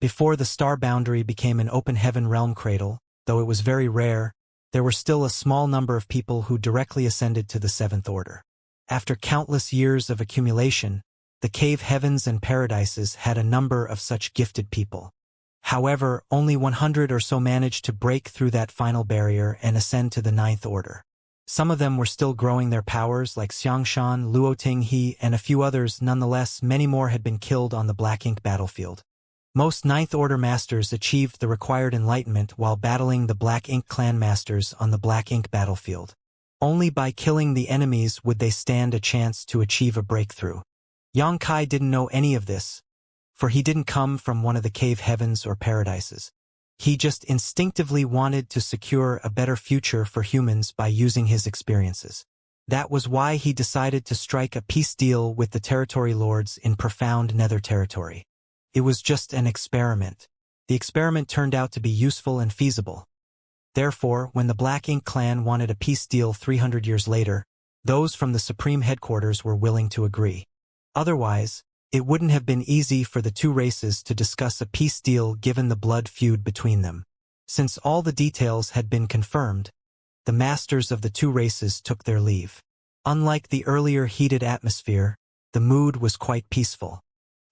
Before the star boundary became an open heaven realm cradle, though it was very rare, there were still a small number of people who directly ascended to the seventh order. After countless years of accumulation, the cave heavens and paradises had a number of such gifted people. However, only 100 or so managed to break through that final barrier and ascend to the ninth order. Some of them were still growing their powers, like Xianxia, Luoting He, and a few others. Nonetheless, many more had been killed on the Black Ink battlefield. Most Ninth Order Masters achieved the required enlightenment while battling the Black Ink Clan Masters on the Black Ink battlefield. Only by killing the enemies would they stand a chance to achieve a breakthrough. Xianxia didn't know any of this, for he didn't come from one of the cave heavens or paradises. He just instinctively wanted to secure a better future for humans by using his experiences. That was why he decided to strike a peace deal with the territory lords in profound nether territory. It was just an experiment. The experiment turned out to be useful and feasible. Therefore, when the Black Ink clan wanted a peace deal 300 years later, those from the Supreme Headquarters were willing to agree. Otherwise, it wouldn't have been easy for the two races to discuss a peace deal given the blood feud between them. Since all the details had been confirmed, the masters of the two races took their leave. Unlike the earlier heated atmosphere, the mood was quite peaceful.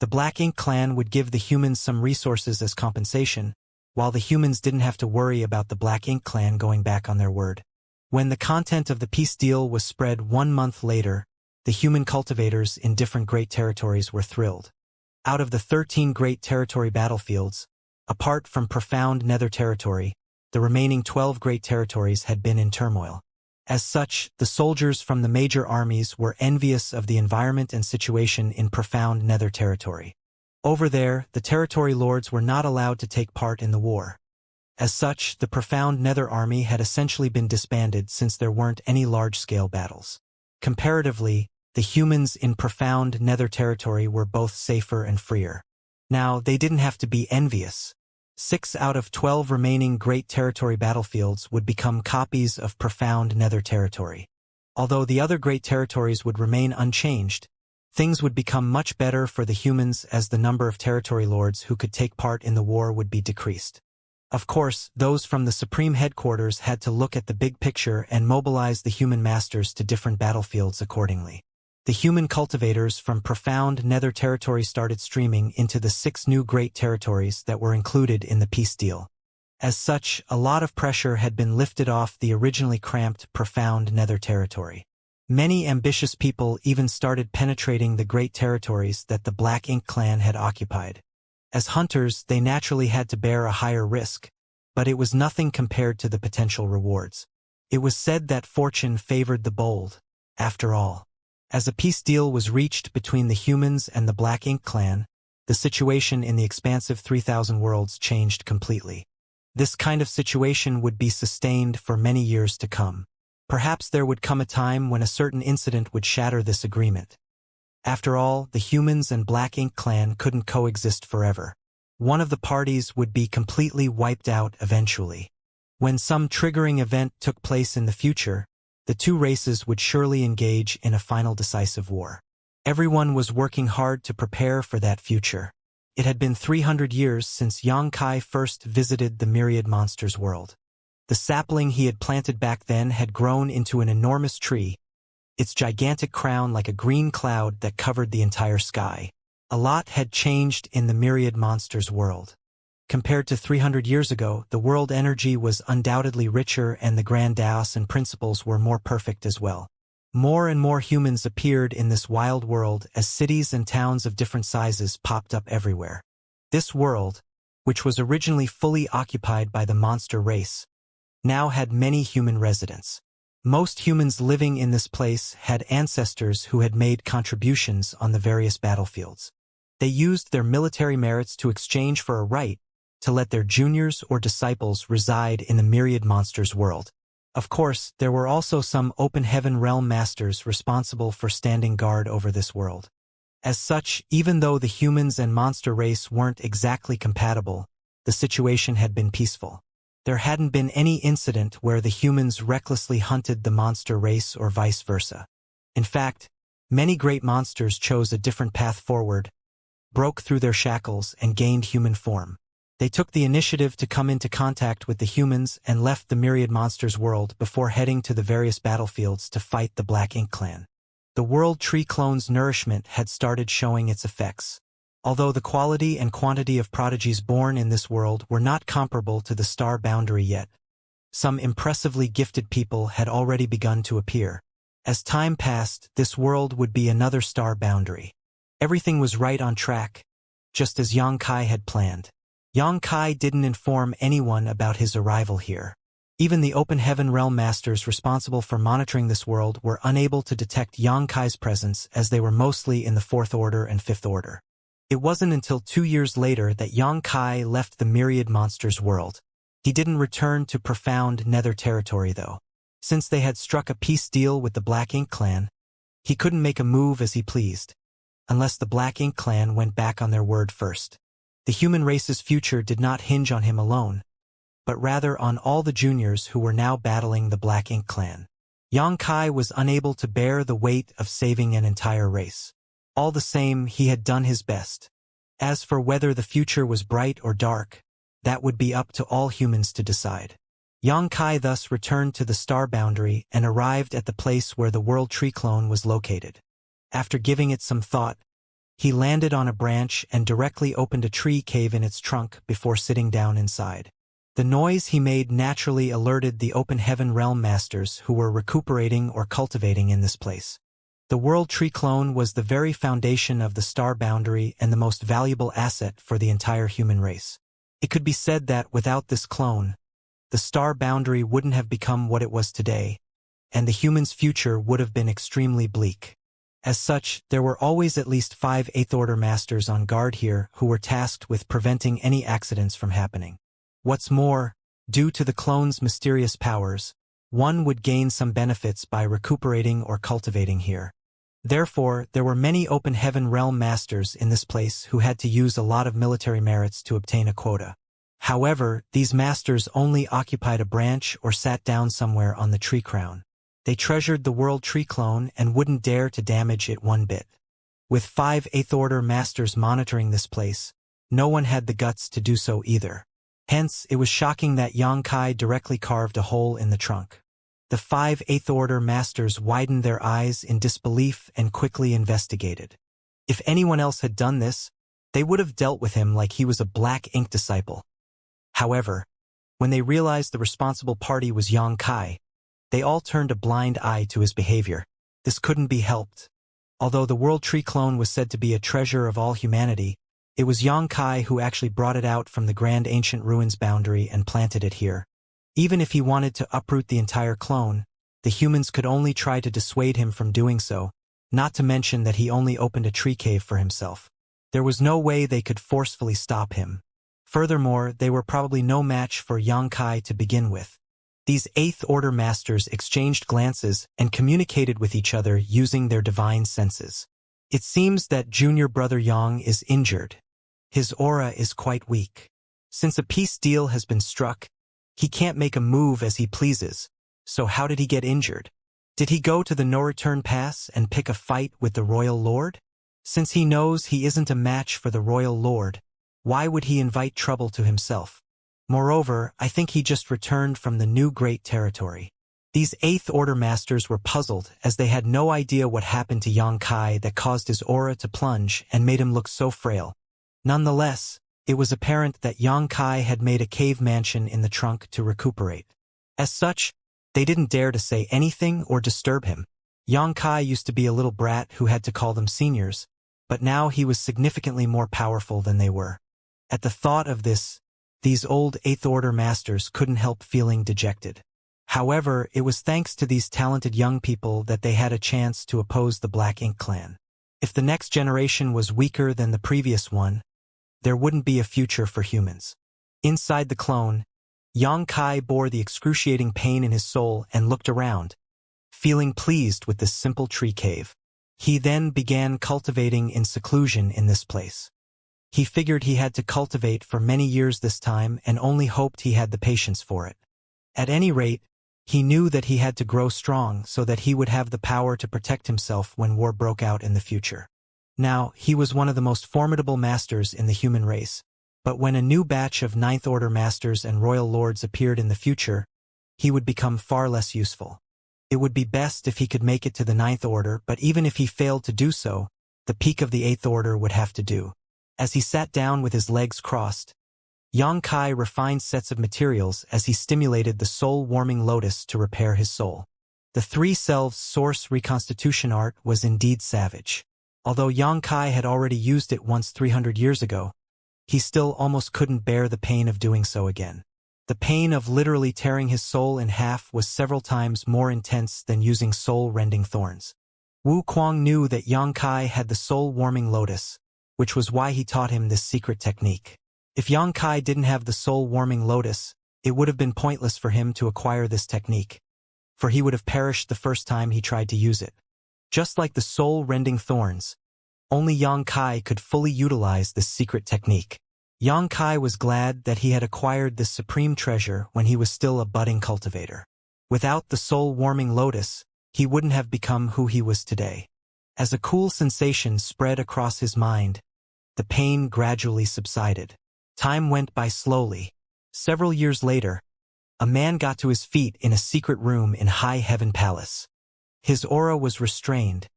The Black Ink clan would give the humans some resources as compensation, while the humans didn't have to worry about the Black Ink clan going back on their word. When the content of the peace deal was spread 1 month later, the human cultivators in different great territories were thrilled. Out of the 13 great territory battlefields, apart from profound nether territory, the remaining 12 great territories had been in turmoil. As such, the soldiers from the major armies were envious of the environment and situation in profound nether territory. Over there, the territory lords were not allowed to take part in the war. As such, the profound nether army had essentially been disbanded since there weren't any large-scale battles. Comparatively, the humans in profound nether territory were both safer and freer. Now, they didn't have to be envious. 6 out of 12 remaining great territory battlefields would become copies of profound nether territory. Although the other great territories would remain unchanged, things would become much better for the humans as the number of territory lords who could take part in the war would be decreased. Of course, those from the Supreme Headquarters had to look at the big picture and mobilize the human masters to different battlefields accordingly. The human cultivators from profound nether territory started streaming into the 6 new great territories that were included in the peace deal. As such, a lot of pressure had been lifted off the originally cramped profound nether territory. Many ambitious people even started penetrating the great territories that the Black Ink clan had occupied. As hunters, they naturally had to bear a higher risk, but it was nothing compared to the potential rewards. It was said that fortune favored the bold, after all. As a peace deal was reached between the humans and the Black Ink clan, the situation in the expansive 3000 worlds changed completely. This kind of situation would be sustained for many years to come. Perhaps there would come a time when a certain incident would shatter this agreement. After all, the humans and Black Ink clan couldn't coexist forever. One of the parties would be completely wiped out eventually. When some triggering event took place in the future, the two races would surely engage in a final decisive war. Everyone was working hard to prepare for that future. It had been 300 years since Xianxia first visited the myriad monsters world. The sapling he had planted back then had grown into an enormous tree, its gigantic crown like a green cloud that covered the entire sky. A lot had changed in the myriad monsters world. Compared to 300 years ago, the world energy was undoubtedly richer and the grand Daos and principles were more perfect as well. More and more humans appeared in this wild world as cities and towns of different sizes popped up everywhere. This world, which was originally fully occupied by the monster race, now had many human residents. Most humans living in this place had ancestors who had made contributions on the various battlefields. They used their military merits to exchange for a right to let their juniors or disciples reside in the myriad monsters world. Of course, there were also some open heaven realm masters responsible for standing guard over this world. As such, even though the humans and monster race weren't exactly compatible, the situation had been peaceful. There hadn't been any incident where the humans recklessly hunted the monster race or vice versa. In fact, many great monsters chose a different path forward, broke through their shackles and gained human form. They took the initiative to come into contact with the humans and left the myriad monsters world before heading to the various battlefields to fight the Black Ink clan. The World Tree clone's nourishment had started showing its effects. Although the quality and quantity of prodigies born in this world were not comparable to the star boundary yet, some impressively gifted people had already begun to appear. As time passed, this world would be another star boundary. Everything was right on track, just as Xianxia had planned. Xianxia didn't inform anyone about his arrival here. Even the Open Heaven Realm Masters responsible for monitoring this world were unable to detect Xianxia's presence as they were mostly in the Fourth Order and Fifth Order. It wasn't until 2 years later that Xianxia left the myriad monsters world. He didn't return to profound Nether territory though. Since they had struck a peace deal with the Black Ink clan, he couldn't make a move as he pleased, unless the Black Ink clan went back on their word first. The human race's future did not hinge on him alone, but rather on all the juniors who were now battling the Black Ink clan. Xianxia was unable to bear the weight of saving an entire race. All the same, he had done his best. As for whether the future was bright or dark, that would be up to all humans to decide. Xianxia thus returned to the star boundary and arrived at the place where the World Tree clone was located. After giving it some thought, he landed on a branch and directly opened a tree cave in its trunk before sitting down inside. The noise he made naturally alerted the Open Heaven Realm Masters who were recuperating or cultivating in this place. The World Tree clone was the very foundation of the star boundary and the most valuable asset for the entire human race. It could be said that without this clone, the star boundary wouldn't have become what it was today, and the humans' future would have been extremely bleak. As such, there were always at least 5 Eighth Order Masters on guard here who were tasked with preventing any accidents from happening. What's more, due to the clone's mysterious powers, one would gain some benefits by recuperating or cultivating here. Therefore, there were many Open Heaven Realm Masters in this place who had to use a lot of military merits to obtain a quota. However, these masters only occupied a branch or sat down somewhere on the tree crown. They treasured the World Tree clone and wouldn't dare to damage it one bit. With 5 Eighth Order Masters monitoring this place, no one had the guts to do so either. Hence, it was shocking that Xianxia directly carved a hole in the trunk. The 5 Eighth Order Masters widened their eyes in disbelief and quickly investigated. If anyone else had done this, they would have dealt with him like he was a Black Ink disciple. However, when they realized the responsible party was Xianxia, they all turned a blind eye to his behavior. This couldn't be helped. Although the World Tree clone was said to be a treasure of all humanity, it was Xianxia who actually brought it out from the Grand Ancient Ruins boundary and planted it here. Even if he wanted to uproot the entire clone, the humans could only try to dissuade him from doing so, not to mention that he only opened a tree cave for himself. There was no way they could forcefully stop him. Furthermore, they were probably no match for Xianxia to begin with. These Eighth Order Masters exchanged glances and communicated with each other using their divine senses. It seems that junior brother Yang is injured. His aura is quite weak. Since a peace deal has been struck, he can't make a move as he pleases. So how did he get injured? Did he go to the no-return pass and pick a fight with the Royal Lord? Since he knows he isn't a match for the Royal Lord, why would he invite trouble to himself? Moreover, I think he just returned from the new Great Territory. These Eighth Order Masters were puzzled as they had no idea what happened to Xianxia that caused his aura to plunge and made him look so frail. Nonetheless, it was apparent that Xianxia had made a cave mansion in the trunk to recuperate. As such, they didn't dare to say anything or disturb him. Xianxia used to be a little brat who had to call them seniors, but now he was significantly more powerful than they were. At the thought of this, these old Eighth Order Masters couldn't help feeling dejected. However, it was thanks to these talented young people that they had a chance to oppose the Black Ink clan. If the next generation was weaker than the previous one, there wouldn't be a future for humans. Inside the clone, Xianxia bore the excruciating pain in his soul and looked around, feeling pleased with this simple tree cave. He then began cultivating in seclusion in this place. He figured he had to cultivate for many years this time and only hoped he had the patience for it. At any rate, he knew that he had to grow strong so that he would have the power to protect himself when war broke out in the future. Now, he was one of the most formidable masters in the human race. But when a new batch of Ninth Order masters and royal lords appeared in the future, he would become far less useful. It would be best if he could make it to the Ninth Order, but even if he failed to do so, the peak of the Eighth Order would have to do. As he sat down with his legs crossed, Xianxia refined sets of materials as he stimulated the soul-warming lotus to repair his soul. The three selves source reconstitution art was indeed savage. Although Xianxia had already used it once 300 years ago, he still almost couldn't bear the pain of doing so again. The pain of literally tearing his soul in half was several times more intense than using soul-rending thorns. Wu Kuang knew that Xianxia had the soul-warming lotus, which was why he taught him this secret technique. If Xianxia didn't have the soul-warming lotus, it would have been pointless for him to acquire this technique, for he would have perished the first time he tried to use it. Just like the soul-rending thorns, only Xianxia could fully utilize this secret technique. Xianxia was glad that he had acquired this supreme treasure when he was still a budding cultivator. Without the soul-warming lotus, he wouldn't have become who he was today. As a cool sensation spread across his mind, the pain gradually subsided. Time went by slowly. Several years later, a man got to his feet in a secret room in High Heaven Palace. His aura was restrained,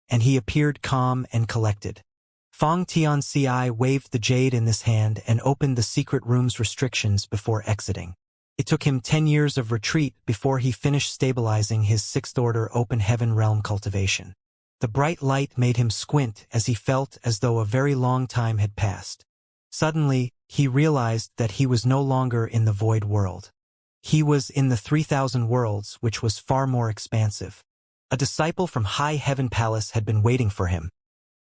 and he appeared calm and collected. Fang Tianxi waved the jade in his hand and opened the secret room's restrictions before exiting. It took him 10 years of retreat before he finished stabilizing his Sixth Order Open Heaven Realm cultivation. The bright light made him squint as he felt as though a very long time had passed. Suddenly, he realized that he was no longer in the void world. He was in the 3,000 worlds, which was far more expansive. A disciple from High Heaven Palace had been waiting for him,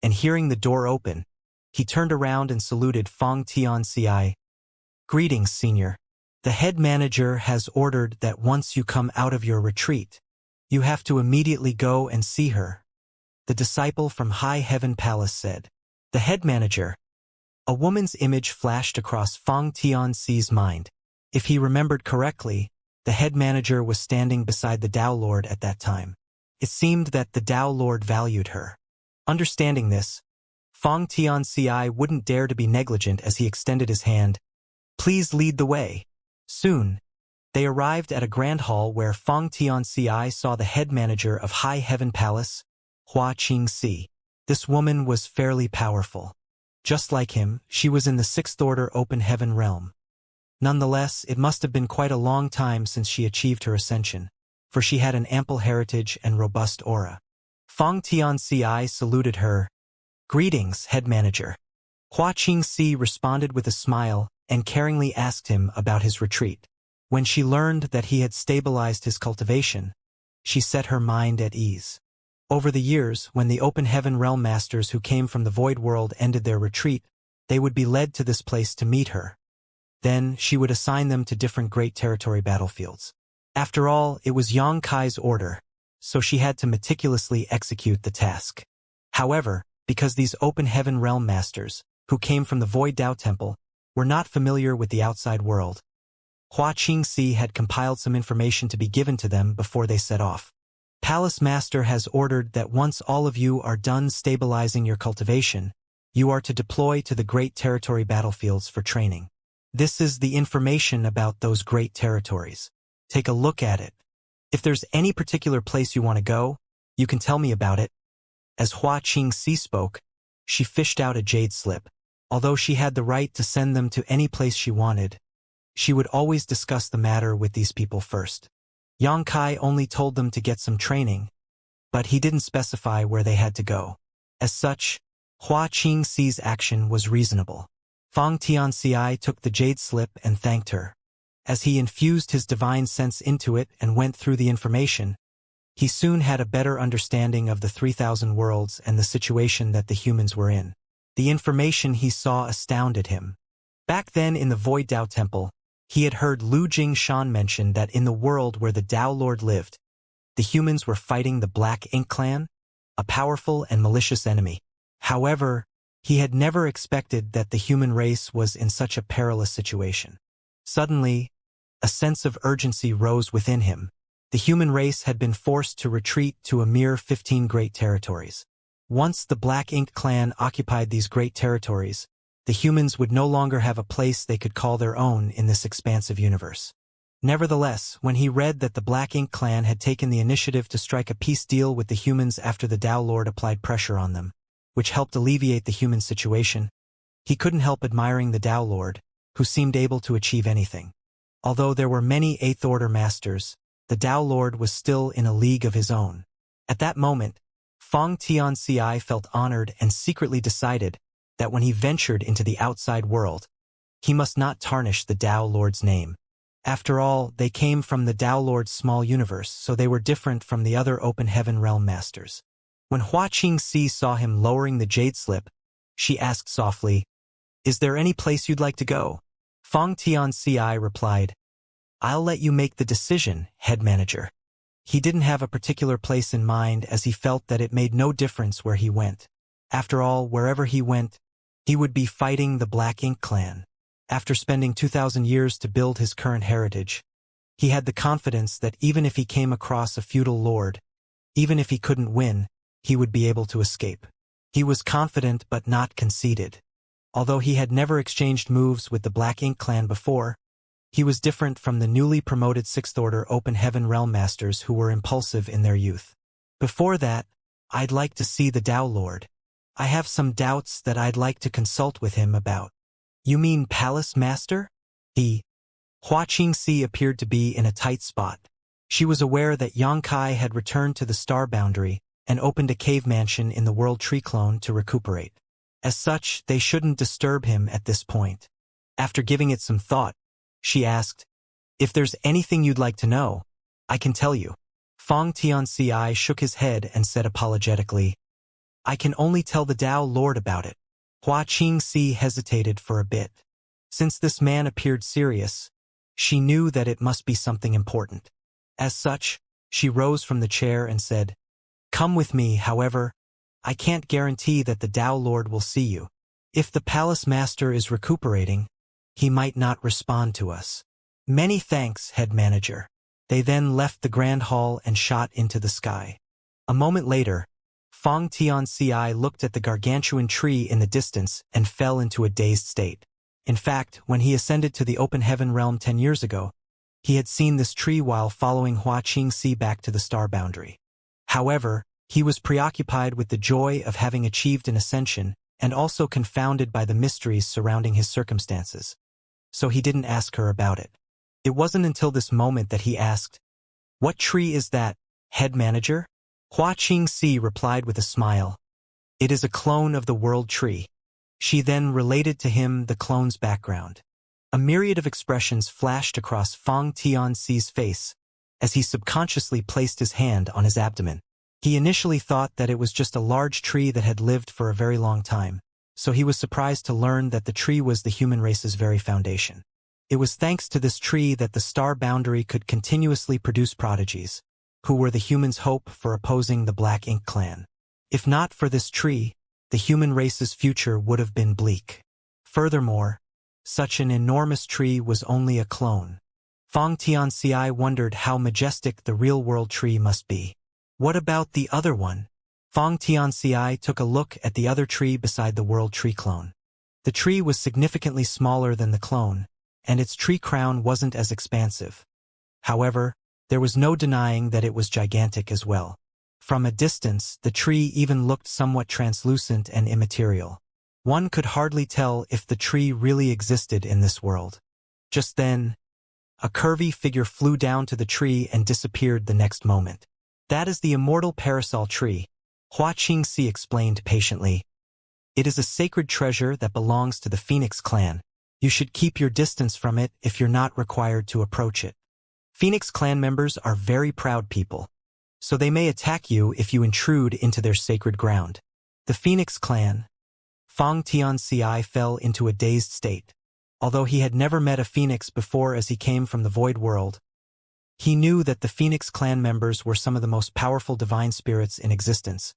and hearing the door open, he turned around and saluted Fang Tianxi. "Greetings, senior. The head manager has ordered that once you come out of your retreat, you have to immediately go and see her," the disciple from High Heaven Palace said. The head manager. A woman's image flashed across Fang Tianxi's mind. If he remembered correctly, the head manager was standing beside the Tao Lord at that time. It seemed that the Tao Lord valued her. Understanding this, Fang Tianxi wouldn't dare to be negligent as he extended his hand. "Please lead the way." Soon, they arrived at a grand hall where Fang Tianxi saw the head manager of High Heaven Palace, Hua Qingxi. This woman was fairly powerful. Just like him, she was in the Sixth Order Open Heaven realm. Nonetheless, it must have been quite a long time since she achieved her ascension, for she had an ample heritage and robust aura. Fang Tianxi saluted her. "Greetings, head manager." Hua Qingxi responded with a smile and caringly asked him about his retreat. When she learned that he had stabilized his cultivation, she set her mind at ease. Over the years, when the Open Heaven Realm Masters who came from the Void World ended their retreat, they would be led to this place to meet her. Then, she would assign them to different Great Territory battlefields. After all, it was Xianxia's order, so she had to meticulously execute the task. However, because these Open Heaven Realm Masters, who came from the Void Tao Temple, were not familiar with the outside world, Hua Qingxi had compiled some information to be given to them before they set off. Palace Master has ordered that once all of you are done stabilizing your cultivation, you are to deploy to the Great Territory battlefields for training. This is the information about those great territories. Take a look at it. If there's any particular place you want to go, you can tell me about it. As Hua Qingxi spoke, she fished out a jade slip. Although she had the right to send them to any place she wanted, she would always discuss the matter with these people first. Xianxia only told them to get some training, but he didn't specify where they had to go. As such, Hua Qingxi's action was reasonable. Fang Tianxi took the jade slip and thanked her. As he infused his divine sense into it and went through the information, he soon had a better understanding of the 3,000 worlds and the situation that the humans were in. The information he saw astounded him. Back then in the Void Tao Temple, he had heard Lu Jingshan mention that in the world where the Tao Lord lived, the humans were fighting the Black Ink Clan, a powerful and malicious enemy. However, he had never expected that the human race was in such a perilous situation. Suddenly, a sense of urgency rose within him. The human race had been forced to retreat to a mere 15 great territories. Once the Black Ink clan occupied these great territories, the humans would no longer have a place they could call their own in this expansive universe. Nevertheless, when he read that the Black Ink clan had taken the initiative to strike a peace deal with the humans after the Tao Lord applied pressure on them, which helped alleviate the human situation, he couldn't help admiring the Tao Lord, who seemed able to achieve anything. Although there were many Eighth Order masters, the Tao Lord was still in a league of his own. At that moment, Feng Tianxia felt honored and secretly decided that when he ventured into the outside world, he must not tarnish the Tao Lord's name. After all, they came from the Tao Lord's small universe, so they were different from the other Open Heaven Realm masters. When Hua Qingxi saw him lowering the jade slip, she asked softly, "Is there any place you'd like to go?" Feng Tianxia replied, "I'll let you make the decision, head manager." He didn't have a particular place in mind as he felt that it made no difference where he went. After all, wherever he went, he would be fighting the Black Ink clan. After spending 2,000 years to build his current heritage, he had the confidence that even if he came across a feudal lord, even if he couldn't win, he would be able to escape. He was confident but not conceited. Although he had never exchanged moves with the Black Ink clan before, he was different from the newly promoted Sixth Order Open Heaven Realm Masters who were impulsive in their youth. Before that, I'd like to see the Tao Lord. I have some doubts that I'd like to consult with him about. You mean Palace Master? Hua Qingxi appeared to be in a tight spot. She was aware that Xianxia had returned to the star boundary and opened a cave mansion in the World Tree Clone to recuperate. As such, they shouldn't disturb him at this point. After giving it some thought, she asked, "If there's anything you'd like to know, I can tell you." Feng Tianxi shook his head and said apologetically, "I can only tell the Tao Lord about it." Hua Qingxi hesitated for a bit. Since this man appeared serious, she knew that it must be something important. As such, she rose from the chair and said, "Come with me, however, I can't guarantee that the Tao Lord will see you. If the Palace Master is recuperating, he might not respond to us." "Many thanks, head manager." They then left the grand hall and shot into the sky. A moment later, Feng Tianxi looked at the gargantuan tree in the distance and fell into a dazed state. In fact, when he ascended to the Open Heaven Realm 10 years ago, he had seen this tree while following Hua Qingxi back to the star boundary. However, he was preoccupied with the joy of having achieved an ascension and also confounded by the mysteries surrounding his circumstances. So he didn't ask her about it. It wasn't until this moment that he asked, "What tree is that, head manager?" Hua Qingxi replied with a smile, "It is a clone of the World Tree." She then related to him the clone's background. A myriad of expressions flashed across Feng Tianxi's face as he subconsciously placed his hand on his abdomen. He initially thought that it was just a large tree that had lived for a very long time, so he was surprised to learn that the tree was the human race's very foundation. It was thanks to this tree that the star boundary could continuously produce prodigies, who were the humans' hope for opposing the Black Ink clan. If not for this tree, the human race's future would have been bleak. Furthermore, such an enormous tree was only a clone. Feng Tianxi wondered how majestic the real-world tree must be. What about the other one? Feng Tianxi took a look at the other tree beside the World Tree clone. The tree was significantly smaller than the clone, and its tree crown wasn't as expansive. However, there was no denying that it was gigantic as well. From a distance, the tree even looked somewhat translucent and immaterial. One could hardly tell if the tree really existed in this world. Just then, a curvy figure flew down to the tree and disappeared the next moment. "That is the Immortal Parasol Tree," Hua Qingxi explained patiently. "It is a sacred treasure that belongs to the Phoenix clan. You should keep your distance from it if you're not required to approach it. Phoenix clan members are very proud people, so they may attack you if you intrude into their sacred ground." The Phoenix clan. Feng Tianxi fell into a dazed state. Although he had never met a phoenix before as he came from the void world, he knew that the Phoenix clan members were some of the most powerful divine spirits in existence,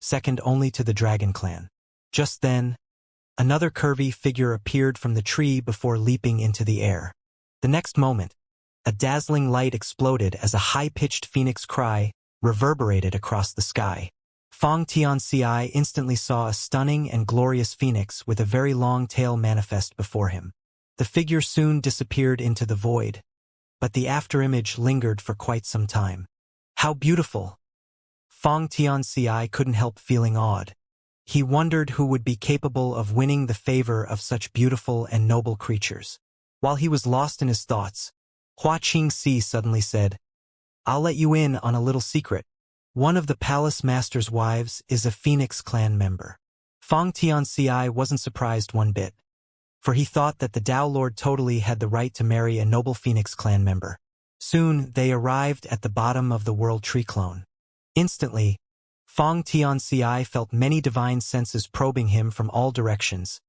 second only to the Dragon clan. Just then, another curvy figure appeared from the tree before leaping into the air. The next moment, a dazzling light exploded as a high-pitched phoenix cry reverberated across the sky. Fang Tianxia instantly saw a stunning and glorious phoenix with a very long tail manifest before him. The figure soon disappeared into the void, but the afterimage lingered for quite some time. How beautiful! Fang Tianxia couldn't help feeling awed. He wondered who would be capable of winning the favor of such beautiful and noble creatures. While he was lost in his thoughts, Hua Qingxi suddenly said, "I'll let you in on a little secret. One of the palace master's wives is a Phoenix clan member." Fang Tianxia wasn't surprised one bit, for he thought that the Tao Lord totally had the right to marry a noble Phoenix clan member. Soon they arrived at the bottom of the World Tree Clone. Instantly, Fang Tianxia felt many divine senses probing him from all directions,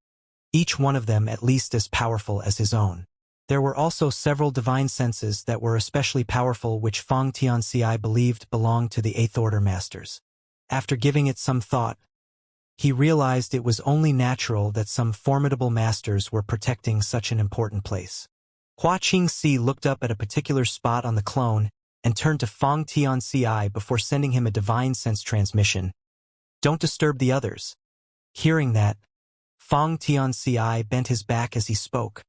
each one of them at least as powerful as his own. There were also several divine senses that were especially powerful which Fang Tianxia believed belonged to the Eighth Order Masters. After giving it some thought, he realized it was only natural that some formidable masters were protecting such an important place. Hua Qingxi looked up at a particular spot on the clone and turned to Fang Tianxia before sending him a divine sense transmission. "Don't disturb the others." Hearing that, Fang Tianxia bent his back as he spoke.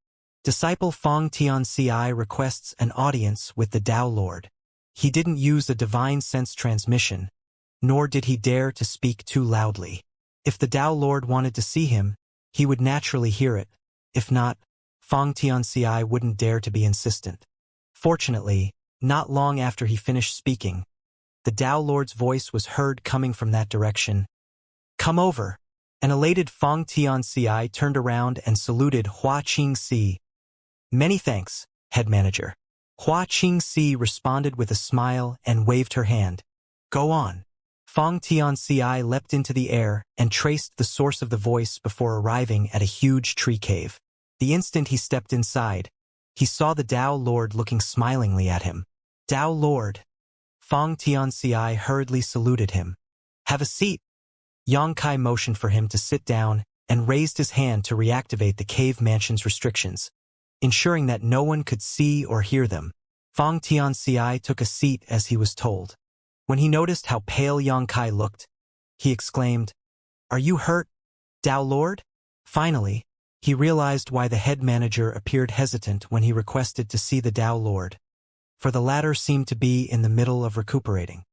Disciple Fang Tianxia requests an audience with the Tao Lord. He didn't use a divine sense transmission, nor did he dare to speak too loudly. If the Tao Lord wanted to see him, he would naturally hear it. If not, Fang Tianxia wouldn't dare to be insistent. Fortunately, not long after he finished speaking, the Tao Lord's voice was heard coming from that direction. "Come over." An elated Fang Tianxia turned around and saluted Hua Qingxi. "Many thanks, head manager." Hua Qingxi responded with a smile and waved her hand. "Go on." Fang Tianxia leapt into the air and traced the source of the voice before arriving at a huge tree cave. The instant he stepped inside, he saw the Tao Lord looking smilingly at him. "Tao Lord." Fang Tianxia hurriedly saluted him. "Have a seat." Xianxia motioned for him to sit down and raised his hand to reactivate the cave mansion's restrictions, ensuring that no one could see or hear them. Fang Tianxia took a seat as he was told. When he noticed how pale Xianxia looked, he exclaimed, "Are you hurt, Tao Lord?" Finally, he realized why the head manager appeared hesitant when he requested to see the Tao Lord, for the latter seemed to be in the middle of recuperating.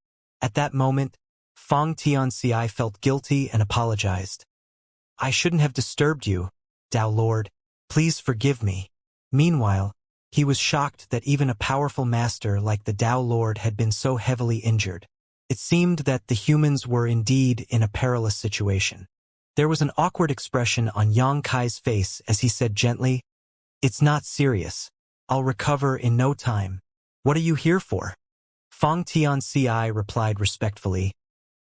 At that moment, Fang Tianxia felt guilty and apologized. "I shouldn't have disturbed you, Tao Lord. Please forgive me." Meanwhile, he was shocked that even a powerful master like the Tao Lord had been so heavily injured. It seemed that the humans were indeed in a perilous situation. There was an awkward expression on Xianxia's face as he said gently, "It's not serious. I'll recover in no time. What are you here for?" Fang Tianxia replied respectfully,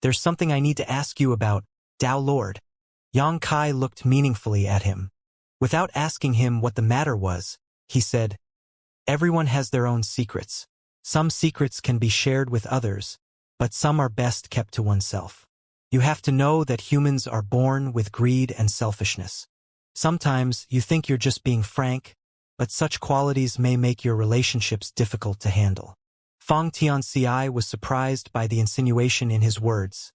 "There's something I need to ask you about, Tao Lord." Xianxia looked meaningfully at him. Without asking him what the matter was, he said, "Everyone has their own secrets. Some secrets can be shared with others, but some are best kept to oneself. You have to know that humans are born with greed and selfishness. Sometimes you think you're just being frank, but such qualities may make your relationships difficult to handle." Fang Tianxia was surprised by the insinuation in his words.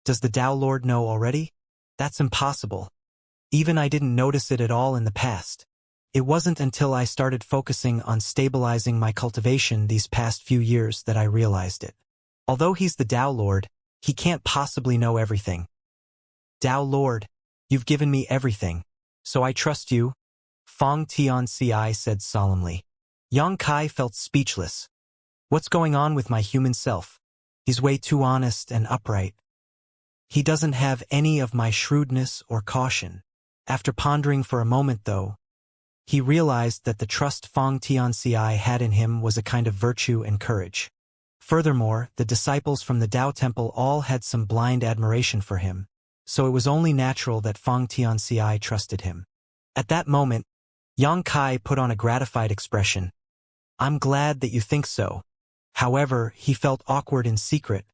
"Does the Tao Lord know already? That's impossible. Even I didn't notice it at all in the past. It wasn't until I started focusing on stabilizing my cultivation these past few years that I realized it. Although he's the Tao Lord, he can't possibly know everything. Tao Lord, you've given me everything, so I trust you," Fang Tianxia said solemnly. Xianxia felt speechless. What's going on with my human self? He's way too honest and upright. He doesn't have any of my shrewdness or caution. After pondering for a moment, though, he realized that the trust Fang Tianxia had in him was a kind of virtue and courage. Furthermore, the disciples from the Tao Temple all had some blind admiration for him, so it was only natural that Fang Tianxia trusted him. At that moment, Xianxia put on a gratified expression. "I'm glad that you think so." However, he felt awkward in secret,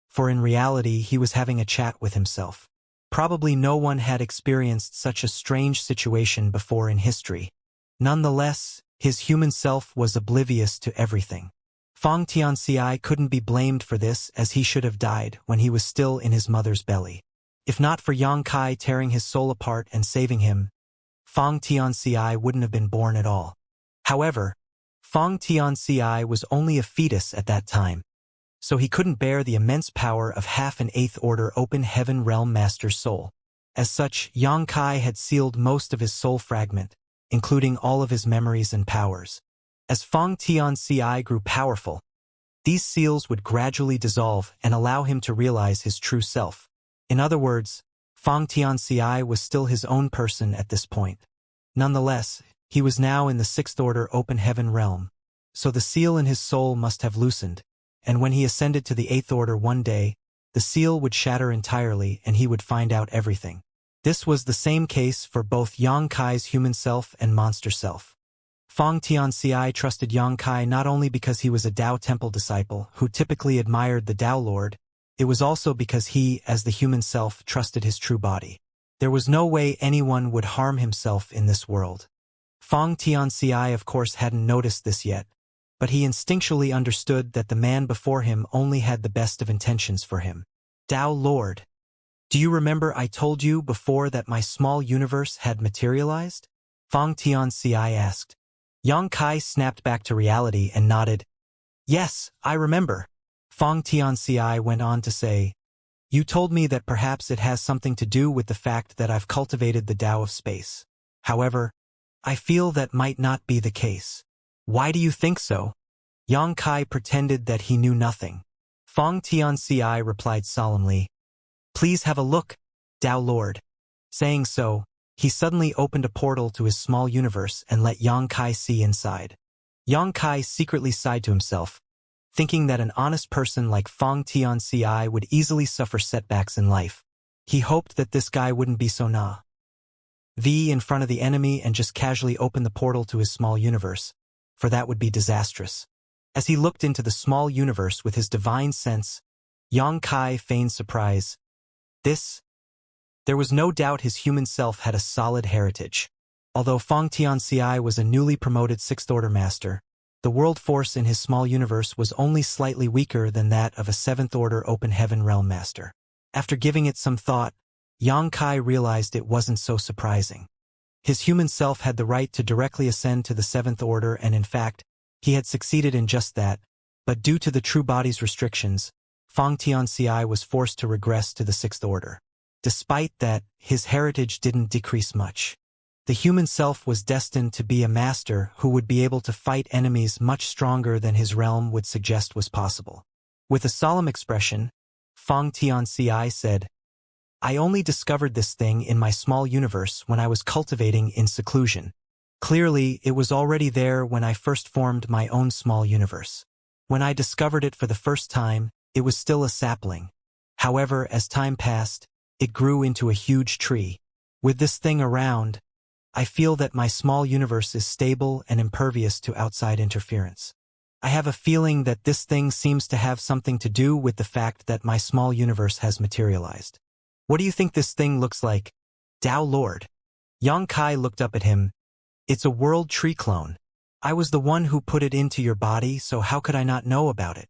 for in reality he was having a chat with himself. Probably no one had experienced such a strange situation before in history. Nonetheless, his human self was oblivious to everything. Feng Tianxia couldn't be blamed for this as he should have died when he was still in his mother's belly. If not for Yang Kai tearing his soul apart and saving him, Feng Tianxia wouldn't have been born at all. However, Feng Tianxia was only a fetus at that time, so he couldn't bear the immense power of half an eighth order open heaven realm master's soul. As such, Yang Kai had sealed most of his soul fragment, including all of his memories and powers. As Feng Tianxia grew powerful, these seals would gradually dissolve and allow him to realize his true self. In other words, Feng Tianxia was still his own person at this point. Nonetheless, he was now in the sixth order open heaven realm, so the seal in his soul must have loosened, and when he ascended to the eighth order one day, the seal would shatter entirely and he would find out everything. This was the same case for both Yang Kai's human self and monster self. Feng Tianxia trusted Yang Kai not only because he was a Tao Temple disciple who typically admired the Tao Lord, it was also because he, as the human self, trusted his true body. There was no way anyone would harm himself in this world. Feng Tianxia of course hadn't noticed this yet, but he instinctually understood that the man before him only had the best of intentions for him. Tao Lord, do you remember I told you before that my small universe had materialized? Feng Tianxia asked. Yang Kai snapped back to reality and nodded. Yes, I remember. Feng Tianxia went on to say, you told me that perhaps it has something to do with the fact that I've cultivated the Tao of space. However, I feel that might not be the case. Why do you think so? Yang Kai pretended that he knew nothing. Feng Tianxia replied solemnly, please have a look, Tao Lord. Saying so, he suddenly opened a portal to his small universe and let Yang Kai see inside. Yang Kai secretly sighed to himself, thinking that an honest person like Feng Tianxia would easily suffer setbacks in life. He hoped that this guy wouldn't be so naive in front of the enemy and just casually open the portal to his small universe, for that would be disastrous. As he looked into the small universe with his divine sense, Yang Kai feigned surprise. There was no doubt his human self had a solid heritage. Although Feng Tianxia was a newly promoted sixth order master, the world force in his small universe was only slightly weaker than that of a seventh order open heaven realm master. After giving it some thought, Yang Kai realized it wasn't so surprising. His human self had the right to directly ascend to the seventh order, and in fact, he had succeeded in just that, but due to the true body's restrictions, Feng Tianxia was forced to regress to the sixth order. Despite that, his heritage didn't decrease much. The human self was destined to be a master who would be able to fight enemies much stronger than his realm would suggest was possible. With a solemn expression, Feng Tianxia said, I only discovered this thing in my small universe when I was cultivating in seclusion. Clearly, it was already there when I first formed my own small universe. When I discovered it for the first time, it was still a sapling. However, as time passed, it grew into a huge tree. With this thing around, I feel that my small universe is stable and impervious to outside interference. I have a feeling that this thing seems to have something to do with the fact that my small universe has materialized. What do you think this thing looks like, Tao Lord? Yang Kai looked up at him. It's a world tree clone. I was the one who put it into your body, so how could I not know about it?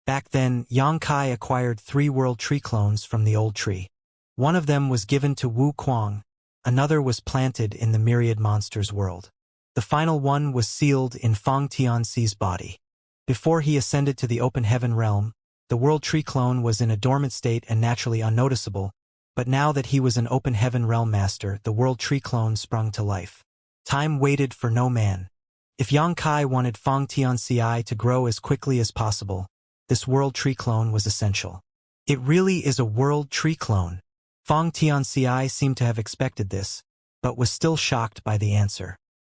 Back then, Yang Kai acquired 3 world tree clones from the old tree. One of them was given to Wu Kuang, another was planted in the myriad monsters world. The final one was sealed in Feng Tianxi's body. Before he ascended to the open heaven realm, the world tree clone was in a dormant state and naturally unnoticeable, but now that he was an open heaven realm master, the world tree clone sprung to life. Time waited for no man. If Yang Kai wanted Feng Tianxia to grow as quickly as possible, this world tree clone was essential. It really is a world tree clone. Feng Tianxia seemed to have expected this, but was still shocked by the answer.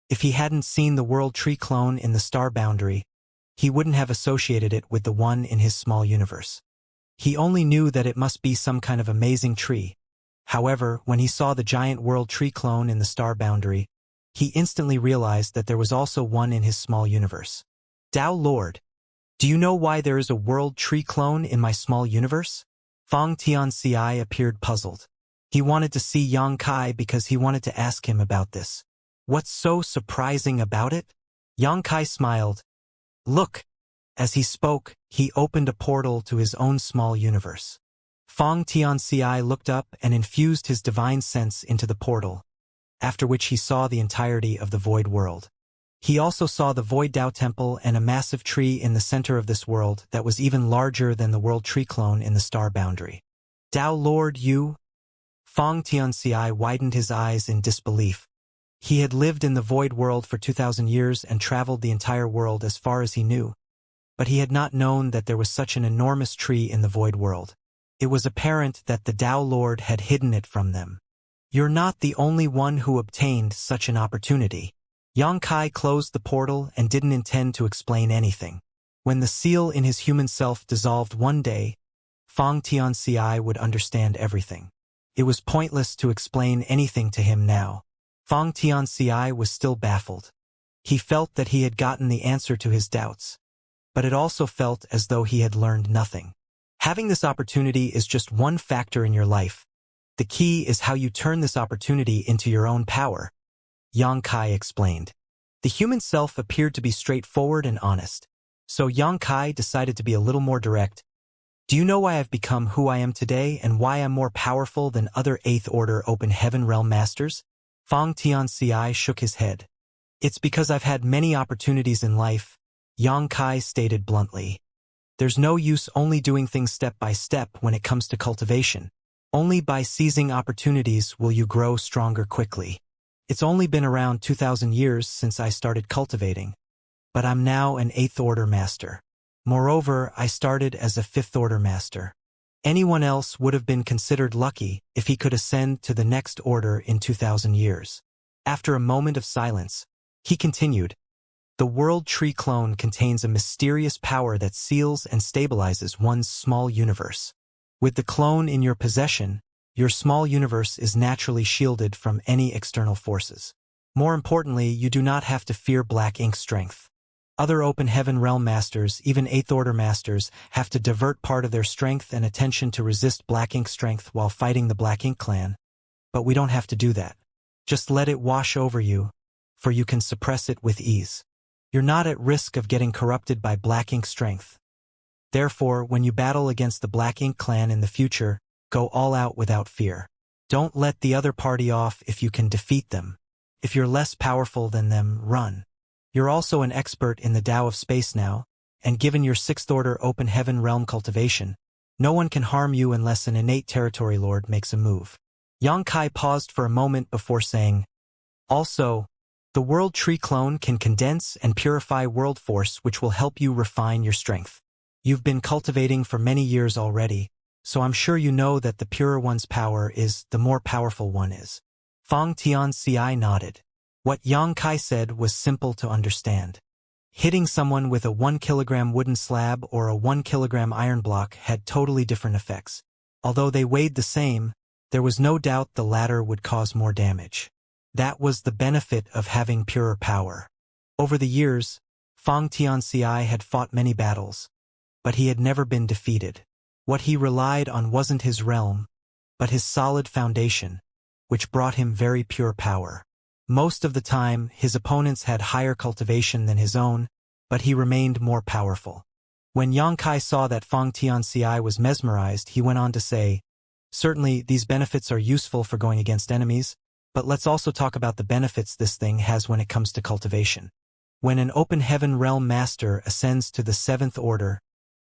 If he hadn't seen the world tree clone in the star boundary, he wouldn't have associated it with the one in his small universe. He only knew that it must be some kind of amazing tree. However, when he saw the giant world tree clone in the star boundary, he instantly realized that there was also one in his small universe. Tao Lord, do you know why there is a world tree clone in my small universe? Feng Tianxia appeared puzzled. He wanted to see Yang Kai because he wanted to ask him about this. What's so surprising about it? Yang Kai smiled. Look. As he spoke, he opened a portal to his own small universe. Fang Tianxia looked up and infused his divine sense into the portal, after which he saw the entirety of the void world. He also saw the Void Dao Temple and a massive tree in the center of this world that was even larger than the world tree clone in the star boundary. Dao Lord, you? Fang Tianxia widened his eyes in disbelief. He had lived in the void world for 2,000 years and traveled the entire world as far as he knew. But he had not known that there was such an enormous tree in the void world. It was apparent that the Dao Lord had hidden it from them. You're not the only one who obtained such an opportunity. Xianxia closed the portal and didn't intend to explain anything. When the seal in his human self dissolved one day, Fang Tianxia would understand everything. It was pointless to explain anything to him now. Fang Tianxia was still baffled. He felt that he had gotten the answer to his doubts, but it also felt as though he had learned nothing. Having this opportunity is just one factor in your life. The key is how you turn this opportunity into your own power, Xianxia explained. The human self appeared to be straightforward and honest, so Xianxia decided to be a little more direct. Do you know why I've become who I am today and why I'm more powerful than other 8th Order Open Heaven Realm Masters? Fang Tianxia shook his head. It's because I've had many opportunities in life, Xianxia stated bluntly. There's no use only doing things step by step when it comes to cultivation. Only by seizing opportunities will you grow stronger quickly. It's only been around 2,000 years since I started cultivating, but I'm now an 8th Order Master. Moreover, I started as a 5th Order Master. Anyone else would have been considered lucky if he could ascend to the next order in 2,000 years. After a moment of silence, he continued, the world tree clone contains a mysterious power that seals and stabilizes one's small universe. With the clone in your possession, your small universe is naturally shielded from any external forces. More importantly, you do not have to fear black ink strength. Other Open Heaven Realm Masters, even 8th Order Masters, have to divert part of their strength and attention to resist black ink strength while fighting the Black Ink clan. But we don't have to do that. Just let it wash over you, for you can suppress it with ease. You're not at risk of getting corrupted by black ink strength. Therefore, when you battle against the Black Ink clan in the future, go all out without fear. Don't let the other party off if you can defeat them. If you're less powerful than them, run. You're also an expert in the Tao of space now, and given your 6th Order Open Heaven Realm cultivation, no one can harm you unless an innate territory lord makes a move. Xianxia paused for a moment before saying, also, the World Tree Clone can condense and purify world force, which will help you refine your strength. You've been cultivating for many years already, so I'm sure you know that the purer one's power is, the more powerful one is. Fang Tianxia nodded. What Xianxia said was simple to understand. Hitting someone with a 1 kilogram wooden slab or a 1 kilogram iron block had totally different effects. Although they weighed the same, there was no doubt the latter would cause more damage. That was the benefit of having purer power. Over the years, Fang Tianxia had fought many battles, but he had never been defeated. What he relied on wasn't his realm, but his solid foundation, which brought him very pure power. Most of the time, his opponents had higher cultivation than his own, but he remained more powerful. When Xianxia saw that Fang Tianxia was mesmerized, he went on to say, certainly, these benefits are useful for going against enemies, but let's also talk about the benefits this thing has when it comes to cultivation. When an Open Heaven Realm Master ascends to the 7th Order,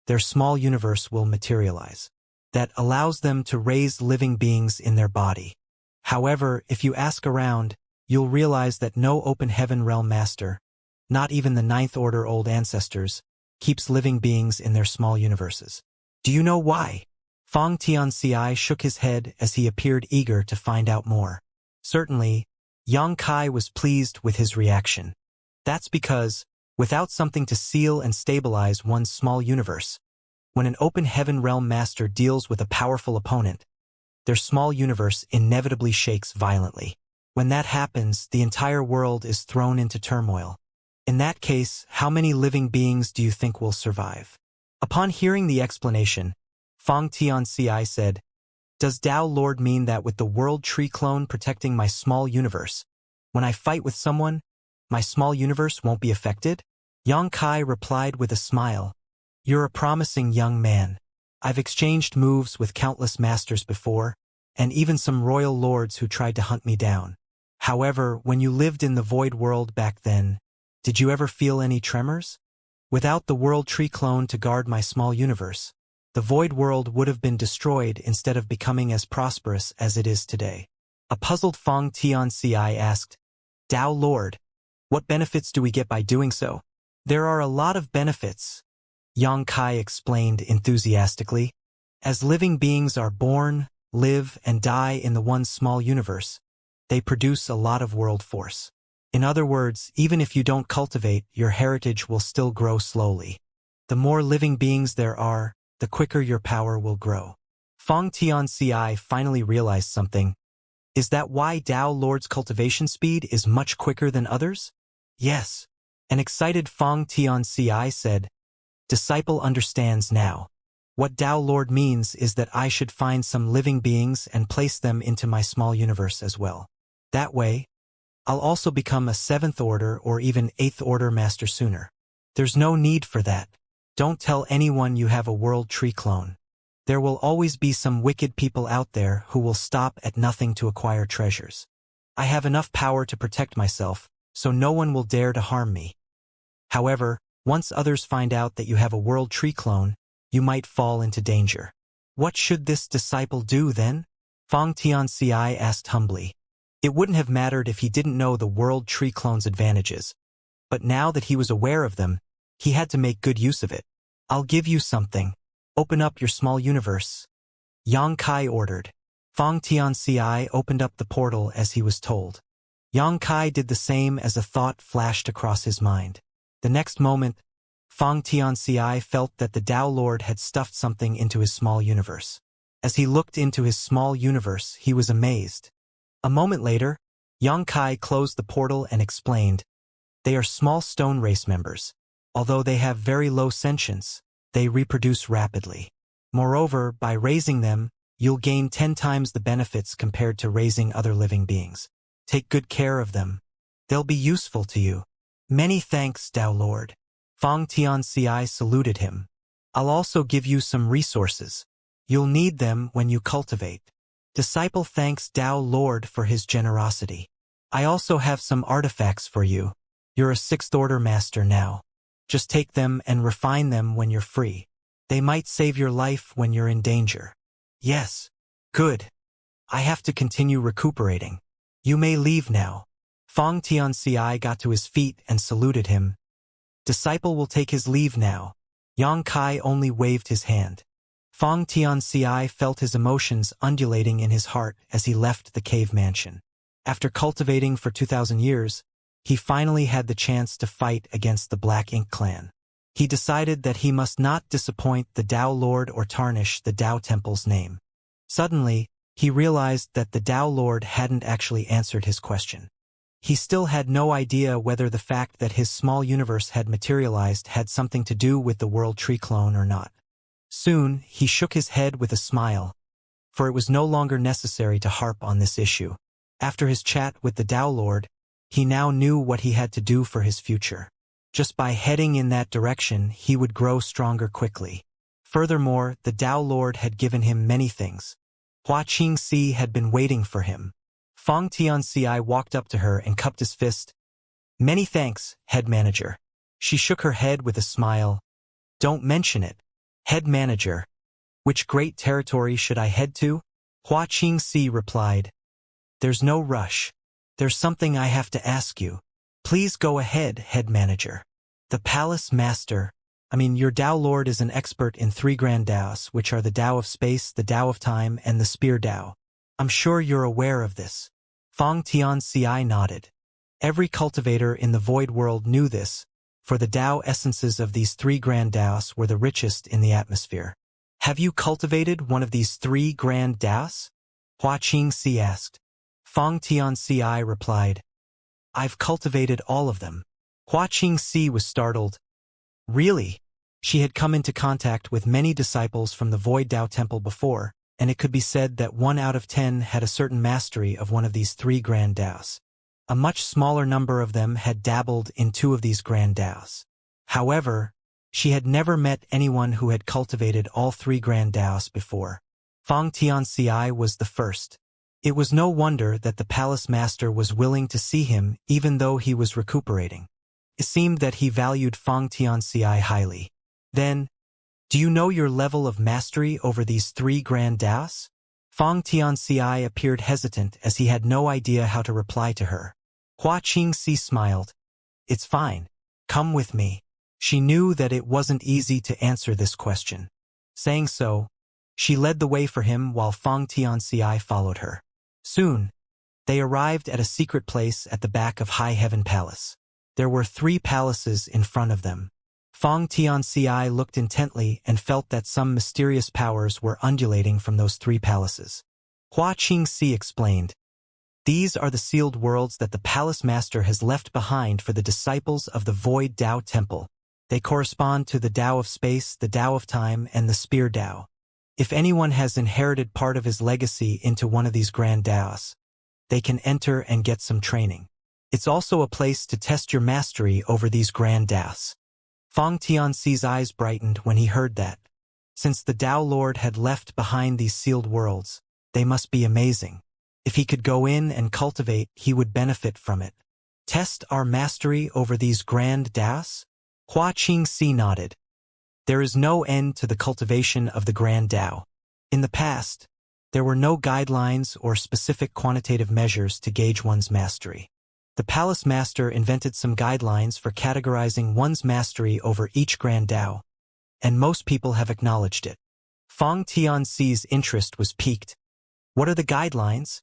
their small universe will materialize. That allows them to raise living beings in their body. However, if you ask around, you'll realize that no Open Heaven Realm Master, not even the 9th Order Old Ancestors, keeps living beings in their small universes. Do you know why? Fang Tianxia shook his head as he appeared eager to find out more. Certainly, Xianxia was pleased with his reaction. That's because, without something to seal and stabilize one's small universe, when an Open Heaven Realm Master deals with a powerful opponent, their small universe inevitably shakes violently. When that happens, the entire world is thrown into turmoil. In that case, how many living beings do you think will survive? Upon hearing the explanation, Fang Tianxia said, does Dao Lord mean that with the World Tree Clone protecting my small universe, when I fight with someone, my small universe won't be affected? Xianxia replied with a smile, You're a promising young man. I've exchanged moves with countless masters before, and even some royal lords who tried to hunt me down. However, when you lived in the void world back then, did you ever feel any tremors? Without the world tree clone to guard my small universe, the void world would have been destroyed instead of becoming as prosperous as it is today. A puzzled Feng Tianxia asked, Tao Lord, what benefits do we get by doing so? There are a lot of benefits, Yang Kai explained enthusiastically. As living beings are born, live, and die in the one small universe, they produce a lot of world force. In other words, even if you don't cultivate, your heritage will still grow slowly. The more living beings there are, the quicker your power will grow. Feng Tianxia finally realized something. Is that why Tao Lord's cultivation speed is much quicker than others? Yes. An excited Feng Tianxia said, Disciple understands now. What Tao Lord means is that I should find some living beings and place them into my small universe as well. That way, I'll also become a 7th order or even 8th order master sooner. There's no need for that. Don't tell anyone you have a world tree clone. There will always be some wicked people out there who will stop at nothing to acquire treasures. I have enough power to protect myself, so no one will dare to harm me. However, once others find out that you have a world tree clone, you might fall into danger. What should this disciple do then? Feng Tianxia asked humbly. It wouldn't have mattered if he didn't know the world tree clone's advantages. But now that he was aware of them, he had to make good use of it. I'll give you something. Open up your small universe, Yang Kai ordered. Feng Tianxia opened up the portal as he was told. Yang Kai did the same as a thought flashed across his mind. The next moment, Feng Tianxia felt that the Tao Lord had stuffed something into his small universe. As he looked into his small universe, he was amazed. A moment later, Yang Kai closed the portal and explained, They are small stone race members. Although they have very low sentience, they reproduce rapidly. Moreover, by raising them, you'll gain 10 times the benefits compared to raising other living beings. Take good care of them. They'll be useful to you. Many thanks, Tao Lord. Feng Tianxia saluted him. I'll also give you some resources. You'll need them when you cultivate. Disciple thanks Tao Lord for his generosity. I also have some artifacts for you. You're a 6th order master now. Just take them and refine them when you're free. They might save your life when you're in danger. Yes. Good. I have to continue recuperating. You may leave now. Feng Tianxia got to his feet and saluted him. Disciple will take his leave now. Yang Kai only waved his hand. Feng Tianxia felt his emotions undulating in his heart as he left the cave mansion. After cultivating for 2,000 years, he finally had the chance to fight against the Black Ink clan. He decided that he must not disappoint the Tao Lord or tarnish the Tao Temple's name. Suddenly, he realized that the Tao Lord hadn't actually answered his question. He still had no idea whether the fact that his small universe had materialized had something to do with the world tree clone or not. Soon, he shook his head with a smile, for it was no longer necessary to harp on this issue. After his chat with the Tao Lord, he now knew what he had to do for his future. Just by heading in that direction, he would grow stronger quickly. Furthermore, the Tao Lord had given him many things. Hua Qingxi had been waiting for him. Feng Tianxia walked up to her and cupped his fist. Many thanks, head manager. She shook her head with a smile. Don't mention it. Head manager. Which great territory should I head to? Hua Qingxi replied. There's no rush. There's something I have to ask you. Please go ahead, head manager. The palace master. Your Tao Lord is an expert in 3 grand Taos, which are the Tao of space, the Tao of time, and the spear Tao. I'm sure you're aware of this. Feng Tianxia nodded. Every cultivator in the void world knew this, for the Tao essences of these 3 grand Taos were the richest in the atmosphere. Have you cultivated one of these 3 grand Taos? Hua Qingxi asked. Feng Tianxia replied. I've cultivated all of them. Hua Qingxi was startled. Really? She had come into contact with many disciples from the Void Tao Temple before, and it could be said that 1 out of 10 had a certain mastery of one of these 3 grand Taos. A much smaller number of them had dabbled in 2 of these grand Taos. However, She had never met anyone who had cultivated all three grand Daos before. Fang Tianxia was the first. It was no wonder that the palace master was willing to see him even though he was recuperating. It seemed that he valued Fang Tianxia highly. Then, do you know your level of mastery over these three grand Daos? Fang Tianxia appeared hesitant as he had no idea how to reply to her. Hua Qingxi smiled. It's fine. Come with me. She knew that it wasn't easy to answer this question. Saying so, she led the way for him while Fang Tianxia followed her. Soon, they arrived at a secret place at the back of High Heaven Palace. There were 3 palaces in front of them. Fang Tianxia looked intently and felt that some mysterious powers were undulating from those 3 palaces. Hua Qingxi explained, "These are the sealed worlds that the palace master has left behind for the disciples of the Void Tao Temple. They correspond to the Tao of Space, the Tao of Time, and the Spear Tao. If anyone has inherited part of his legacy into one of these grand Taos, they can enter and get some training. It's also a place to test your mastery over these grand Taos." Fang Tianxi's eyes brightened when he heard that. Since the Tao Lord had left behind these sealed worlds, they must be amazing. If he could go in and cultivate, he would benefit from it. Test our mastery over these grand Taos? Hua Qingxi nodded. There is no end to the cultivation of the grand Tao. In the past, there were no guidelines or specific quantitative measures to gauge one's mastery. The palace master invented some guidelines for categorizing one's mastery over each grand Tao, and most people have acknowledged it. Fang Tianxi's interest was piqued. What are the guidelines?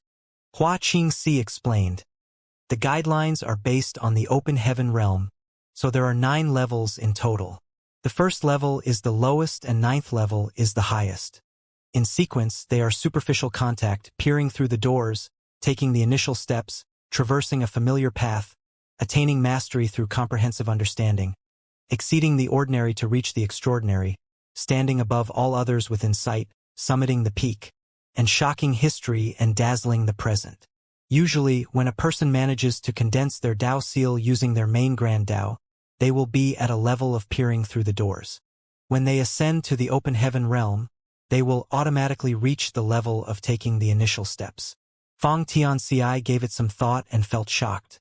Hua Qingxi explained. The guidelines are based on the open heaven realm, so there are 9 levels in total. The first level is the lowest and 9th level is the highest. In sequence, they are superficial contact, peering through the doors, taking the initial steps, traversing a familiar path, attaining mastery through comprehensive understanding, exceeding the ordinary to reach the extraordinary, standing above all others within sight, summiting the peak, and shocking history and dazzling the present. Usually, when a person manages to condense their Tao seal using their main grand Tao, they will be at a level of peering through the doors. When they ascend to the open heaven realm, they will automatically reach the level of taking the initial steps. Fang Tianxia gave it some thought and felt shocked.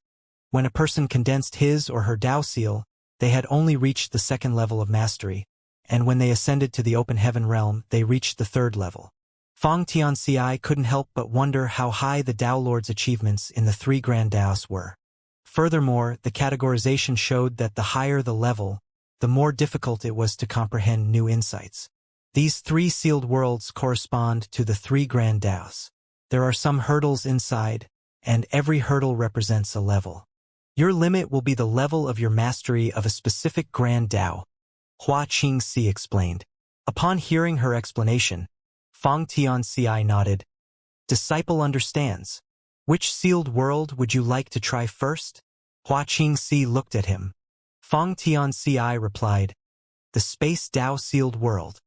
When a person condensed his or her Tao seal, they had only reached the 2nd level of mastery, and when they ascended to the open heaven realm, they reached the 3rd level. Fang Tianxia couldn't help but wonder how high the Tao Lord's achievements in the 3 grand Taos were. Furthermore, the categorization showed that the higher the level, the more difficult it was to comprehend new insights. These 3 sealed worlds correspond to the 3 grand Taos. There are some hurdles inside, and every hurdle represents a level. Your limit will be the level of your mastery of a specific grand Tao, Hua Qingxi explained. Upon hearing her explanation, Fang Tianxia nodded. Disciple understands. Which sealed world would you like to try first? Hua Qingxi looked at him. Fang Tianxia replied, the Space Tao sealed world.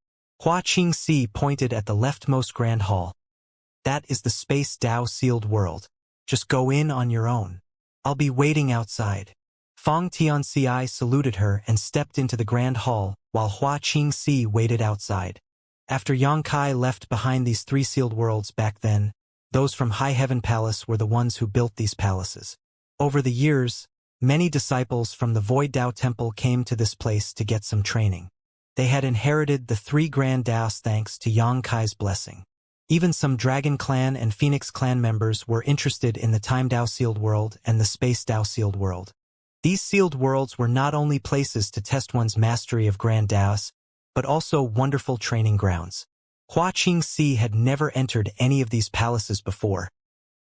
Hua Qingxi pointed at the leftmost grand hall. That is the Space Tao sealed world. Just go in on your own. I'll be waiting outside. Fang Tianxia saluted her and stepped into the grand hall, while Hua Qingxi waited outside. After Xianxia left behind these 3 sealed worlds back then, those from High Heaven Palace were the ones who built these palaces. Over the years, many disciples from the Void Tao Temple came to this place to get some training. They had inherited the 3 grand Taos thanks to Xianxia's blessing. Even some Dragon Clan and Phoenix Clan members were interested in the Time Tao sealed world and the Space Tao sealed world. These sealed worlds were not only places to test one's mastery of grand Taos, but also wonderful training grounds. Hua Qingxi had never entered any of these palaces before,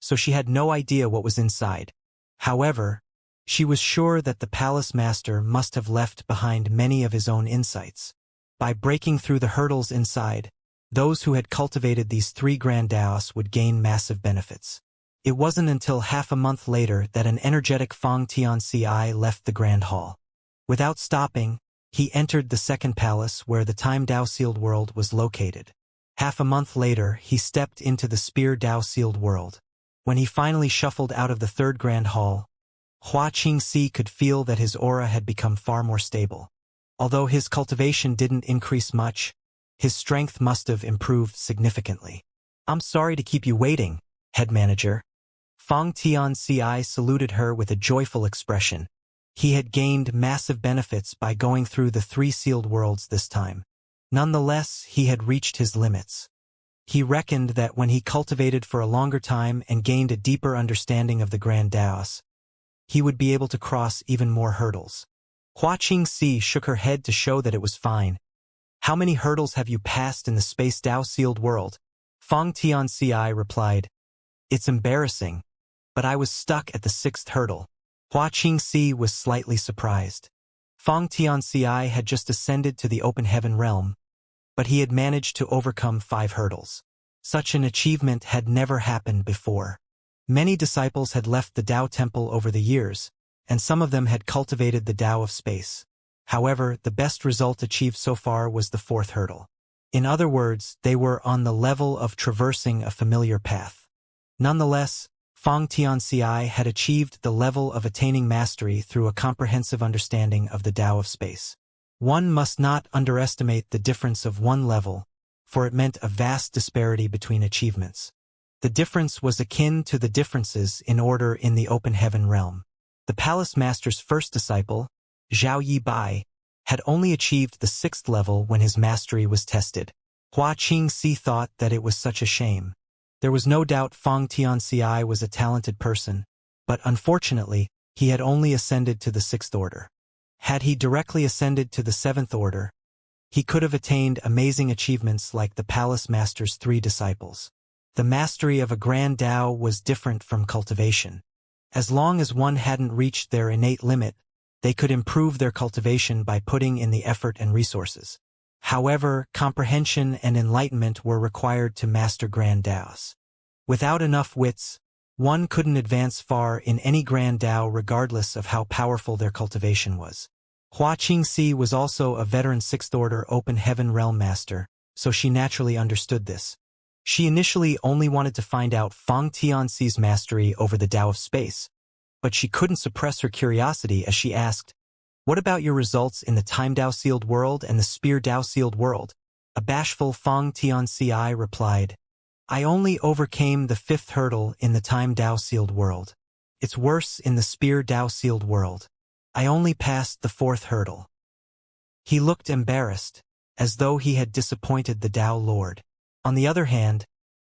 so she had no idea what was inside. However, she was sure that the palace master must have left behind many of his own insights. By breaking through the hurdles inside, those who had cultivated these 3 grand Taos would gain massive benefits. It wasn't until half a month later that an energetic Fang Tianxia left the grand hall. Without stopping, he entered the 2nd palace where the Time Tao sealed world was located. Half a month later, he stepped into the Spear Tao sealed world. When he finally shuffled out of the 3rd grand hall, Hua Qingxi could feel that his aura had become far more stable. Although his cultivation didn't increase much, his strength must have improved significantly. "I'm sorry to keep you waiting, head manager." Fang Tianci saluted her with a joyful expression. He had gained massive benefits by going through the 3 sealed worlds this time. Nonetheless, he had reached his limits. He reckoned that when he cultivated for a longer time and gained a deeper understanding of the Grand Daos, he would be able to cross even more hurdles. Hua Qingxi shook her head to show that it was fine. "How many hurdles have you passed in the Space Dao sealed world?" Fang Tianci replied, "It's embarrassing, but I was stuck at the 6th hurdle." Hua Qingxi was slightly surprised. Fang Tianci had just ascended to the open heaven realm, but he had managed to overcome 5 hurdles. Such an achievement had never happened before. Many disciples had left the Dao Temple over the years, and some of them had cultivated the Dao of space. However, the best result achieved so far was the 4th hurdle. In other words, they were on the level of traversing a familiar path. Nonetheless, Fang Tianci had achieved the level of attaining mastery through a comprehensive understanding of the Dao of space. One must not underestimate the difference of one level, for it meant a vast disparity between achievements. The difference was akin to the differences in order in the open heaven realm. The palace master's first disciple, Zhao Yibai, had only achieved the 6th level when his mastery was tested. Hua Qingxi thought that it was such a shame. There was no doubt Fang Tianci was a talented person, but unfortunately, he had only ascended to the 6th order. Had he directly ascended to the 7th order, he could have attained amazing achievements like the palace master's 3 disciples. The mastery of a grand Dao was different from cultivation. As long as one hadn't reached their innate limit, they could improve their cultivation by putting in the effort and resources. However, comprehension and enlightenment were required to master Grand Daos. Without enough wits, one couldn't advance far in any Grand Dao regardless of how powerful their cultivation was. Hua Qingxi was also a veteran 6th Order Open Heaven Realm Master, so she naturally understood this. She initially only wanted to find out Fang Tianci's mastery over the Dao of space, but she couldn't suppress her curiosity as she asked, "What about your results in the Time Dao sealed world and the Spear Dao sealed world?" A bashful Fang Tianci replied, "I only overcame the 5th hurdle in the Time Dao sealed world. It's worse in the Spear Dao sealed world. I only passed the 4th hurdle." He looked embarrassed, as though he had disappointed the Dao Lord. On the other hand,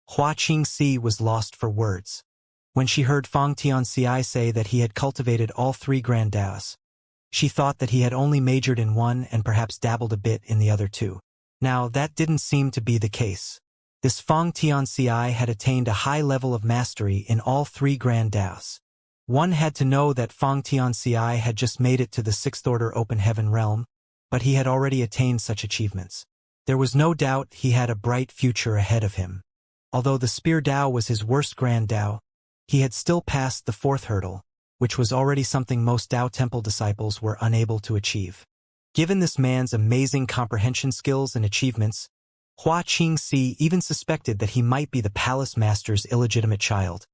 Hua Qingxi was lost for words. When she heard Fang Tianci say that he had cultivated all 3 Grand Daos, she thought that he had only majored in one and perhaps dabbled a bit in the other 2. Now, that didn't seem to be the case. This Fang Tianci had attained a high level of mastery in all 3 Grand Daos. One had to know that Fang Tianci had just made it to the 6th Order Open Heaven realm, but he had already attained such achievements. There was no doubt he had a bright future ahead of him. Although the Spear Dao was his worst Grand Dao, he had still passed the 4th hurdle, which was already something most Dao Temple disciples were unable to achieve. Given this man's amazing comprehension skills and achievements, Hua Qingxi even suspected that he might be the palace master's illegitimate child.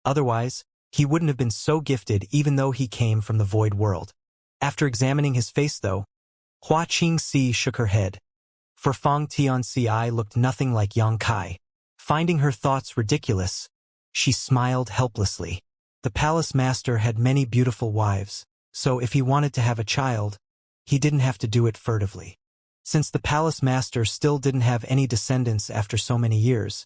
Otherwise, he wouldn't have been so gifted even though he came from the void world. After examining his face though, Hua Qingxi shook her head. For Fang Tianci looked nothing like Yang Kai. Finding her thoughts ridiculous, she smiled helplessly. The palace master had many beautiful wives, so if he wanted to have a child, he didn't have to do it furtively. Since the palace master still didn't have any descendants after so many years,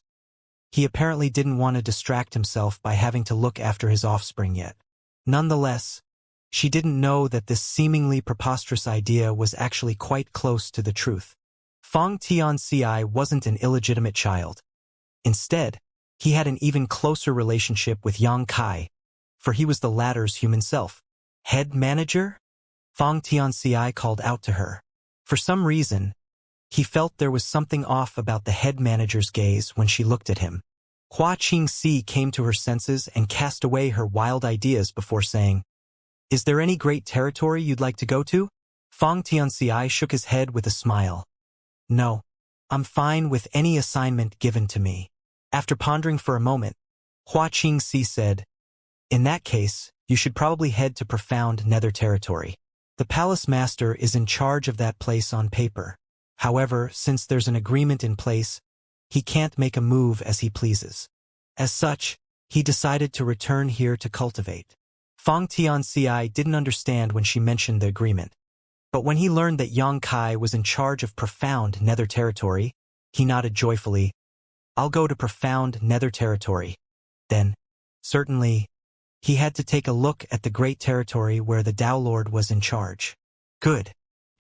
he apparently didn't want to distract himself by having to look after his offspring yet. Nonetheless, she didn't know that this seemingly preposterous idea was actually quite close to the truth. Fang Tianci wasn't an illegitimate child. Instead, he had an even closer relationship with Yang Kai, for he was the latter's human self. "Head manager?" Fang Tianci called out to her. For some reason, he felt there was something off about the head manager's gaze when she looked at him. Hua Qingxi came to her senses and cast away her wild ideas before saying, "Is there any great territory you'd like to go to?" Fang Tianci shook his head with a smile. "No, I'm fine with any assignment given to me." After pondering for a moment, Hua Qingxi said, "In that case, you should probably head to profound nether territory. The palace master is in charge of that place on paper. However, since there's an agreement in place, he can't make a move as he pleases. As such, he decided to return here to cultivate. Fang Tianxia didn't understand when she mentioned the agreement. But when he learned that Yang Kai was in charge of profound nether territory, he nodded joyfully. I'll go to profound nether territory. Then, certainly, he had to take a look at the great territory where the Tao Lord was in charge. Good.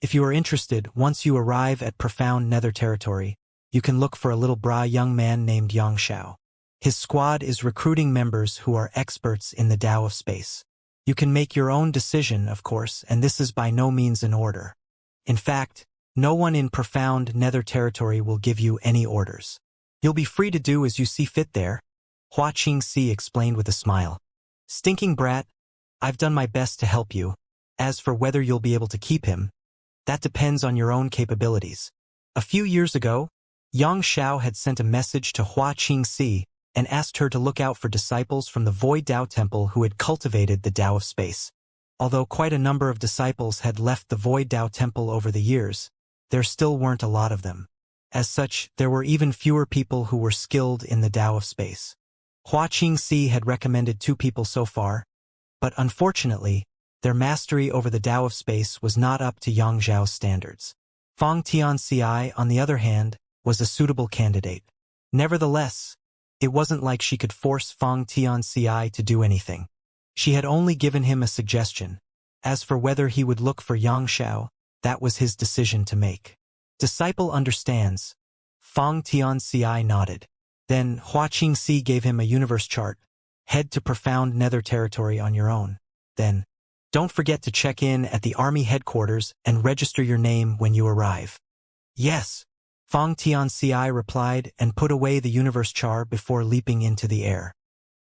If you are interested, once you arrive at profound nether territory, you can look for a little bra young man named Xianxia. His squad is recruiting members who are experts in the Tao of space. You can make your own decision, of course, and this is by no means an order. In fact, no one in profound nether territory will give you any orders. You'll be free to do as you see fit there, Hua Qingxi explained with a smile. Stinking brat, I've done my best to help you. As for whether you'll be able to keep him, that depends on your own capabilities. A few years ago, Yang Xiao had sent a message to Hua Qingxi and asked her to look out for disciples from the Void Tao Temple who had cultivated the Tao of space. Although quite a number of disciples had left the Void Tao Temple over the years, there still weren't a lot of them. As such, there were even fewer people who were skilled in the Tao of space. Hua Qingxi had recommended 2 people so far, but unfortunately, their mastery over the Tao of space was not up to Yang Zhao's standards. Fang Tianxia, on the other hand, was a suitable candidate. Nevertheless, it wasn't like she could force Fang Tianxia to do anything. She had only given him a suggestion. As for whether he would look for Yang Xiao, that was his decision to make. Disciple understands. Fang Tianxia nodded. Then Hua Qingxi gave him a universe chart. Head to profound nether territory on your own. Then, don't forget to check in at the army headquarters and register your name when you arrive. Yes, Fang Tianxia replied and put away the universe chart before leaping into the air.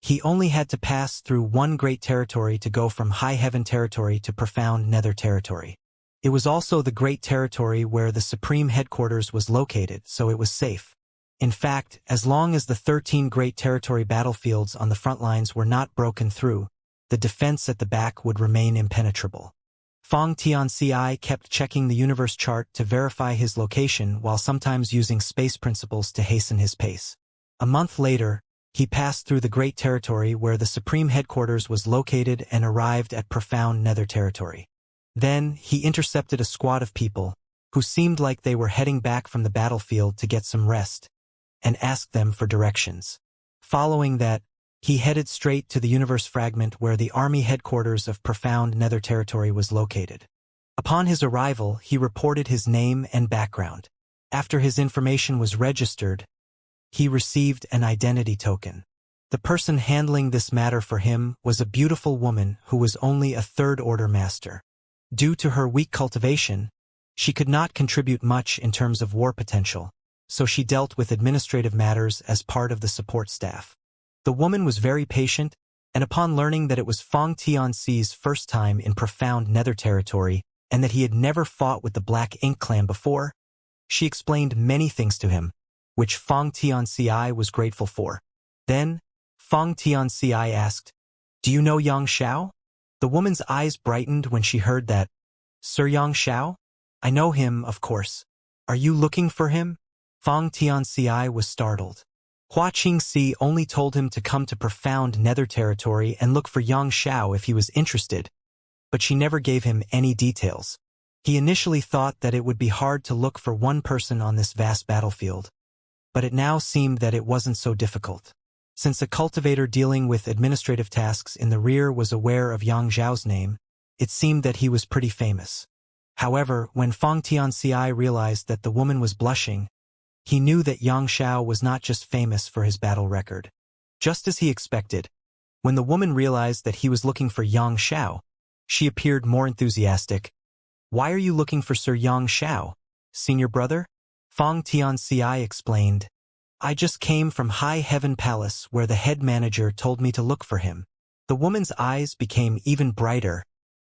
He only had to pass through one great territory to go from high heaven territory to profound nether territory. It was also the great territory where the supreme headquarters was located, so it was safe. In fact, as long as the 13 great territory battlefields on the front lines were not broken through, the defense at the back would remain impenetrable. Fang Tianxia kept checking the universe chart to verify his location while sometimes using space principles to hasten his pace. A month later, he passed through the great territory where the supreme headquarters was located and arrived at profound nether territory. Then, he intercepted a squad of people, who seemed like they were heading back from the battlefield to get some rest, and asked them for directions. Following that, he headed straight to the universe fragment where the army headquarters of profound nether territory was located. Upon his arrival, he reported his name and background. After his information was registered, he received an identity token. The person handling this matter for him was a beautiful woman who was only a third-order master. Due to her weak cultivation, she could not contribute much in terms of war potential, so she dealt with administrative matters as part of the support staff. The woman was very patient, and upon learning that it was Fang Tianxi's first time in profound nether territory and that he had never fought with the Black Ink Clan before, she explained many things to him, which Fang Tianxi was grateful for. Then, Fang Tianxi asked, "Do you know Yang Xiao?" The woman's eyes brightened when she heard that. "Sir Yang Xiao? I know him, of course. Are you looking for him?" Fang Tianxi was startled. Hua Qingxi only told him to come to profound nether territory and look for Yang Xiao if he was interested, but she never gave him any details. He initially thought that it would be hard to look for one person on this vast battlefield, but it now seemed that it wasn't so difficult. Since a cultivator dealing with administrative tasks in the rear was aware of Yang Zhao's name, it seemed that he was pretty famous. However, when Fang Tianxi realized that the woman was blushing, he knew that Yang Xiao was not just famous for his battle record. Just as he expected, when the woman realized that he was looking for Yang Xiao, she appeared more enthusiastic. "Why are you looking for Sir Yang Xiao, senior brother?" Fang Tianxi explained. "I just came from High Heaven Palace where the head manager told me to look for him." The woman's eyes became even brighter.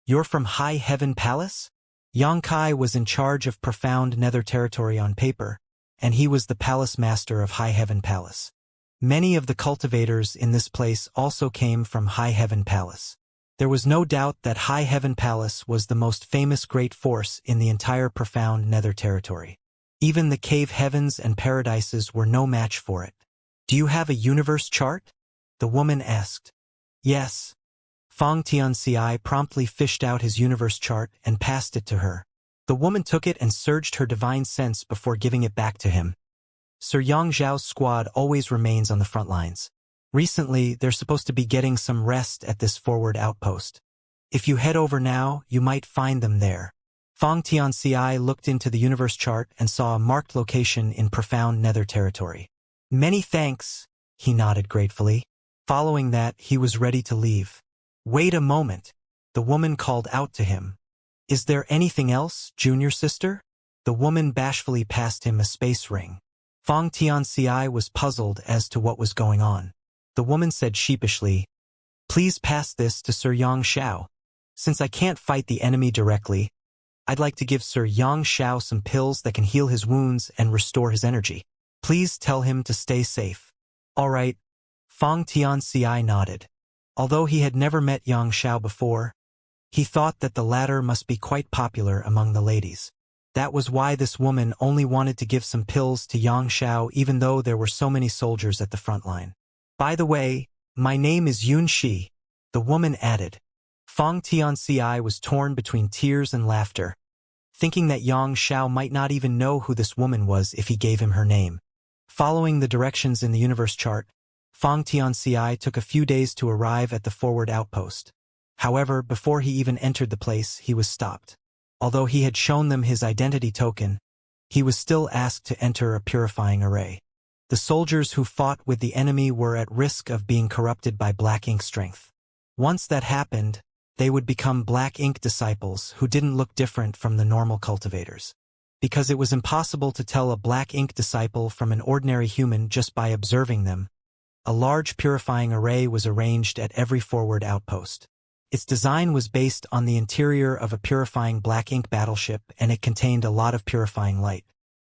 "You're from High Heaven Palace?" Yang Kai was in charge of profound nether territory on paper, and he was the palace master of High Heaven Palace. Many of the cultivators in this place also came from High Heaven Palace. There was no doubt that High Heaven Palace was the most famous great force in the entire profound nether territory. Even the cave heavens and paradises were no match for it. "Do you have a universe chart?" the woman asked. "Yes." Fang Tianxia promptly fished out his universe chart and passed it to her. The woman took it and surged her divine sense before giving it back to him. Sir Yang Zhao's squad always remains on the front lines. Recently, they're supposed to be getting some rest at this forward outpost. If you head over now, you might find them there. Fang Tianxia looked into the universe chart and saw a marked location in profound nether territory. "Many thanks," he nodded gratefully. Following that, he was ready to leave. "Wait a moment," the woman called out to him. "Is there anything else, junior sister?" The woman bashfully passed him a space ring. Fang Tianxia was puzzled as to what was going on. The woman said sheepishly, "Please pass this to Sir Xianxia. Since I can't fight the enemy directly, I'd like to give Sir Xianxia some pills that can heal his wounds and restore his energy. Please tell him to stay safe." "All right." Fang Tianxia nodded. Although he had never met Xianxia before, he thought that the latter must be quite popular among the ladies. That was why this woman only wanted to give some pills to Xianxia even though there were so many soldiers at the front line. "By the way, my name is Yun Shi," the woman added. Fang Tianxia was torn between tears and laughter, thinking that Xianxia might not even know who this woman was if he gave him her name. Following the directions in the universe chart, Fang Tianxia took a few days to arrive at the forward outpost. However, before he even entered the place, he was stopped. Although he had shown them his identity token, he was still asked to enter a purifying array. The soldiers who fought with the enemy were at risk of being corrupted by black ink strength. Once that happened, they would become black ink disciples who didn't look different from the normal cultivators. Because it was impossible to tell a black ink disciple from an ordinary human just by observing them, a large purifying array was arranged at every forward outpost. Its design was based on the interior of a purifying black ink battleship, and it contained a lot of purifying light.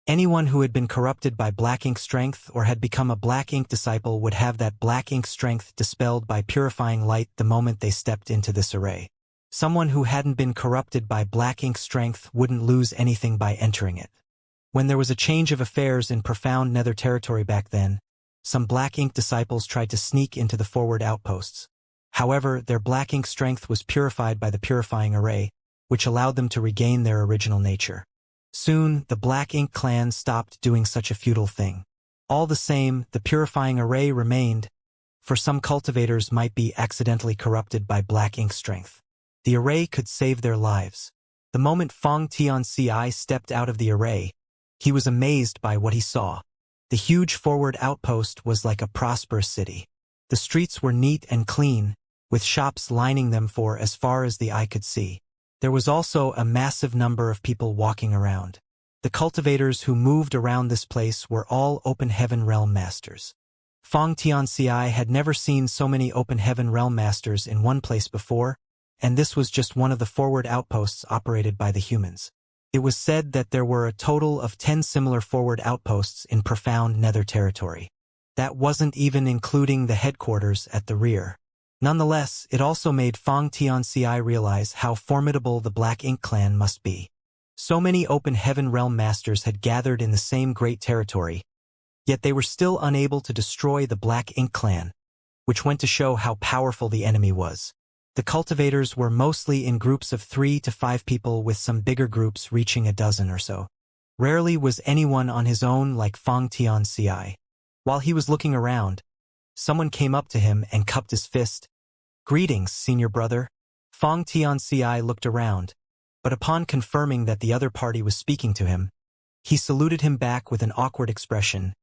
Anyone who had been corrupted by black ink strength or had become a black ink disciple would have that black ink strength dispelled by purifying light the moment they stepped into this array. Someone who hadn't been corrupted by black ink strength wouldn't lose anything by entering it. When there was a change of affairs in profound nether territory back then, some black ink disciples tried to sneak into the forward outposts. However, their black ink strength was purified by the purifying array, which allowed them to regain their original nature. Soon, the black ink clan stopped doing such a futile thing. All the same, the purifying array remained, for some cultivators might be accidentally corrupted by black ink strength. The array could save their lives. The moment Fang Tianxia stepped out of the array, he was amazed by what he saw. The huge forward outpost was like a prosperous city. The streets were neat and clean, with shops lining them for as far as the eye could see. There was also a massive number of people walking around. The cultivators who moved around this place were all Open Heaven Realm Masters. Fang Tianxia had never seen so many Open Heaven Realm Masters in one place before, and this was just one of the forward outposts operated by the humans. It was said that there were a total of 10 similar forward outposts in profound nether territory. That wasn't even including the headquarters at the rear. Nonetheless, it also made Fang Tianxia realize how formidable the Black Ink clan must be. So many Open Heaven Realm Masters had gathered in the same great territory, yet they were still unable to destroy the Black Ink clan, which went to show how powerful the enemy was. The cultivators were mostly in groups of 3 to 5 people, with some bigger groups reaching a dozen or so. Rarely was anyone on his own like Fang Tianxia. While he was looking around, someone came up to him and cupped his fist. "Greetings, senior brother." Fang Tianxia looked around, but upon confirming that the other party was speaking to him, he saluted him back with an awkward expression.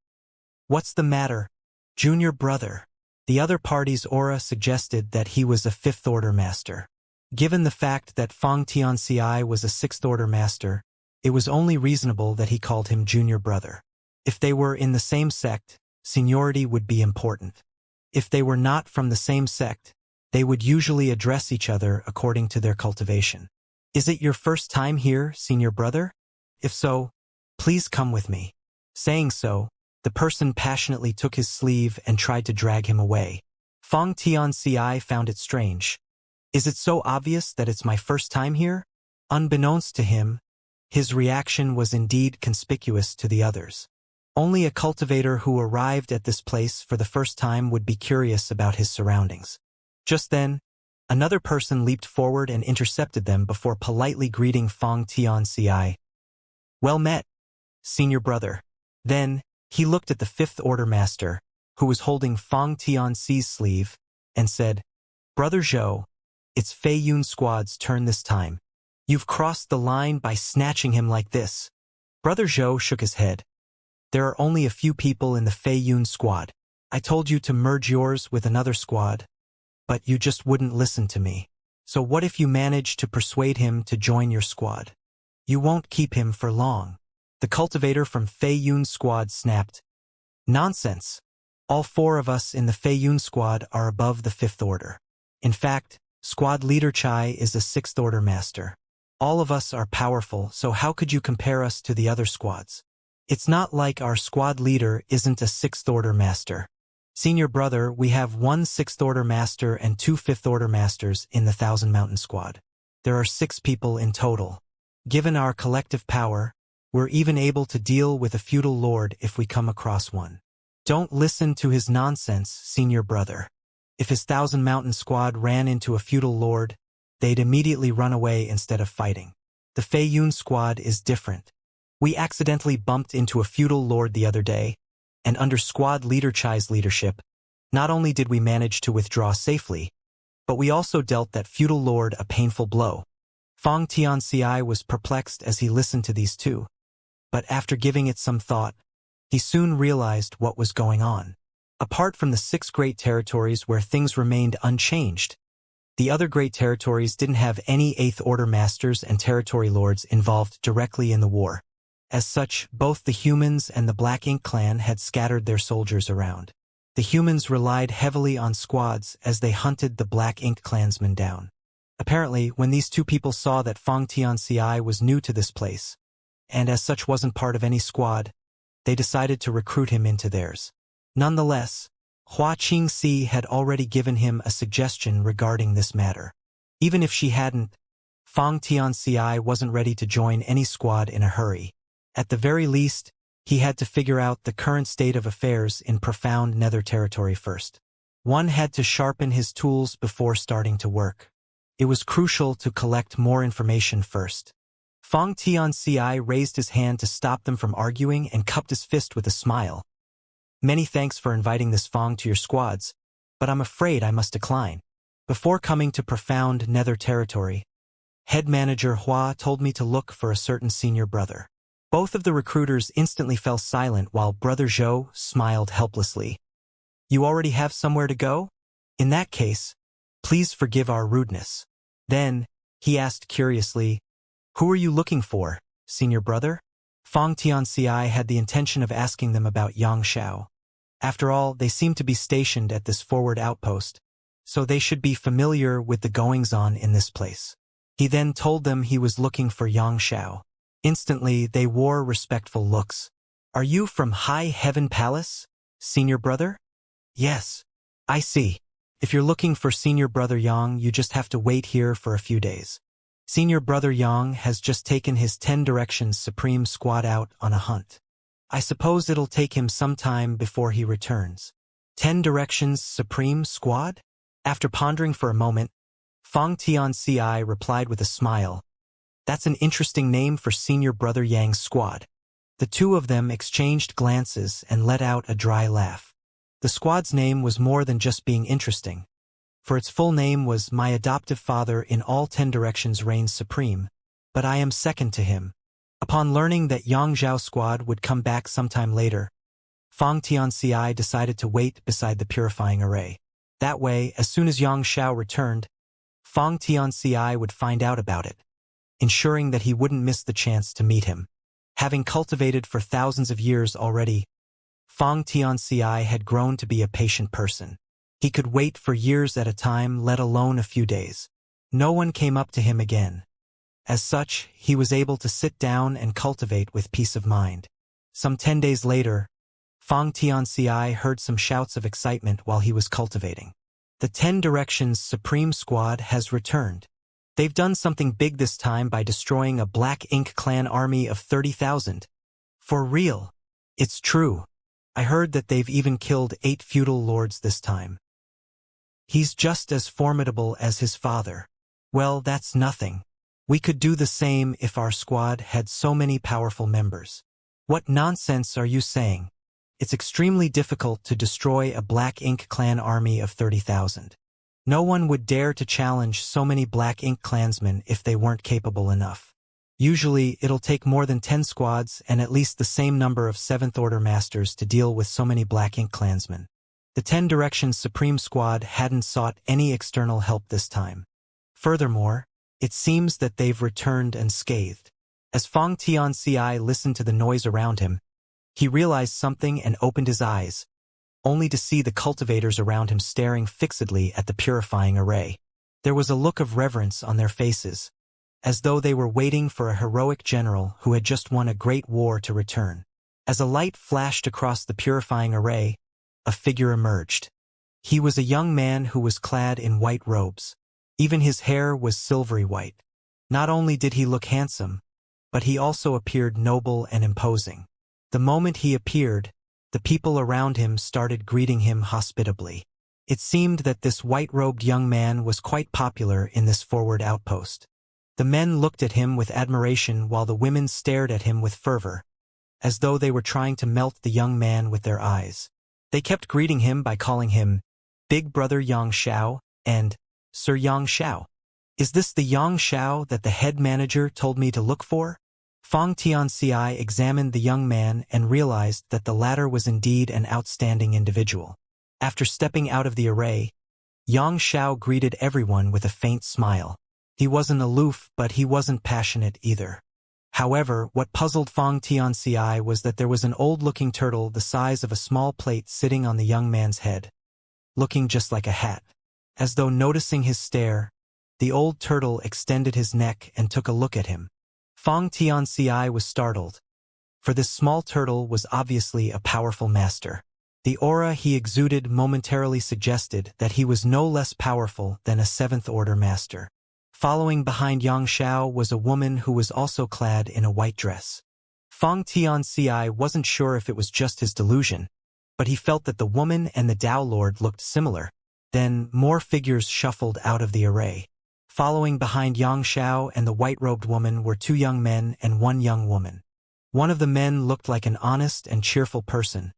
"What's the matter, junior brother?" The other party's aura suggested that he was a 5th Order master. Given the fact that Fang Tianxia was a 6th Order master, it was only reasonable that he called him junior brother. If they were in the same sect, seniority would be important. If they were not from the same sect, they would usually address each other according to their cultivation. "Is it your first time here, senior brother? If so, please come with me." Saying so, the person passionately took his sleeve and tried to drag him away. Fang Tianxia found it strange. Is it so obvious that it's my first time here? Unbeknownst to him, his reaction was indeed conspicuous to the others. Only a cultivator who arrived at this place for the first time would be curious about his surroundings. Just then, another person leaped forward and intercepted them before politely greeting Fang Tianci. Well met, senior brother. Then, he looked at the Fifth Order Master, who was holding Fang Tianci's sleeve, and said, Brother Zhou, it's Fei Yun Squad's turn this time. You've crossed the line by snatching him like this. Brother Zhou shook his head. There are only a few people in the Fei Yun Squad. I told you to merge yours with another squad, but you just wouldn't listen to me. So what if you manage to persuade him to join your squad? You won't keep him for long. The cultivator from Fei Yun Squad snapped. Nonsense. All four of us in the Fei Yun Squad are above the Fifth Order. In fact, Squad Leader Chai is a Sixth Order Master. All of us are powerful, so how could you compare us to the other squads? It's not like our squad leader isn't a Sixth Order Master. Senior brother, we have one Sixth Order Master and two Fifth Order Masters in the Thousand Mountain Squad. There are 6 people in total. Given our collective power, we're even able to deal with a feudal lord if we come across one. Don't listen to his nonsense, senior brother. If his Thousand Mountain Squad ran into a feudal lord, they'd immediately run away instead of fighting. The Fei Yun Squad is different. We accidentally bumped into a feudal lord the other day, and under Squad Leader Chai's leadership, not only did we manage to withdraw safely, but we also dealt that feudal lord a painful blow. Fang Tianci was perplexed as he listened to these two, but after giving it some thought, he soon realized what was going on. Apart from the 6 great territories where things remained unchanged, the other great territories didn't have any Eighth Order Masters and territory lords involved directly in the war. As such, both the humans and the Black Ink clan had scattered their soldiers around. The humans relied heavily on squads as they hunted the Black Ink clansmen down. Apparently, when these two people saw that Fang Tianci was new to this place, and as such wasn't part of any squad, they decided to recruit him into theirs. Nonetheless, Hua Qingxi had already given him a suggestion regarding this matter. Even if she hadn't, Fang Tianci wasn't ready to join any squad in a hurry. At the very least, he had to figure out the current state of affairs in profound nether territory first. One had to sharpen his tools before starting to work. It was crucial to collect more information first. Fang Tianci raised his hand to stop them from arguing and cupped his fist with a smile. Many thanks for inviting this Fang to your squads, but I'm afraid I must decline. Before coming to profound nether territory, head manager Hua told me to look for a certain senior brother. Both of the recruiters instantly fell silent while Brother Zhou smiled helplessly. You already have somewhere to go? In that case, please forgive our rudeness. Then, he asked curiously, who are you looking for, senior brother? Fang Tianci had the intention of asking them about Xianxia. After all, they seemed to be stationed at this forward outpost, so they should be familiar with the goings-on in this place. He then told them he was looking for Xianxia. Instantly, they wore respectful looks. Are you from High Heaven Palace, senior brother? Yes. I see. If you're looking for senior brother Yang, you just have to wait here for a few days. Senior brother Yang has just taken his 10 Directions Supreme Squad out on a hunt. I suppose it'll take him some time before he returns. 10 Directions Supreme Squad? After pondering for a moment, Fang Tianci replied with a smile. That's an interesting name for senior brother Yang's squad. The two of them exchanged glances and let out a dry laugh. The squad's name was more than just being interesting, for its full name was My Adoptive Father in All 10 Directions Reigns Supreme, but I am second to him. Upon learning that Yang Zhao's squad would come back sometime later, Fang Tianci decided to wait beside the purifying array. That way, as soon as Yang Zhao returned, Fang Tianci would find out about it, ensuring that he wouldn't miss the chance to meet him. Having cultivated for thousands of years already, Fang Tianci had grown to be a patient person. He could wait for years at a time, let alone a few days. No one came up to him again. As such, he was able to sit down and cultivate with peace of mind. Some 10 days later, Fang Tianci heard some shouts of excitement while he was cultivating. The 10 Directions Supreme Squad has returned. They've done something big this time by destroying a Black Ink clan army of 30,000. For real. It's true. I heard that they've even killed 8 feudal lords this time. He's just as formidable as his father. Well, that's nothing. We could do the same if our squad had so many powerful members. What nonsense are you saying? It's extremely difficult to destroy a Black Ink clan army of 30,000. No one would dare to challenge so many Black Ink clansmen if they weren't capable enough. Usually, it'll take more than 10 squads and at least the same number of 7th Order Masters to deal with so many Black Ink clansmen. The 10 Directions Supreme Squad hadn't sought any external help this time. Furthermore, it seems that they've returned unscathed. As Fang Tianxia listened to the noise around him, he realized something and opened his eyes, only to see the cultivators around him staring fixedly at the purifying array. There was a look of reverence on their faces, as though they were waiting for a heroic general who had just won a great war to return. As a light flashed across the purifying array, a figure emerged. He was a young man who was clad in white robes. Even his hair was silvery white. Not only did he look handsome, but he also appeared noble and imposing. The moment he appeared, the people around him started greeting him hospitably. It seemed that this white-robed young man was quite popular in this forward outpost. The men looked at him with admiration while the women stared at him with fervor, as though they were trying to melt the young man with their eyes. They kept greeting him by calling him Big Brother Xianxia and Sir Xianxia. Is this the Xianxia that the head manager told me to look for? Fang Tianxia examined the young man and realized that the latter was indeed an outstanding individual. After stepping out of the array, Xianxia greeted everyone with a faint smile. He wasn't aloof, but he wasn't passionate either. However, what puzzled Fang Tianxia was that there was an old-looking turtle the size of a small plate sitting on the young man's head, looking just like a hat. As though noticing his stare, the old turtle extended his neck and took a look at him. Fang Tianxia was startled, for this small turtle was obviously a powerful master. The aura he exuded momentarily suggested that he was no less powerful than a 7th Order master. Following behind Xianxia was a woman who was also clad in a white dress. Fang Tianxia wasn't sure if it was just his delusion, but he felt that the woman and the Tao Lord looked similar. Then, more figures shuffled out of the array. Following behind Xianxia and the white-robed woman were 2 young men and 1 young woman. One of the men looked like an honest and cheerful person,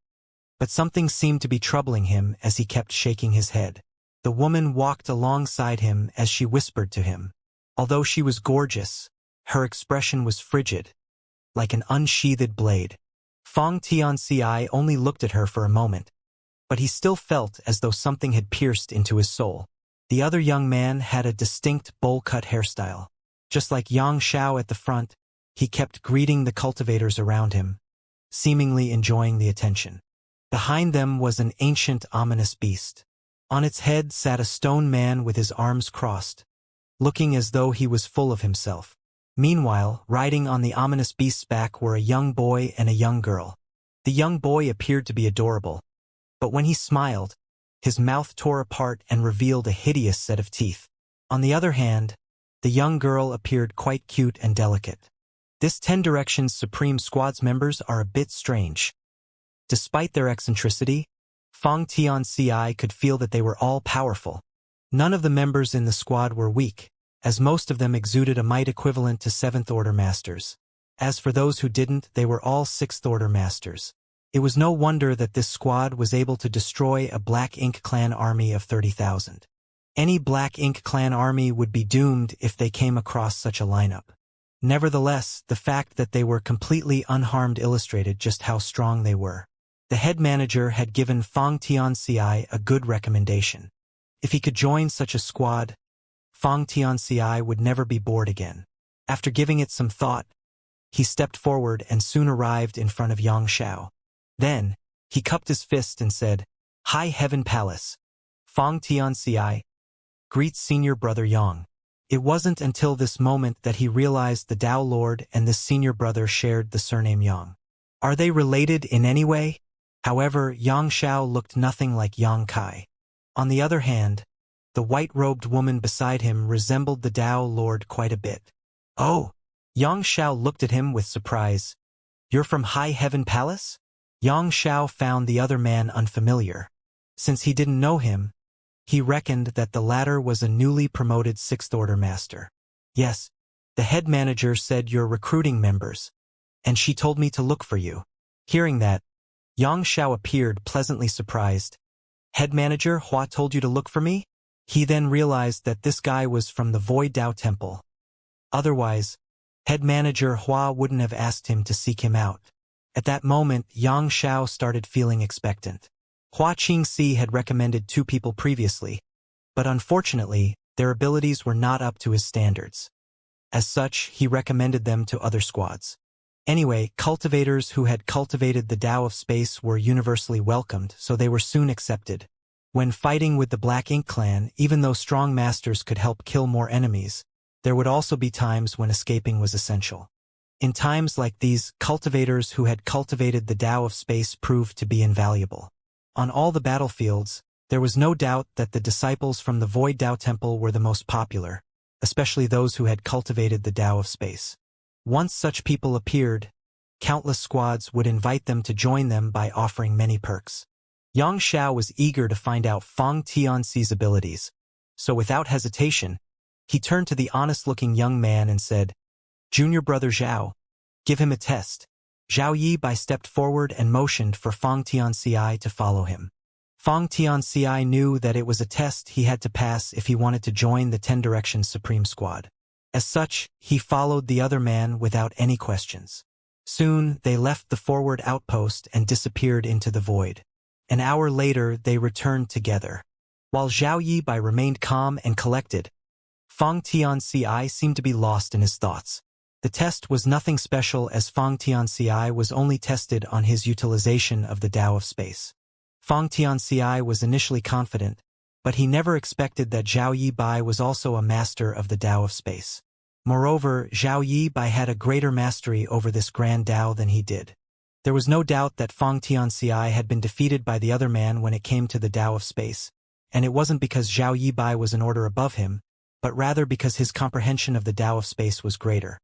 but something seemed to be troubling him as he kept shaking his head. The woman walked alongside him as she whispered to him. Although she was gorgeous, her expression was frigid, like an unsheathed blade. Fang Tianxia only looked at her for a moment, but he still felt as though something had pierced into his soul. The other young man had a distinct bowl-cut hairstyle. Just like Xianxia at the front, he kept greeting the cultivators around him, seemingly enjoying the attention. Behind them was an ancient, ominous beast. On its head sat a stone man with his arms crossed, looking as though he was full of himself. Meanwhile, riding on the ominous beast's back were a young boy and a young girl. The young boy appeared to be adorable, but when he smiled, his mouth tore apart and revealed a hideous set of teeth. On the other hand, the young girl appeared quite cute and delicate. This 10 Directions Supreme Squad's members are a bit strange. Despite their eccentricity, Fang Tianxia could feel that they were all powerful. None of the members in the squad were weak, as most of them exuded a might equivalent to 7th Order Masters. As for those who didn't, they were all 6th Order Masters. It was no wonder that this squad was able to destroy a Black Ink clan army of 30,000. Any Black Ink clan army would be doomed if they came across such a lineup. Nevertheless, the fact that they were completely unharmed illustrated just how strong they were. The head manager had given Fang Tianxia a good recommendation. If he could join such a squad, Fang Tianxia would never be bored again. After giving it some thought, he stepped forward and soon arrived in front of Xianxia. Then, he cupped his fist and said, "High Heaven Palace. Fang Tianxia, greet senior brother Yang." It wasn't until this moment that he realized the Tao Lord and this senior brother shared the surname Yang. Are they related in any way? However, Xianxia looked nothing like Yang Kai. On the other hand, The white-robed woman beside him resembled the Tao Lord quite a bit. "Oh!" Xianxia looked at him with surprise. "You're from High Heaven Palace?" Xianxia found the other man unfamiliar. Since he didn't know him, he reckoned that the latter was a newly promoted Sixth Order master. "Yes, the head manager said you're recruiting members, and she told me to look for you." Hearing that, Xianxia appeared pleasantly surprised. "Head manager Hua told you to look for me?" He then realized that this guy was from the Void Dao Temple. Otherwise, head manager Hua wouldn't have asked him to seek him out. At that moment, Xianxia started feeling expectant. Hua Qingxi had recommended 2 people previously, but unfortunately, their abilities were not up to his standards. As such, he recommended them to other squads. Anyway, cultivators who had cultivated the Tao of Space were universally welcomed, so they were soon accepted. When fighting with the Black Ink clan, even though strong masters could help kill more enemies, there would also be times when escaping was essential. In times like these, cultivators who had cultivated the Tao of Space proved to be invaluable. On all the battlefields, there was no doubt that the disciples from the Void Dao Temple were the most popular, especially those who had cultivated the Tao of Space. Once such people appeared, countless squads would invite them to join them by offering many perks. Xianxia was eager to find out Feng Tianxi's abilities, so without hesitation, he turned to the honest-looking young man and said, "Junior brother Zhao, give him a test." Zhao Yibai stepped forward and motioned for Feng Tianxi to follow him. Feng Tianxi knew that it was a test he had to pass if he wanted to join the 10 Directions Supreme Squad. As such, he followed the other man without any questions. Soon, they left the forward outpost and disappeared into the void. An hour later, they returned together. While Zhao Yibai remained calm and collected, Feng Tianxi seemed to be lost in his thoughts. The test was nothing special as Feng Tianxi was only tested on his utilization of the Tao of Space. Feng Tianxi was initially confident, but he never expected that Zhao Yibai was also a master of the Tao of Space. Moreover, Zhao Yibai had a greater mastery over this grand Tao than he did. There was no doubt that Feng Tianxi had been defeated by the other man when it came to the Tao of Space, and it wasn't because Zhao Yibai was an order above him, but rather because his comprehension of the Tao of Space was greater.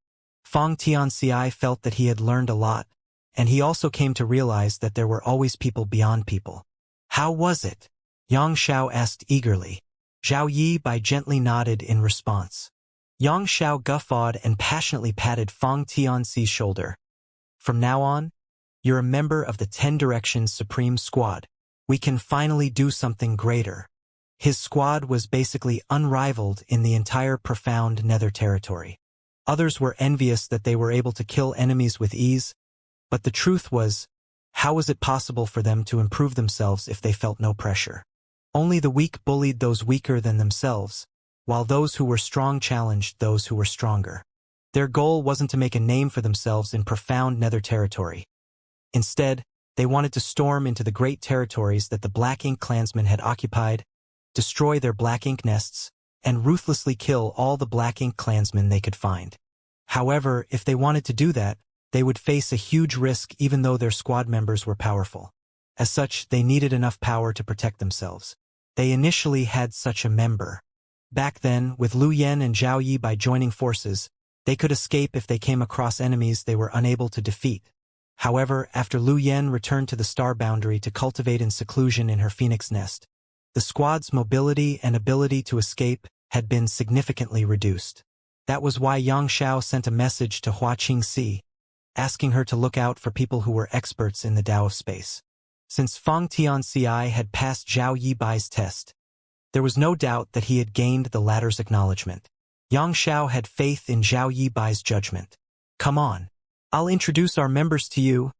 Feng Tianxi felt that he had learned a lot, and he also came to realize that there were always people beyond people. "How was it?" Xianxia asked eagerly. Zhao Yibai gently nodded in response. Xianxia guffawed and passionately patted Feng Tianxi's shoulder. "From now on, you're a member of the 10 Directions Supreme Squad. We can finally do something greater." His squad was basically unrivaled in the entire profound Nether territory. Others were envious that they were able to kill enemies with ease, but the truth was, how was it possible for them to improve themselves if they felt no pressure? Only the weak bullied those weaker than themselves, while those who were strong challenged those who were stronger. Their goal wasn't to make a name for themselves in profound Nether territory. Instead, they wanted to storm into the great territories that the Black Ink clansmen had occupied, destroy their Black Ink nests, and ruthlessly kill all the Black Ink clansmen they could find. However, if they wanted to do that, they would face a huge risk even though their squad members were powerful. As such, they needed enough power to protect themselves. They initially had such a member. Back then, with Lu Yen and Zhao Yibai joining forces, they could escape if they came across enemies they were unable to defeat. However, after Lu Yen returned to the star boundary to cultivate in seclusion in her phoenix nest, the squad's mobility and ability to escape had been significantly reduced. That was why Xianxia sent a message to Hua Qingxi, asking her to look out for people who were experts in the Tao of Space. Since Feng Tianxi had passed Zhao Yibai's test, there was no doubt that he had gained the latter's acknowledgement. Xianxia had faith in Zhao Yibai's judgment. "Come on. I'll introduce our members to you,"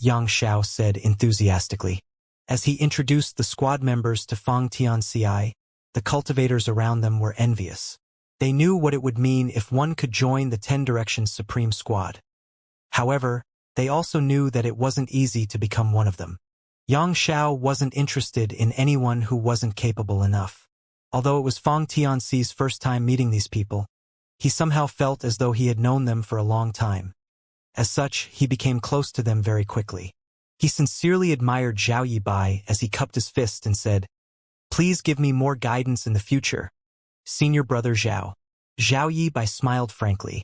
Xianxia said enthusiastically. As he introduced the squad members to Feng Tianxi, the cultivators around them were envious. They knew what it would mean if one could join the 10 Directions Supreme Squad. However, they also knew that it wasn't easy to become one of them. Xianxia wasn't interested in anyone who wasn't capable enough. Although it was Feng Tianxi's first time meeting these people, he somehow felt as though he had known them for a long time. As such, he became close to them very quickly. He sincerely admired Zhao Yibai as he cupped his fist and said, Please give me more guidance in the future. Senior brother Zhao. Zhao Yi smiled frankly.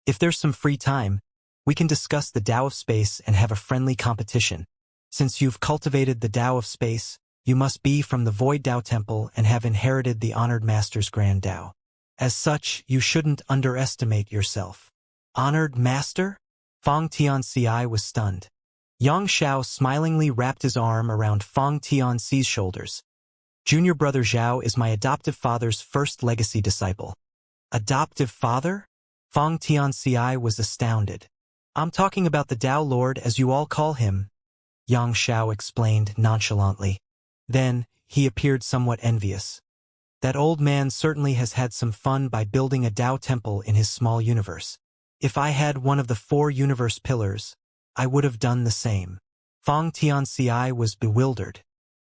If there's some free time, we can discuss the Tao of Space and have a friendly competition. Since you've cultivated the Tao of Space, you must be from the Void Tao Temple and have inherited the Honored Master's Grand Tao. As such, you shouldn't underestimate yourself. Honored Master? Fang Tianxi was stunned. Yang Xiao smilingly wrapped his arm around Fang Tianxi's shoulders. Junior brother Zhao is my adoptive father's first legacy disciple. Adoptive father? Fang Tianxi was astounded. I'm talking about the Tao Lord as you all call him, Yang Xiao explained nonchalantly. Then, he appeared somewhat envious. That old man certainly has had some fun by building a Tao temple in his small universe. If I had one of the 4 universe pillars, I would have done the same. Fang Tianxi was bewildered.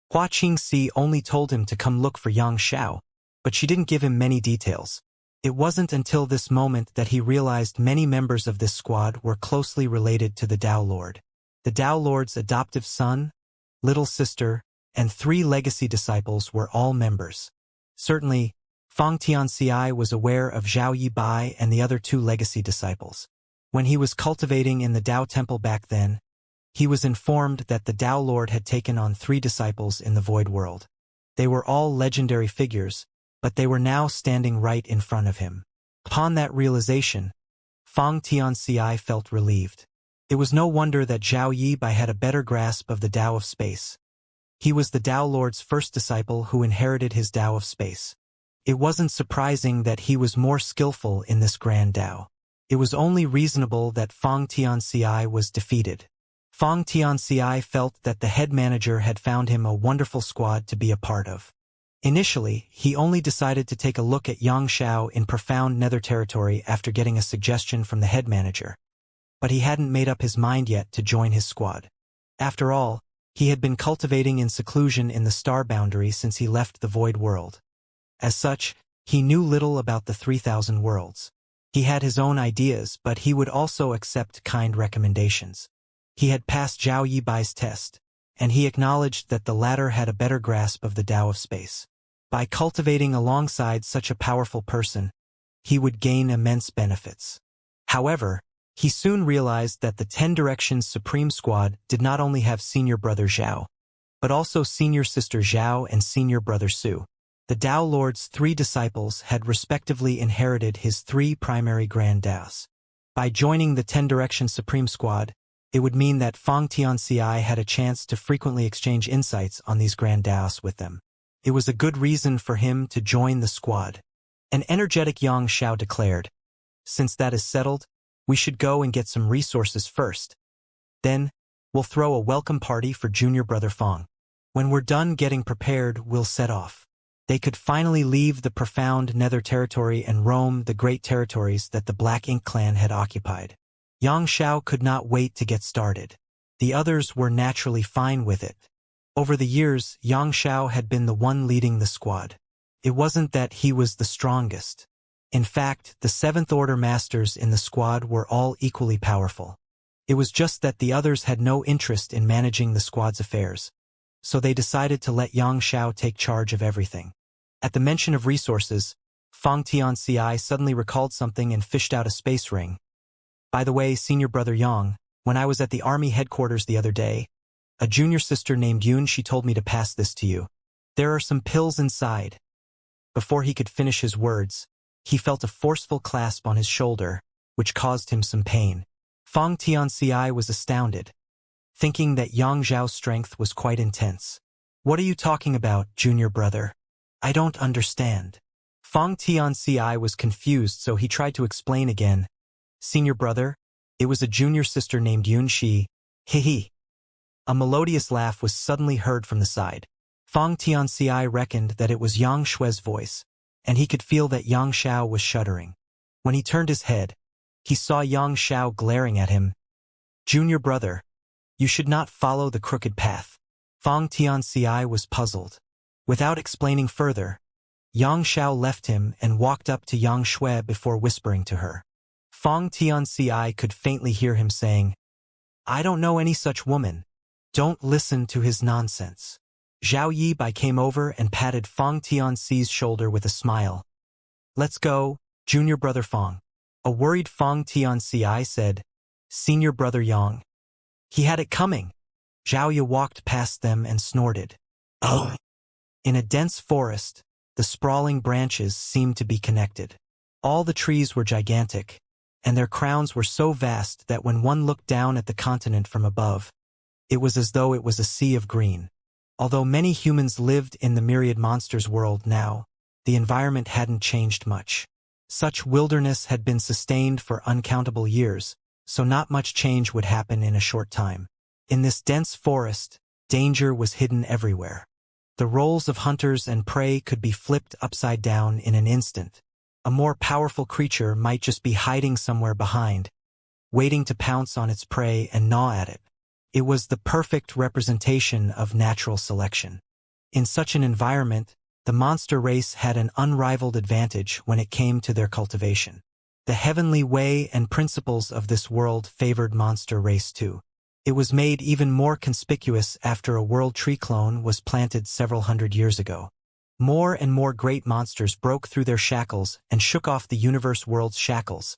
Hua Qingxi only told him to come look for Yang Xiao, but she didn't give him many details. It wasn't until this moment that he realized many members of this squad were closely related to the Tao Lord. The Tao Lord's adoptive son, little sister, and 3 legacy disciples were all members. Certainly, Fang Tianxi was aware of Zhao Yi Bai and the other 2 legacy disciples. When he was cultivating in the Tao Temple back then, he was informed that the Tao Lord had taken on 3 disciples in the Void World. They were all legendary figures, but they were now standing right in front of him. Upon that realization, Fang Tianxi felt relieved. It was no wonder that Zhao Yi Bai had a better grasp of the Tao of Space. He was the Tao Lord's first disciple who inherited his Tao of Space. It wasn't surprising that he was more skillful in this grand Tao. It was only reasonable that Fang Tianxi was defeated. Fang Tianxi felt that the head manager had found him a wonderful squad to be a part of. Initially, he only decided to take a look at Yang Xiao in profound nether territory after getting a suggestion from the head manager. But he hadn't made up his mind yet to join his squad. After all, he had been cultivating in seclusion in the star boundary since he left the Void World. As such, he knew little about the 3,000 worlds. He had his own ideas, but he would also accept kind recommendations. He had passed Zhao Yi Bai's test, and he acknowledged that the latter had a better grasp of the Tao of Space. By cultivating alongside such a powerful person, he would gain immense benefits. However, he soon realized that the 10 Directions Supreme Squad did not only have senior brother Zhao, but also senior sister Zhao and senior brother Su. The Tao Lord's 3 disciples had respectively inherited his 3 primary grand Taos. By joining the 10 Directions Supreme Squad, it would mean that Fang Tianxi had a chance to frequently exchange insights on these grand Taos with them. It was a good reason for him to join the squad. An energetic Yang Xiao declared, "Since that is settled, we should go and get some resources first. Then, we'll throw a welcome party for junior brother Fang. When we're done getting prepared, we'll set off." They could finally leave the profound nether territory and roam the great territories that the Black Ink clan had occupied. Yang Xiao could not wait to get started. The others were naturally fine with it. Over the years, Yang Xiao had been the one leading the squad. It wasn't that he was the strongest. In fact, the 7th Order Masters in the squad were all equally powerful. It was just that the others had no interest in managing the squad's affairs. So they decided to let Yang Xiao take charge of everything. At the mention of resources, Fang Tianxi suddenly recalled something and fished out a space ring. "By the way, senior brother Yang, when I was at the army headquarters the other day, a junior sister named Yun, she told me to pass this to you. There are some pills inside." Before he could finish his words, he felt a forceful clasp on his shoulder, which caused him some pain. Fang Tianxi was astounded, thinking that Yang Zhao's strength was quite intense. "What are you talking about, junior brother? I don't understand." Fang Tianxi was confused, so he tried to explain again. "Senior brother, it was a junior sister named Yun Shi. Hee." A melodious laugh was suddenly heard from the side. Fang Tianxi reckoned that it was Yang Shue's voice, and he could feel that Yang Xiao was shuddering. When he turned his head, he saw Yang Xiao glaring at him. "Junior brother, you should not follow the crooked path." Fang Tianxi was puzzled. Without explaining further, Yang Xiao left him and walked up to Yang Shui before whispering to her. Fang Tianxi could faintly hear him saying, "I don't know any such woman. Don't listen to his nonsense." Zhao Yibai came over and patted Fang Tianxi's shoulder with a smile. "Let's go, junior brother Fang." A worried Fang Tianxi said, "Senior brother Yang." He had it coming. Zhao Yi walked past them and snorted. "Oh." In a dense forest, the sprawling branches seemed to be connected. All the trees were gigantic, and their crowns were so vast that when one looked down at the continent from above, it was as though it was a sea of green. Although many humans lived in the myriad monsters world now, the environment hadn't changed much. Such wilderness had been sustained for uncountable years, so not much change would happen in a short time. In this dense forest, danger was hidden everywhere. The roles of hunters and prey could be flipped upside down in an instant. A more powerful creature might just be hiding somewhere behind, waiting to pounce on its prey and gnaw at it. It was the perfect representation of natural selection. In such an environment, the monster race had an unrivaled advantage when it came to their cultivation. The heavenly way and principles of this world favored monster race too. It was made even more conspicuous after a world tree clone was planted several hundred years ago. More and more great monsters broke through their shackles and shook off the universe world's shackles,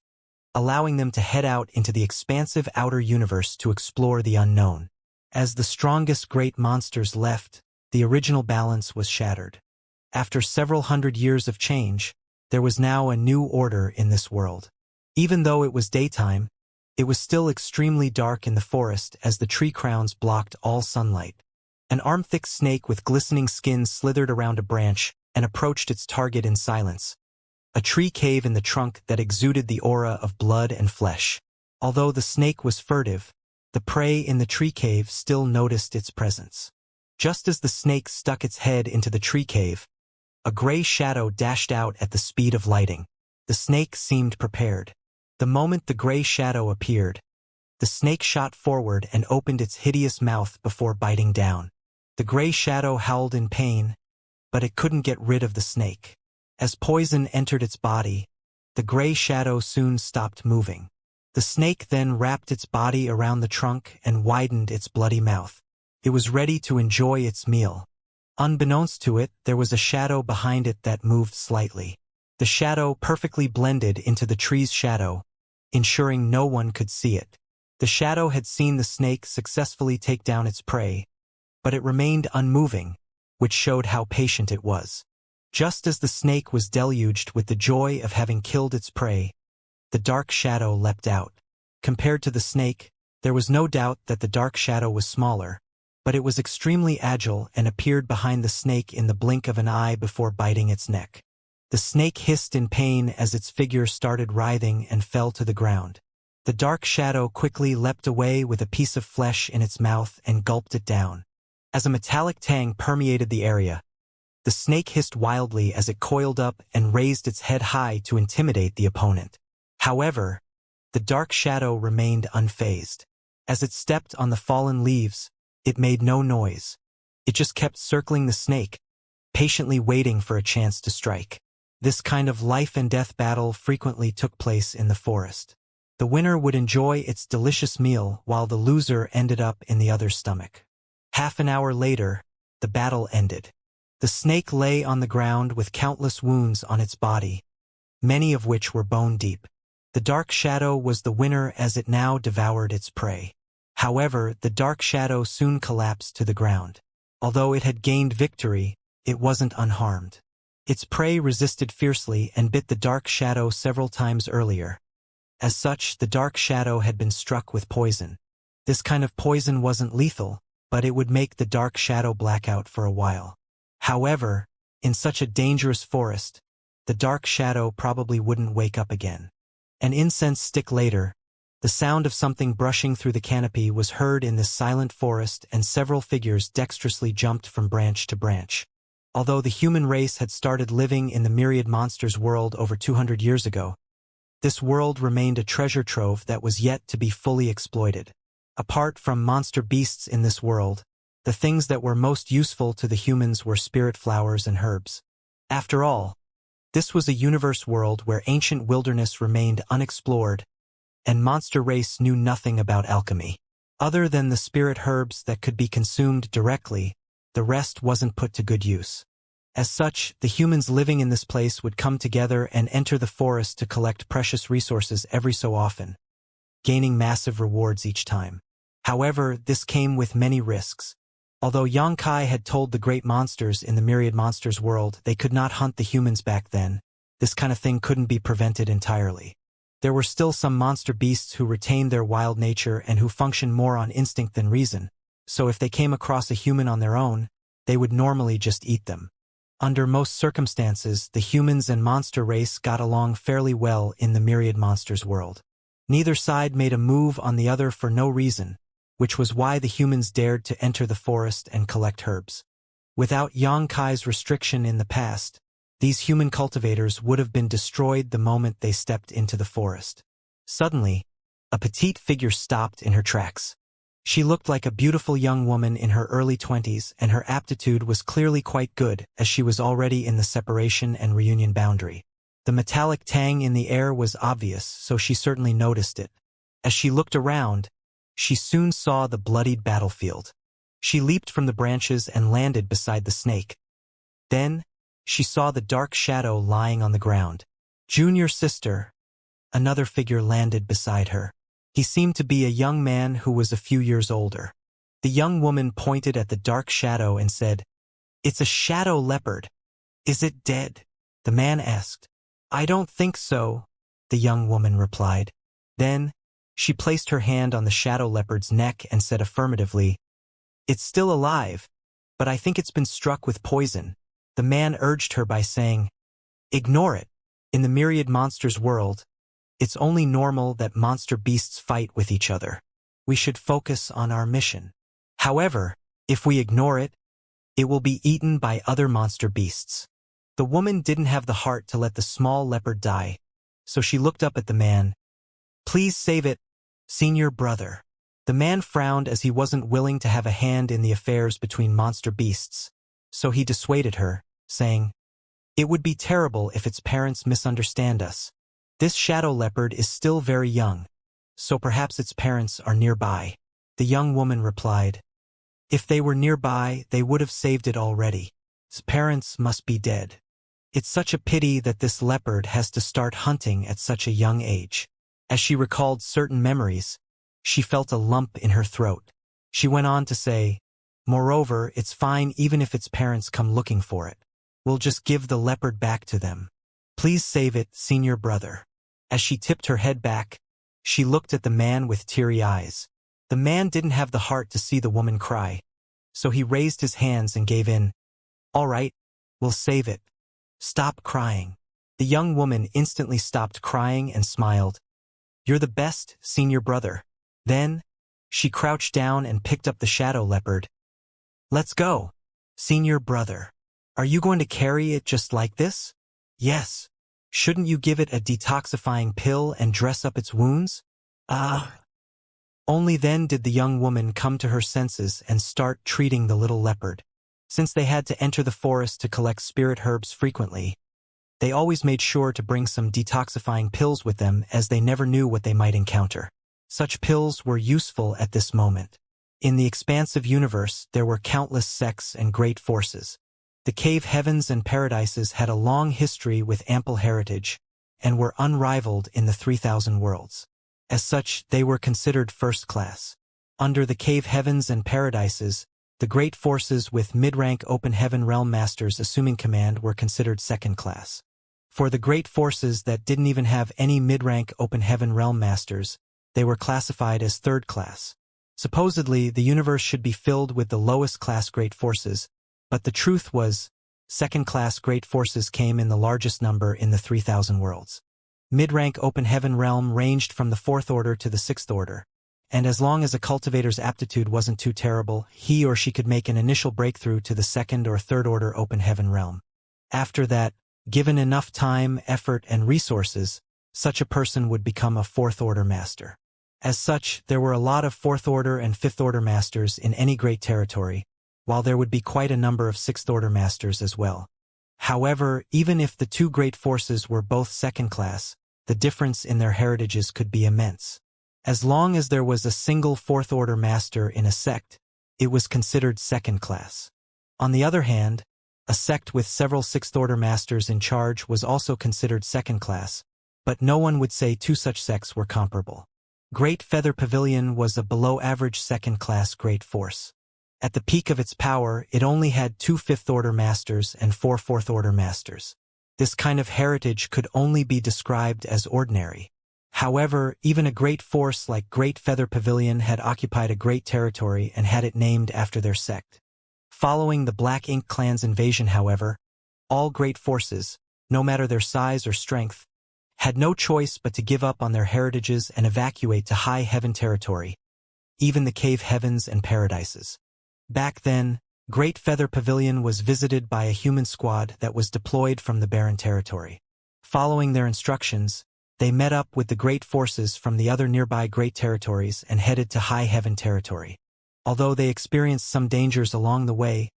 allowing them to head out into the expansive outer universe to explore the unknown. As the strongest great monsters left, the original balance was shattered. After several hundred years of change, there was now a new order in this world. Even though it was daytime, it was still extremely dark in the forest as the tree crowns blocked all sunlight. An arm-thick snake with glistening skin slithered around a branch and approached its target in silence. A tree cave in the trunk that exuded the aura of blood and flesh. Although the snake was furtive, the prey in the tree cave still noticed its presence. Just as the snake stuck its head into the tree cave, a gray shadow dashed out at the speed of lighting. The snake seemed prepared. The moment the gray shadow appeared, the snake shot forward and opened its hideous mouth before biting down. The gray shadow howled in pain, but it couldn't get rid of the snake. As poison entered its body, the gray shadow soon stopped moving. The snake then wrapped its body around the trunk and widened its bloody mouth. It was ready to enjoy its meal. Unbeknownst to it, there was a shadow behind it that moved slightly. The shadow perfectly blended into the tree's shadow, ensuring no one could see it. The shadow had seen the snake successfully take down its prey, but it remained unmoving, which showed how patient it was. Just as the snake was deluged with the joy of having killed its prey, the dark shadow leapt out. Compared to the snake, there was no doubt that the dark shadow was smaller, but it was extremely agile and appeared behind the snake in the blink of an eye before biting its neck. The snake hissed in pain as its figure started writhing and fell to the ground. The dark shadow quickly leapt away with a piece of flesh in its mouth and gulped it down. As a metallic tang permeated the area, the snake hissed wildly as it coiled up and raised its head high to intimidate the opponent. However, the dark shadow remained unfazed. As it stepped on the fallen leaves, it made no noise. It just kept circling the snake, patiently waiting for a chance to strike. This kind of life-and-death battle frequently took place in the forest. The winner would enjoy its delicious meal while the loser ended up in the other's stomach. Half an hour later, the battle ended. The snake lay on the ground with countless wounds on its body, many of which were bone-deep. The dark shadow was the winner as it now devoured its prey. However, the dark shadow soon collapsed to the ground. Although it had gained victory, it wasn't unharmed. Its prey resisted fiercely and bit the dark shadow several times earlier. As such, the dark shadow had been struck with poison. This kind of poison wasn't lethal, but it would make the dark shadow black out for a while. However, in such a dangerous forest, the dark shadow probably wouldn't wake up again. An incense stick later, the sound of something brushing through the canopy was heard in this silent forest, and several figures dexterously jumped from branch to branch. Although the human race had started living in the myriad monsters world over 200 years ago, this world remained a treasure trove that was yet to be fully exploited. Apart from monster beasts in this world, the things that were most useful to the humans were spirit flowers and herbs. After all, this was a universe world where ancient wilderness remained unexplored, and monster race knew nothing about alchemy. Other than the spirit herbs that could be consumed directly, the rest wasn't put to good use. As such, the humans living in this place would come together and enter the forest to collect precious resources every so often, gaining massive rewards each time. However, this came with many risks. Although Xianxia had told the great monsters in the myriad monsters world they could not hunt the humans back then, this kind of thing couldn't be prevented entirely. There were still some monster beasts who retained their wild nature and who functioned more on instinct than reason, so if they came across a human on their own, they would normally just eat them. Under most circumstances, the humans and monster race got along fairly well in the myriad monsters world. Neither side made a move on the other for no reason, which was why the humans dared to enter the forest and collect herbs. Without Xianxia's restriction in the past, these human cultivators would have been destroyed the moment they stepped into the forest. Suddenly, a petite figure stopped in her tracks. She looked like a beautiful young woman in her early 20s, and her aptitude was clearly quite good, as she was already in the separation and reunion boundary. The metallic tang in the air was obvious, so she certainly noticed it. As she looked around, she soon saw the bloodied battlefield. She leaped from the branches and landed beside the snake. Then, she saw the dark shadow lying on the ground. Junior sister. Another figure landed beside her. He seemed to be a young man who was a few years older. The young woman pointed at the dark shadow and said, "It's a shadow leopard. Is it dead?" The man asked. "I don't think so," the young woman replied. Then, she placed her hand on the shadow leopard's neck and said affirmatively, "It's still alive, but I think it's been struck with poison." The man urged her by saying, "Ignore it. In the myriad monsters world, it's only normal that monster beasts fight with each other. We should focus on our mission. However, if we ignore it, it will be eaten by other monster beasts." The woman didn't have the heart to let the small leopard die, so she looked up at the man. "Please save it, senior brother." The man frowned as he wasn't willing to have a hand in the affairs between monster beasts, so he dissuaded her, saying, "It would be terrible if its parents misunderstand us. This shadow leopard is still very young, so perhaps its parents are nearby." The young woman replied, "If they were nearby, they would have saved it already. Its parents must be dead. It's such a pity that this leopard has to start hunting at such a young age." As she recalled certain memories, she felt a lump in her throat. She went on to say, "Moreover, it's fine even if its parents come looking for it. We'll just give the leopard back to them. Please save it, senior brother." As she tipped her head back, she looked at the man with teary eyes. The man didn't have the heart to see the woman cry, so he raised his hands and gave in. "All right, we'll save it. Stop crying." The young woman instantly stopped crying and smiled. "You're the best, senior brother." Then, she crouched down and picked up the shadow leopard. "Let's go, senior brother. Are you going to carry it just like this?" "Yes. Shouldn't you give it a detoxifying pill and dress up its wounds?" Only then did the young woman come to her senses and start treating the little leopard. Since they had to enter the forest to collect spirit herbs frequently, they always made sure to bring some detoxifying pills with them, as they never knew what they might encounter. Such pills were useful at this moment. In the expansive universe, there were countless sects and great forces. The cave heavens and paradises had a long history with ample heritage, and were unrivaled in the 3,000 worlds. As such, they were considered first class. Under the cave heavens and paradises, the great forces with mid-rank open heaven realm masters assuming command were considered second class. For the great forces that didn't even have any mid-rank open heaven realm masters, they were classified as third class. Supposedly, the universe should be filled with the lowest class great forces, but the truth was, second-class great forces came in the largest number in the 3,000 worlds. Mid-rank open heaven realm ranged from the 4th order to the 6th order, and as long as a cultivator's aptitude wasn't too terrible, he or she could make an initial breakthrough to the 2nd or 3rd order open heaven realm. After that, given enough time, effort, and resources, such a person would become a 4th order master. As such, there were a lot of 4th order and 5th order masters in any great territory, while there would be quite a number of 6th order masters as well. However, even if the two great forces were both second class, the difference in their heritages could be immense. As long as there was a single 4th order master in a sect, it was considered second class. On the other hand, a sect with several sixth-order masters in charge was also considered second class, but no one would say two such sects were comparable. Great Feather Pavilion was a below-average second-class great force. At the peak of its power, it only had 2 fifth-order masters and 4 fourth-order masters. This kind of heritage could only be described as ordinary. However, even a great force like Great Feather Pavilion had occupied a great territory and had it named after their sect. Following the Black Ink clan's invasion, however, all great forces, no matter their size or strength, had no choice but to give up on their heritages and evacuate to high heaven territory, even the cave heavens and paradises. Back then, Great Feather Pavilion was visited by a human squad that was deployed from the barren territory. Following their instructions, they met up with the great forces from the other nearby great territories and headed to high heaven territory. Although they experienced some dangers along the way,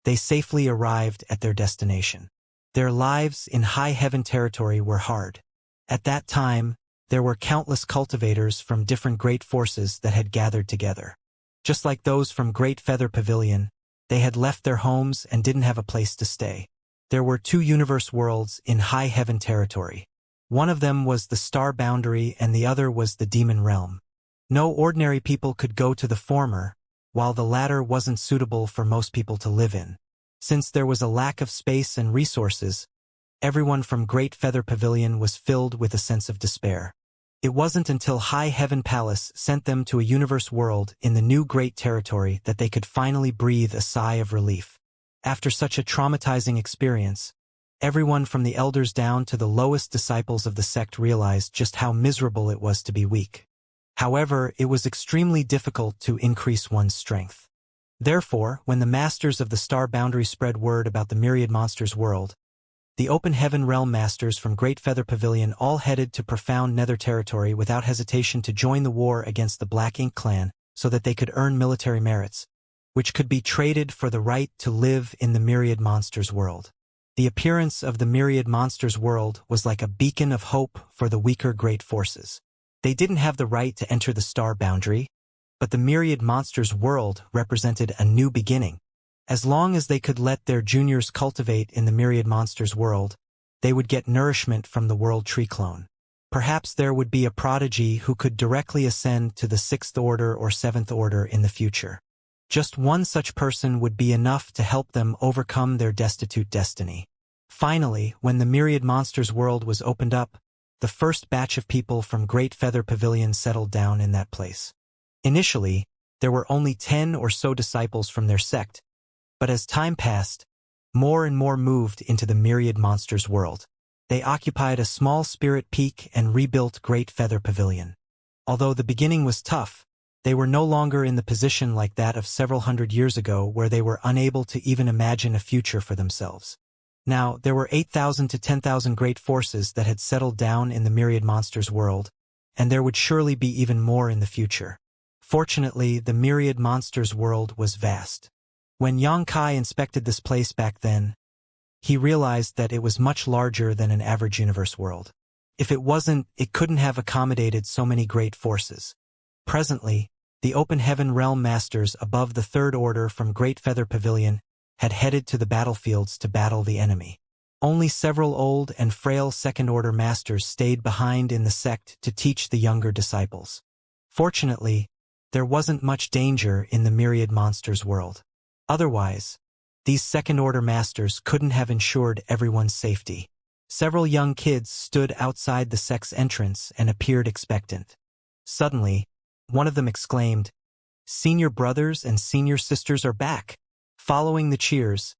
they safely arrived at their destination. Their lives in high heaven territory were hard. At that time, there were countless cultivators from different great forces that had gathered together. Just like those from Great Feather Pavilion, they had left their homes and didn't have a place to stay. There were 2 universe worlds in high heaven territory. One of them was the star boundary and the other was the demon realm. No ordinary people could go to the former, while the latter wasn't suitable for most people to live in. Since there was a lack of space and resources, everyone from Great Feather Pavilion was filled with a sense of despair. It wasn't until High Heaven Palace sent them to a universe world in the new great territory that they could finally breathe a sigh of relief. After such a traumatizing experience, everyone from the elders down to the lowest disciples of the sect realized just how miserable it was to be weak. However, it was extremely difficult to increase one's strength. Therefore, when the masters of the star boundary spread word about the myriad monsters world, the open heaven realm masters from Great Feather Pavilion all headed to profound nether territory without hesitation to join the war against the Black Ink clan so that they could earn military merits, which could be traded for the right to live in the myriad monsters world. The appearance of the myriad monsters world was like a beacon of hope for the weaker great forces. They didn't have the right to enter the star boundary, but the myriad monsters world represented a new beginning. As long as they could let their juniors cultivate in the myriad monsters world, they would get nourishment from the world tree clone. Perhaps there would be a prodigy who could directly ascend to the 6th order or 7th order in the future. Just one such person would be enough to help them overcome their destitute destiny. Finally, when the myriad monsters world was opened up, the first batch of people from Great Feather Pavilion settled down in that place. Initially, there were only 10 or so disciples from their sect, but as time passed, more and more moved into the myriad monsters world. They occupied a small spirit peak and rebuilt Great Feather Pavilion. Although the beginning was tough, they were no longer in the position like that of several hundred years ago where they were unable to even imagine a future for themselves. Now, there were 8,000 to 10,000 great forces that had settled down in the myriad monsters world, and there would surely be even more in the future. Fortunately, the myriad monsters world was vast. When Xianxia inspected this place back then, he realized that it was much larger than an average universe world. If it wasn't, it couldn't have accommodated so many great forces. Presently, the open heaven realm masters above the 3rd order from Great Feather Pavilion had headed to the battlefields to battle the enemy. Only several old and frail 2nd order masters stayed behind in the sect to teach the younger disciples. Fortunately, there wasn't much danger in the myriad monsters world. Otherwise, these 2nd order masters couldn't have ensured everyone's safety. Several young kids stood outside the sect's entrance and appeared expectant. Suddenly, one of them exclaimed, "Senior brothers and senior sisters are back!" Following the cheers,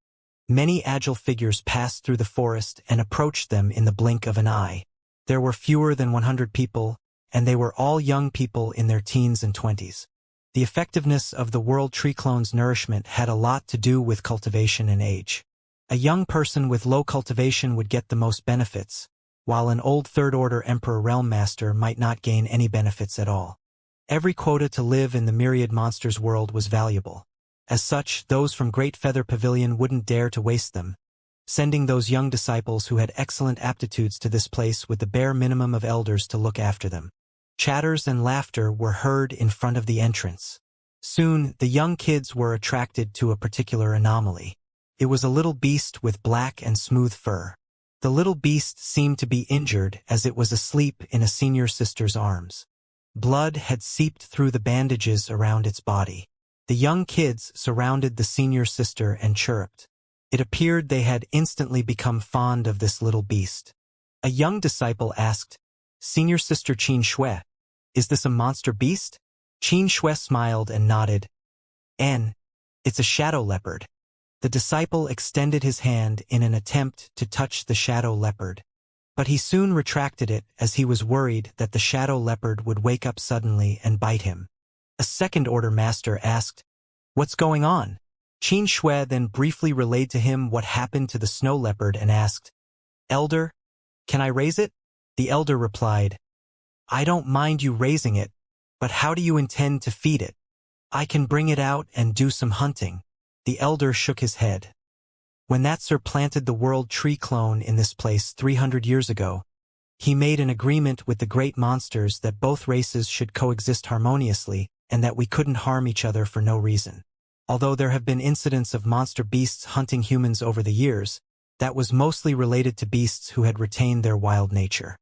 many agile figures passed through the forest and approached them in the blink of an eye. There were fewer than 100 people, and they were all young people in their teens and 20s. The effectiveness of the world tree clone's nourishment had a lot to do with cultivation and age. A young person with low cultivation would get the most benefits, while an old 3rd order Emperor Realm Master might not gain any benefits at all. Every quota to live in the myriad monsters world was valuable. As such, those from Great Feather Pavilion wouldn't dare to waste them, sending those young disciples who had excellent aptitudes to this place with the bare minimum of elders to look after them. Chatters and laughter were heard in front of the entrance. Soon, the young kids were attracted to a particular anomaly. It was a little beast with black and smooth fur. The little beast seemed to be injured as it was asleep in a senior sister's arms. Blood had seeped through the bandages around its body. The young kids surrounded the senior sister and chirped. It appeared they had instantly become fond of this little beast. A young disciple asked, "Senior sister Qin Shui, is this a monster beast?" Qin Shui smiled and nodded. It's a shadow leopard." The disciple extended his hand in an attempt to touch the shadow leopard. But he soon retracted it as he was worried that the shadow leopard would wake up suddenly and bite him. A second-order master asked, "What's going on?" Qin Shui then briefly relayed to him what happened to the snow leopard and asked, "Elder, can I raise it?" The elder replied, "I don't mind you raising it, but how do you intend to feed it?" "I can bring it out and do some hunting." The elder shook his head. When that sir planted the world tree clone in this place 300 years ago, he made an agreement with the great monsters that both races should coexist harmoniously and that we couldn't harm each other for no reason. Although there have been incidents of monster beasts hunting humans over the years, that was mostly related to beasts who had retained their wild nature.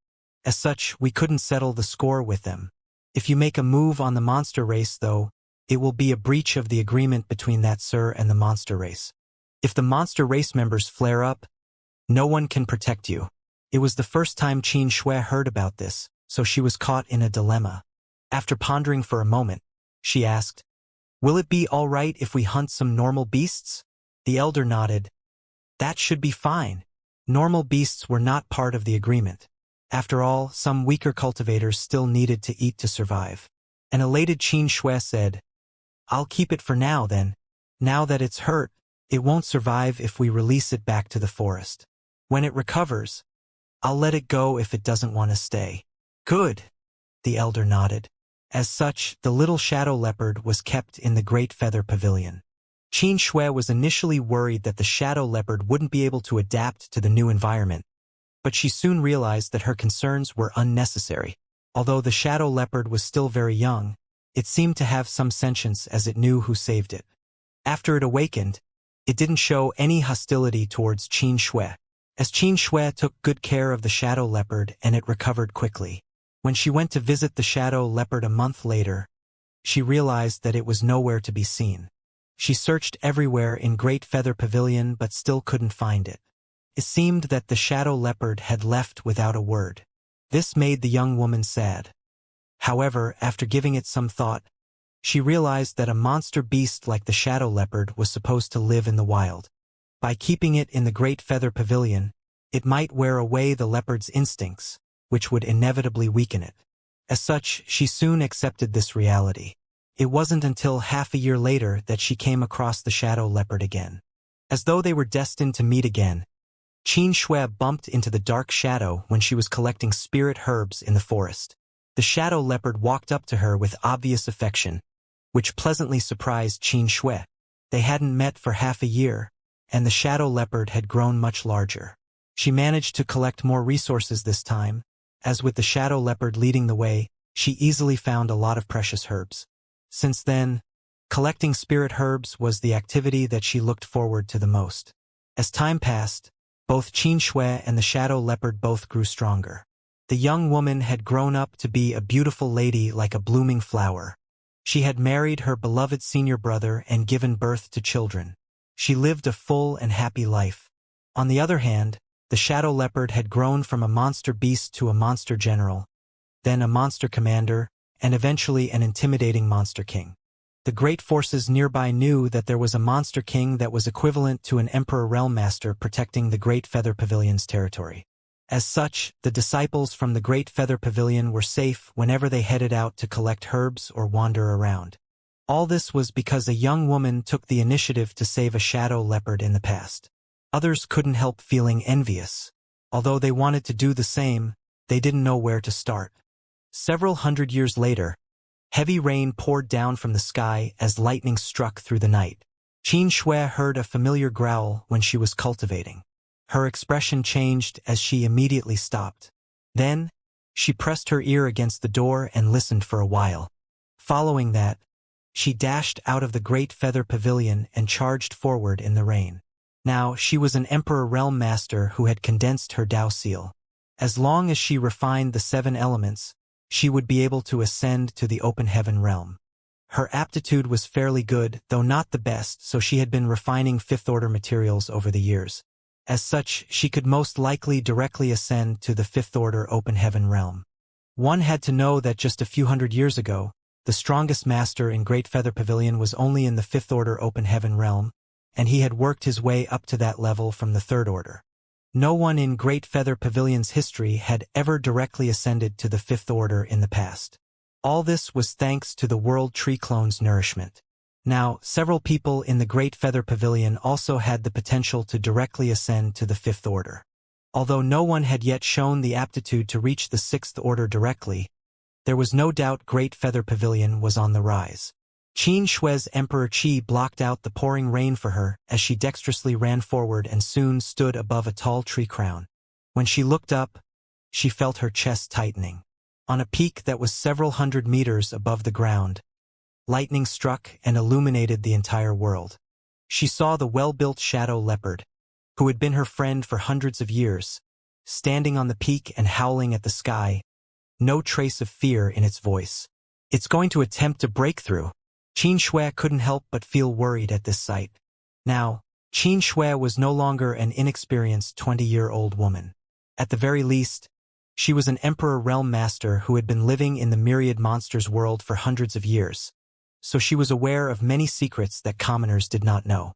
As such, we couldn't settle the score with them. If you make a move on the monster race, though, it will be a breach of the agreement between that sir and the monster race. If the monster race members flare up, no one can protect you. It was the first time Qin Shui heard about this, so she was caught in a dilemma. After pondering for a moment, she asked, "Will it be all right if we hunt some normal beasts?" The elder nodded. "That should be fine." Normal beasts were not part of the agreement. After all, some weaker cultivators still needed to eat to survive. An elated Qin Shui said, "I'll keep it for now then. Now that it's hurt, it won't survive if we release it back to the forest. When it recovers, I'll let it go if it doesn't want to stay." "Good," the elder nodded. As such, the little shadow leopard was kept in the Great Feather Pavilion. Qin Shui was initially worried that the shadow leopard wouldn't be able to adapt to the new environment, but she soon realized that her concerns were unnecessary. Although the shadow leopard was still very young, it seemed to have some sentience as it knew who saved it. After it awakened, it didn't show any hostility towards Qin Shui, as Qin Shui took good care of the shadow leopard and it recovered quickly. When she went to visit the shadow leopard a month later, she realized that it was nowhere to be seen. She searched everywhere in Great Feather Pavilion but still couldn't find it. It seemed that the shadow leopard had left without a word. This made the young woman sad. However, after giving it some thought, she realized that a monster beast like the shadow leopard was supposed to live in the wild. By keeping it in the Great Feather Pavilion, it might wear away the leopard's instincts, which would inevitably weaken it. As such, she soon accepted this reality. It wasn't until half a year later that she came across the shadow leopard again. As though they were destined to meet again, Qin Shui bumped into the dark shadow when she was collecting spirit herbs in the forest. The shadow leopard walked up to her with obvious affection, which pleasantly surprised Qin Shui. They hadn't met for half a year, and the shadow leopard had grown much larger. She managed to collect more resources this time. As with the shadow leopard leading the way, she easily found a lot of precious herbs. Since then, collecting spirit herbs was the activity that she looked forward to the most. As time passed, both Qin Shui and the shadow leopard both grew stronger. The young woman had grown up to be a beautiful lady like a blooming flower. She had married her beloved senior brother and given birth to children. She lived a full and happy life. On the other hand, the shadow leopard had grown from a monster beast to a monster general, then a monster commander, and eventually an intimidating monster king. The great forces nearby knew that there was a monster king that was equivalent to an emperor realm master protecting the Great Feather Pavilion's territory. As such, the disciples from the Great Feather Pavilion were safe whenever they headed out to collect herbs or wander around. All this was because a young woman took the initiative to save a shadow leopard in the past. Others couldn't help feeling envious. Although they wanted to do the same, they didn't know where to start. Several hundred years later, heavy rain poured down from the sky as lightning struck through the night. Qin Shui heard a familiar growl when she was cultivating. Her expression changed as she immediately stopped. Then, she pressed her ear against the door and listened for a while. Following that, she dashed out of the Great Feather Pavilion and charged forward in the rain. Now, she was an Emperor Realm Master who had condensed her Dao seal. As long as she refined the 7 elements, she would be able to ascend to the open heaven realm. Her aptitude was fairly good, though not the best, so she had been refining 5th-order materials over the years. As such, she could most likely directly ascend to the 5th-order open heaven realm. One had to know that just a few hundred years ago, the strongest master in Great Feather Pavilion was only in the 5th-order open heaven realm, and he had worked his way up to that level from the 3rd order. No one in Great Feather Pavilion's history had ever directly ascended to the 5th order in the past. All this was thanks to the World Tree Clone's nourishment. Now, several people in the Great Feather Pavilion also had the potential to directly ascend to the 5th order. Although no one had yet shown the aptitude to reach the 6th order directly, there was no doubt Great Feather Pavilion was on the rise. Qin Shui's Emperor Qi blocked out the pouring rain for her as she dexterously ran forward and soon stood above a tall tree crown. When she looked up, she felt her chest tightening. On a peak that was several hundred meters above the ground, lightning struck and illuminated the entire world. She saw the well-built shadow leopard, who had been her friend for hundreds of years, standing on the peak and howling at the sky, no trace of fear in its voice. "It's going to attempt to break through." Qin Shui couldn't help but feel worried at this sight. Now, Qin Shui was no longer an inexperienced 20-year-old woman. At the very least, she was an Emperor Realm Master who had been living in the myriad monsters world for hundreds of years, so she was aware of many secrets that commoners did not know.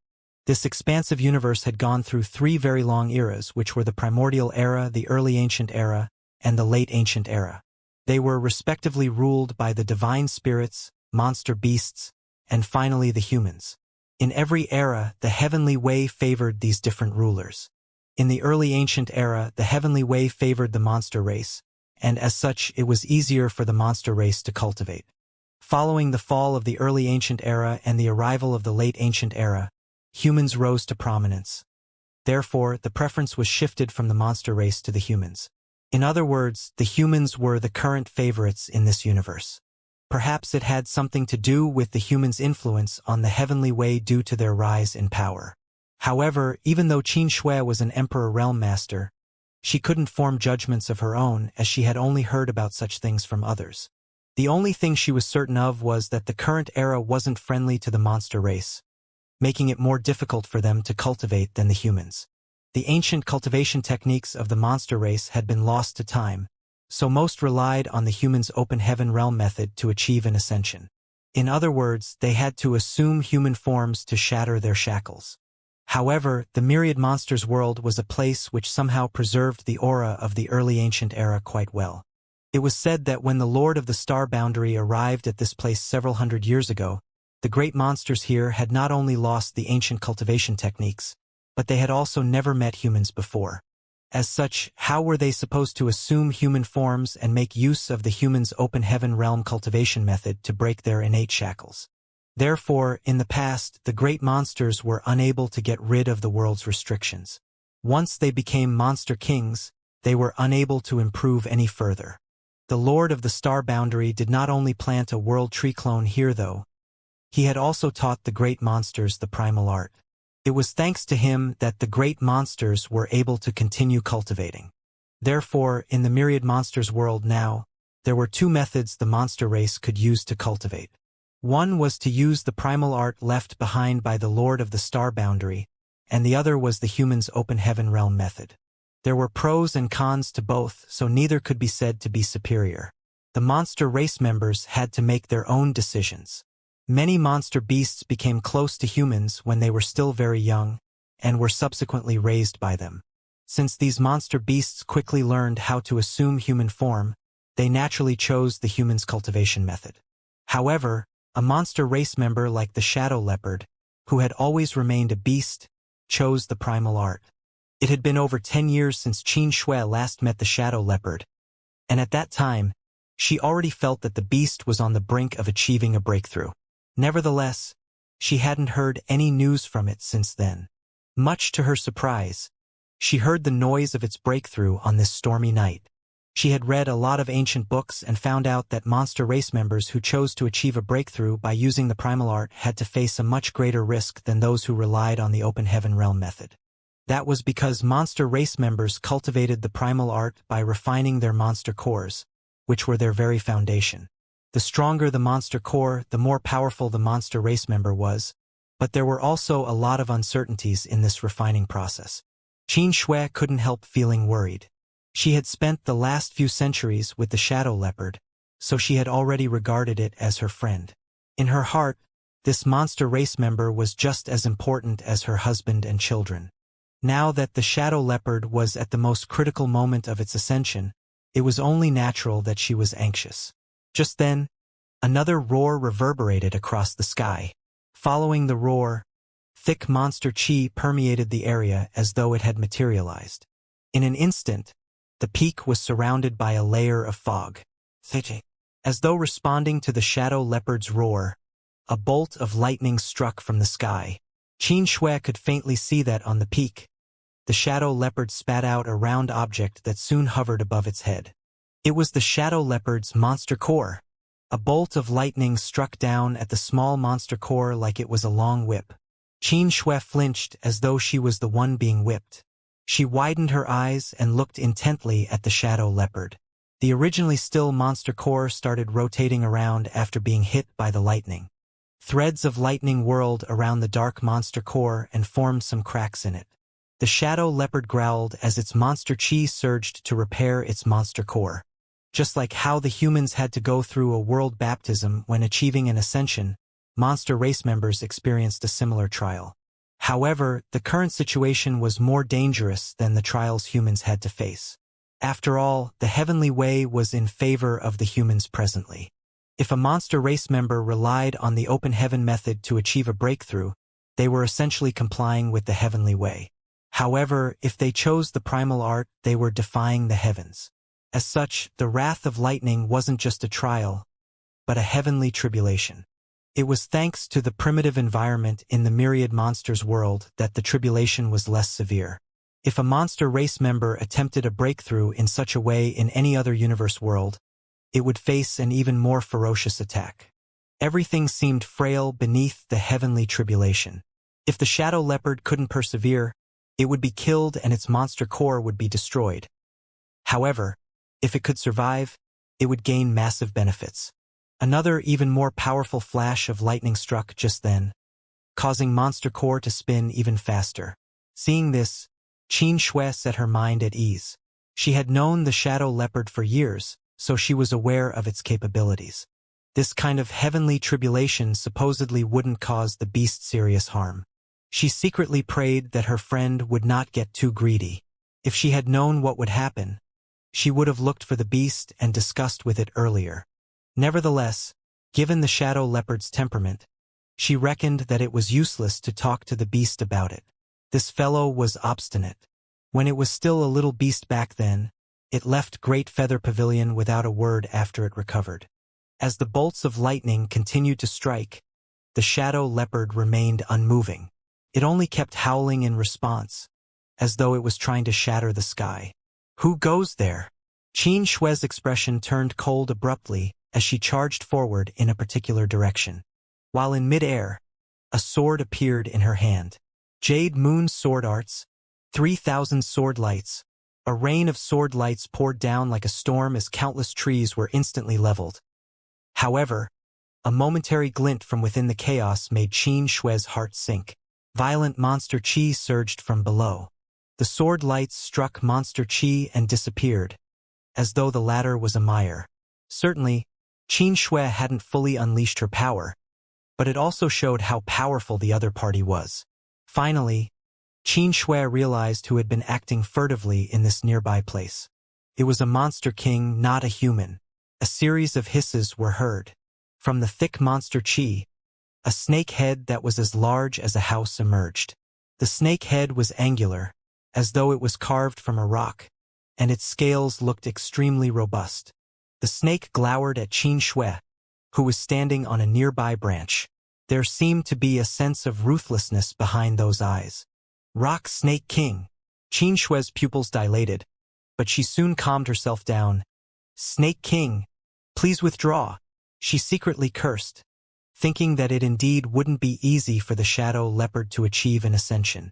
This expansive universe had gone through 3 very long eras, which were the Primordial Era, the Early Ancient Era, and the Late Ancient Era. They were respectively ruled by the divine spirits, monster beasts, and finally the humans. In every era, the heavenly way favored these different rulers. In the early ancient era, the heavenly way favored the monster race, and as such it was easier for the monster race to cultivate. Following the fall of the early ancient era and the arrival of the late ancient era, humans rose to prominence. Therefore, the preference was shifted from the monster race to the humans. In other words, the humans were the current favorites in this universe. Perhaps it had something to do with the humans' influence on the heavenly way due to their rise in power. However, even though Qin Shui was an Emperor Realm Master, she couldn't form judgments of her own as she had only heard about such things from others. The only thing she was certain of was that the current era wasn't friendly to the monster race, making it more difficult for them to cultivate than the humans. The ancient cultivation techniques of the monster race had been lost to time, so most relied on the humans' open heaven realm method to achieve an ascension. In other words, they had to assume human forms to shatter their shackles. However, the myriad monsters world was a place which somehow preserved the aura of the early ancient era quite well. It was said that when the Lord of the Star Boundary arrived at this place several hundred years ago, the great monsters here had not only lost the ancient cultivation techniques, but they had also never met humans before. As such, how were they supposed to assume human forms and make use of the humans' open heaven realm cultivation method to break their innate shackles? Therefore, in the past, the great monsters were unable to get rid of the world's restrictions. Once they became monster kings, they were unable to improve any further. The Lord of the Star Boundary did not only plant a world tree clone here though, he had also taught the great monsters the primal art. It was thanks to him that the great monsters were able to continue cultivating. Therefore, in the myriad monsters world now, there were 2 methods the monster race could use to cultivate. One was to use the primal art left behind by the Lord of the Star Boundary, and the other was the human's open heaven realm method. There were pros and cons to both, so neither could be said to be superior. The monster race members had to make their own decisions. Many monster beasts became close to humans when they were still very young, and were subsequently raised by them. Since these monster beasts quickly learned how to assume human form, they naturally chose the human's cultivation method. However, a monster race member like the shadow leopard, who had always remained a beast, chose the primal art. It had been over 10 years since Qin Shui last met the shadow leopard, and at that time, she already felt that the beast was on the brink of achieving a breakthrough. Nevertheless, she hadn't heard any news from it since then. Much to her surprise, she heard the noise of its breakthrough on this stormy night. She had read a lot of ancient books and found out that monster race members who chose to achieve a breakthrough by using the primal art had to face a much greater risk than those who relied on the open heaven realm method. That was because monster race members cultivated the primal art by refining their monster cores, which were their very foundation. The stronger the monster core, the more powerful the monster race member was, but there were also a lot of uncertainties in this refining process. Qin Shui couldn't help feeling worried. She had spent the last few centuries with the shadow leopard, so she had already regarded it as her friend. In her heart, this monster race member was just as important as her husband and children. Now that the shadow leopard was at the most critical moment of its ascension, it was only natural that she was anxious. Just then, another roar reverberated across the sky. Following the roar, thick monster chi permeated the area as though it had materialized. In an instant, the peak was surrounded by a layer of fog. As though responding to the shadow leopard's roar, a bolt of lightning struck from the sky. Qin Shui could faintly see that on the peak. The shadow leopard spat out a round object that soon hovered above its head. It was the shadow leopard's monster core. A bolt of lightning struck down at the small monster core like it was a long whip. Qin Shui flinched as though she was the one being whipped. She widened her eyes and looked intently at the shadow leopard. The originally still monster core started rotating around after being hit by the lightning. Threads of lightning whirled around the dark monster core and formed some cracks in it. The shadow leopard growled as its monster chi surged to repair its monster core. Just like how the humans had to go through a world baptism when achieving an ascension, monster race members experienced a similar trial. However, the current situation was more dangerous than the trials humans had to face. After all, the heavenly way was in favor of the humans presently. If a monster race member relied on the open heaven method to achieve a breakthrough, they were essentially complying with the heavenly way. However, if they chose the primal art, they were defying the heavens. As such, the wrath of lightning wasn't just a trial, but a heavenly tribulation. It was thanks to the primitive environment in the myriad monsters world that the tribulation was less severe. If a monster race member attempted a breakthrough in such a way in any other universe world, it would face an even more ferocious attack. Everything seemed frail beneath the heavenly tribulation. If the shadow leopard couldn't persevere, it would be killed and its monster core would be destroyed. However, if it could survive, it would gain massive benefits. Another, even more powerful flash of lightning struck just then, causing monster core to spin even faster. Seeing this, Qin Shui set her mind at ease. She had known the shadow leopard for years, so she was aware of its capabilities. This kind of heavenly tribulation supposedly wouldn't cause the beast serious harm. She secretly prayed that her friend would not get too greedy. If she had known what would happen, she would have looked for the beast and discussed with it earlier. Nevertheless, given the shadow leopard's temperament, she reckoned that it was useless to talk to the beast about it. This fellow was obstinate. When it was still a little beast back then, it left Great Feather Pavilion without a word after it recovered. As the bolts of lightning continued to strike, the shadow leopard remained unmoving. It only kept howling in response, as though it was trying to shatter the sky. Who goes there? Qin Shui's expression turned cold abruptly as she charged forward in a particular direction. While in mid-air, a sword appeared in her hand. Jade Moon sword arts, 3,000 sword lights. A rain of sword lights poured down like a storm as countless trees were instantly leveled. However, a momentary glint from within the chaos made Qin Shui's heart sink. Violent monster chi surged from below. The sword lights struck monster chi and disappeared, as though the latter was a mire. Certainly, Qin Shui hadn't fully unleashed her power, but it also showed how powerful the other party was. Finally, Qin Shui realized who had been acting furtively in this nearby place. It was a monster king, not a human. A series of hisses were heard. From the thick monster chi, a snake head that was as large as a house emerged. The snake head was angular, as though it was carved from a rock, and its scales looked extremely robust. The snake glowered at Qin Shui, who was standing on a nearby branch. There seemed to be a sense of ruthlessness behind those eyes. Rock Snake King. Qin Shui's pupils dilated, but she soon calmed herself down. "Snake King, please withdraw," she secretly cursed, thinking that it indeed wouldn't be easy for the shadow leopard to achieve an ascension.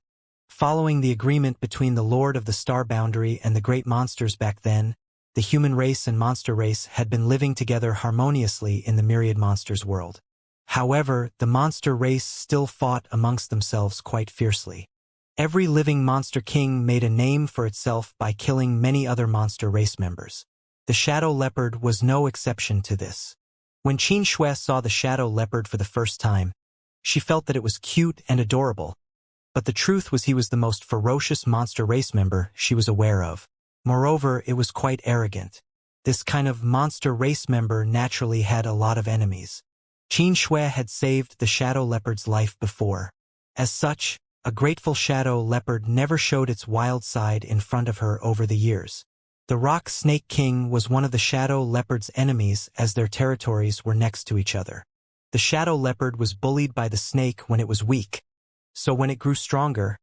Following the agreement between the Lord of the Star Boundary and the great monsters back then, the human race and monster race had been living together harmoniously in the myriad monsters world. However, the monster race still fought amongst themselves quite fiercely. Every living monster king made a name for itself by killing many other monster race members. The shadow leopard was no exception to this. When Xianxia saw the shadow leopard for the first time, she felt that it was cute and adorable, but the truth was he was the most ferocious monster race member she was aware of. Moreover, it was quite arrogant. This kind of monster race member naturally had a lot of enemies. Xianxia had saved the shadow leopard's life before. As such, a grateful shadow leopard never showed its wild side in front of her over the years. The Rock Snake King was one of the shadow leopard's enemies as their territories were next to each other. The shadow leopard was bullied by the snake when it was weak, so when it grew stronger,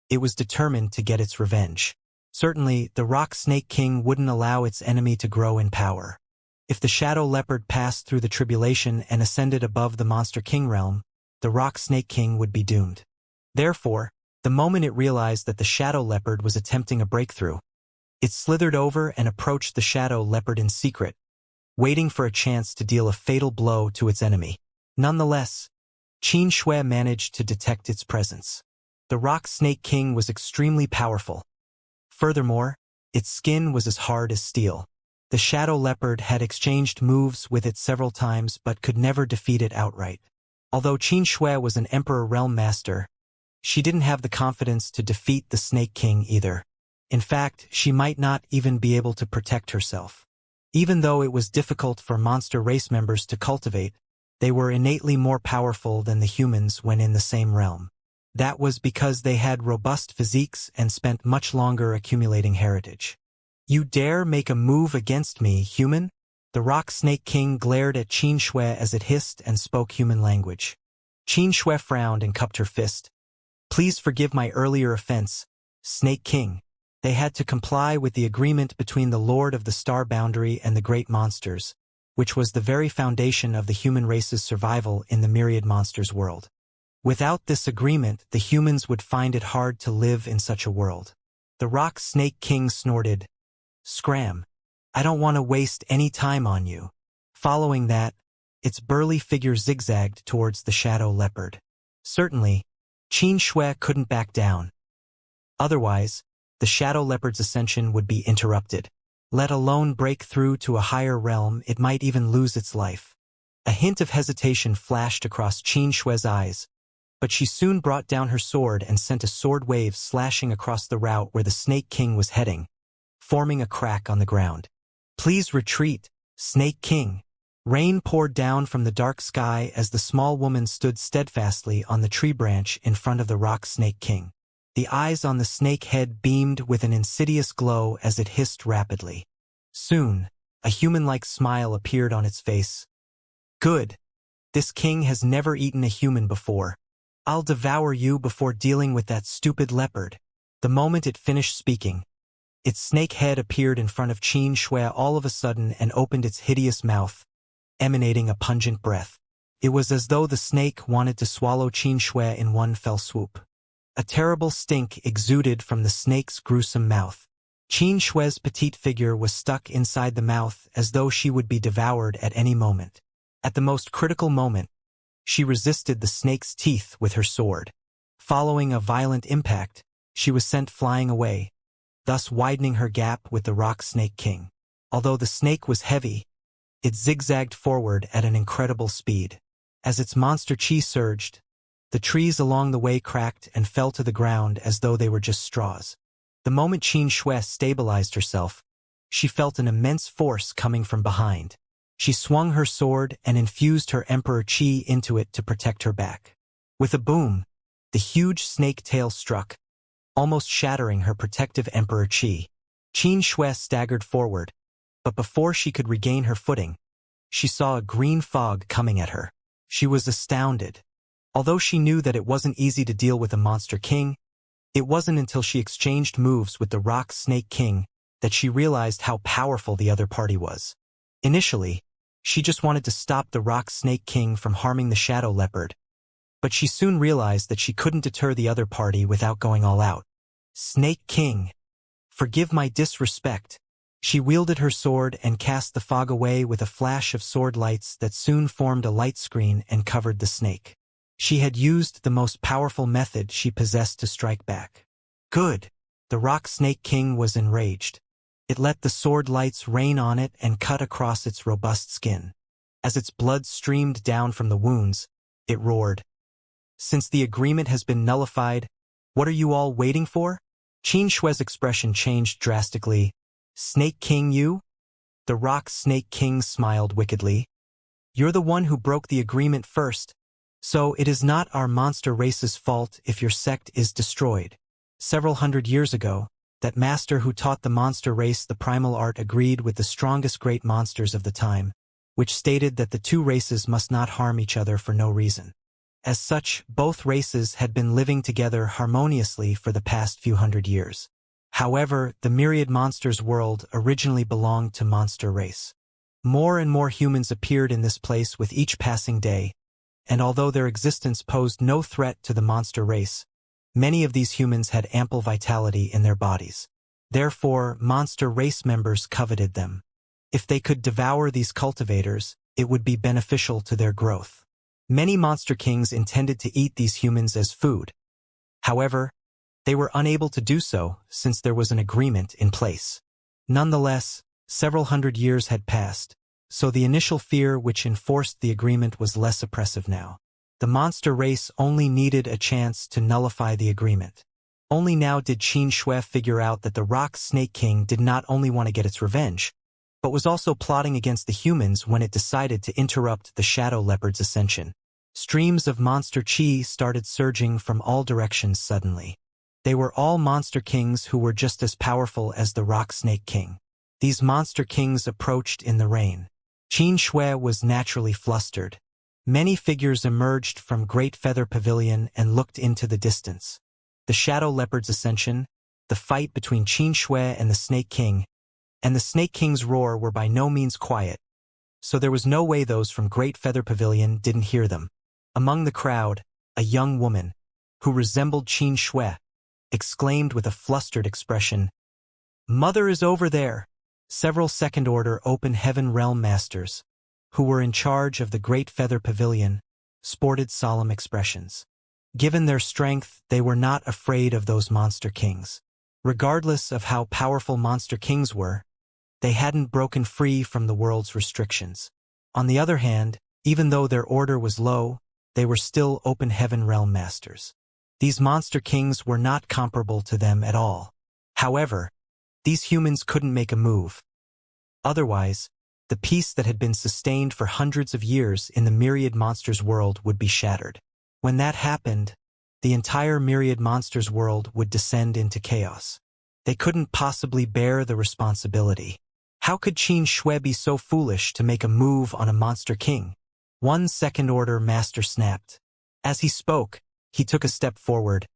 it was determined to get its revenge. Certainly, the Rock Snake King wouldn't allow its enemy to grow in power. If the shadow leopard passed through the tribulation and ascended above the Monster King realm, the Rock Snake King would be doomed. Therefore, the moment it realized that the shadow leopard was attempting a breakthrough, it slithered over and approached the shadow leopard in secret, waiting for a chance to deal a fatal blow to its enemy. Nonetheless, Xianxia managed to detect its presence. The Rock Snake King was extremely powerful. Furthermore, its skin was as hard as steel. The shadow leopard had exchanged moves with it several times but could never defeat it outright. Although Xianxia was an Emperor Realm Master, she didn't have the confidence to defeat the Snake King either. In fact, she might not even be able to protect herself. Even though it was difficult for monster race members to cultivate, they were innately more powerful than the humans when in the same realm. That was because they had robust physiques and spent much longer accumulating heritage. "You dare make a move against me, human?" The Rock Snake King glared at Xianxia as it hissed and spoke human language. Xianxia frowned and cupped her fist. "Please forgive my earlier offense, Snake King." They had to comply with the agreement between the Lord of the Star Boundary and the great monsters, which was the very foundation of the human race's survival in the myriad monsters world. Without this agreement, the humans would find it hard to live in such a world. The Rock Snake King snorted, "Scram. I don't want to waste any time on you." Following that, its burly figure zigzagged towards the shadow leopard. Certainly, Xianxia couldn't back down. Otherwise, the shadow leopard's ascension would be interrupted. Let alone break through to a higher realm, it might even lose its life. A hint of hesitation flashed across Xianxia's eyes, but she soon brought down her sword and sent a sword wave slashing across the route where the Snake King was heading, forming a crack on the ground. "Please retreat, Snake King." Rain poured down from the dark sky as the small woman stood steadfastly on the tree branch in front of the Rock Snake King. The eyes on the snake head beamed with an insidious glow as it hissed rapidly. Soon, a human-like smile appeared on its face. "Good. This king has never eaten a human before. I'll devour you before dealing with that stupid leopard." The moment it finished speaking, its snake head appeared in front of Xianxia all of a sudden and opened its hideous mouth, emanating a pungent breath. It was as though the snake wanted to swallow Xianxia in one fell swoop. A terrible stink exuded from the snake's gruesome mouth. Xianxia's petite figure was stuck inside the mouth as though she would be devoured at any moment. At the most critical moment, she resisted the snake's teeth with her sword. Following a violent impact, she was sent flying away, thus widening her gap with the Rock Snake King. Although the snake was heavy, it zigzagged forward at an incredible speed. As its monster chi surged, the trees along the way cracked and fell to the ground as though they were just straws. The moment Xianxia stabilized herself, she felt an immense force coming from behind. She swung her sword and infused her Emperor Chi into it to protect her back. With a boom, the huge snake tail struck, almost shattering her protective Emperor Chi. Xianxia staggered forward, but before she could regain her footing, she saw a green fog coming at her. She was astounded. Although she knew that it wasn't easy to deal with a monster king, it wasn't until she exchanged moves with the Rock Snake King that she realized how powerful the other party was. Initially, she just wanted to stop the Rock Snake King from harming the Shadow Leopard, but she soon realized that she couldn't deter the other party without going all out. Snake King, forgive my disrespect. She wielded her sword and cast the fog away with a flash of sword lights that soon formed a light screen and covered the snake. She had used the most powerful method she possessed to strike back. Good. The Rock Snake King was enraged. It let the sword lights rain on it and cut across its robust skin. As its blood streamed down from the wounds, it roared. Since the agreement has been nullified, what are you all waiting for? Qin Shui's expression changed drastically. Snake King you? The Rock Snake King smiled wickedly. You're the one who broke the agreement first, so it is not our monster race's fault if your sect is destroyed. Several hundred years ago, that master who taught the monster race the primal art agreed with the strongest great monsters of the time, which stated that the two races must not harm each other for no reason. As such, both races had been living together harmoniously for the past few hundred years. However, the myriad monsters world originally belonged to monster race. More and more humans appeared in this place with each passing day, and although their existence posed no threat to the monster race, many of these humans had ample vitality in their bodies. Therefore, monster race members coveted them. If they could devour these cultivators, it would be beneficial to their growth. Many monster kings intended to eat these humans as food. However, they were unable to do so since there was an agreement in place. Nonetheless, several hundred years had passed, so the initial fear which enforced the agreement was less oppressive now. The monster race only needed a chance to nullify the agreement. Only now did Qin Shui figure out that the Rock Snake King did not only want to get its revenge, but was also plotting against the humans when it decided to interrupt the Shadow Leopard's ascension. Streams of monster chi started surging from all directions suddenly. They were all monster kings who were just as powerful as the Rock Snake King. These monster kings approached in the rain. Qin Shui was naturally flustered. Many figures emerged from Great Feather Pavilion and looked into the distance. The Shadow Leopard's ascension, the fight between Qin Shui and the Snake King, and the Snake King's roar were by no means quiet, so there was no way those from Great Feather Pavilion didn't hear them. Among the crowd, a young woman, who resembled Qin Shui, exclaimed with a flustered expression, "Mother is over there!" Several second-order open heaven realm masters, who were in charge of the Great Feather Pavilion, sported solemn expressions. Given their strength, they were not afraid of those monster kings. Regardless of how powerful monster kings were, they hadn't broken free from the world's restrictions. On the other hand, even though their order was low, they were still open heaven realm masters. These monster kings were not comparable to them at all. However, these humans couldn't make a move. Otherwise, the peace that had been sustained for hundreds of years in the myriad monsters world would be shattered. When that happened, the entire myriad monsters world would descend into chaos. They couldn't possibly bear the responsibility. How could Qin Shui be so foolish to make a move on a monster king? One second-order master snapped. As he spoke, he took a step forward.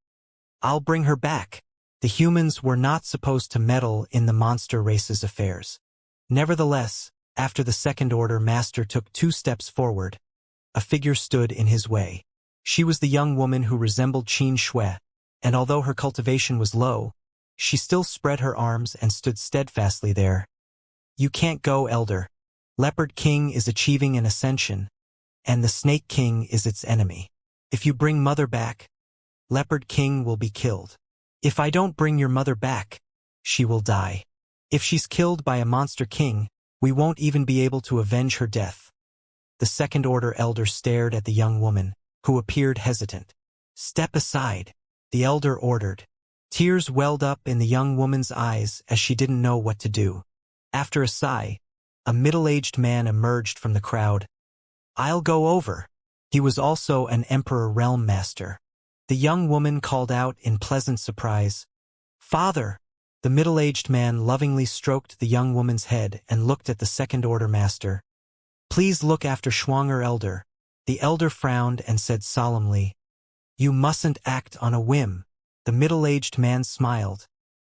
"I'll bring her back." The humans were not supposed to meddle in the monster race's affairs. Nevertheless, after the second-order master took 2 steps forward, a figure stood in his way. She was the young woman who resembled Qin Shui, and although her cultivation was low, she still spread her arms and stood steadfastly there. "You can't go, Elder. Leopard King is achieving an ascension, and the Snake King is its enemy. If you bring Mother back, Leopard King will be killed. If I don't bring your mother back, she will die. If she's killed by a monster king, we won't even be able to avenge her death." The second-order elder stared at the young woman, who appeared hesitant. "Step aside," the elder ordered. Tears welled up in the young woman's eyes as she didn't know what to do. After a sigh, a middle-aged man emerged from the crowd. "I'll go over." He was also an Emperor Realm Master. The young woman called out in pleasant surprise, "Father!" The middle-aged man lovingly stroked the young woman's head and looked at the second-order master. "Please look after Xianxia, Elder." The elder frowned and said solemnly, "You mustn't act on a whim." The middle-aged man smiled.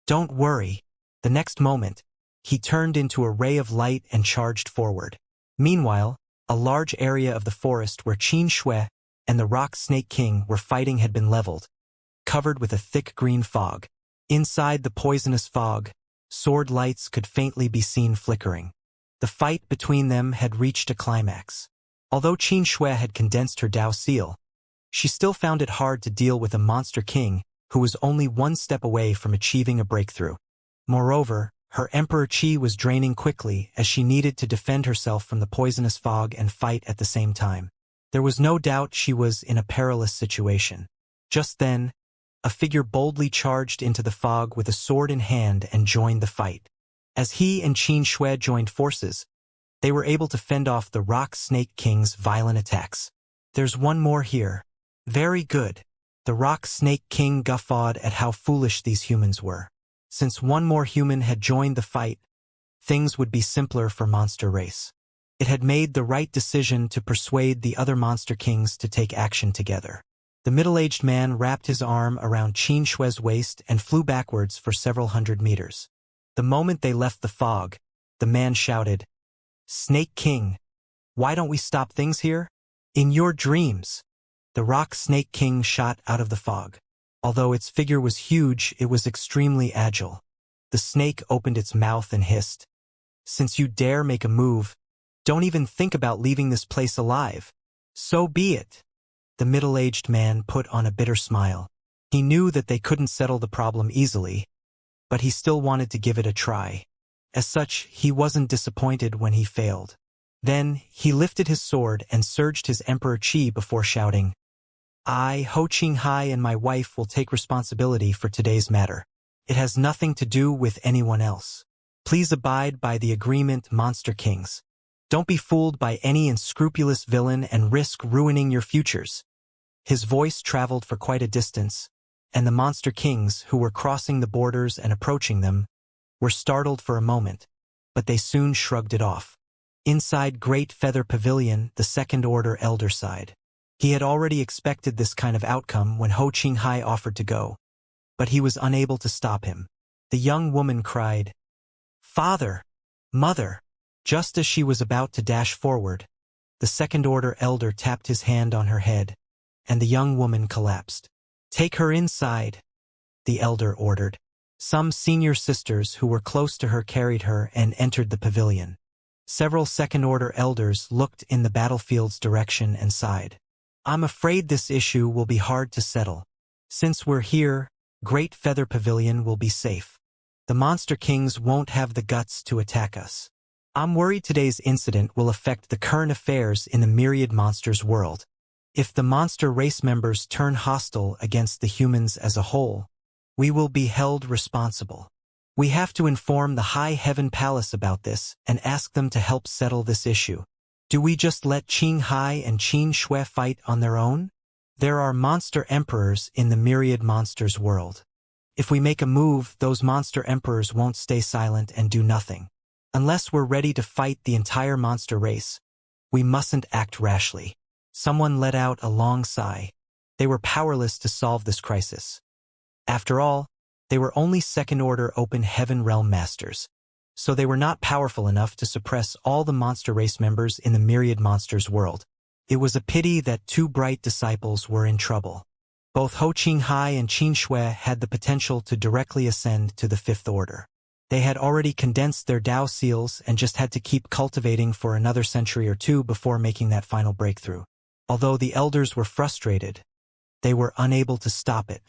"Don't worry. The next moment, he turned into a ray of light and charged forward. Meanwhile, a large area of the forest where Qin Shui and the Rock Snake King were fighting had been leveled, covered with a thick green fog. Inside the poisonous fog, sword lights could faintly be seen flickering. The fight between them had reached a climax. Although Qin Shui had condensed her Dao seal, she still found it hard to deal with a monster king who was only one step away from achieving a breakthrough. Moreover, her Emperor Qi was draining quickly as she needed to defend herself from the poisonous fog and fight at the same time. There was no doubt she was in a perilous situation. Just then, a figure boldly charged into the fog with a sword in hand and joined the fight. As he and Qin Shui joined forces, they were able to fend off the Rock Snake King's violent attacks. There's one more here. Very good. The Rock Snake King guffawed at how foolish these humans were. Since one more human had joined the fight, things would be simpler for Monster Race. It had made the right decision to persuade the other Monster Kings to take action together. The middle-aged man wrapped his arm around Qin Shui's waist and flew backwards for several hundred meters. The moment they left the fog, the man shouted, "Snake King, why don't we stop things here?" "In your dreams." The Rock Snake King shot out of the fog. Although its figure was huge, it was extremely agile. The snake opened its mouth and hissed, "Since you dare make a move, don't even think about leaving this place alive. So be it." The middle-aged man put on a bitter smile. He knew that they couldn't settle the problem easily, but he still wanted to give it a try. As such, he wasn't disappointed when he failed. Then, he lifted his sword and surged his Emperor Qi before shouting, "I, Ho Qinghai, and my wife will take responsibility for today's matter. It has nothing to do with anyone else. Please abide by the agreement, Monster Kings. Don't be fooled by any unscrupulous villain and risk ruining your futures." His voice traveled for quite a distance, and the Monster Kings, who were crossing the borders and approaching them, were startled for a moment, but they soon shrugged it off. Inside Great Feather Pavilion, the Second Order Elder sighed. He had already expected this kind of outcome when Ho Qinghai offered to go, but he was unable to stop him. The young woman cried, "Father! Mother!" Just as she was about to dash forward, the Second Order Elder tapped his hand on her head, and the young woman collapsed. "Take her inside," the Elder ordered. Some senior sisters who were close to her carried her and entered the pavilion. Several Second Order Elders looked in the battlefield's direction and sighed. "I'm afraid this issue will be hard to settle. Since we're here, Great Feather Pavilion will be safe. The Monster Kings won't have the guts to attack us. I'm worried today's incident will affect the current affairs in the Myriad Monsters world. If the monster race members turn hostile against the humans as a whole, we will be held responsible. We have to inform the High Heaven Palace about this and ask them to help settle this issue. Do we just let Qinghai and Qin Shui fight on their own? There are monster emperors in the Myriad Monsters world. If we make a move, those monster emperors won't stay silent and do nothing. Unless we're ready to fight the entire monster race, we mustn't act rashly." Someone let out a long sigh. They were powerless to solve this crisis. After all, they were only Second-Order Open Heaven Realm Masters, so they were not powerful enough to suppress all the monster race members in the Myriad Monsters world. It was a pity that two bright disciples were in trouble. Both Ho Qinghai and Qin Shui had the potential to directly ascend to the Fifth Order. They had already condensed their Dao seals and just had to keep cultivating for another century or two before making that final breakthrough. Although the elders were frustrated, they were unable to stop it.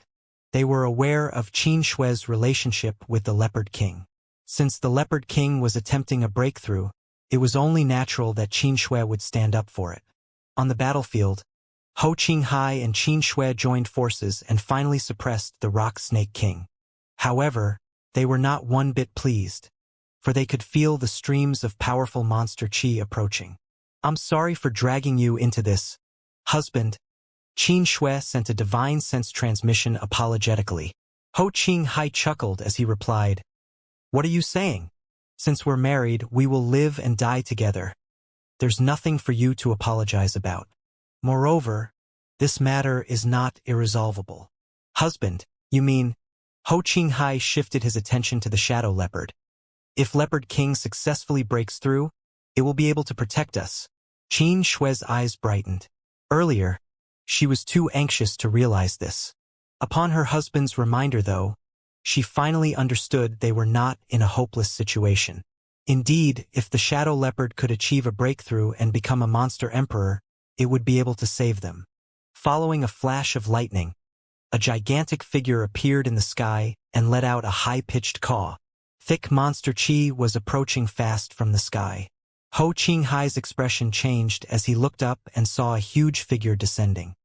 They were aware of Qin Shui's relationship with the Leopard King. Since the Leopard King was attempting a breakthrough, it was only natural that Qin Shui would stand up for it. On the battlefield, Ho Qinghai and Qin Shui joined forces and finally suppressed the Rock Snake King. However, they were not one bit pleased, for they could feel the streams of powerful monster qi approaching. "I'm sorry for dragging you into this, husband." Qin Shui sent a divine sense transmission apologetically. Ho Qinghai chuckled as he replied, "What are you saying? Since we're married, we will live and die together. There's nothing for you to apologize about. Moreover, this matter is not irresolvable." "Husband, you mean Ho Qinghai shifted his attention to the shadow leopard. If Leopard King successfully breaks through, it will be able to protect us. Qin Shui's eyes brightened. Earlier, she was too anxious to realize this. Upon her husband's reminder, though, she finally understood they were not in a hopeless situation. Indeed, if the shadow leopard could achieve a breakthrough and become a monster emperor, it would be able to save them. Following a flash of lightning, a gigantic figure appeared in the sky and let out a high-pitched caw. Thick monster Qi was approaching fast from the sky. Ho Qinghai's expression changed as he looked up and saw a huge figure descending.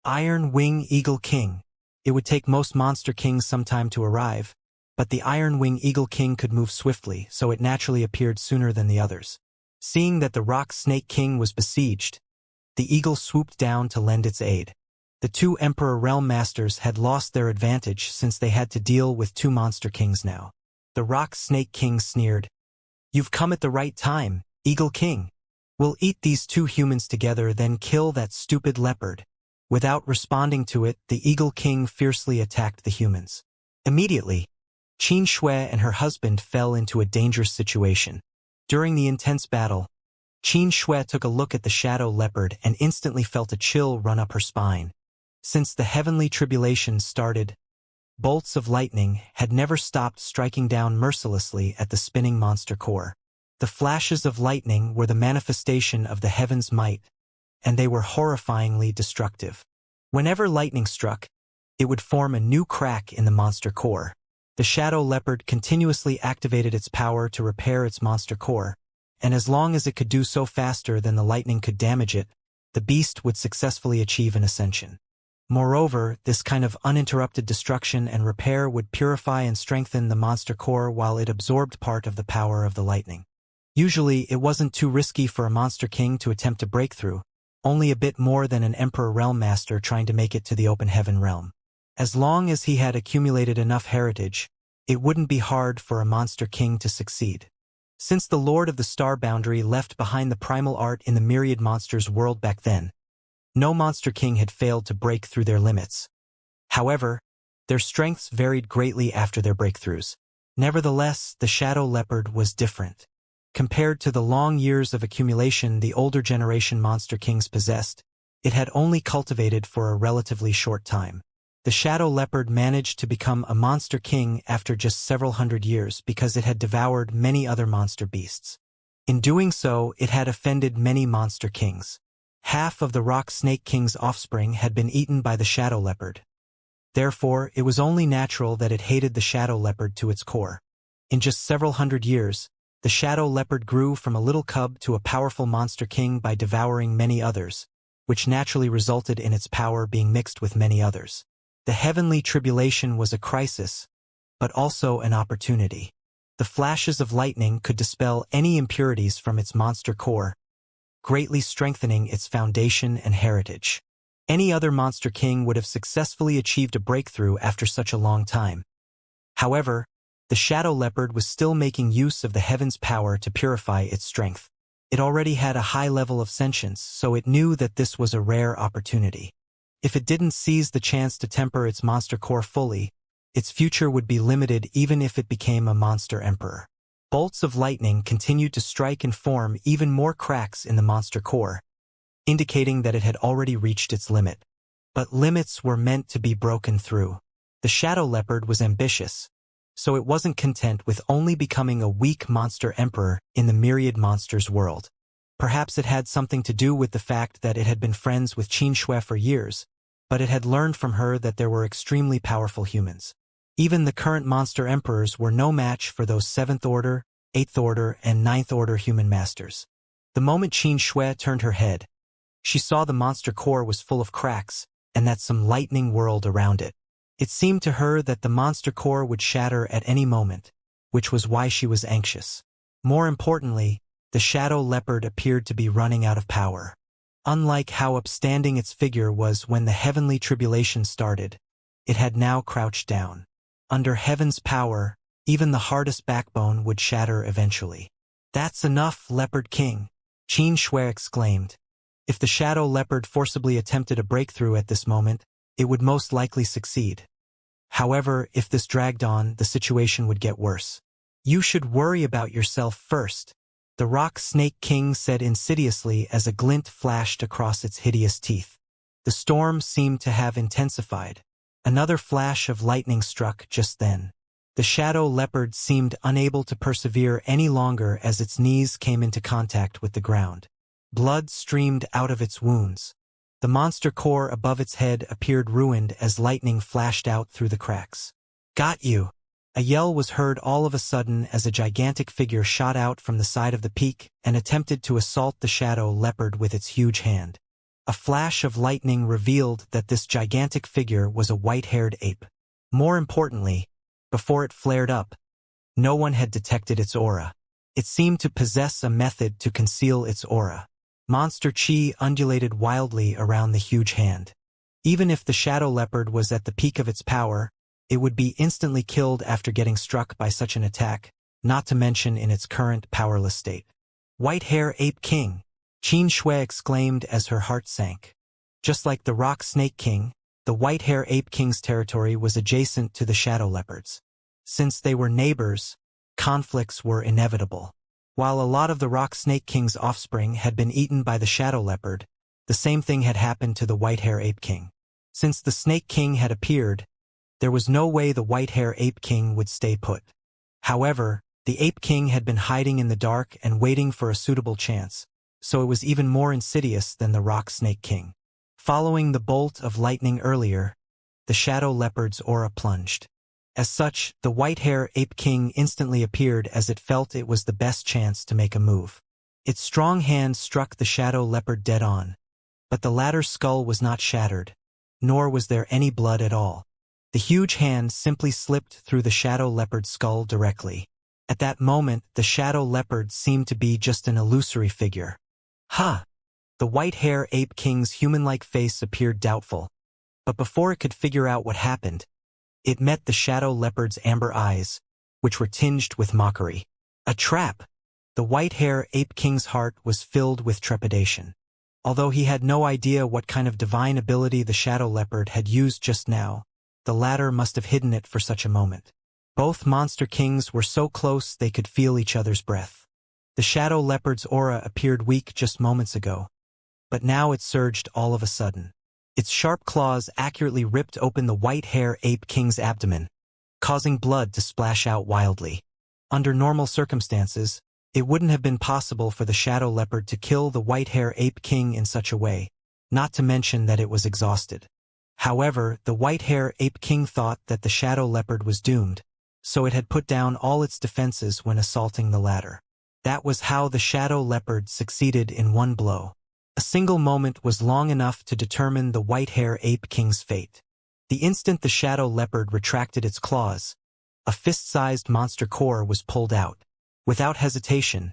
Iron Wing Eagle King. It would take most monster kings some time to arrive, but the Iron Wing Eagle King could move swiftly, so it naturally appeared sooner than the others. Seeing that the Rock Snake King was besieged, the eagle swooped down to lend its aid. The two Emperor Realm Masters had lost their advantage since they had to deal with two monster kings now. The Rock Snake King sneered, "You've come at the right time, Eagle King. We'll eat these two humans together, then kill that stupid leopard." Without responding to it, the Eagle King fiercely attacked the humans. Immediately, Qin Shui and her husband fell into a dangerous situation. During the intense battle, Qin Shui took a look at the shadow leopard and instantly felt a chill run up her spine. Since the heavenly tribulation started, bolts of lightning had never stopped striking down mercilessly at the spinning monster core. The flashes of lightning were the manifestation of the heaven's might, and they were horrifyingly destructive. Whenever lightning struck, it would form a new crack in the monster core. The shadow leopard continuously activated its power to repair its monster core, and as long as it could do so faster than the lightning could damage it, the beast would successfully achieve an ascension. Moreover, this kind of uninterrupted destruction and repair would purify and strengthen the monster core while it absorbed part of the power of the lightning. Usually, it wasn't too risky for a monster king to attempt a breakthrough, only a bit more than an Emperor Realm Master trying to make it to the open heaven realm. As long as he had accumulated enough heritage, it wouldn't be hard for a monster king to succeed. Since the Lord of the Star Boundary left behind the primal art in the myriad monsters world back then, no monster king had failed to break through their limits. However, their strengths varied greatly after their breakthroughs. Nevertheless, the shadow leopard was different. Compared to the long years of accumulation the older generation monster kings possessed, it had only cultivated for a relatively short time. The shadow leopard managed to become a monster king after just several hundred years because it had devoured many other monster beasts. In doing so, it had offended many monster kings. Half of the Rock Snake King's offspring had been eaten by the shadow leopard. Therefore, it was only natural that it hated the shadow leopard to its core. In just several hundred years, the shadow leopard grew from a little cub to a powerful monster king by devouring many others, which naturally resulted in its power being mixed with many others. The heavenly tribulation was a crisis, but also an opportunity. The flashes of lightning could dispel any impurities from its monster core, greatly strengthening its foundation and heritage. Any other monster king would have successfully achieved a breakthrough after such a long time. However, the shadow leopard was still making use of the heaven's power to purify its strength. It already had a high level of sentience, so it knew that this was a rare opportunity. If it didn't seize the chance to temper its monster core fully, its future would be limited even if it became a monster emperor. Bolts of lightning continued to strike and form even more cracks in the monster core, indicating that it had already reached its limit. But limits were meant to be broken through. The shadow leopard was ambitious, so it wasn't content with only becoming a weak monster emperor in the myriad monsters world. Perhaps it had something to do with the fact that it had been friends with Qin Shui for years, but it had learned from her that there were extremely powerful humans. Even the current monster emperors were no match for those 7th Order, 8th Order, and 9th Order human masters. The moment Qin Shui turned her head, she saw the monster core was full of cracks, and that some lightning whirled around it. It seemed to her that the monster core would shatter at any moment, which was why she was anxious. More importantly, the shadow leopard appeared to be running out of power. Unlike how upstanding its figure was when the heavenly tribulation started, it had now crouched down. Under heaven's power, even the hardest backbone would shatter eventually. "That's enough, Leopard King," Qin Shui exclaimed. If the shadow leopard forcibly attempted a breakthrough at this moment, it would most likely succeed. However, if this dragged on, the situation would get worse. You should worry about yourself first, the Rock Snake King said insidiously as a glint flashed across its hideous teeth. The storm seemed to have intensified. Another flash of lightning struck just then. The shadow leopard seemed unable to persevere any longer as its knees came into contact with the ground. Blood streamed out of its wounds. The monster core above its head appeared ruined as lightning flashed out through the cracks. "Got you!" A yell was heard all of a sudden as a gigantic figure shot out from the side of the peak and attempted to assault the shadow leopard with its huge hand. A flash of lightning revealed that this gigantic figure was a white-haired ape. More importantly, before it flared up, no one had detected its aura. It seemed to possess a method to conceal its aura. Monster chi undulated wildly around the huge hand. Even if the shadow leopard was at the peak of its power, it would be instantly killed after getting struck by such an attack, not to mention in its current powerless state. "White Hair Ape King!" Xianxia exclaimed as her heart sank. Just like the Rock Snake King, the White Hair Ape King's territory was adjacent to the shadow leopards. Since they were neighbors, conflicts were inevitable. While a lot of the Rock Snake King's offspring had been eaten by the shadow leopard, the same thing had happened to the White Hair Ape King. Since the Snake King had appeared, there was no way the White Hair Ape King would stay put. However, the Ape King had been hiding in the dark and waiting for a suitable chance, so it was even more insidious than the Rock Snake King. Following the bolt of lightning earlier, the shadow leopard's aura plunged. As such, the White Hair Ape King instantly appeared as it felt it was the best chance to make a move. Its strong hand struck the shadow leopard dead on, but the latter's skull was not shattered, nor was there any blood at all. The huge hand simply slipped through the shadow leopard's skull directly. At that moment, the shadow leopard seemed to be just an illusory figure. "Ha!" The White Hair Ape King's human-like face appeared doubtful, but before it could figure out what happened, it met the shadow leopard's amber eyes, which were tinged with mockery. A trap! The White Hair Ape King's heart was filled with trepidation. Although he had no idea what kind of divine ability the shadow leopard had used just now, the latter must have hidden it for such a moment. Both monster kings were so close they could feel each other's breath. The shadow leopard's aura appeared weak just moments ago, but now it surged all of a sudden. Its sharp claws accurately ripped open the White Hair Ape King's abdomen, causing blood to splash out wildly. Under normal circumstances, it wouldn't have been possible for the shadow leopard to kill the White Hair Ape King in such a way, not to mention that it was exhausted. However, the White Hair Ape King thought that the shadow leopard was doomed, so it had put down all its defenses when assaulting the latter. That was how the shadow leopard succeeded in one blow. A single moment was long enough to determine the White Hair Ape King's fate. The instant the shadow leopard retracted its claws, a fist-sized monster core was pulled out. Without hesitation,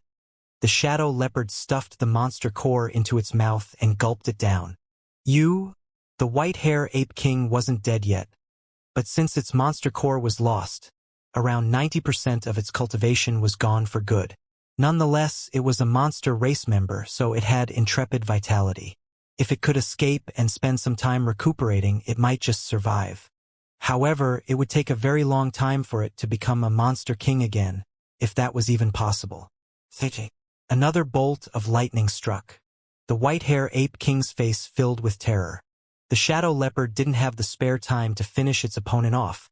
the shadow leopard stuffed the monster core into its mouth and gulped it down. The White Hair Ape King wasn't dead yet, but since its monster core was lost, around 90% of its cultivation was gone for good. Nonetheless, it was a monster race member, so it had intrepid vitality. If it could escape and spend some time recuperating, it might just survive. However, it would take a very long time for it to become a monster king again, if that was even possible. Another bolt of lightning struck. The White Hair Ape King's face filled with terror. The shadow leopard didn't have the spare time to finish its opponent off,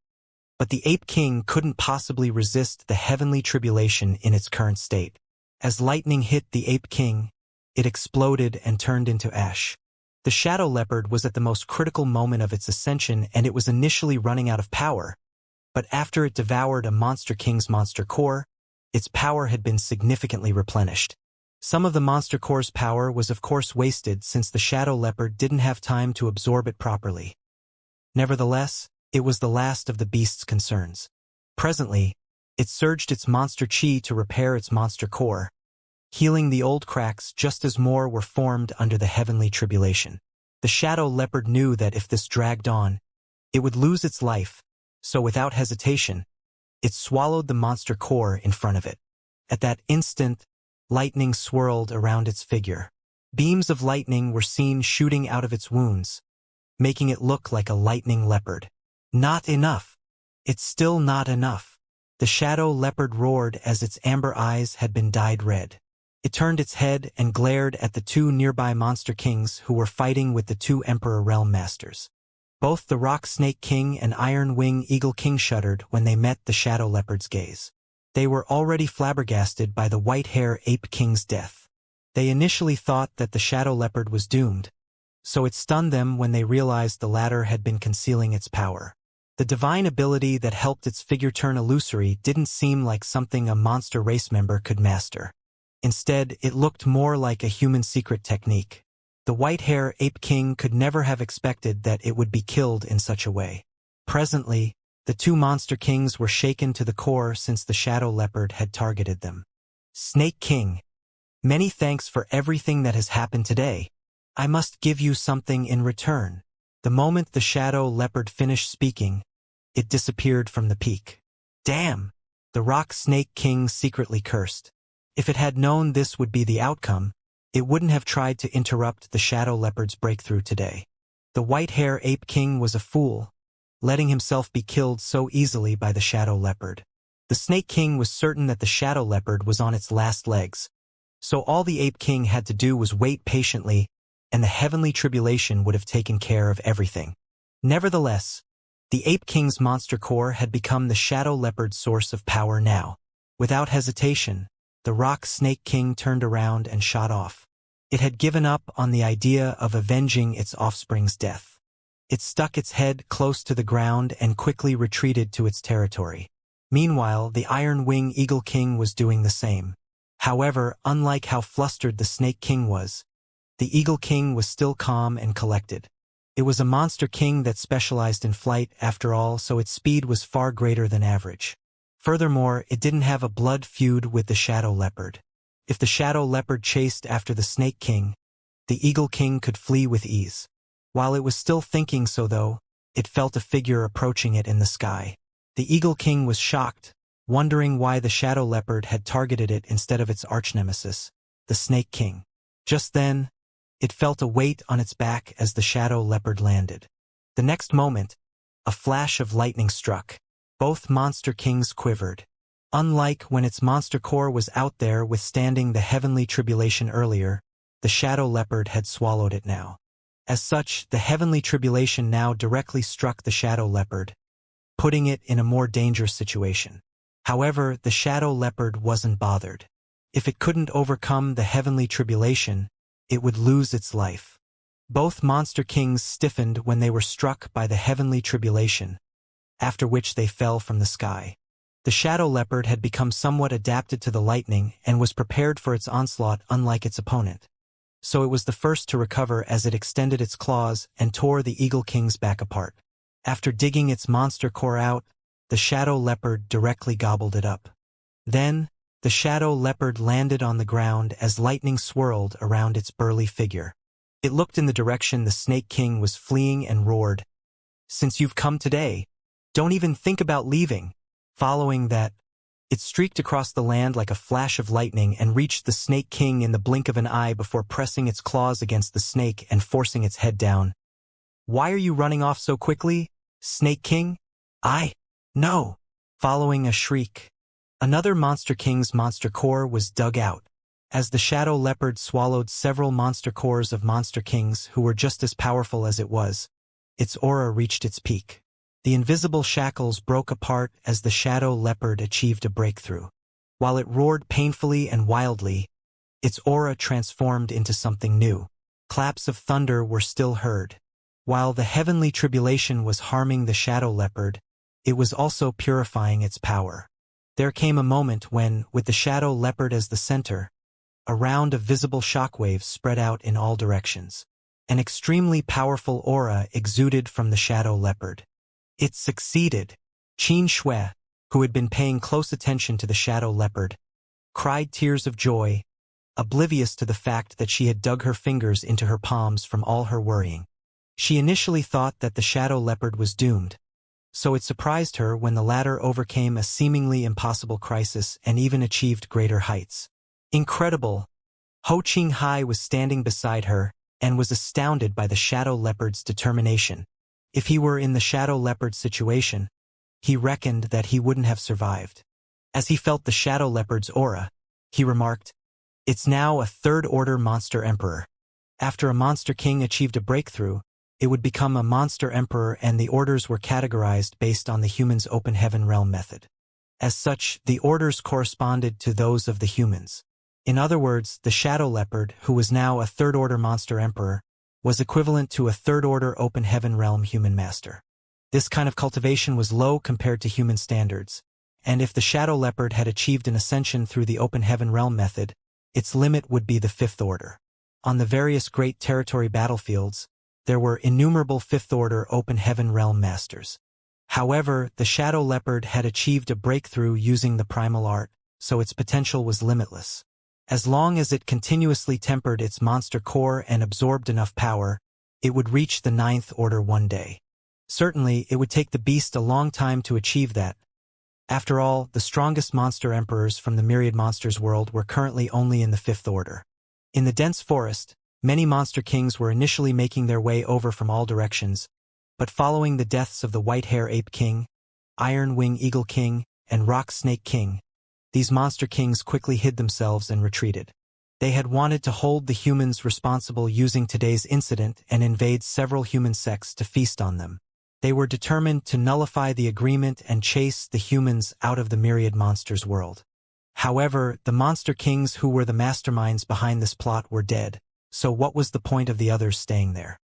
but the Ape King couldn't possibly resist the heavenly tribulation in its current state. As lightning hit the Ape King, it exploded and turned into ash. The shadow leopard was at the most critical moment of its ascension and it was initially running out of power, but after it devoured a monster king's monster core, its power had been significantly replenished. Some of the monster core's power was of course wasted since the shadow leopard didn't have time to absorb it properly. Nevertheless, it was the last of the beast's concerns. Presently, it surged its monster chi to repair its monster core, healing the old cracks just as more were formed under the heavenly tribulation. The shadow leopard knew that if this dragged on, it would lose its life, so without hesitation, it swallowed the monster core in front of it. At that instant, lightning swirled around its figure. Beams of lightning were seen shooting out of its wounds, making it look like a lightning leopard. Not enough. It's still not enough. The shadow leopard roared as its amber eyes had been dyed red. It turned its head and glared at the two nearby monster kings who were fighting with the two emperor realm masters. Both the rock snake king and iron wing eagle king shuddered when they met the shadow leopard's gaze. They were already flabbergasted by the white hair ape king's death. They initially thought that the shadow leopard was doomed, so it stunned them when they realized the latter had been concealing its power. The divine ability that helped its figure turn illusory didn't seem like something a monster race member could master. Instead, it looked more like a human secret technique. The white hair ape king could never have expected that it would be killed in such a way. Presently, the two monster kings were shaken to the core since the shadow leopard had targeted them. Snake King, many thanks for everything that has happened today. I must give you something in return. The moment the shadow leopard finished speaking, it disappeared from the peak. Damn! The rock snake king secretly cursed. If it had known this would be the outcome, it wouldn't have tried to interrupt the shadow leopard's breakthrough today. The white hair ape king was a fool, letting himself be killed so easily by the shadow leopard. The snake king was certain that the shadow leopard was on its last legs, so all the ape king had to do was wait patiently, and the heavenly tribulation would have taken care of everything. Nevertheless, the ape king's monster core had become the shadow leopard's source of power now. Without hesitation, the rock snake king turned around and shot off. It had given up on the idea of avenging its offspring's death. It stuck its head close to the ground and quickly retreated to its territory. Meanwhile, the Iron Wing Eagle King was doing the same. However, unlike how flustered the Snake King was, the Eagle King was still calm and collected. It was a monster king that specialized in flight, after all, so its speed was far greater than average. Furthermore, it didn't have a blood feud with the Shadow Leopard. If the Shadow Leopard chased after the Snake King, the Eagle King could flee with ease. While it was still thinking so though, it felt a figure approaching it in the sky. The Eagle King was shocked, wondering why the Shadow Leopard had targeted it instead of its arch-nemesis, the Snake King. Just then, it felt a weight on its back as the Shadow Leopard landed. The next moment, a flash of lightning struck. Both monster kings quivered. Unlike when its monster core was out there withstanding the heavenly tribulation earlier, the Shadow Leopard had swallowed it now. As such, the heavenly tribulation now directly struck the Shadow Leopard, putting it in a more dangerous situation. However, the Shadow Leopard wasn't bothered. If it couldn't overcome the heavenly tribulation, it would lose its life. Both monster kings stiffened when they were struck by the heavenly tribulation, after which they fell from the sky. The Shadow Leopard had become somewhat adapted to the lightning and was prepared for its onslaught unlike its opponent. So it was the first to recover as it extended its claws and tore the Eagle King's back apart. After digging its monster core out, the Shadow Leopard directly gobbled it up. Then, the Shadow Leopard landed on the ground as lightning swirled around its burly figure. It looked in the direction the Snake King was fleeing and roared, "Since you've come today, don't even think about leaving." Following that, it streaked across the land like a flash of lightning and reached the Snake King in the blink of an eye before pressing its claws against the snake and forcing its head down. "Why are you running off so quickly, Snake King?" No." Following a shriek, another monster king's monster core was dug out. As the Shadow Leopard swallowed several monster cores of monster kings who were just as powerful as it was, its aura reached its peak. The invisible shackles broke apart as the Shadow Leopard achieved a breakthrough. While it roared painfully and wildly, its aura transformed into something new. Claps of thunder were still heard. While the heavenly tribulation was harming the Shadow Leopard, it was also purifying its power. There came a moment when, with the Shadow Leopard as the center, a round of visible shockwaves spread out in all directions. An extremely powerful aura exuded from the Shadow Leopard. It succeeded. Qin Shui, who had been paying close attention to the Shadow Leopard, cried tears of joy, oblivious to the fact that she had dug her fingers into her palms from all her worrying. She initially thought that the Shadow Leopard was doomed, so it surprised her when the latter overcame a seemingly impossible crisis and even achieved greater heights. Incredible! Ho Qinghai was standing beside her and was astounded by the Shadow Leopard's determination. If he were in the Shadow Leopard's situation, he reckoned that he wouldn't have survived. As he felt the shadow leopard's aura, he remarked, "It's now a third-order monster emperor." After a monster king achieved a breakthrough, it would become a monster emperor, and the orders were categorized based on the human's open heaven realm method. As such, the orders corresponded to those of the humans. In other words, the shadow leopard, who was now a third-order monster emperor, was equivalent to a third-order open heaven realm human master. This kind of cultivation was low compared to human standards, and if the shadow leopard had achieved an ascension through the open heaven realm method, its limit would be the fifth order. On the various great territory battlefields, there were innumerable fifth-order open heaven realm masters. However, the shadow leopard had achieved a breakthrough using the primal art, so its potential was limitless. As long as it continuously tempered its monster core and absorbed enough power, it would reach the ninth order one day. Certainly, it would take the beast a long time to achieve that. After all, the strongest monster emperors from the myriad monsters world were currently only in the fifth order. In the dense forest, many monster kings were initially making their way over from all directions, but following the deaths of the White-Hair Ape King, Iron Wing Eagle King, and Rock Snake King, these monster kings quickly hid themselves and retreated. They had wanted to hold the humans responsible using today's incident and invade several human sects to feast on them. They were determined to nullify the agreement and chase the humans out of the myriad monsters world. However, the monster kings who were the masterminds behind this plot were dead, so what was the point of the others staying there?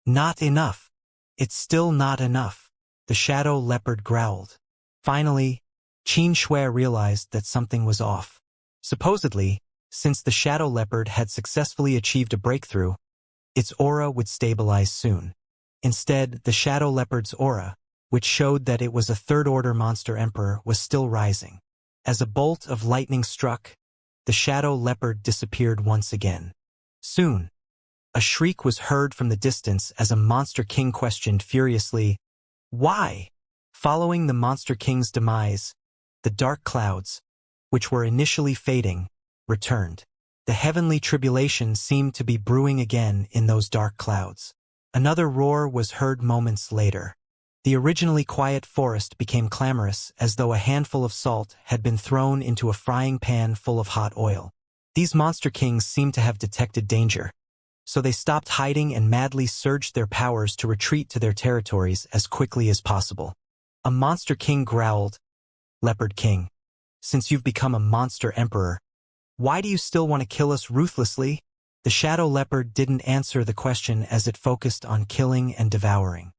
Not enough. It's still not enough, the shadow leopard growled. Finally, Xianxia realized that something was off. Supposedly, since the shadow leopard had successfully achieved a breakthrough, its aura would stabilize soon. Instead, the shadow leopard's aura, which showed that it was a third-order monster emperor, was still rising. As a bolt of lightning struck, the shadow leopard disappeared once again. Soon, a shriek was heard from the distance as a monster king questioned furiously, "Why?" Following the monster king's demise, the dark clouds, which were initially fading, returned. The heavenly tribulation seemed to be brewing again in those dark clouds. Another roar was heard moments later. The originally quiet forest became clamorous, as though a handful of salt had been thrown into a frying pan full of hot oil. These monster kings seemed to have detected danger, so they stopped hiding and madly surged their powers to retreat to their territories as quickly as possible. A monster king growled, "Leopard King, since you've become a monster emperor, why do you still want to kill us ruthlessly?" The shadow leopard didn't answer the question as it focused on killing and devouring.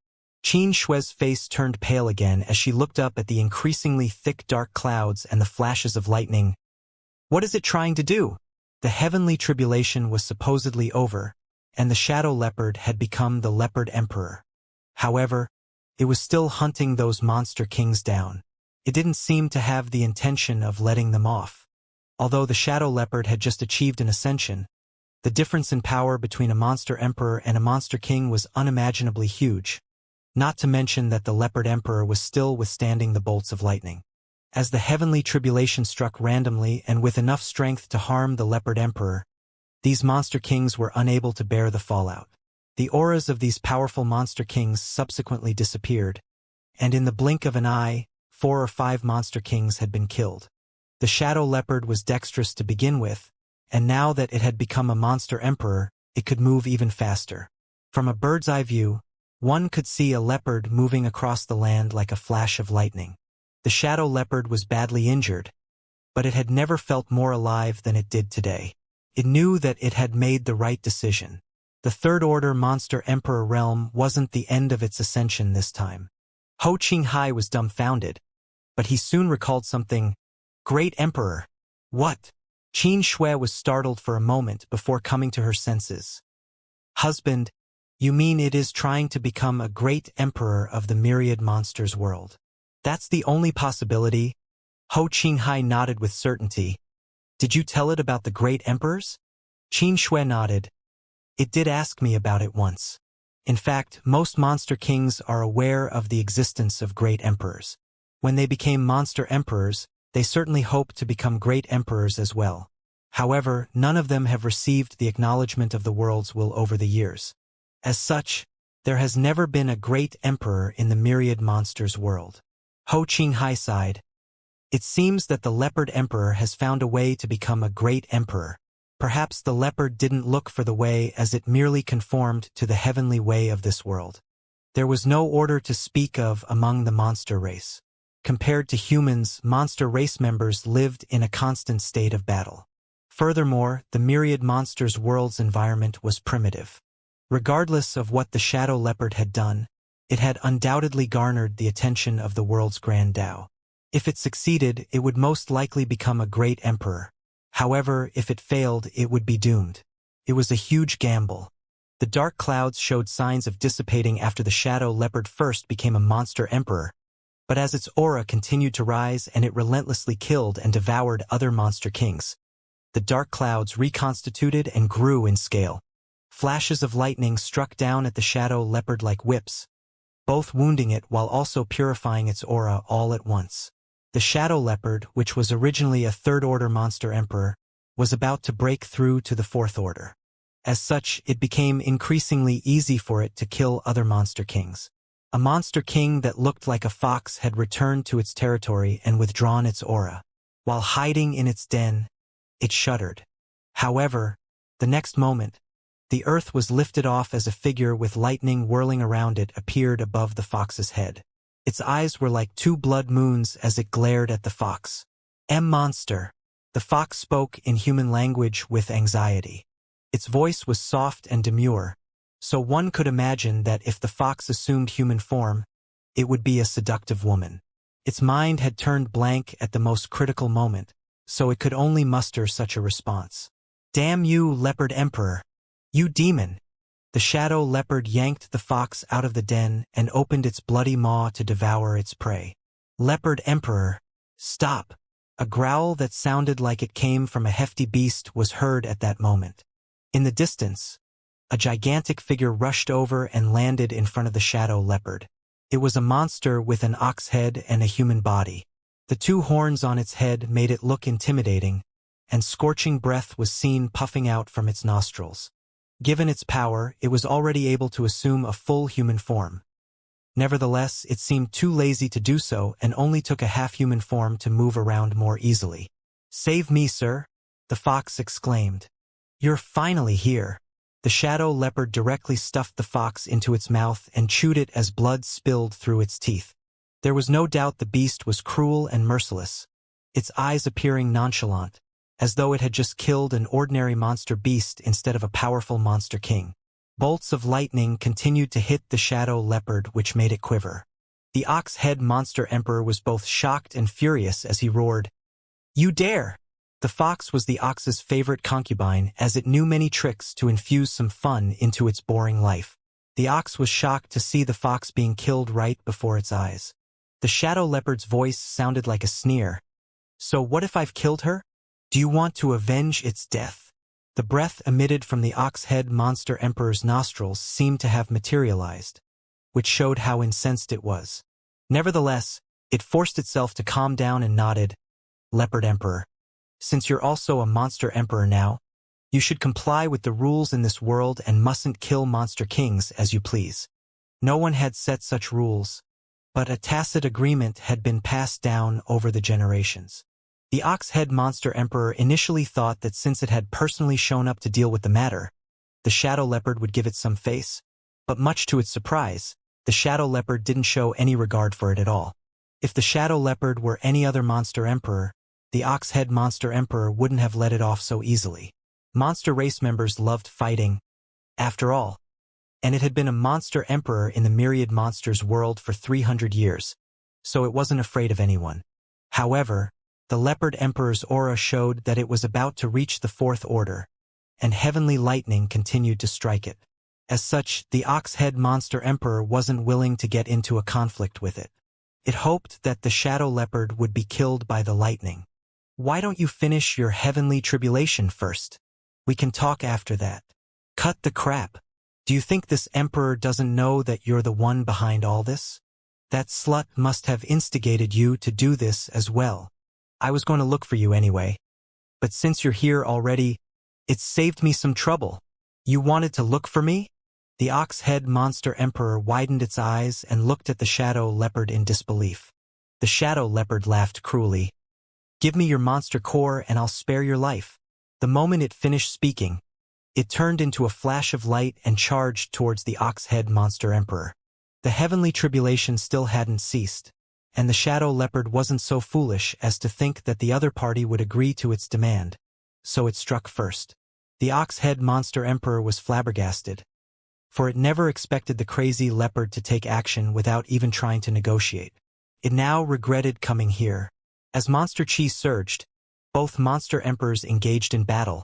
Xianxia's face turned pale again as she looked up at the increasingly thick dark clouds and the flashes of lightning. What is it trying to do? The heavenly tribulation was supposedly over, and the shadow leopard had become the leopard emperor. However, it was still hunting those monster kings down. It didn't seem to have the intention of letting them off. Although the shadow leopard had just achieved an ascension, the difference in power between a monster emperor and a monster king was unimaginably huge, not to mention that the leopard emperor was still withstanding the bolts of lightning. As the heavenly tribulation struck randomly and with enough strength to harm the leopard emperor, these monster kings were unable to bear the fallout. The auras of these powerful monster kings subsequently disappeared, and in the blink of an eye, 4 or 5 monster kings had been killed. The shadow leopard was dexterous to begin with, and now that it had become a monster emperor, it could move even faster. From a bird's-eye view, one could see a leopard moving across the land like a flash of lightning. The shadow leopard was badly injured, but it had never felt more alive than it did today. It knew that it had made the right decision. The third-order monster emperor realm wasn't the end of its ascension this time. Ho Qinghai was dumbfounded, but he soon recalled something. "Great Emperor? What?" Xianxia was startled for a moment before coming to her senses. "Husband, you mean it is trying to become a great emperor of the myriad monsters world? That's the only possibility?" Ho Qinghai nodded with certainty. "Did you tell it about the great emperors?" Xianxia nodded. "It did ask me about it once. In fact, most monster kings are aware of the existence of great emperors. When they became monster emperors, they certainly hope to become great emperors as well. However, none of them have received the acknowledgement of the world's will over the years. As such, there has never been a great emperor in the myriad monsters world." Ho Qinghai sighed. It seems that the leopard emperor has found a way to become a great emperor. Perhaps the leopard didn't look for the way as it merely conformed to the heavenly way of this world. There was no order to speak of among the monster race. Compared to humans, monster race members lived in a constant state of battle. Furthermore, the myriad monsters' world's environment was primitive. Regardless of what the shadow leopard had done, it had undoubtedly garnered the attention of the world's grand Tao. If it succeeded, it would most likely become a great emperor. However, if it failed, it would be doomed. It was a huge gamble. The dark clouds showed signs of dissipating after the shadow leopard first became a monster emperor, but as its aura continued to rise and it relentlessly killed and devoured other monster kings, the dark clouds reconstituted and grew in scale. Flashes of lightning struck down at the shadow leopard like whips, both wounding it while also purifying its aura all at once. The shadow leopard, which was originally a third-order monster emperor, was about to break through to the fourth order. As such, it became increasingly easy for it to kill other monster kings. A monster king that looked like a fox had returned to its territory and withdrawn its aura. While hiding in its den, it shuddered. However, the next moment, the earth was lifted off as a figure with lightning whirling around it appeared above the fox's head. Its eyes were like two blood moons as it glared at the fox. Monster. The fox spoke in human language with anxiety. Its voice was soft and demure, so one could imagine that if the fox assumed human form, it would be a seductive woman. Its mind had turned blank at the most critical moment, so it could only muster such a response. Damn you, leopard emperor! You demon! The shadow leopard yanked the fox out of the den and opened its bloody maw to devour its prey. Leopard emperor, stop! A growl that sounded like it came from a hefty beast was heard at that moment. In the distance, a gigantic figure rushed over and landed in front of the shadow leopard. It was a monster with an ox head and a human body. The two horns on its head made it look intimidating, and scorching breath was seen puffing out from its nostrils. Given its power, it was already able to assume a full human form. Nevertheless, it seemed too lazy to do so and only took a half-human form to move around more easily. "Save me, sir!" the fox exclaimed. "You're finally here." The shadow leopard directly stuffed the fox into its mouth and chewed it as blood spilled through its teeth. There was no doubt the beast was cruel and merciless, its eyes appearing nonchalant, as though it had just killed an ordinary monster beast instead of a powerful monster king. Bolts of lightning continued to hit the shadow leopard, which made it quiver. The ox-head monster emperor was both shocked and furious as he roared, "You dare!" The fox was the ox's favorite concubine, as it knew many tricks to infuse some fun into its boring life. The ox was shocked to see the fox being killed right before its eyes. The shadow leopard's voice sounded like a sneer. "So what if I've killed her? Do you want to avenge its death?" The breath emitted from the ox-head monster emperor's nostrils seemed to have materialized, which showed how incensed it was. Nevertheless, it forced itself to calm down and nodded. "Leopard emperor, since you're also a monster emperor now, you should comply with the rules in this world and mustn't kill monster kings as you please." No one had set such rules, but a tacit agreement had been passed down over the generations. The ox-head monster emperor initially thought that since it had personally shown up to deal with the matter, the shadow leopard would give it some face, but much to its surprise, the shadow leopard didn't show any regard for it at all. If the shadow leopard were any other monster emperor, the ox-head monster emperor wouldn't have let it off so easily. Monster race members loved fighting, after all, and it had been a monster emperor in the myriad monsters world for 300 years, so it wasn't afraid of anyone. However, the leopard emperor's aura showed that it was about to reach the fourth order, and heavenly lightning continued to strike it. As such, the ox-head monster emperor wasn't willing to get into a conflict with it. It hoped that the shadow leopard would be killed by the lightning. "Why don't you finish your heavenly tribulation first? We can talk after that." "Cut the crap. Do you think this emperor doesn't know that you're the one behind all this? That slut must have instigated you to do this as well. I was going to look for you anyway. But since you're here already, it's saved me some trouble. You wanted to look for me?" The ox-head monster emperor widened its eyes and looked at the shadow leopard in disbelief. The The shadow leopard laughed cruelly. "Give me your monster core and I'll spare your life." The moment it finished speaking, it turned into a flash of light and charged towards the ox-head monster emperor. The heavenly tribulation still hadn't ceased, and the shadow leopard wasn't so foolish as to think that the other party would agree to its demand, so it struck first. The ox-head monster emperor was flabbergasted, for it never expected the crazy leopard to take action without even trying to negotiate. It now regretted coming here. As monster chi surged, both monster emperors engaged in battle,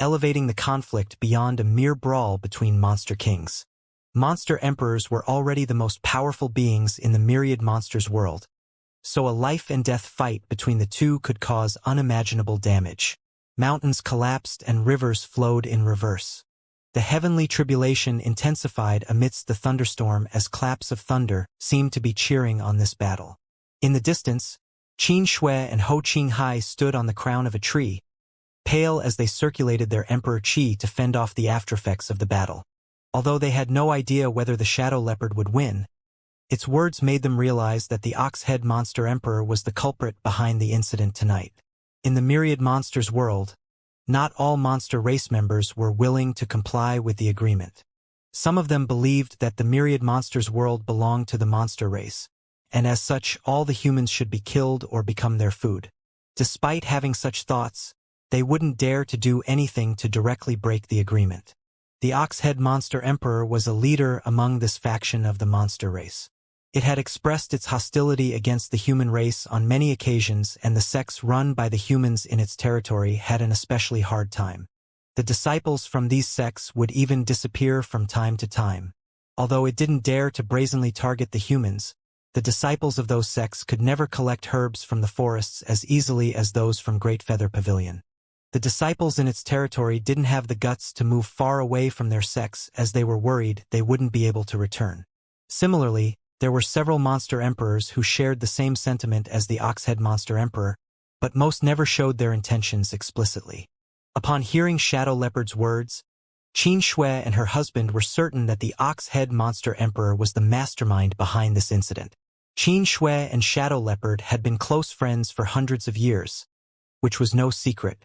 elevating the conflict beyond a mere brawl between monster kings. Monster emperors were already the most powerful beings in the myriad monsters world, so a life-and-death fight between the two could cause unimaginable damage. Mountains collapsed and rivers flowed in reverse. The heavenly tribulation intensified amidst the thunderstorm as claps of thunder seemed to be cheering on this battle. In the distance, Qin Shui and Ho Qinghai stood on the crown of a tree, pale as they circulated their emperor qi to fend off the aftereffects of the battle. Although they had no idea whether the shadow leopard would win, its words made them realize that the ox-head monster emperor was the culprit behind the incident tonight. In the myriad monsters world, not all monster race members were willing to comply with the agreement. Some of them believed that the myriad monsters world belonged to the monster race, and as such all the humans should be killed or become their food. Despite having such thoughts, they wouldn't dare to do anything to directly break the agreement. The ox-head monster emperor was a leader among this faction of the monster race. It had expressed its hostility against the human race on many occasions, and the sects run by the humans in its territory had an especially hard time. The disciples from these sects would even disappear from time to time. Although it didn't dare to brazenly target the humans, the disciples of those sects could never collect herbs from the forests as easily as those from Great Feather Pavilion. The disciples in its territory didn't have the guts to move far away from their sects as they were worried they wouldn't be able to return. Similarly, there were several monster emperors who shared the same sentiment as the ox-head monster emperor, but most never showed their intentions explicitly. Upon hearing Shadow Leopard's words, Qin Shui and her husband were certain that the ox-head monster emperor was the mastermind behind this incident. Qin Shui and Shadow Leopard had been close friends for hundreds of years, which was no secret.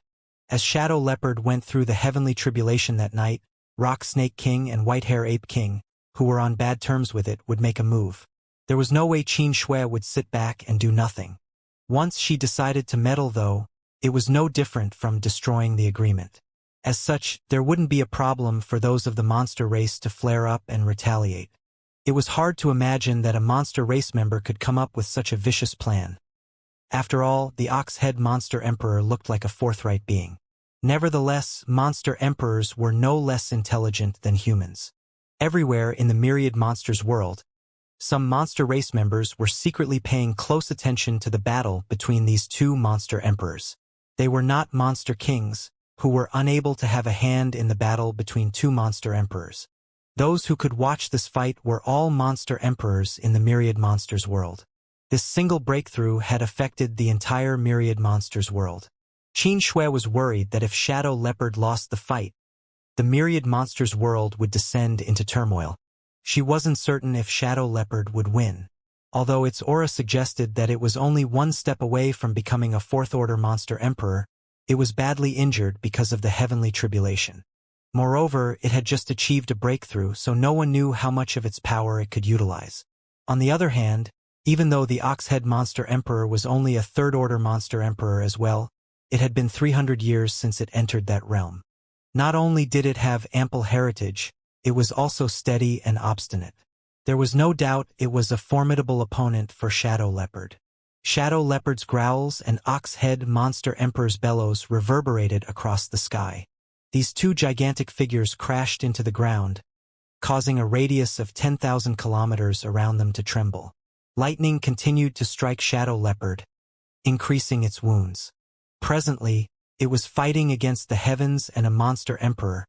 As Shadow Leopard went through the heavenly tribulation that night, Rock Snake King and Whitehair Ape King, who were on bad terms with it, would make a move. There was no way Qin Shui would sit back and do nothing. Once she decided to meddle, though, it was no different from destroying the agreement. As such, there wouldn't be a problem for those of the monster race to flare up and retaliate. It was hard to imagine that a monster race member could come up with such a vicious plan. After all, the ox-head monster emperor looked like a forthright being. Nevertheless, monster emperors were no less intelligent than humans. Everywhere in the myriad monsters world, some monster race members were secretly paying close attention to the battle between these two monster emperors. They were not monster kings, who were unable to have a hand in the battle between two monster emperors. Those who could watch this fight were all monster emperors in the myriad monsters world. This single breakthrough had affected the entire myriad monsters world. Qin Shui was worried that if Shadow Leopard lost the fight, the myriad monsters world would descend into turmoil. She wasn't certain if Shadow Leopard would win, although its aura suggested that it was only one step away from becoming a fourth-order monster emperor. It was badly injured because of the heavenly tribulation. Moreover, it had just achieved a breakthrough, so no one knew how much of its power it could utilize. On the other hand, even though the ox-head monster emperor was only a third-order monster emperor as well, it had been 300 years since it entered that realm. Not only did it have ample heritage, it was also steady and obstinate. There was no doubt it was a formidable opponent for Shadow Leopard. Shadow Leopard's growls and ox-head monster emperor's bellows reverberated across the sky. These two gigantic figures crashed into the ground, causing a radius of 10,000 kilometers around them to tremble. Lightning continued to strike Shadow Leopard, increasing its wounds. Presently, it was fighting against the heavens and a monster emperor,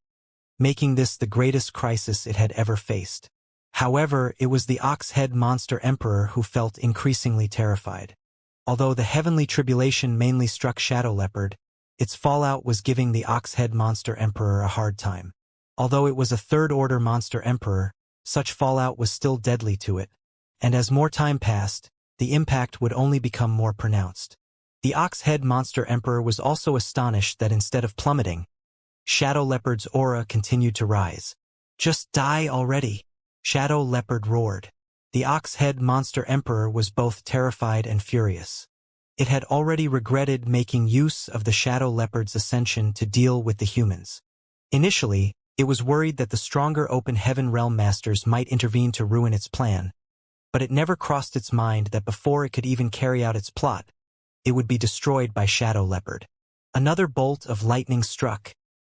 making this the greatest crisis it had ever faced. However, it was the ox-head monster emperor who felt increasingly terrified. Although the heavenly tribulation mainly struck Shadow Leopard, its fallout was giving the ox-head monster emperor a hard time. Although it was a third-order monster emperor, such fallout was still deadly to it, and as more time passed, the impact would only become more pronounced. The ox-head monster emperor was also astonished that instead of plummeting, Shadow Leopard's aura continued to rise. "Just die already," Shadow Leopard roared. The ox-head monster emperor was both terrified and furious. It had already regretted making use of the Shadow Leopard's ascension to deal with the humans. Initially, it was worried that the stronger open heaven realm masters might intervene to ruin its plan, but it never crossed its mind that before it could even carry out its plot, it would be destroyed by Shadow Leopard. Another bolt of lightning struck,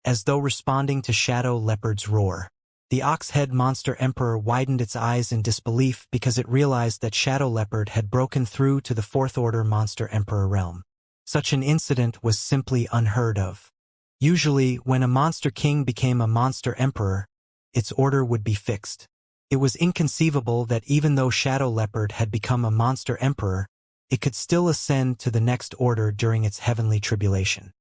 as though responding to Shadow Leopard's roar. The ox-head monster emperor widened its eyes in disbelief because it realized that Shadow Leopard had broken through to the fourth-order monster emperor realm. Such an incident was simply unheard of. Usually, when a monster king became a monster emperor, its order would be fixed. It was inconceivable that even though Shadow Leopard had become a monster emperor, it could still ascend to the next order during its heavenly tribulation.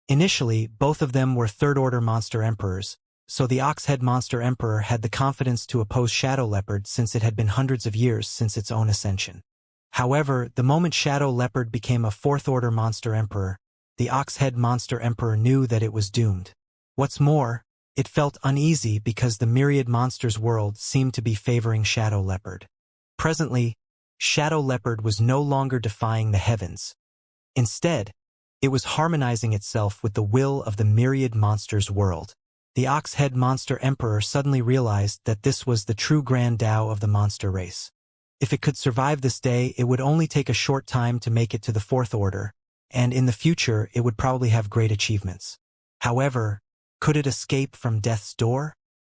Initially, both of them were third-order monster emperors, so the ox-head monster emperor had the confidence to oppose Shadow Leopard since it had been hundreds of years since its own ascension. However, the moment Shadow Leopard became a fourth-order monster emperor, the ox-head monster emperor knew that it was doomed. What's more, it felt uneasy because the myriad monsters world seemed to be favoring Shadow Leopard. Presently, Shadow Leopard was no longer defying the heavens. Instead, it was harmonizing itself with the will of the myriad monsters world. The ox-head monster emperor suddenly realized that this was the true grand Tao of the monster race. If it could survive this day, it would only take a short time to make it to the fourth order, and in the future it would probably have great achievements. However, could it escape from death's door?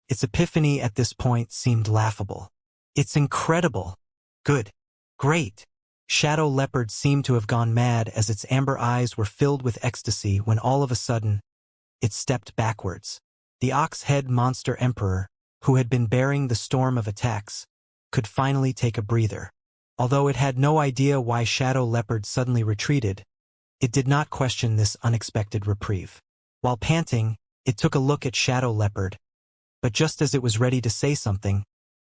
Its epiphany at this point seemed laughable. It's incredible. Good. Great. Shadow Leopard seemed to have gone mad as its amber eyes were filled with ecstasy when all of a sudden, it stepped backwards. The ox-head monster emperor, who had been bearing the storm of attacks, could finally take a breather. Although it had no idea why Shadow Leopard suddenly retreated, it did not question this unexpected reprieve. While panting, it took a look at Shadow Leopard, but just as it was ready to say something,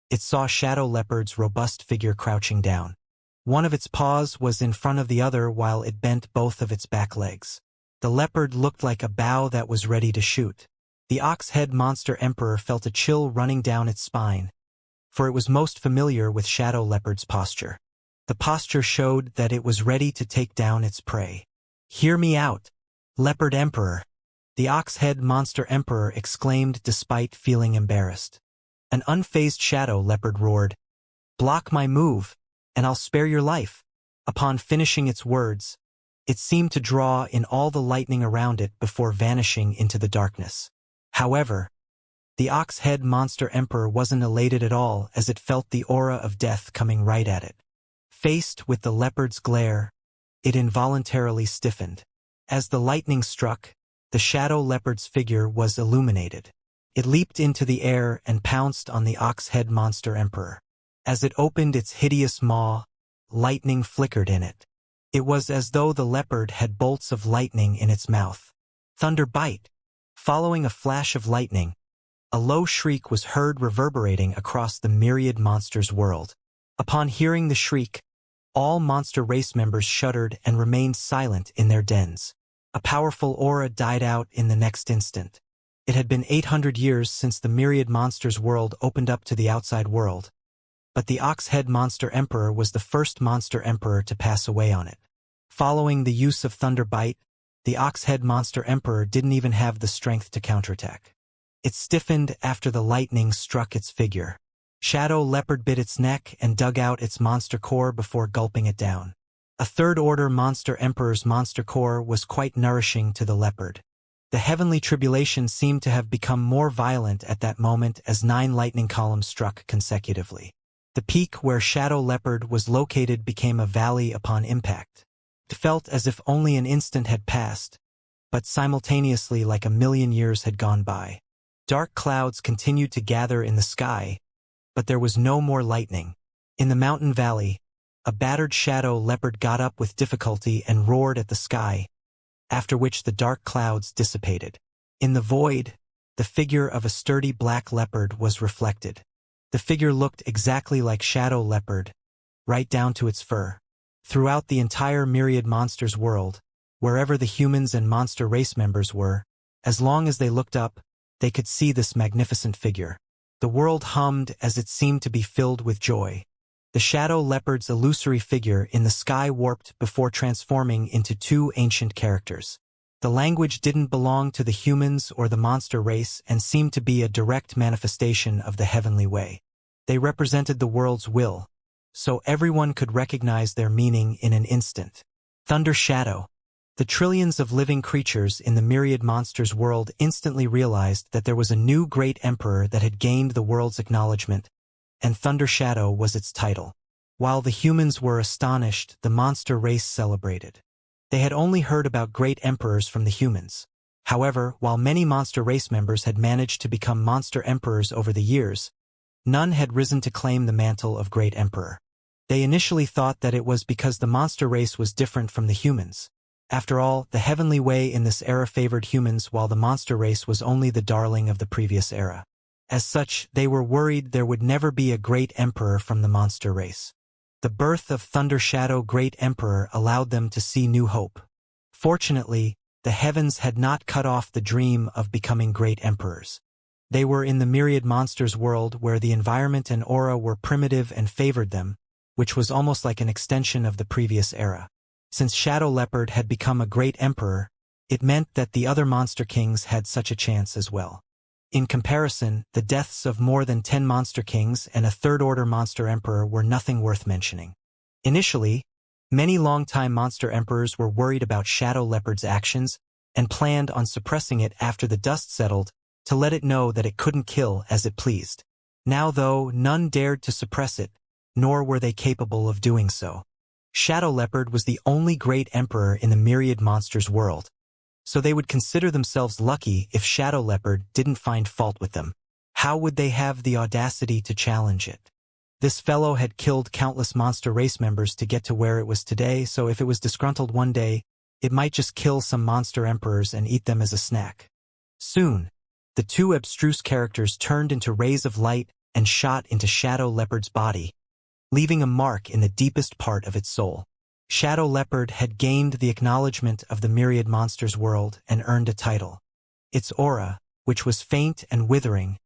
it saw Shadow Leopard's robust figure crouching down. One of its paws was in front of the other while it bent both of its back legs. The leopard looked like a bow that was ready to shoot. The ox-head monster emperor felt a chill running down its spine, for it was most familiar with Shadow Leopard's posture. The posture showed that it was ready to take down its prey. "Hear me out, Leopard Emperor," the ox-head monster emperor exclaimed despite feeling embarrassed. An unfazed Shadow Leopard roared, "Block my move, and I'll spare your life." Upon finishing its words, it seemed to draw in all the lightning around it before vanishing into the darkness. However, the ox-head monster emperor wasn't elated at all as it felt the aura of death coming right at it. Faced with the leopard's glare, it involuntarily stiffened. As the lightning struck, the Shadow Leopard's figure was illuminated. It leaped into the air and pounced on the ox-head monster emperor. As it opened its hideous maw, lightning flickered in it. It was as though the leopard had bolts of lightning in its mouth. Thunder bite! Following a flash of lightning, a low shriek was heard reverberating across the myriad monsters world. Upon hearing the shriek, all monster race members shuddered and remained silent in their dens. A powerful aura died out in the next instant. It had been 800 years since the myriad monsters world opened up to the outside world, but the ox-head monster emperor was the first monster emperor to pass away on it. Following the use of Thunder Bite, the ox-head monster emperor didn't even have the strength to counterattack. It stiffened after the lightning struck its figure. Shadow Leopard bit its neck and dug out its monster core before gulping it down. A third-order monster emperor's monster core was quite nourishing to the leopard. The heavenly tribulation seemed to have become more violent at that moment as 9 lightning columns struck consecutively. The peak where Shadow Leopard was located became a valley upon impact. It felt as if only an instant had passed, but simultaneously like a million years had gone by. Dark clouds continued to gather in the sky, but there was no more lightning. In the mountain valley, a battered Shadow Leopard got up with difficulty and roared at the sky, after which the dark clouds dissipated. In the void, the figure of a sturdy black leopard was reflected. The figure looked exactly like Shadow Leopard, right down to its fur. Throughout the entire Myriad Monsters world, wherever the humans and monster race members were, as long as they looked up, they could see this magnificent figure. The world hummed as it seemed to be filled with joy. The shadow leopard's illusory figure in the sky warped before transforming into two ancient characters. The language didn't belong to the humans or the monster race and seemed to be a direct manifestation of the heavenly way. They represented the world's will, so everyone could recognize their meaning in an instant. Thunder Shadow. The trillions of living creatures in the Myriad Monsters world instantly realized that there was a new great emperor that had gained the world's acknowledgement, and Thunder Shadow was its title. While the humans were astonished, the monster race celebrated. They had only heard about great emperors from the humans. However, while many monster race members had managed to become monster emperors over the years, none had risen to claim the mantle of great emperor. They initially thought that it was because the monster race was different from the humans. After all, the heavenly way in this era favored humans while the monster race was only the darling of the previous era. As such, they were worried there would never be a great emperor from the monster race. The birth of Thunder Shadow Great Emperor allowed them to see new hope. Fortunately, the heavens had not cut off the dream of becoming great emperors. They were in the Myriad Monsters world where the environment and aura were primitive and favored them, which was almost like an extension of the previous era. Since Shadow Leopard had become a great emperor, it meant that the other monster kings had such a chance as well. In comparison, the deaths of more than 10 monster kings and a third-order monster emperor were nothing worth mentioning. Initially, many long-time monster emperors were worried about Shadow Leopard's actions and planned on suppressing it after the dust settled to let it know that it couldn't kill as it pleased. Now, though, none dared to suppress it, nor were they capable of doing so. Shadow Leopard was the only great emperor in the Myriad Monsters world, so they would consider themselves lucky if Shadow Leopard didn't find fault with them. How would they have the audacity to challenge it? This fellow had killed countless monster race members to get to where it was today, so if it was disgruntled one day, it might just kill some monster emperors and eat them as a snack. Soon, the two abstruse characters turned into rays of light and shot into Shadow Leopard's body, leaving a mark in the deepest part of its soul. Shadow Leopard had gained the acknowledgement of the Myriad Monsters world and earned a title. Its aura, which was faint and withering,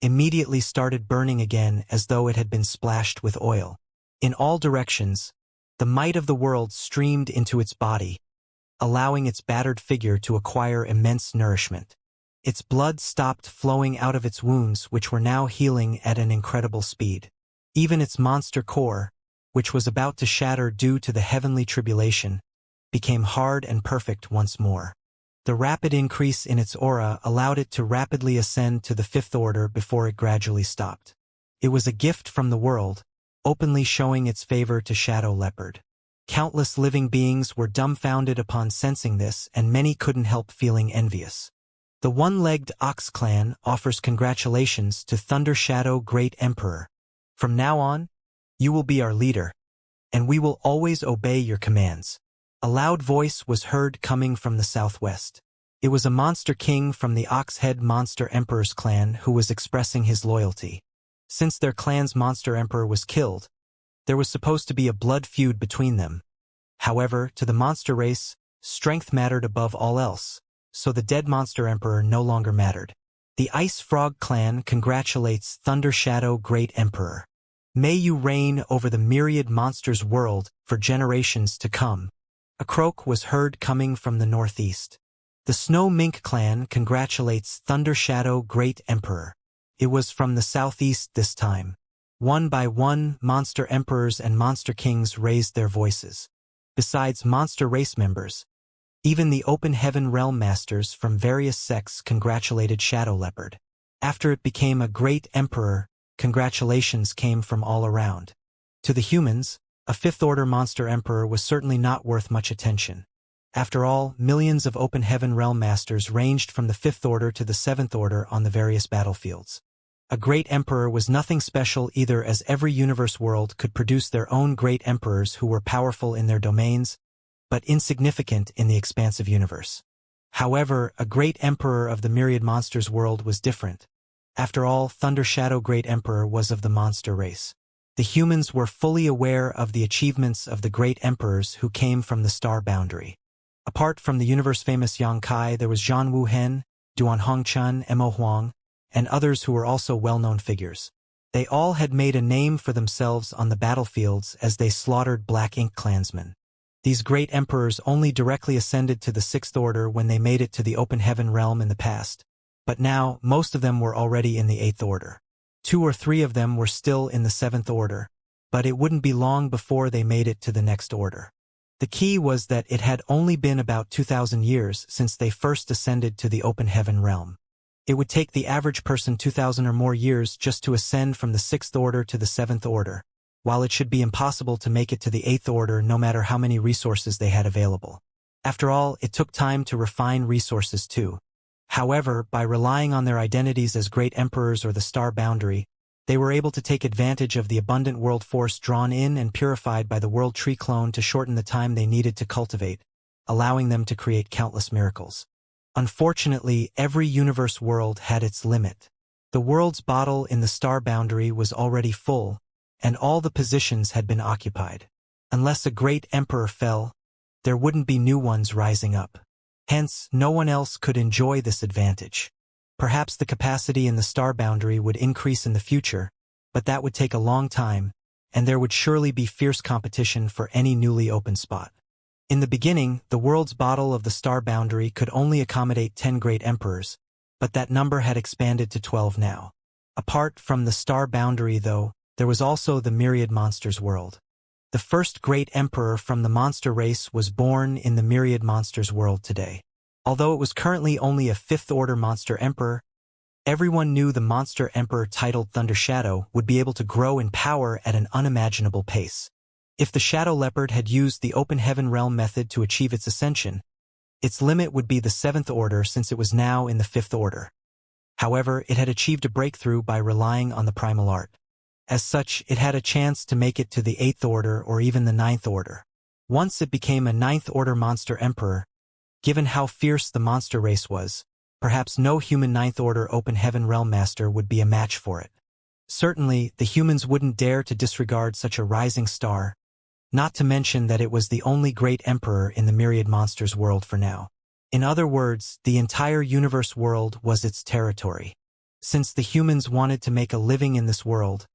immediately started burning again as though it had been splashed with oil. In all directions, the might of the world streamed into its body, allowing its battered figure to acquire immense nourishment. Its blood stopped flowing out of its wounds, which were now healing at an incredible speed. Even its monster core, which was about to shatter due to the heavenly tribulation, became hard and perfect once more. The rapid increase in its aura allowed it to rapidly ascend to the fifth order before it gradually stopped. It was a gift from the world, openly showing its favor to Shadow Leopard. Countless living beings were dumbfounded upon sensing this, and many couldn't help feeling envious. The one-legged Ox clan offers congratulations to Thunder Shadow Great Emperor. From now on, you will be our leader, and we will always obey your commands. A loud voice was heard coming from the southwest. It was a monster king from the Oxhead Monster Emperor's clan who was expressing his loyalty. Since their clan's monster emperor was killed, there was supposed to be a blood feud between them. However, to the monster race, strength mattered above all else, so the dead monster emperor no longer mattered. The Ice Frog clan congratulates Thunder Shadow Great Emperor. May you reign over the Myriad Monsters world for generations to come. A croak was heard coming from the northeast. The Snow Mink clan congratulates Thunder Shadow Great Emperor. It was from the southeast this time. One by one, monster emperors and monster kings raised their voices. Besides monster race members, even the Open Heaven Realm Masters from various sects congratulated Shadow Leopard. After it became a great emperor, congratulations came from all around. To the humans, a fifth-order monster emperor was certainly not worth much attention. After all, millions of Open Heaven Realm Masters ranged from the fifth order to the seventh order on the various battlefields. A great emperor was nothing special either, as every universe world could produce their own great emperors who were powerful in their domains, but insignificant in the expansive universe. However, a great emperor of the Myriad Monsters world was different. After all, Thunder Shadow Great Emperor was of the monster race. The humans were fully aware of the achievements of the great emperors who came from the star boundary. Apart from the universe-famous Yang Kai, there was Zhan Wuhen, Duan Hongchun, Mo Huang, and others who were also well-known figures. They all had made a name for themselves on the battlefields as they slaughtered Black Ink clansmen. These great emperors only directly ascended to the Sixth Order when they made it to the open heaven realm in the past, but now most of them were already in the Eighth Order. 2 or 3 of them were still in the Seventh Order, but it wouldn't be long before they made it to the next order. The key was that it had only been about 2,000 years since they first ascended to the open heaven realm. It would take the average person 2,000 or more years just to ascend from the Sixth Order to the Seventh Order, while it should be impossible to make it to the Eighth Order no matter how many resources they had available. After all, it took time to refine resources too. However, by relying on their identities as great emperors or the star boundary, they were able to take advantage of the abundant world force drawn in and purified by the world tree clone to shorten the time they needed to cultivate, allowing them to create countless miracles. Unfortunately, every universe world had its limit. The world's bottle in the star boundary was already full, and all the positions had been occupied. Unless a great emperor fell, there wouldn't be new ones rising up. Hence, no one else could enjoy this advantage. Perhaps the capacity in the star boundary would increase in the future, but that would take a long time, and there would surely be fierce competition for any newly opened spot. In the beginning, the world's bottle of the star boundary could only accommodate 10 great emperors, but that number had expanded to 12 now. Apart from the star boundary, though, there was also the myriad monsters world. The first great emperor from the monster race was born in the myriad monsters world today. Although it was currently only a fifth-order monster emperor, everyone knew the monster emperor titled Thunder Shadow would be able to grow in power at an unimaginable pace. If the Shadow Leopard had used the Open Heaven Realm method to achieve its ascension, its limit would be the 7th Order since it was now in the 5th Order. However, it had achieved a breakthrough by relying on the primal art. As such, it had a chance to make it to the 8th Order or even the 9th Order. Once it became a 9th Order monster emperor, given how fierce the monster race was, perhaps no human 9th Order Open Heaven Realm master would be a match for it. Certainly, the humans wouldn't dare to disregard such a rising star, not to mention that it was the only great emperor in the myriad monsters world for now. In other words, the entire universe world was its territory. Since the humans wanted to make a living in this world,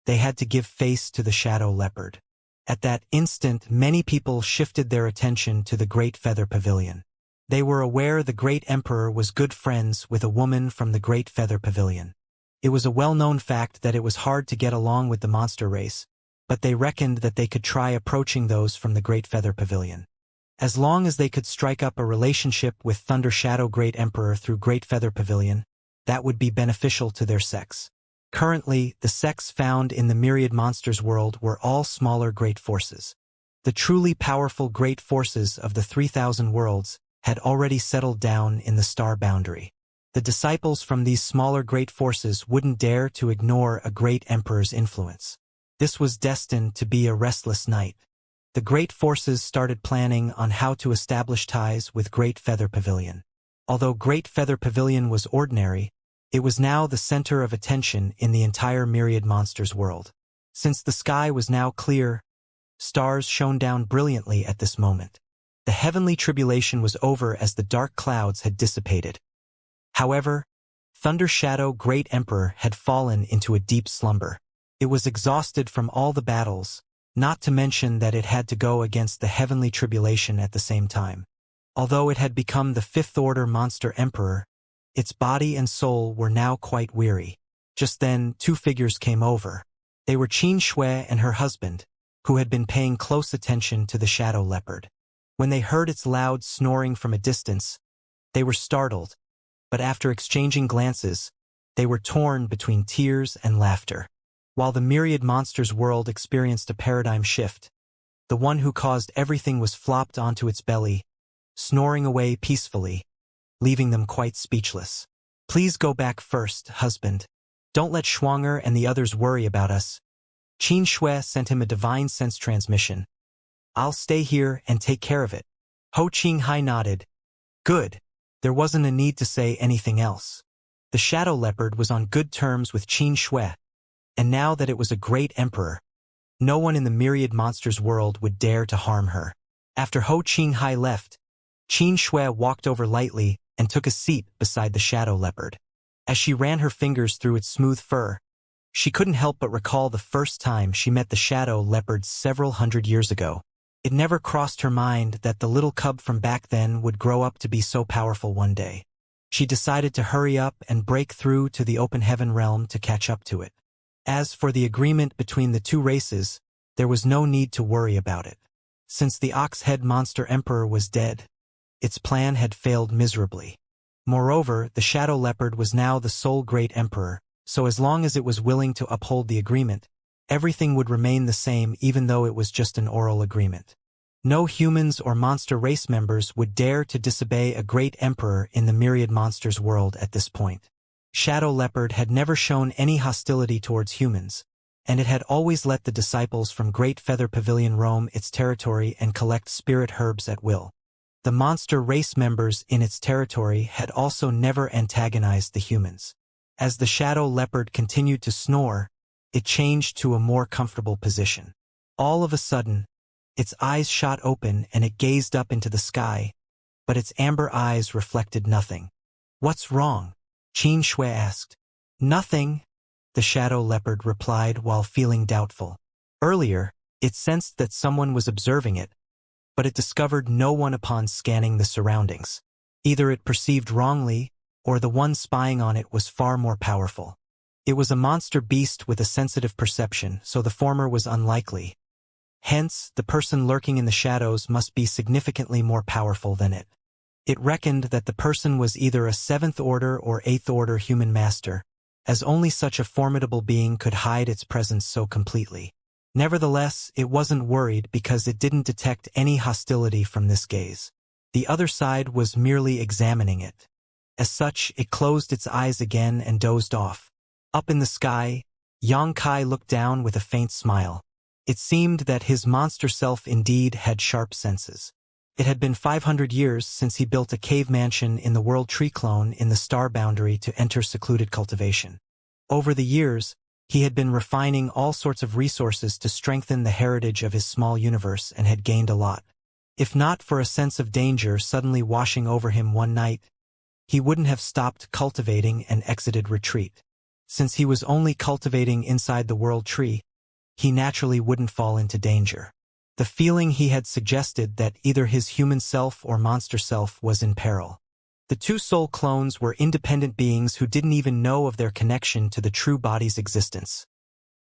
they had to give face to the Shadow Leopard. At that instant, many people shifted their attention to the Great Feather Pavilion. They were aware the Great Emperor was good friends with a woman from the Great Feather Pavilion. It was a well-known fact that it was hard to get along with the monster race, but they reckoned that they could try approaching those from the Great Feather Pavilion. As long as they could strike up a relationship with Thunder Shadow Great Emperor through Great Feather Pavilion, that would be beneficial to their sex. Currently, the sects found in the myriad monsters world were all smaller great forces. The truly powerful great forces of the 3,000 worlds had already settled down in the star boundary. The disciples from these smaller great forces wouldn't dare to ignore a great emperor's influence. This was destined to be a restless night. The great forces started planning on how to establish ties with Great Feather Pavilion. Although Great Feather Pavilion was ordinary, it was now the center of attention in the entire myriad monsters world. Since the sky was now clear, stars shone down brilliantly at this moment. The heavenly tribulation was over as the dark clouds had dissipated. However, Thunder Shadow Great Emperor had fallen into a deep slumber. It was exhausted from all the battles, not to mention that it had to go against the heavenly tribulation at the same time. Although it had become the 5th Order monster emperor, its body and soul were now quite weary. Just then, 2 figures came over. They were Qin Shui and her husband, who had been paying close attention to the Shadow Leopard. When they heard its loud snoring from a distance, they were startled, but after exchanging glances, they were torn between tears and laughter. While the myriad monsters world experienced a paradigm shift, the one who caused everything was flopped onto its belly, snoring away peacefully, leaving them quite speechless. "Please go back first, husband. Don't let Shuanger and the others worry about us." Qin Shui sent him a divine sense transmission. "I'll stay here and take care of it." Ho Qing Hai nodded. Good. There wasn't a need to say anything else. The Shadow Leopard was on good terms with Qin Shui, and now that it was a great emperor, No one in the myriad monsters world would dare to harm her. After Ho Qinghai left, Qin Shui walked over lightly and took a seat beside the shadow leopard. As she ran her fingers through its smooth fur, she couldn't help but recall the first time she met the shadow leopard several hundred years ago. It never crossed her mind that the little cub from back then would grow up to be so powerful one day. She decided to hurry up and break through to the open heaven realm to catch up to it. As for the agreement between the two races, there was no need to worry about it. Since the ox-head monster emperor was dead, its plan had failed miserably. Moreover, the shadow leopard was now the sole great emperor, so as long as it was willing to uphold the agreement, everything would remain the same even though it was just an oral agreement. No humans or monster race members would dare to disobey a great emperor in the myriad monsters world at this point. Shadow Leopard had never shown any hostility towards humans, and it had always let the disciples from Great Feather Pavilion roam its territory and collect spirit herbs at will. The monster race members in its territory had also never antagonized the humans. As the Shadow Leopard continued to snore, it changed to a more comfortable position. All of a sudden, its eyes shot open and it gazed up into the sky, but its amber eyes reflected nothing. "What's wrong?" Qin Shui asked. "Nothing," the shadow leopard replied while feeling doubtful. Earlier, it sensed that someone was observing it, but it discovered no one upon scanning the surroundings. Either it perceived wrongly, or the one spying on it was far more powerful. It was a monster beast with a sensitive perception, so the former was unlikely. Hence, the person lurking in the shadows must be significantly more powerful than it. It reckoned that the person was either a 7th order or 8th order human master, as only such a formidable being could hide its presence so completely. Nevertheless, it wasn't worried because it didn't detect any hostility from this gaze. The other side was merely examining it. As such, it closed its eyes again and dozed off. Up in the sky, Yang Kai looked down with a faint smile. It seemed that his monster self indeed had sharp senses. It had been 500 years since he built a cave mansion in the World Tree Clone in the star boundary to enter secluded cultivation. Over the years, he had been refining all sorts of resources to strengthen the heritage of his small universe and had gained a lot. If not for a sense of danger suddenly washing over him one night, he wouldn't have stopped cultivating and exited retreat. Since he was only cultivating inside the World Tree, he naturally wouldn't fall into danger. The feeling he had suggested that either his human self or monster self was in peril. The two soul clones were independent beings who didn't even know of their connection to the true body's existence.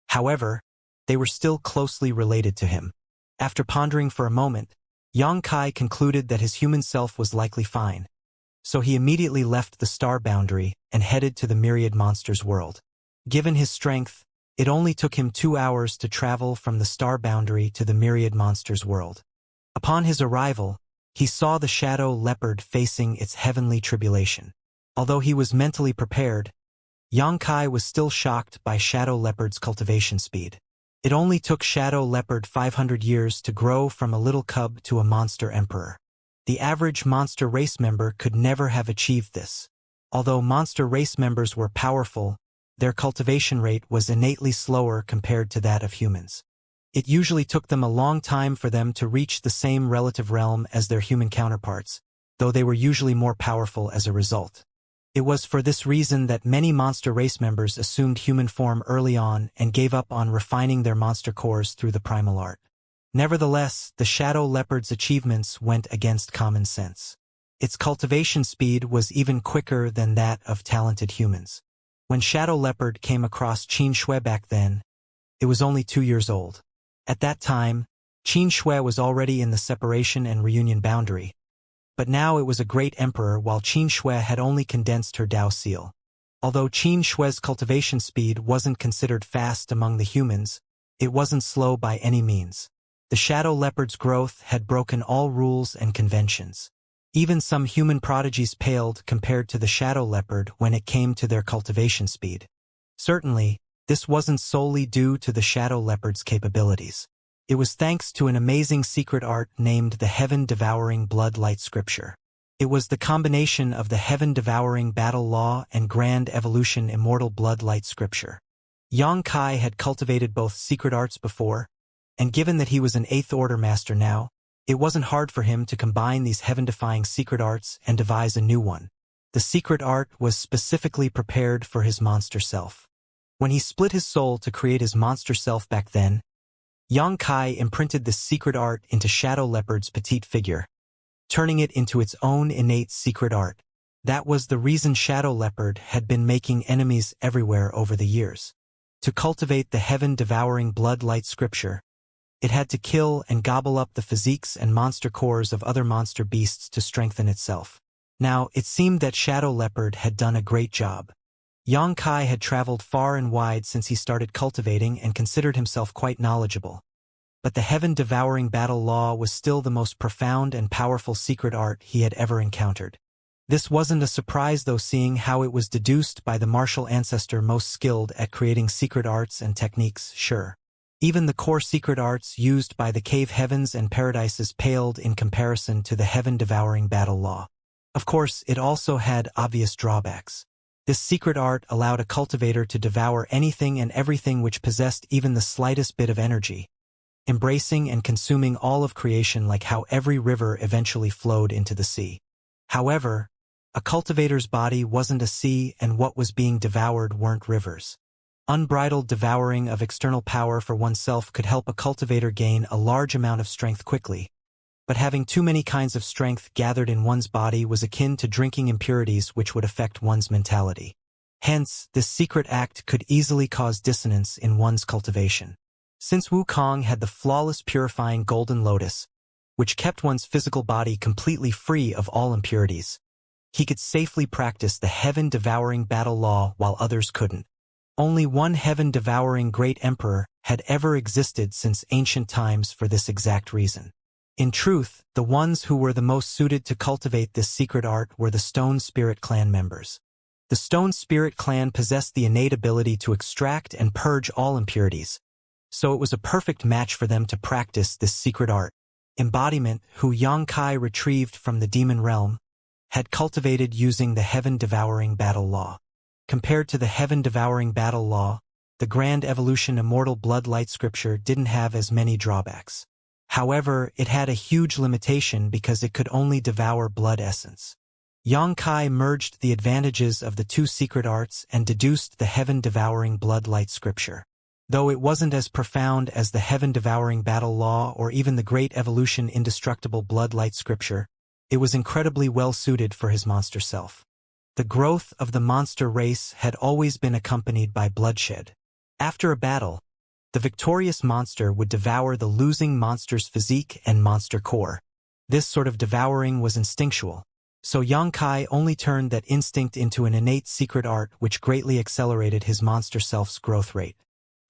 However, they were still closely related to him. After pondering for a moment, Yang Kai concluded that his human self was likely fine, so he immediately left the star boundary and headed to the myriad monsters world. Given his strength, it only took him 2 hours to travel from the star boundary to the myriad monsters world. Upon his arrival, he saw the shadow leopard facing its heavenly tribulation. Although he was mentally prepared, Yang Kai was still shocked by shadow leopard's cultivation speed. It only took shadow leopard 500 years to grow from a little cub to a monster emperor. The average monster race member could never have achieved this. Although monster race members were powerful, their cultivation rate was innately slower compared to that of humans. It usually took them a long time for them to reach the same relative realm as their human counterparts, though they were usually more powerful as a result. It was for this reason that many monster race members assumed human form early on and gave up on refining their monster cores through the primal art. Nevertheless, the shadow leopard's achievements went against common sense. Its cultivation speed was even quicker than that of talented humans. When Shadow Leopard came across Qin Shui back then, it was only 2 years old. At that time, Qin Shui was already in the separation and reunion boundary, but now it was a great emperor while Qin Shui had only condensed her Dao seal. Although Qin Shui's cultivation speed wasn't considered fast among the humans, it wasn't slow by any means. The Shadow Leopard's growth had broken all rules and conventions. Even some human prodigies paled compared to the shadow leopard when it came to their cultivation speed. Certainly, this wasn't solely due to the shadow leopard's capabilities. It was thanks to an amazing secret art named the Heaven-Devouring Blood-Light Scripture. It was the combination of the Heaven-Devouring Battle Law and Grand Evolution Immortal Blood-Light Scripture. Yang Kai had cultivated both secret arts before, And given that he was an 8th Order master now, it wasn't hard for him to combine these heaven-defying secret arts and devise a new one. The secret art was specifically prepared for his monster self. When he split his soul to create his monster self back then, Xianxia imprinted this secret art into Shadow Leopard's petite figure, turning it into its own innate secret art. That was the reason Shadow Leopard had been making enemies everywhere over the years. To cultivate the heaven-devouring blood-light scripture, it had to kill and gobble up the physiques and monster cores of other monster beasts to strengthen itself. Now, it seemed that Shadow Leopard had done a great job. Xianxia had traveled far and wide since he started cultivating and considered himself quite knowledgeable. But the heaven-devouring battle law was still the most profound and powerful secret art he had ever encountered. This wasn't a surprise though, seeing how it was deduced by the martial ancestor most skilled at creating secret arts and techniques, sure. Even the core secret arts used by the cave heavens and paradises paled in comparison to the heaven-devouring battle law. Of course, it also had obvious drawbacks. This secret art allowed a cultivator to devour anything and everything which possessed even the slightest bit of energy, embracing and consuming all of creation like how every river eventually flowed into the sea. However, a cultivator's body wasn't a sea, and what was being devoured weren't rivers. Unbridled devouring of external power for oneself could help a cultivator gain a large amount of strength quickly, but having too many kinds of strength gathered in one's body was akin to drinking impurities which would affect one's mentality. Hence, this secret act could easily cause dissonance in one's cultivation. Since Wukong had the flawless purifying golden lotus, which kept one's physical body completely free of all impurities, he could safely practice the heaven-devouring battle law while others couldn't. Only one heaven-devouring great emperor had ever existed since ancient times for this exact reason. In truth, the ones who were the most suited to cultivate this secret art were the Stone Spirit clan members. The Stone Spirit clan possessed the innate ability to extract and purge all impurities, so it was a perfect match for them to practice this secret art. Embodiment, who Xianxia retrieved from the demon realm, had cultivated using the heaven-devouring battle law. Compared to the heaven-devouring battle law, the Grand Evolution Immortal Blood-Light Scripture didn't have as many drawbacks. However, it had a huge limitation because it could only devour blood essence. Xianxia merged the advantages of the two secret arts and deduced the heaven-devouring blood-light scripture. Though it wasn't as profound as the heaven-devouring battle law or even the Great Evolution Indestructible blood-light scripture, it was incredibly well-suited for his monster self. The growth of the monster race had always been accompanied by bloodshed. After a battle, the victorious monster would devour the losing monster's physique and monster core. This sort of devouring was instinctual, so Xianxia only turned that instinct into an innate secret art which greatly accelerated his monster self's growth rate.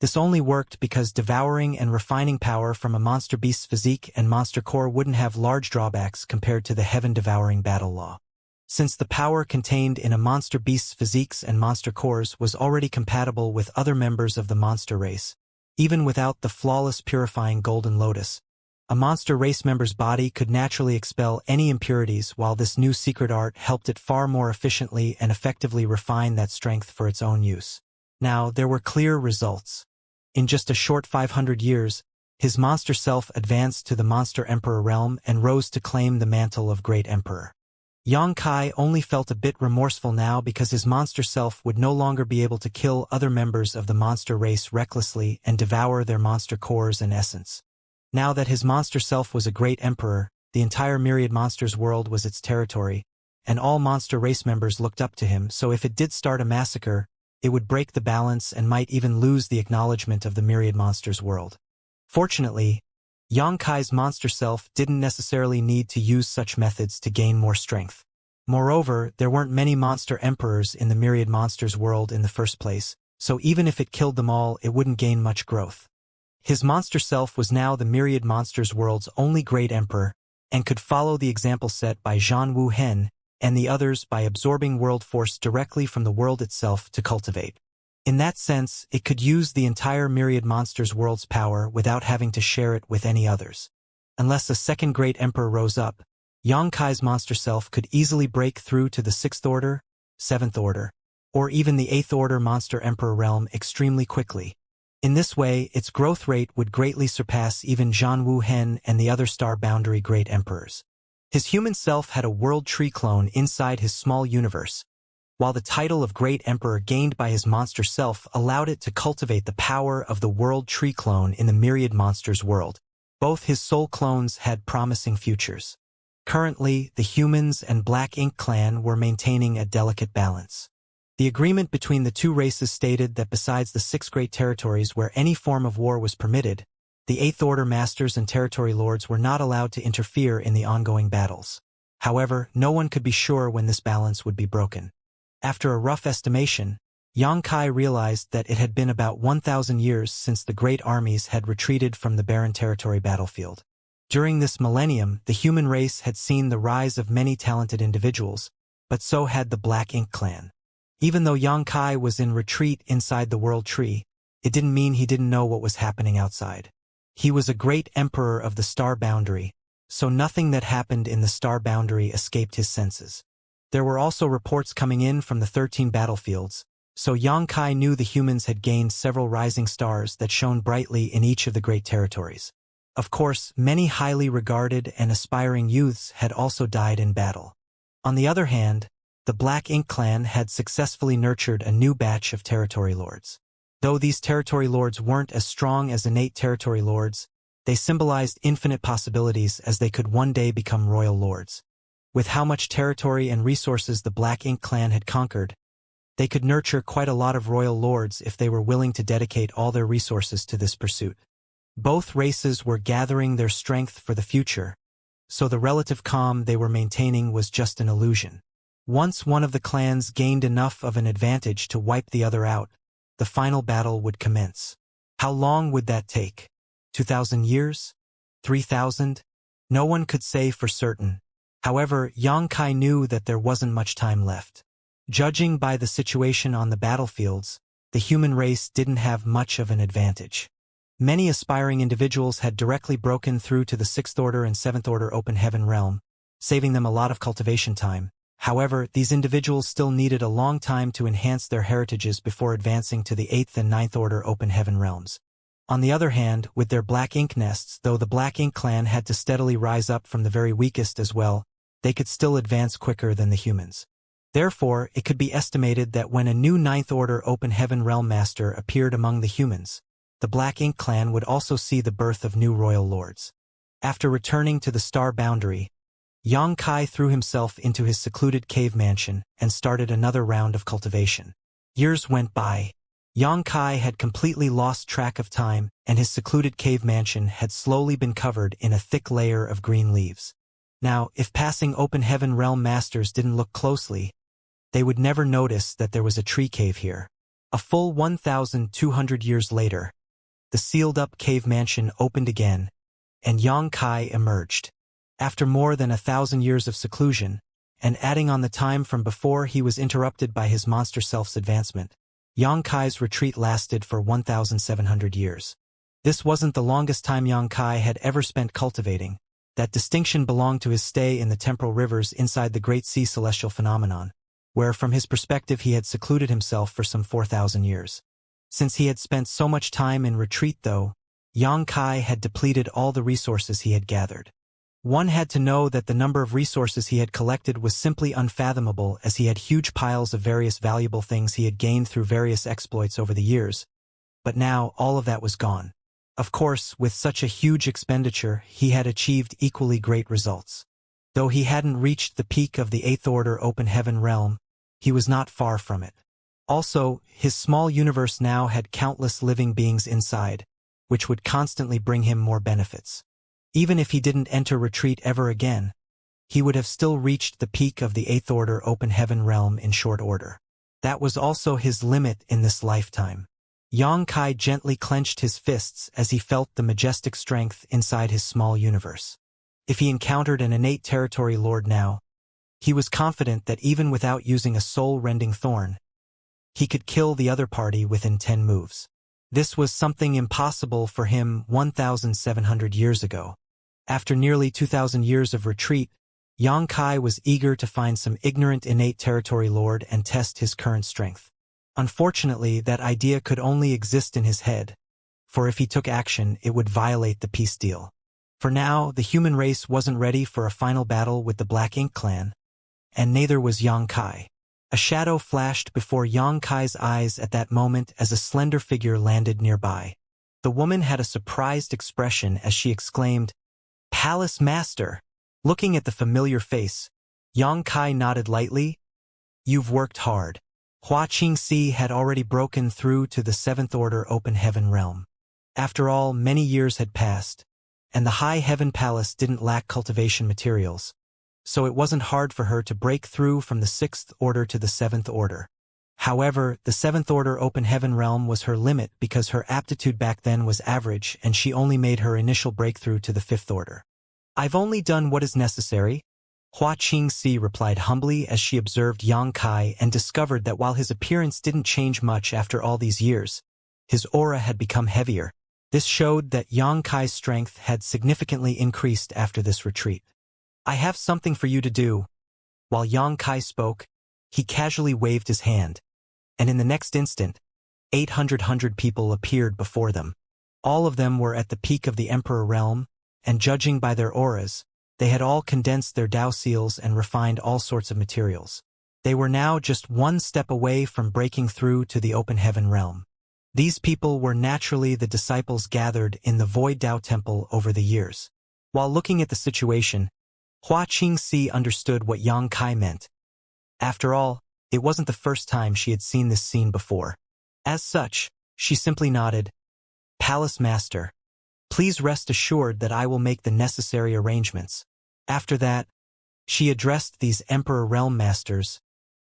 This only worked because devouring and refining power from a monster beast's physique and monster core wouldn't have large drawbacks compared to the heaven-devouring battle law. Since the power contained in a monster beast's physiques and monster cores was already compatible with other members of the monster race, even without the flawless purifying golden lotus, a monster race member's body could naturally expel any impurities, while this new secret art helped it far more efficiently and effectively refine that strength for its own use. Now, there were clear results. In just a short 500 years, his monster self advanced to the Monster Emperor realm and rose to claim the mantle of Great Emperor. Xianxia only felt a bit remorseful now because his monster self would no longer be able to kill other members of the monster race recklessly and devour their monster cores and essence. Now that his monster self was a great emperor, the entire Myriad Monsters world was its territory, and all monster race members looked up to him, so if it did start a massacre, it would break the balance and might even lose the acknowledgement of the Myriad Monsters world. Fortunately, Xianxia's monster self didn't necessarily need to use such methods to gain more strength. Moreover, there weren't many monster emperors in the Myriad Monsters world in the first place, so even if it killed them all, it wouldn't gain much growth. His monster self was now the Myriad Monsters world's only great emperor, and could follow the example set by Zhan Wu Hen and the others by absorbing world force directly from the world itself to cultivate. In that sense, it could use the entire Myriad Monsters world's power without having to share it with any others. Unless a second great emperor rose up, Xianxia's monster self could easily break through to the 6th Order, 7th Order, or even the 8th Order Monster Emperor realm extremely quickly. In this way, its growth rate would greatly surpass even Zhan Wu Hen and the other star boundary great emperors. His human self had a world tree clone inside his small universe, while the title of Great Emperor gained by his monster self allowed it to cultivate the power of the world tree clone in the myriad monsters world. Both his soul clones had promising futures. Currently, the humans and Black Ink clan were maintaining a delicate balance. The agreement between the two races stated that besides the 6 great territories where any form of war was permitted, the Eighth Order masters and territory lords were not allowed to interfere in the ongoing battles. However, no one could be sure when this balance would be broken. After a rough estimation, Xianxia realized that it had been about 1,000 years since the great armies had retreated from the barren territory battlefield. During this millennium, the human race had seen the rise of many talented individuals, but so had the Black Ink clan. Even though Xianxia was in retreat inside the world tree, it didn't mean he didn't know what was happening outside. He was a great emperor of the star boundary, so nothing that happened in the star boundary escaped his senses. There were also reports coming in from the 13 battlefields, so Xianxia knew the humans had gained several rising stars that shone brightly in each of the great territories. Of course, many highly regarded and aspiring youths had also died in battle. On the other hand, the Black Ink clan had successfully nurtured a new batch of territory lords. Though these territory lords weren't as strong as innate territory lords, they symbolized infinite possibilities as they could one day become royal lords. With how much territory and resources the Black Ink clan had conquered, they could nurture quite a lot of royal lords if they were willing to dedicate all their resources to this pursuit. Both races were gathering their strength for the future, so the relative calm they were maintaining was just an illusion. Once one of the clans gained enough of an advantage to wipe the other out, the final battle would commence. How long would that take? 2,000 years? 3,000? No one could say for certain. However, Xianxia knew that there wasn't much time left. Judging by the situation on the battlefields, the human race didn't have much of an advantage. Many aspiring individuals had directly broken through to the 6th Order and 7th Order open heaven realm, saving them a lot of cultivation time. However, these individuals still needed a long time to enhance their heritages before advancing to the 8th and 9th Order open heaven realms. On the other hand, with their Black Ink nests, though the Black Ink clan had to steadily rise up from the very weakest as well, they could still advance quicker than the humans. Therefore, it could be estimated that when a new 9th Order open heaven realm master appeared among the humans, the Black Ink clan would also see the birth of new royal lords. After returning to the star boundary, Xianxia threw himself into his secluded cave mansion and started another round of cultivation. Years went by. Xianxia had completely lost track of time, and his secluded cave mansion had slowly been covered in a thick layer of green leaves. Now, if passing open heaven realm masters didn't look closely, they would never notice that there was a tree cave here. A full 1,200 years later, the sealed-up cave mansion opened again, and Xianxia emerged. After more than 1,000 years of seclusion, and adding on the time from before he was interrupted by his monster self's advancement, Xianxia's retreat lasted for 1,700 years. This wasn't the longest time Xianxia had ever spent cultivating. That distinction belonged to his stay in the temporal rivers inside the Great Sea Celestial Phenomenon, where from his perspective he had secluded himself for some 4,000 years. Since he had spent so much time in retreat though, Xianxia had depleted all the resources he had gathered. One had to know that the number of resources he had collected was simply unfathomable, as he had huge piles of various valuable things he had gained through various exploits over the years. But now all of that was gone. Of course, with such a huge expenditure, he had achieved equally great results. Though he hadn't reached the peak of the 8th Order open heaven realm, he was not far from it. Also, his small universe now had countless living beings inside, which would constantly bring him more benefits. Even if he didn't enter retreat ever again, he would have still reached the peak of the 8th Order open heaven realm in short order. That was also his limit in this lifetime. Xianxia gently clenched his fists as he felt the majestic strength inside his small universe. If he encountered an innate territory lord now, he was confident that even without using a soul-rending thorn, he could kill the other party within 10 moves. This was something impossible for him 1,700 years ago. After nearly 2,000 years of retreat, Xianxia was eager to find some ignorant innate territory lord and test his current strength. Unfortunately, that idea could only exist in his head, for if he took action, it would violate the peace deal. For now, the human race wasn't ready for a final battle with the Black Ink clan, and neither was Yang Kai. A shadow flashed before Yang Kai's eyes at that moment as a slender figure landed nearby. The woman had a surprised expression as she exclaimed, "Palace Master!" Looking at the familiar face, Yang Kai nodded lightly. "You've worked hard." Hua Qingxi had already broken through to the Seventh Order Open Heaven realm. After all, many years had passed, and the High Heaven Palace didn't lack cultivation materials, so it wasn't hard for her to break through from the Sixth Order to the Seventh Order. However, the Seventh Order Open Heaven realm was her limit because her aptitude back then was average and she only made her initial breakthrough to the Fifth Order. "I've only done what is necessary," Hua Qingxi replied humbly as she observed Yang Kai and discovered that while his appearance didn't change much after all these years, his aura had become heavier. This showed that Yang Kai's strength had significantly increased after this retreat. "I have something for you to do." While Yang Kai spoke, he casually waved his hand, and in the next instant, 800 people appeared before them. All of them were at the peak of the Emperor realm, and judging by their auras, they had all condensed their Dao seals and refined all sorts of materials. They were now just one step away from breaking through to the Open Heaven realm. These people were naturally the disciples gathered in the Void Dao Temple over the years. While looking at the situation, Hua Qingxi understood what Yang Kai meant. After all, it wasn't the first time she had seen this scene before. As such, she simply nodded. "Palace Master, please rest assured that I will make the necessary arrangements." After that, she addressed these Emperor Realm Masters.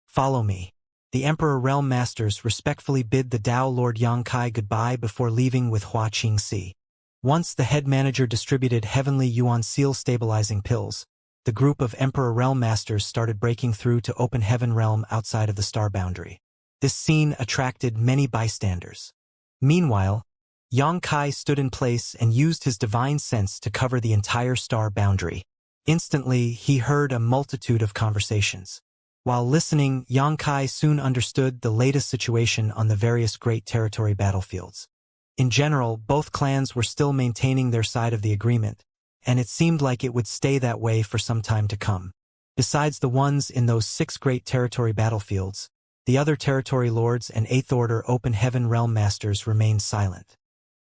"Follow me." The Emperor Realm Masters respectfully bid the Dao Lord Yang Kai goodbye before leaving with Hua Qingxi. Once the head manager distributed Heavenly Yuan Seal stabilizing pills, the group of Emperor Realm Masters started breaking through to Open Heaven realm outside of the star boundary. This scene attracted many bystanders. Meanwhile, Yang Kai stood in place and used his divine sense to cover the entire star boundary. Instantly, he heard a multitude of conversations. While listening, Yang Kai soon understood the latest situation on the various Great Territory battlefields. In general, both clans were still maintaining their side of the agreement, and it seemed like it would stay that way for some time to come. Besides the ones in those 6 Great Territory battlefields, the other Territory Lords and Eighth Order Open Heaven Realm Masters remained silent.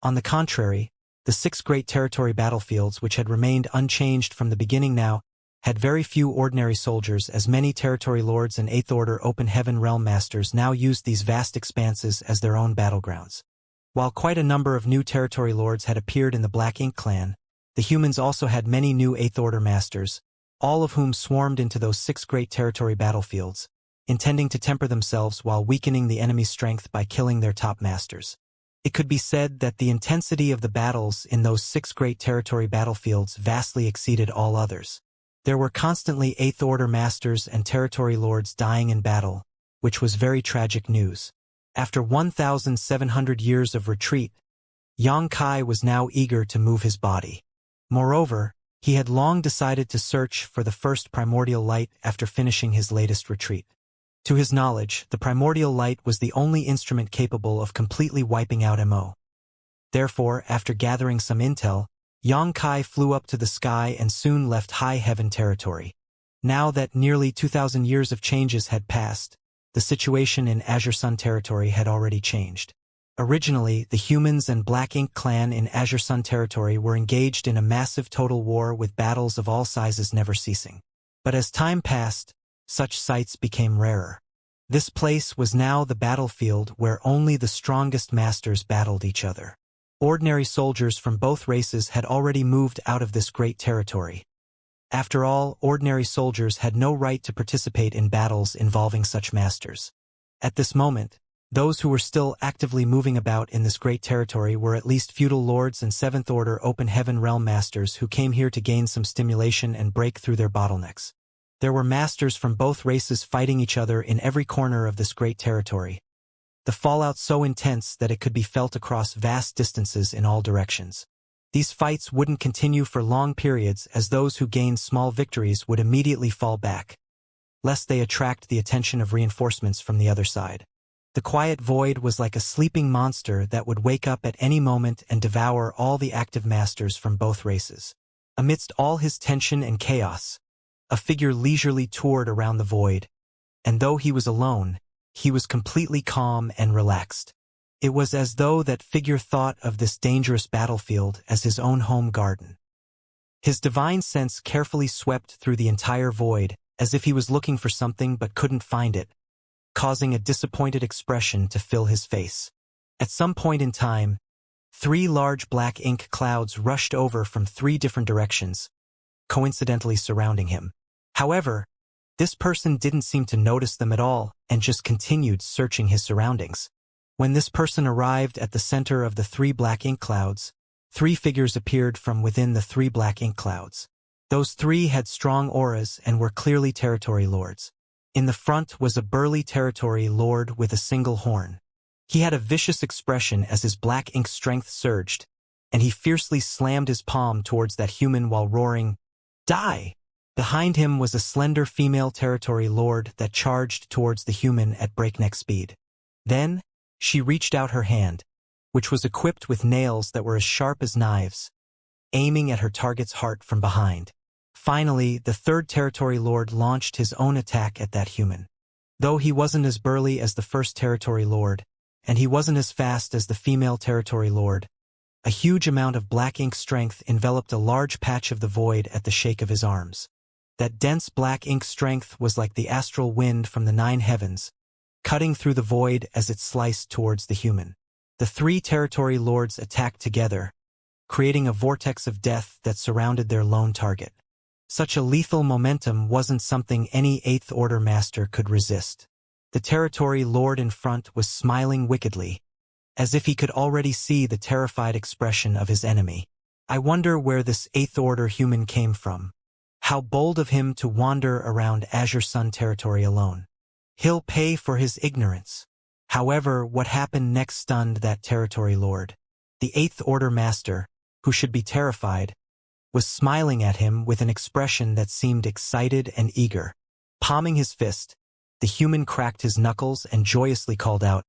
On the contrary, the 6 Great Territory battlefields, which had remained unchanged from the beginning now, had very few ordinary soldiers, as many Territory Lords and Eighth Order Open Heaven Realm Masters now used these vast expanses as their own battlegrounds. While quite a number of new Territory Lords had appeared in the Black Ink clan, the humans also had many new Eighth Order Masters, all of whom swarmed into those 6 Great Territory battlefields, intending to temper themselves while weakening the enemy's strength by killing their top masters. It could be said that the intensity of the battles in those 6 Great Territory battlefields vastly exceeded all others. There were constantly Eighth Order Masters and Territory Lords dying in battle, which was very tragic news. After 1,700 years of retreat, Yang Kai was now eager to move his body. Moreover, he had long decided to search for the first primordial light after finishing his latest retreat. To his knowledge, the primordial light was the only instrument capable of completely wiping out Mo. Therefore, after gathering some intel, Yang Kai flew up to the sky and soon left High Heaven territory. Now that nearly 2,000 years of changes had passed, the situation in Azure Sun territory had already changed. Originally, the humans and Black Ink clan in Azure Sun territory were engaged in a massive total war with battles of all sizes never ceasing. But as time passed, such sights became rarer. This place was now the battlefield where only the strongest masters battled each other. Ordinary soldiers from both races had already moved out of this great territory. After all, ordinary soldiers had no right to participate in battles involving such masters. At this moment, those who were still actively moving about in this great territory were at least feudal lords and Seventh Order Open Heaven Realm Masters who came here to gain some stimulation and break through their bottlenecks. There were masters from both races fighting each other in every corner of this great territory. The fallout so intense that it could be felt across vast distances in all directions. These fights wouldn't continue for long periods, as those who gained small victories would immediately fall back, lest they attract the attention of reinforcements from the other side. The quiet void was like a sleeping monster that would wake up at any moment and devour all the active masters from both races. Amidst all his tension and chaos, a figure leisurely toured around the void, and though he was alone, he was completely calm and relaxed. It was as though that figure thought of this dangerous battlefield as his own home garden. His divine sense carefully swept through the entire void, as if he was looking for something but couldn't find it, causing a disappointed expression to fill his face. At some point in time, 3 large black ink clouds rushed over from 3 different directions, coincidentally surrounding him. However, this person didn't seem to notice them at all and just continued searching his surroundings. When this person arrived at the center of the 3 black ink clouds, 3 figures appeared from within the 3 black ink clouds. Those 3 had strong auras and were clearly territory lords. In the front was a burly territory lord with a single horn. He had a vicious expression as his black ink strength surged, and he fiercely slammed his palm towards that human while roaring, "Die!" Behind him was a slender female territory lord that charged towards the human at breakneck speed. Then, she reached out her hand, which was equipped with nails that were as sharp as knives, aiming at her target's heart from behind. Finally, the 3rd territory lord launched his own attack at that human. Though he wasn't as burly as the 1st territory lord, and he wasn't as fast as the female territory lord, a huge amount of black ink strength enveloped a large patch of the void at the shake of his arms. That dense black ink strength was like the astral wind from the 9 heavens, cutting through the void as it sliced towards the human. The 3 territory lords attacked together, creating a vortex of death that surrounded their lone target. Such a lethal momentum wasn't something any 8th Order master could resist. The territory lord in front was smiling wickedly, as if he could already see the terrified expression of his enemy. I wonder where this 8th Order human came from. How bold of him to wander around Azure Sun territory alone. He'll pay for his ignorance. However, what happened next stunned that territory lord. The 8th Order master, who should be terrified, was smiling at him with an expression that seemed excited and eager. Palming his fist, the human cracked his knuckles and joyously called out,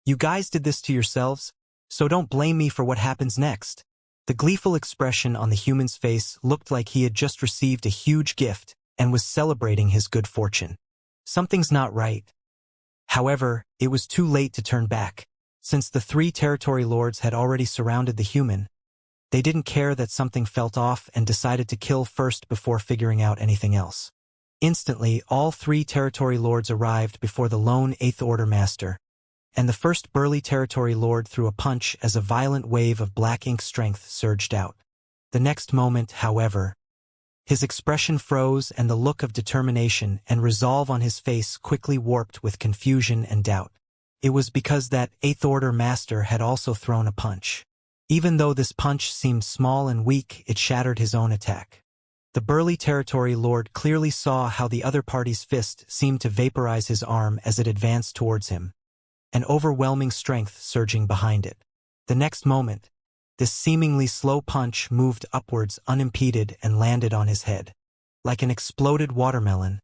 "You guys did this to yourselves, so don't blame me for what happens next." The gleeful expression on the human's face looked like he had just received a huge gift and was celebrating his good fortune. Something's not right. However, it was too late to turn back. Since the 3 territory lords had already surrounded the human, they didn't care that something felt off and decided to kill first before figuring out anything else. Instantly, all 3 territory lords arrived before the lone 8th Order master, and the first burly territory lord threw a punch as a violent wave of black ink strength surged out. The next moment, however, his expression froze and the look of determination and resolve on his face quickly warped with confusion and doubt. It was because that 8th Order master had also thrown a punch. Even though this punch seemed small and weak, it shattered his own attack. The burly territory lord clearly saw how the other party's fist seemed to vaporize his arm as it advanced towards him, an overwhelming strength surging behind it. The next moment, this seemingly slow punch moved upwards unimpeded and landed on his head. Like an exploded watermelon,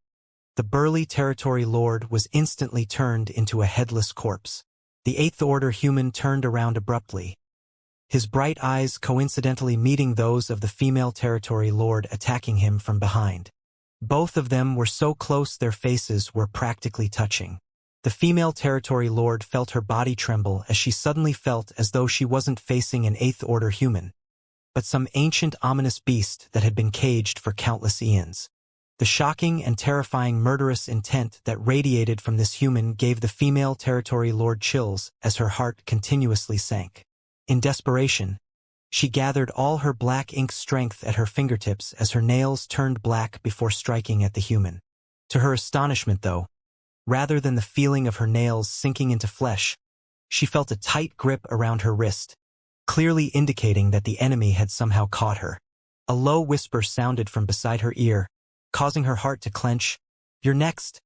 the burly territory lord was instantly turned into a headless corpse. The 8th Order human turned around abruptly, his bright eyes coincidentally meeting those of the female territory lord attacking him from behind. Both of them were so close their faces were practically touching. The female territory lord felt her body tremble as she suddenly felt as though she wasn't facing an 8th Order human, but some ancient ominous beast that had been caged for countless eons. The shocking and terrifying murderous intent that radiated from this human gave the female territory lord chills as her heart continuously sank. In desperation, she gathered all her black ink strength at her fingertips as her nails turned black before striking at the human. To her astonishment, though, rather than the feeling of her nails sinking into flesh, she felt a tight grip around her wrist, clearly indicating that the enemy had somehow caught her. A low whisper sounded from beside her ear, causing her heart to clench. "You're next."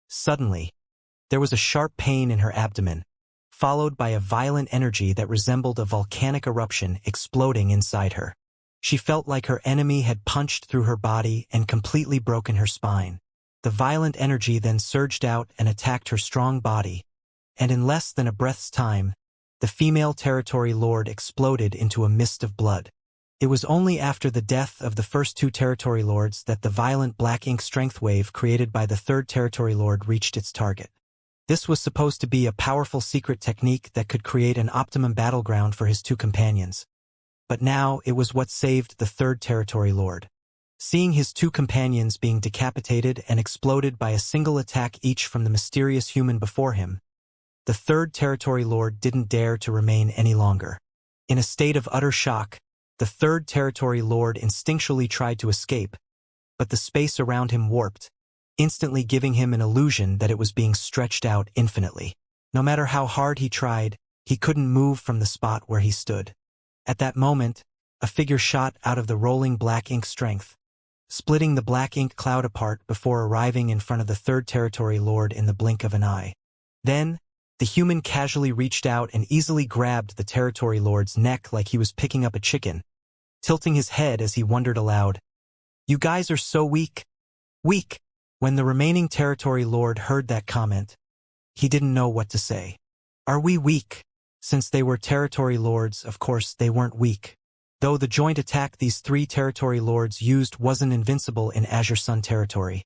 Suddenly, there was a sharp pain in her abdomen, followed by a violent energy that resembled a volcanic eruption exploding inside her. She felt like her enemy had punched through her body and completely broken her spine. The violent energy then surged out and attacked her strong body, and in less than a breath's time, the female territory lord exploded into a mist of blood. It was only after the death of the first two territory lords that the violent black ink strength wave created by the third territory lord reached its target. This was supposed to be a powerful secret technique that could create an optimum battleground for his two companions. But now it was what saved the third territory lord. Seeing his two companions being decapitated and exploded by a single attack each from the mysterious human before him, the third territory lord didn't dare to remain any longer. In a state of utter shock, the third territory lord instinctually tried to escape, but the space around him warped, instantly giving him an illusion that it was being stretched out infinitely. No matter how hard he tried, he couldn't move from the spot where he stood. At that moment, a figure shot out of the rolling black ink strength, splitting the black ink cloud apart before arriving in front of the third territory lord in the blink of an eye. Then, the human casually reached out and easily grabbed the territory lord's neck like he was picking up a chicken, tilting his head as he wondered aloud, "You guys are so weak. Weak." When the remaining territory lord heard that comment, he didn't know what to say. Are we weak? Since they were territory lords, of course they weren't weak. Though the joint attack these three territory lords used wasn't invincible in Azure Sun territory,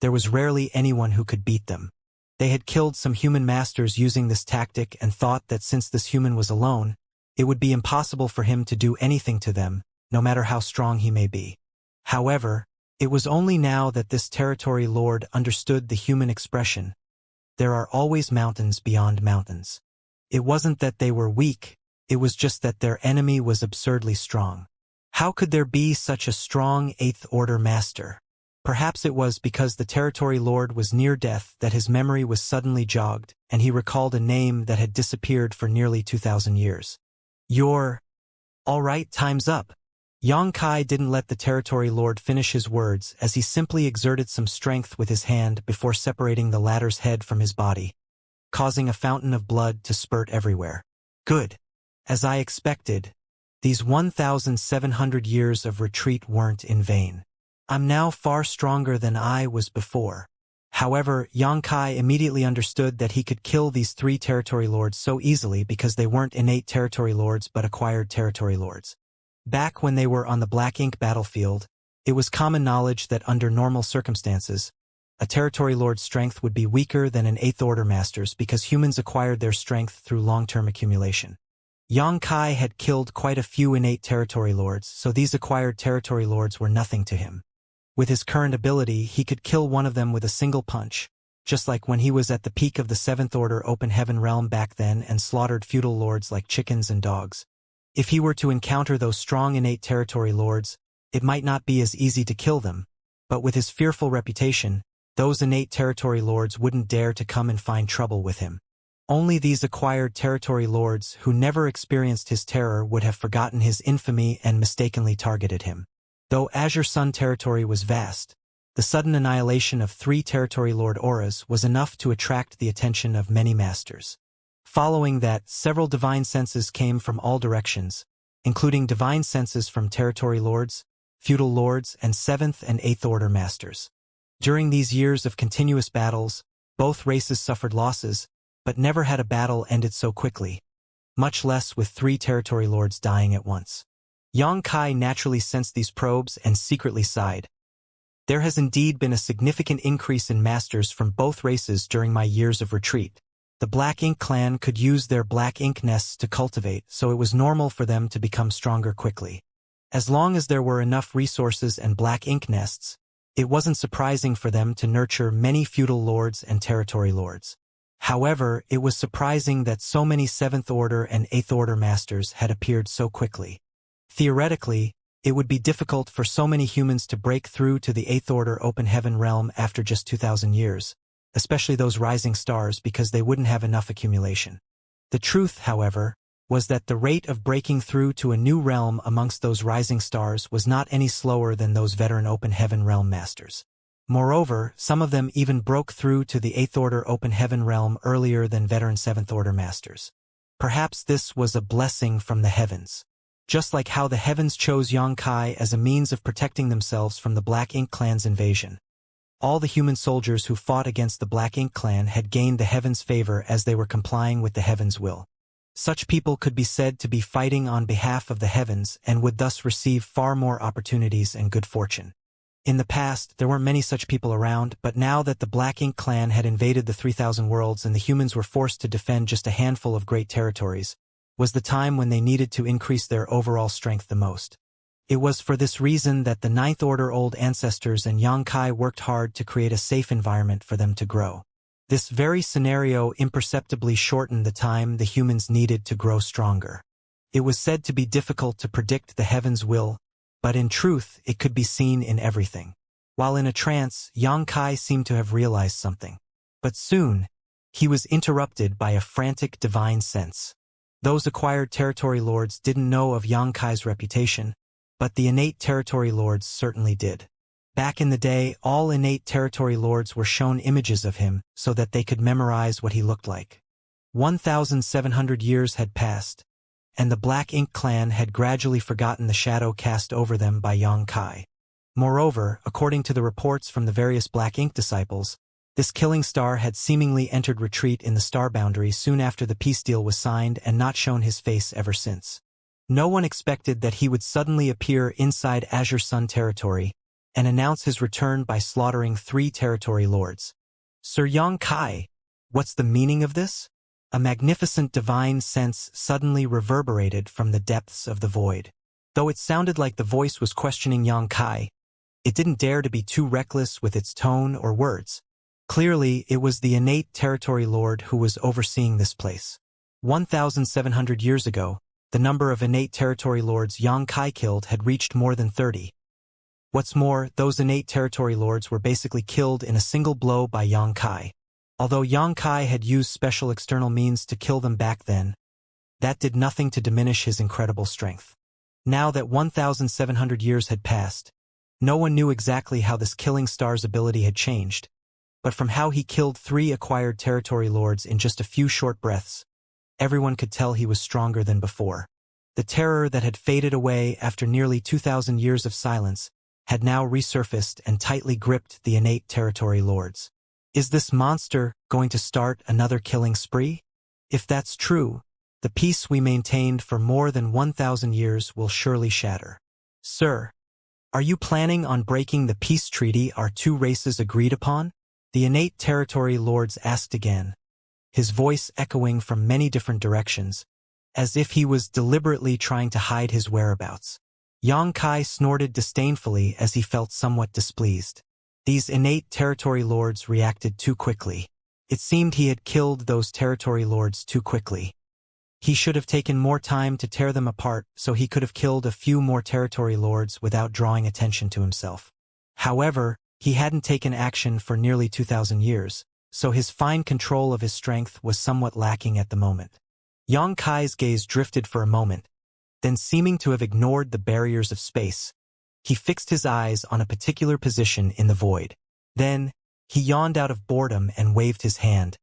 there was rarely anyone who could beat them. They had killed some human masters using this tactic and thought that since this human was alone, it would be impossible for him to do anything to them, no matter how strong he may be. However, it was only now that this territory lord understood the human expression, "There are always mountains beyond mountains." It wasn't that they were weak, it was just that their enemy was absurdly strong. How could there be such a strong Eighth Order master? Perhaps it was because the territory lord was near death that his memory was suddenly jogged, and he recalled a name that had disappeared for nearly 2,000 years. "You're... all right, time's up." Xianxia didn't let the territory lord finish his words as he simply exerted some strength with his hand before separating the latter's head from his body, causing a fountain of blood to spurt everywhere. Good. As I expected, these 1,700 years of retreat weren't in vain. I'm now far stronger than I was before. However, Xianxia immediately understood that he could kill these three territory lords so easily because they weren't innate territory lords but acquired territory lords. Back when they were on the Black Ink battlefield, it was common knowledge that under normal circumstances, a territory lord's strength would be weaker than an Eighth Order master's because humans acquired their strength through long-term accumulation. Xianxia had killed quite a few innate territory lords, so these acquired territory lords were nothing to him. With his current ability, he could kill one of them with a single punch, just like when he was at the peak of the Seventh Order Open Heaven realm back then and slaughtered feudal lords like chickens and dogs. If he were to encounter those strong innate territory lords, it might not be as easy to kill them, but with his fearful reputation, those innate territory lords wouldn't dare to come and find trouble with him. Only these acquired territory lords who never experienced his terror would have forgotten his infamy and mistakenly targeted him. Though Azure Sun territory was vast, the sudden annihilation of 3 territory lord auras was enough to attract the attention of many masters. Following that, several divine senses came from all directions, including divine senses from territory lords, feudal lords, and 7th and 8th Order masters. During these years of continuous battles, both races suffered losses, but never had a battle ended so quickly, much less with 3 territory lords dying at once. Xianxia naturally sensed these probes and secretly sighed. There has indeed been a significant increase in masters from both races during my years of retreat. The Black Ink clan could use their black ink nests to cultivate, so it was normal for them to become stronger quickly. As long as there were enough resources and black ink nests, it wasn't surprising for them to nurture many feudal lords and territory lords. However, it was surprising that so many 7th Order and 8th Order masters had appeared so quickly. Theoretically, it would be difficult for so many humans to break through to the 8th Order Open Heaven realm after just 2,000 years, especially those rising stars because they wouldn't have enough accumulation. The truth, however, was that the rate of breaking through to a new realm amongst those rising stars was not any slower than those veteran Open Heaven realm masters. Moreover, some of them even broke through to the 8th Order Open Heaven realm earlier than veteran 7th Order masters. Perhaps this was a blessing from the heavens. Just like how the heavens chose Xianxia as a means of protecting themselves from the Black Ink clan's invasion. All the human soldiers who fought against the Black Ink clan had gained the Heavens' favor as they were complying with the Heavens' will. Such people could be said to be fighting on behalf of the Heavens and would thus receive far more opportunities and good fortune. In the past, there weren't many such people around, but now that the Black Ink clan had invaded the 3,000 worlds and the humans were forced to defend just a handful of great territories, was the time when they needed to increase their overall strength the most. It was for this reason that the Ninth Order old ancestors and Xianxia worked hard to create a safe environment for them to grow. This very scenario imperceptibly shortened the time the humans needed to grow stronger. It was said to be difficult to predict the Heavens' will, but in truth it could be seen in everything. While in a trance, Xianxia seemed to have realized something. But soon, he was interrupted by a frantic divine sense. Those acquired territory lords didn't know of Xianxia's reputation, but the innate territory lords certainly did. Back in the day, all innate territory lords were shown images of him so that they could memorize what he looked like. 1,700 years had passed, and the Black Ink clan had gradually forgotten the shadow cast over them by Xianxia. Moreover, according to the reports from the various Black Ink disciples, this killing star had seemingly entered retreat in the star boundary soon after the peace deal was signed and not shown his face ever since. No one expected that he would suddenly appear inside Azure Sun territory and announce his return by slaughtering 3 territory lords. Sir Xianxia, what's the meaning of this? A magnificent divine sense suddenly reverberated from the depths of the void. Though it sounded like the voice was questioning Xianxia, it didn't dare to be too reckless with its tone or words. Clearly, it was the innate territory lord who was overseeing this place. 1,700 years ago, the number of innate territory lords Xianxia killed had reached more than 30. What's more, those innate territory lords were basically killed in a single blow by Xianxia. Although Xianxia had used special external means to kill them back then, that did nothing to diminish his incredible strength. Now that 1,700 years had passed, no one knew exactly how this killing star's ability had changed, but from how he killed 3 acquired territory lords in just a few short breaths, everyone could tell he was stronger than before. The terror that had faded away after nearly 2,000 years of silence had now resurfaced and tightly gripped the innate territory lords. Is this monster going to start another killing spree? If that's true, the peace we maintained for more than 1,000 years will surely shatter. Sir, are you planning on breaking the peace treaty our 2 races agreed upon? The innate territory lords asked again, his voice echoing from many different directions, as if he was deliberately trying to hide his whereabouts. Xianxia snorted disdainfully as he felt somewhat displeased. These innate territory lords reacted too quickly. It seemed he had killed those territory lords too quickly. He should have taken more time to tear them apart so he could have killed a few more territory lords without drawing attention to himself. However, he hadn't taken action for nearly 2,000 years, so his fine control of his strength was somewhat lacking at the moment. Xianxia's gaze drifted for a moment, then seeming to have ignored the barriers of space, he fixed his eyes on a particular position in the void. Then, he yawned out of boredom and waved his hand.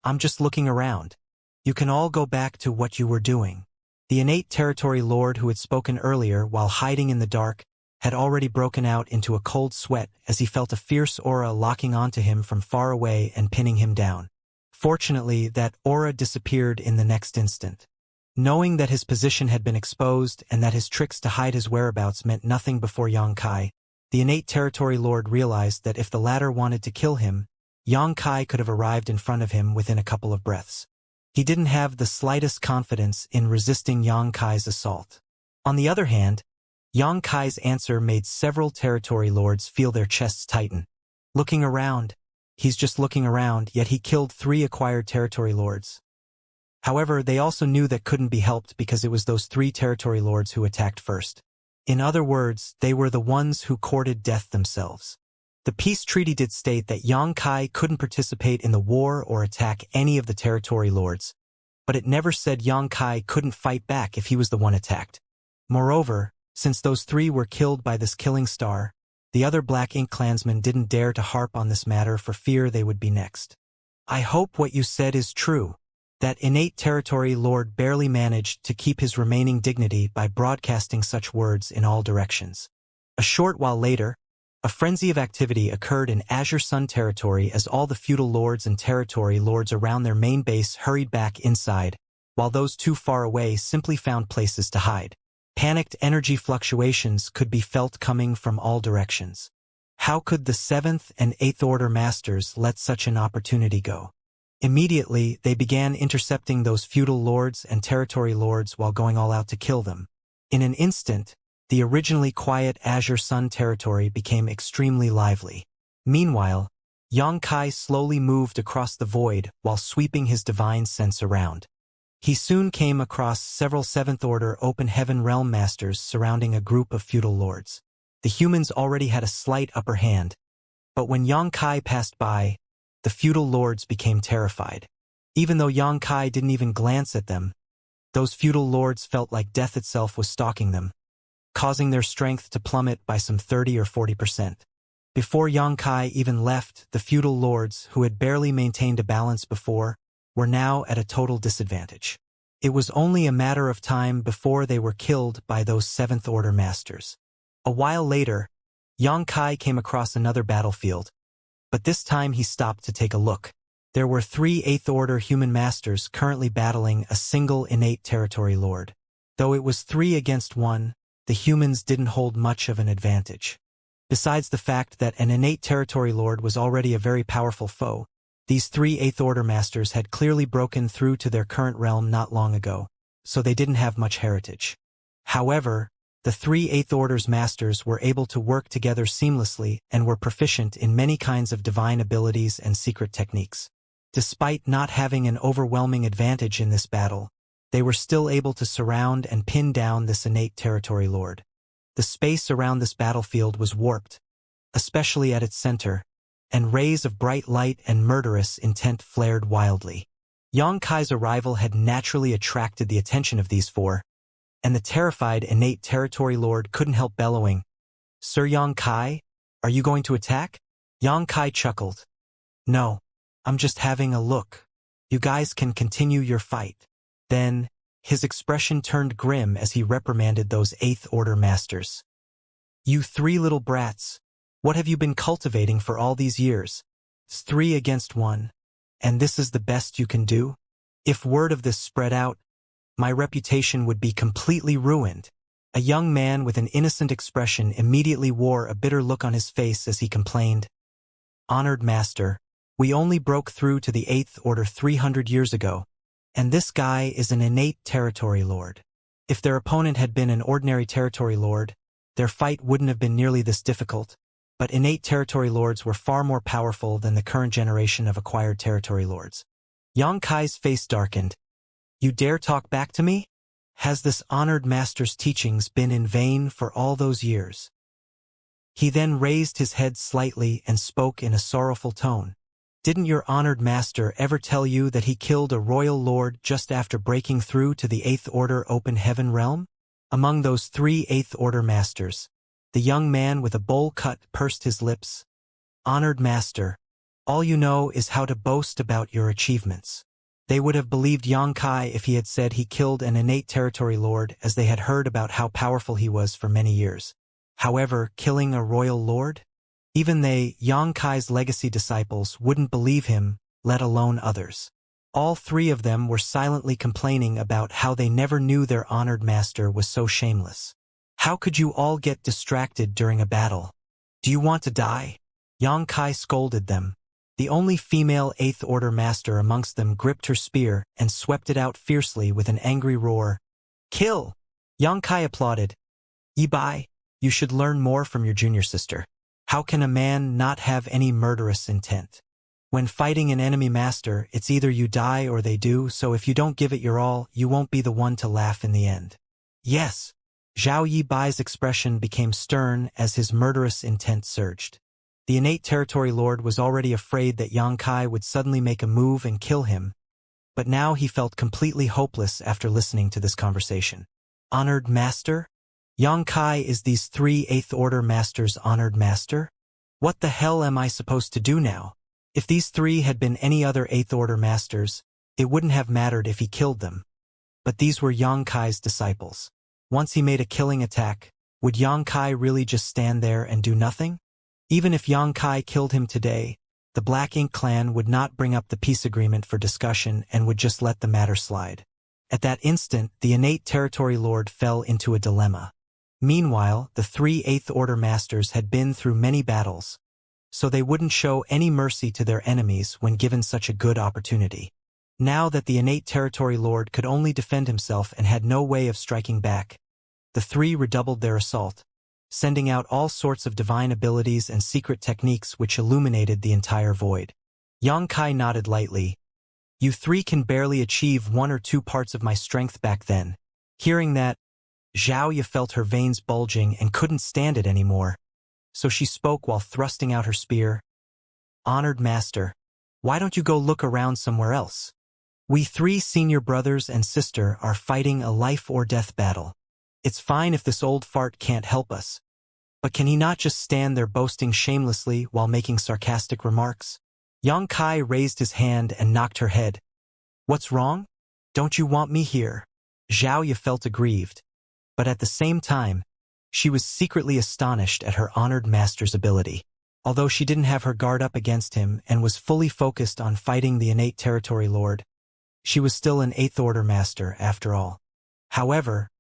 I'm just looking around. You can all go back to what you were doing. The innate territory lord who had spoken earlier while hiding in the dark had already broken out into a cold sweat as he felt a fierce aura locking onto him from far away and pinning him down. Fortunately, that aura disappeared in the next instant. Knowing that his position had been exposed and that his tricks to hide his whereabouts meant nothing before Xianxia, the innate territory lord realized that if the latter wanted to kill him, Xianxia could have arrived in front of him within a couple of breaths. He didn't have the slightest confidence in resisting Xianxia's assault. On the other hand, Xianxia's answer made several territory lords feel their chests tighten. Looking around. He's just looking around, yet he killed 3 acquired territory lords. However, they also knew that couldn't be helped because it was those 3 territory lords who attacked first. In other words, they were the ones who courted death themselves. The peace treaty did state that Xianxia couldn't participate in the war or attack any of the territory lords, but it never said Xianxia couldn't fight back if he was the one attacked. Moreover, since those 3 were killed by this killing star, the other Black Ink clansmen didn't dare to harp on this matter for fear they would be next. I hope what you said is true. That innate territory lord barely managed to keep his remaining dignity by broadcasting such words in all directions. A short while later, A frenzy of activity occurred in Azure Sun territory as all the feudal lords and territory lords around their main base hurried back inside, while those too far away simply found places to hide. Panicked energy fluctuations could be felt coming from all directions. How could the 7th and 8th Order Masters let such an opportunity go? Immediately, they began intercepting those feudal lords and territory lords while going all out to kill them. In an instant, the originally quiet Azure Sun territory became extremely lively. Meanwhile, Xianxia slowly moved across the void while sweeping his divine sense around. He soon came across several 7th Order Open Heaven Realm Masters surrounding a group of feudal lords. The humans already had a slight upper hand, but when Xianxia passed by, the feudal lords became terrified. Even though Xianxia didn't even glance at them, those feudal lords felt like death itself was stalking them, causing their strength to plummet by some 30 or 40%. Before Xianxia even left, the feudal lords, who had barely maintained a balance before, were now at a total disadvantage. It was only a matter of time before they were killed by those 7th Order Masters. A while later, Xianxia came across another battlefield, but this time he stopped to take a look. There were 3 8th Order human masters currently battling a single innate territory lord. Though it was 3 against 1, the humans didn't hold much of an advantage. Besides the fact that an innate territory lord was already a very powerful foe, these 3 8th Order Masters had clearly broken through to their current realm not long ago, so they didn't have much heritage. However, the 3 8th Order's Masters were able to work together seamlessly and were proficient in many kinds of divine abilities and secret techniques. Despite not having an overwhelming advantage in this battle, they were still able to surround and pin down this innate territory lord. The space around this battlefield was warped, especially at its center, and rays of bright light and murderous intent flared wildly. Xianxia's arrival had naturally attracted the attention of these 4, and the terrified innate territory lord couldn't help bellowing, "Sir Xianxia, are you going to attack?" Xianxia chuckled. "No, I'm just having a look. You guys can continue your fight." Then, his expression turned grim as he reprimanded those 8th Order Masters. "You 3 little brats, what have you been cultivating for all these years? It's 3 against 1, and this is the best you can do? If word of this spread out, my reputation would be completely ruined." A young man with an innocent expression immediately wore a bitter look on his face as he complained, "Honored Master, we only broke through to the 8th Order 300 years ago, and this guy is an innate territory lord. If their opponent had been an ordinary territory lord, their fight wouldn't have been nearly this difficult, but innate territory lords were far more powerful than the current generation of acquired territory lords." Xianxia's face darkened. "You dare talk back to me? Has this honored master's teachings been in vain for all those years?" He then raised his head slightly and spoke in a sorrowful tone. "Didn't your honored master ever tell you that he killed a royal lord just after breaking through to the 8th Order Open Heaven realm?" Among those 3 8th Order Masters, the young man with a bowl cut pursed his lips. "Honored master, all you know is how to boast about your achievements." They would have believed Xianxia if he had said he killed an innate territory lord, as they had heard about how powerful he was for many years. However, killing a royal lord? Even they, Xianxia's legacy disciples, wouldn't believe him, let alone others. All 3 of them were silently complaining about how they never knew their honored master was so shameless. "How could you all get distracted during a battle? Do you want to die?" Xianxia scolded them. The only female 8th Order Master amongst them gripped her spear and swept it out fiercely with an angry roar. "Kill!" Xianxia applauded. "Yi Bai, you should learn more from your junior sister. How can a man not have any murderous intent? When fighting an enemy master, it's either you die or they do, so if you don't give it your all, you won't be the one to laugh in the end." "Yes." Zhao Yi Bai's expression became stern as his murderous intent surged. The innate territory lord was already afraid that Xianxia would suddenly make a move and kill him, but now he felt completely hopeless after listening to this conversation. "Honored master? Xianxia is these 3 8th Order Masters' honored master? What the hell am I supposed to do now?" If these 3 had been any other 8th Order Masters, it wouldn't have mattered if he killed them. But these were Xianxia's disciples. Once he made a killing attack, would Xianxia really just stand there and do nothing? Even if Yang Kai killed him today, the Black Ink clan would not bring up the peace agreement for discussion and would just let the matter slide. At that instant, the innate territory lord fell into a dilemma. Meanwhile, the 3 Eighth Order masters had been through many battles, so they wouldn't show any mercy to their enemies when given such a good opportunity. Now that the innate territory lord could only defend himself and had no way of striking back, the 3 redoubled their assault, sending out all sorts of divine abilities and secret techniques which illuminated the entire void. Yang Kai nodded lightly. You 3 can barely achieve 1 or 2 parts of my strength back then. Hearing that, Xiaoya felt her veins bulging and couldn't stand it anymore, so she spoke while thrusting out her spear. Honored master, why don't you go look around somewhere else? We 3 senior brothers and sister are fighting a life-or-death battle. It's fine if this old fart can't help us, but can he not just stand there boasting shamelessly while making sarcastic remarks? Yang Kai raised his hand and knocked her head. What's wrong? Don't you want me here? Xiaoya felt aggrieved, but at the same time, she was secretly astonished at her honored master's ability. Although she didn't have her guard up against him and was fully focused on fighting the innate territory lord, she was still an 8th Order master after all. However,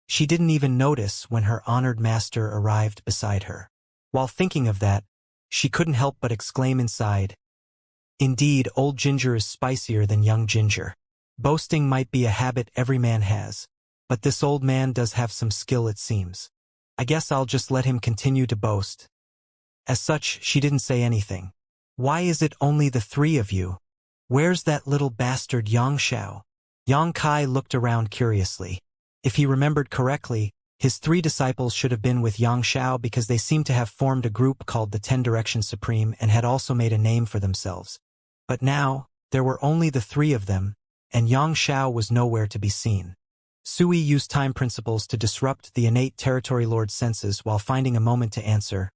she didn't even notice when her honored master arrived beside her. While thinking of that, she couldn't help but exclaim inside, indeed, old ginger is spicier than young ginger. Boasting might be a habit every man has, but this old man does have some skill, it seems. I guess I'll just let him continue to boast. As such, she didn't say anything. Why is it only the 3 of you? Where's that little bastard Xianxia? Yang Kai looked around curiously. If he remembered correctly, his 3 disciples should have been with Xianxia because they seemed to have formed a group called the 10 Directions Supreme and had also made a name for themselves. But now, there were only the 3 of them, and Xianxia was nowhere to be seen. Sui used time principles to disrupt the innate territory lord's senses while finding a moment to answer.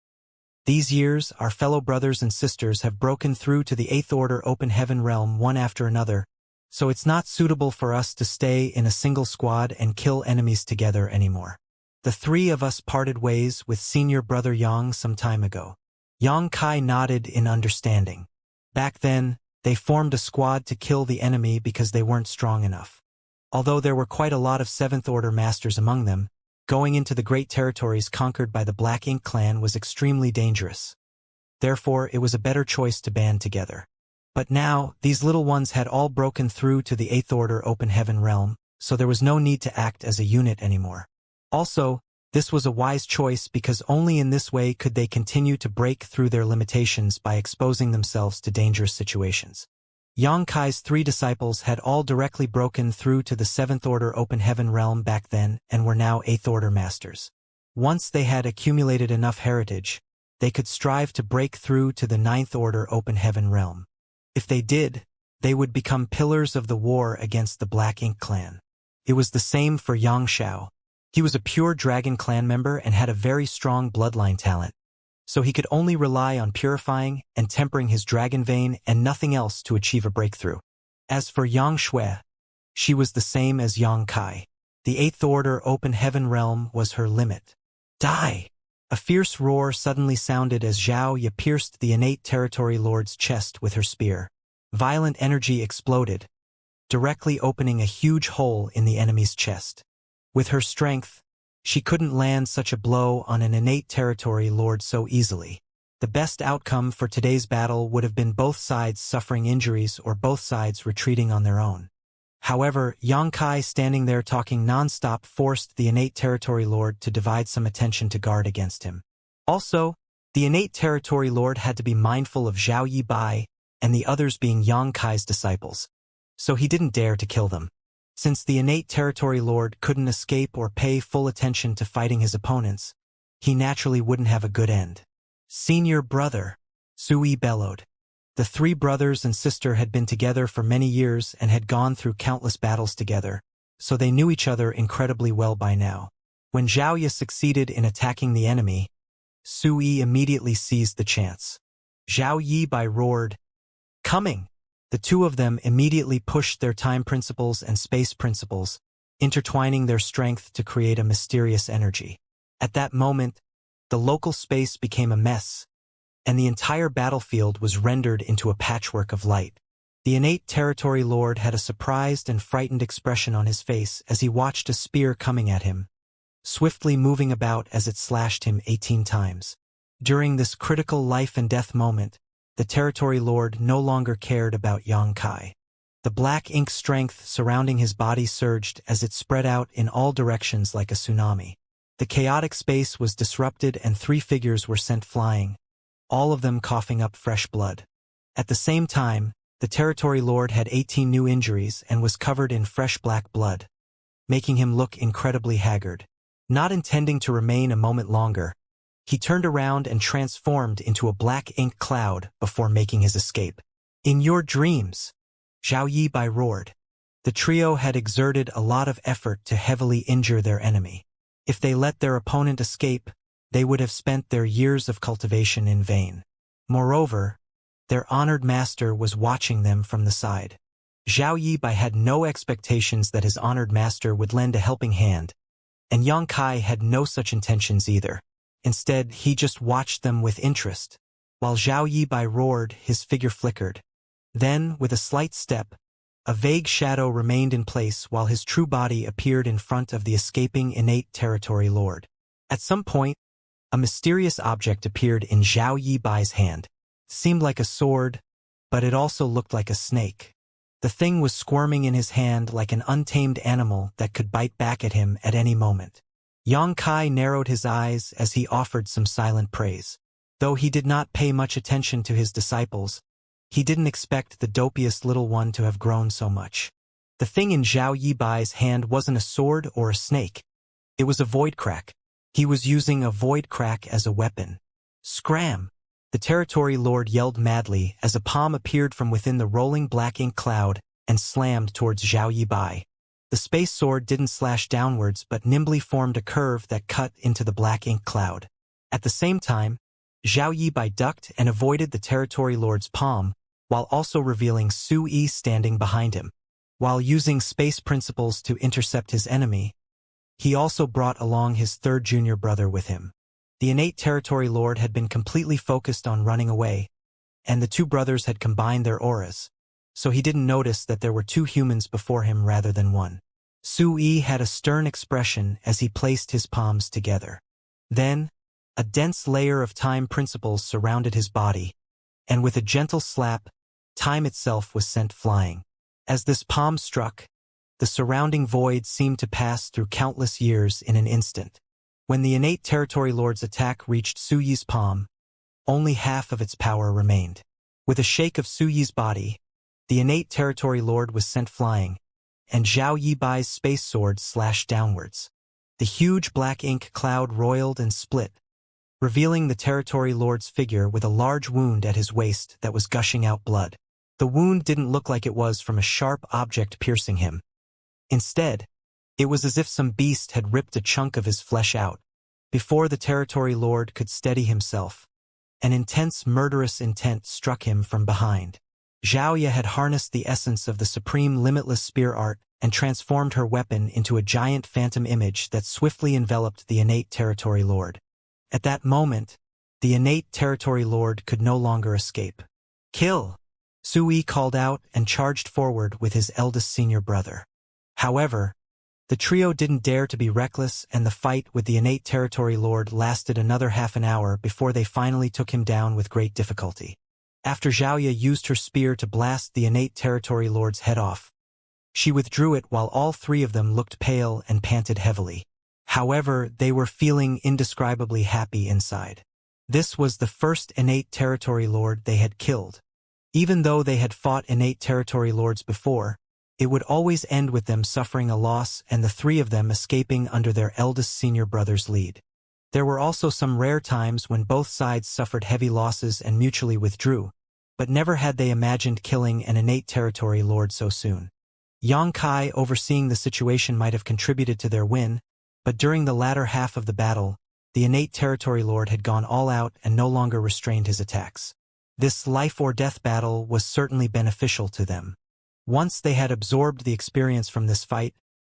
These years, our fellow brothers and sisters have broken through to the 8th Order open heaven realm one after another, so it's not suitable for us to stay in a single squad and kill enemies together anymore. The 3 of us parted ways with senior brother Yang some time ago. Yang Kai nodded in understanding. Back then, they formed a squad to kill the enemy because they weren't strong enough. Although there were quite a lot of 7th Order masters among them, going into the great territories conquered by the Black Ink clan was extremely dangerous. Therefore, it was a better choice to band together. But now, these little ones had all broken through to the 8th Order open heaven realm, so there was no need to act as a unit anymore. Also, this was a wise choice because only in this way could they continue to break through their limitations by exposing themselves to dangerous situations. Yang Kai's 3 disciples had all directly broken through to the 7th Order open heaven realm back then and were now 8th Order masters. Once they had accumulated enough heritage, they could strive to break through to the 9th Order open heaven realm. If they did, they would become pillars of the war against the Black Ink clan. It was the same for Xianxia. He was a pure dragon clan member and had a very strong bloodline talent, so he could only rely on purifying and tempering his dragon vein and nothing else to achieve a breakthrough. As for Xianxia, she was the same as Yang Kai. The 8th Order open heaven realm was her limit. Die! A fierce roar suddenly sounded as Xiaoya pierced the innate territory lord's chest with her spear. Violent energy exploded, directly opening a huge hole in the enemy's chest. With her strength, she couldn't land such a blow on an innate territory lord so easily. The best outcome for today's battle would have been both sides suffering injuries or both sides retreating on their own. However, Yang Kai standing there talking non-stop forced the innate territory lord to divide some attention to guard against him. Also, the innate territory lord had to be mindful of Zhao Yibai and the others being Yang Kai's disciples, so he didn't dare to kill them. Since the innate territory lord couldn't escape or pay full attention to fighting his opponents, he naturally wouldn't have a good end. Senior brother, Sui bellowed. The 3 brothers and sister had been together for many years and had gone through countless battles together, so they knew each other incredibly well by now. When Xiaoya succeeded in attacking the enemy, Sui immediately seized the chance. Zhao Yibai roared, "Coming!" The 2 of them immediately pushed their time principles and space principles, intertwining their strength to create a mysterious energy. At that moment, the local space became a mess, and the entire battlefield was rendered into a patchwork of light. The innate territory lord had a surprised and frightened expression on his face as he watched a spear coming at him, swiftly moving about as it slashed him 18 times. During this critical life and death moment, the territory lord no longer cared about Xianxia. The black ink strength surrounding his body surged as it spread out in all directions like a tsunami. The chaotic space was disrupted and 3 figures were sent flying, all of them coughing up fresh blood. At the same time, the territory lord had 18 new injuries and was covered in fresh black blood, making him look incredibly haggard. Not intending to remain a moment longer, he turned around and transformed into a black ink cloud before making his escape. "In your dreams," Zhao Yibai roared. The trio had exerted a lot of effort to heavily injure their enemy. If they let their opponent escape, they would have spent their years of cultivation in vain. Moreover, their honored master was watching them from the side. Zhao Yibai had no expectations that his honored master would lend a helping hand, and Xianxia had no such intentions either. Instead, he just watched them with interest. While Zhao Yibai roared, his figure flickered. Then, with a slight step, a vague shadow remained in place while his true body appeared in front of the escaping innate territory lord. At some point, a mysterious object appeared in Zhao Yibai's hand. It seemed like a sword, but it also looked like a snake. The thing was squirming in his hand like an untamed animal that could bite back at him at any moment. Xianxia narrowed his eyes as he offered some silent praise. Though he did not pay much attention to his disciples, he didn't expect the dopiest little one to have grown so much. The thing in Zhao Yibai's hand wasn't a sword or a snake. It was a void crack. He was using a void crack as a weapon. Scram! The territory lord yelled madly as a palm appeared from within the rolling black ink cloud and slammed towards Zhao Yibai. The space sword didn't slash downwards but nimbly formed a curve that cut into the black ink cloud. At the same time, Zhao Yibai ducked and avoided the territory lord's palm, while also revealing Su Yi standing behind him. While using space principles to intercept his enemy, he also brought along his 3rd junior brother with him. The innate territory lord had been completely focused on running away, and the 2 brothers had combined their auras, so he didn't notice that there were 2 humans before him rather than 1. Su Yi had a stern expression as he placed his palms together. Then, a dense layer of time principles surrounded his body, and with a gentle slap, time itself was sent flying. As this palm struck, the surrounding void seemed to pass through countless years in an instant. When the innate territory lord's attack reached Su Yi's palm, only half of its power remained. With a shake of Su Yi's body, the innate territory lord was sent flying, and Zhao Yibai's space sword slashed downwards. The huge black ink cloud roiled and split, revealing the territory lord's figure with a large wound at his waist that was gushing out blood. The wound didn't look like it was from a sharp object piercing him. Instead, it was as if some beast had ripped a chunk of his flesh out. Before the territory lord could steady himself, an intense murderous intent struck him from behind. Xiaoya had harnessed the essence of the supreme limitless spear art and transformed her weapon into a giant phantom image that swiftly enveloped the innate territory lord. At that moment, the innate territory lord could no longer escape. "Kill!" Sui called out and charged forward with his eldest senior brother. However, the trio didn't dare to be reckless, and the fight with the innate territory lord lasted another half an hour before they finally took him down with great difficulty. After Xiaoya used her spear to blast the innate territory lord's head off, she withdrew it while all 3 of them looked pale and panted heavily. However, they were feeling indescribably happy inside. This was the first innate territory lord they had killed. Even though they had fought innate territory lords before, it would always end with them suffering a loss and the 3 of them escaping under their eldest senior brother's lead. There were also some rare times when both sides suffered heavy losses and mutually withdrew, but never had they imagined killing an innate territory lord so soon. Xianxia, overseeing the situation, might have contributed to their win, but during the latter half of the battle, the innate territory lord had gone all out and no longer restrained his attacks. This life-or-death battle was certainly beneficial to them. Once they had absorbed the experience from this fight,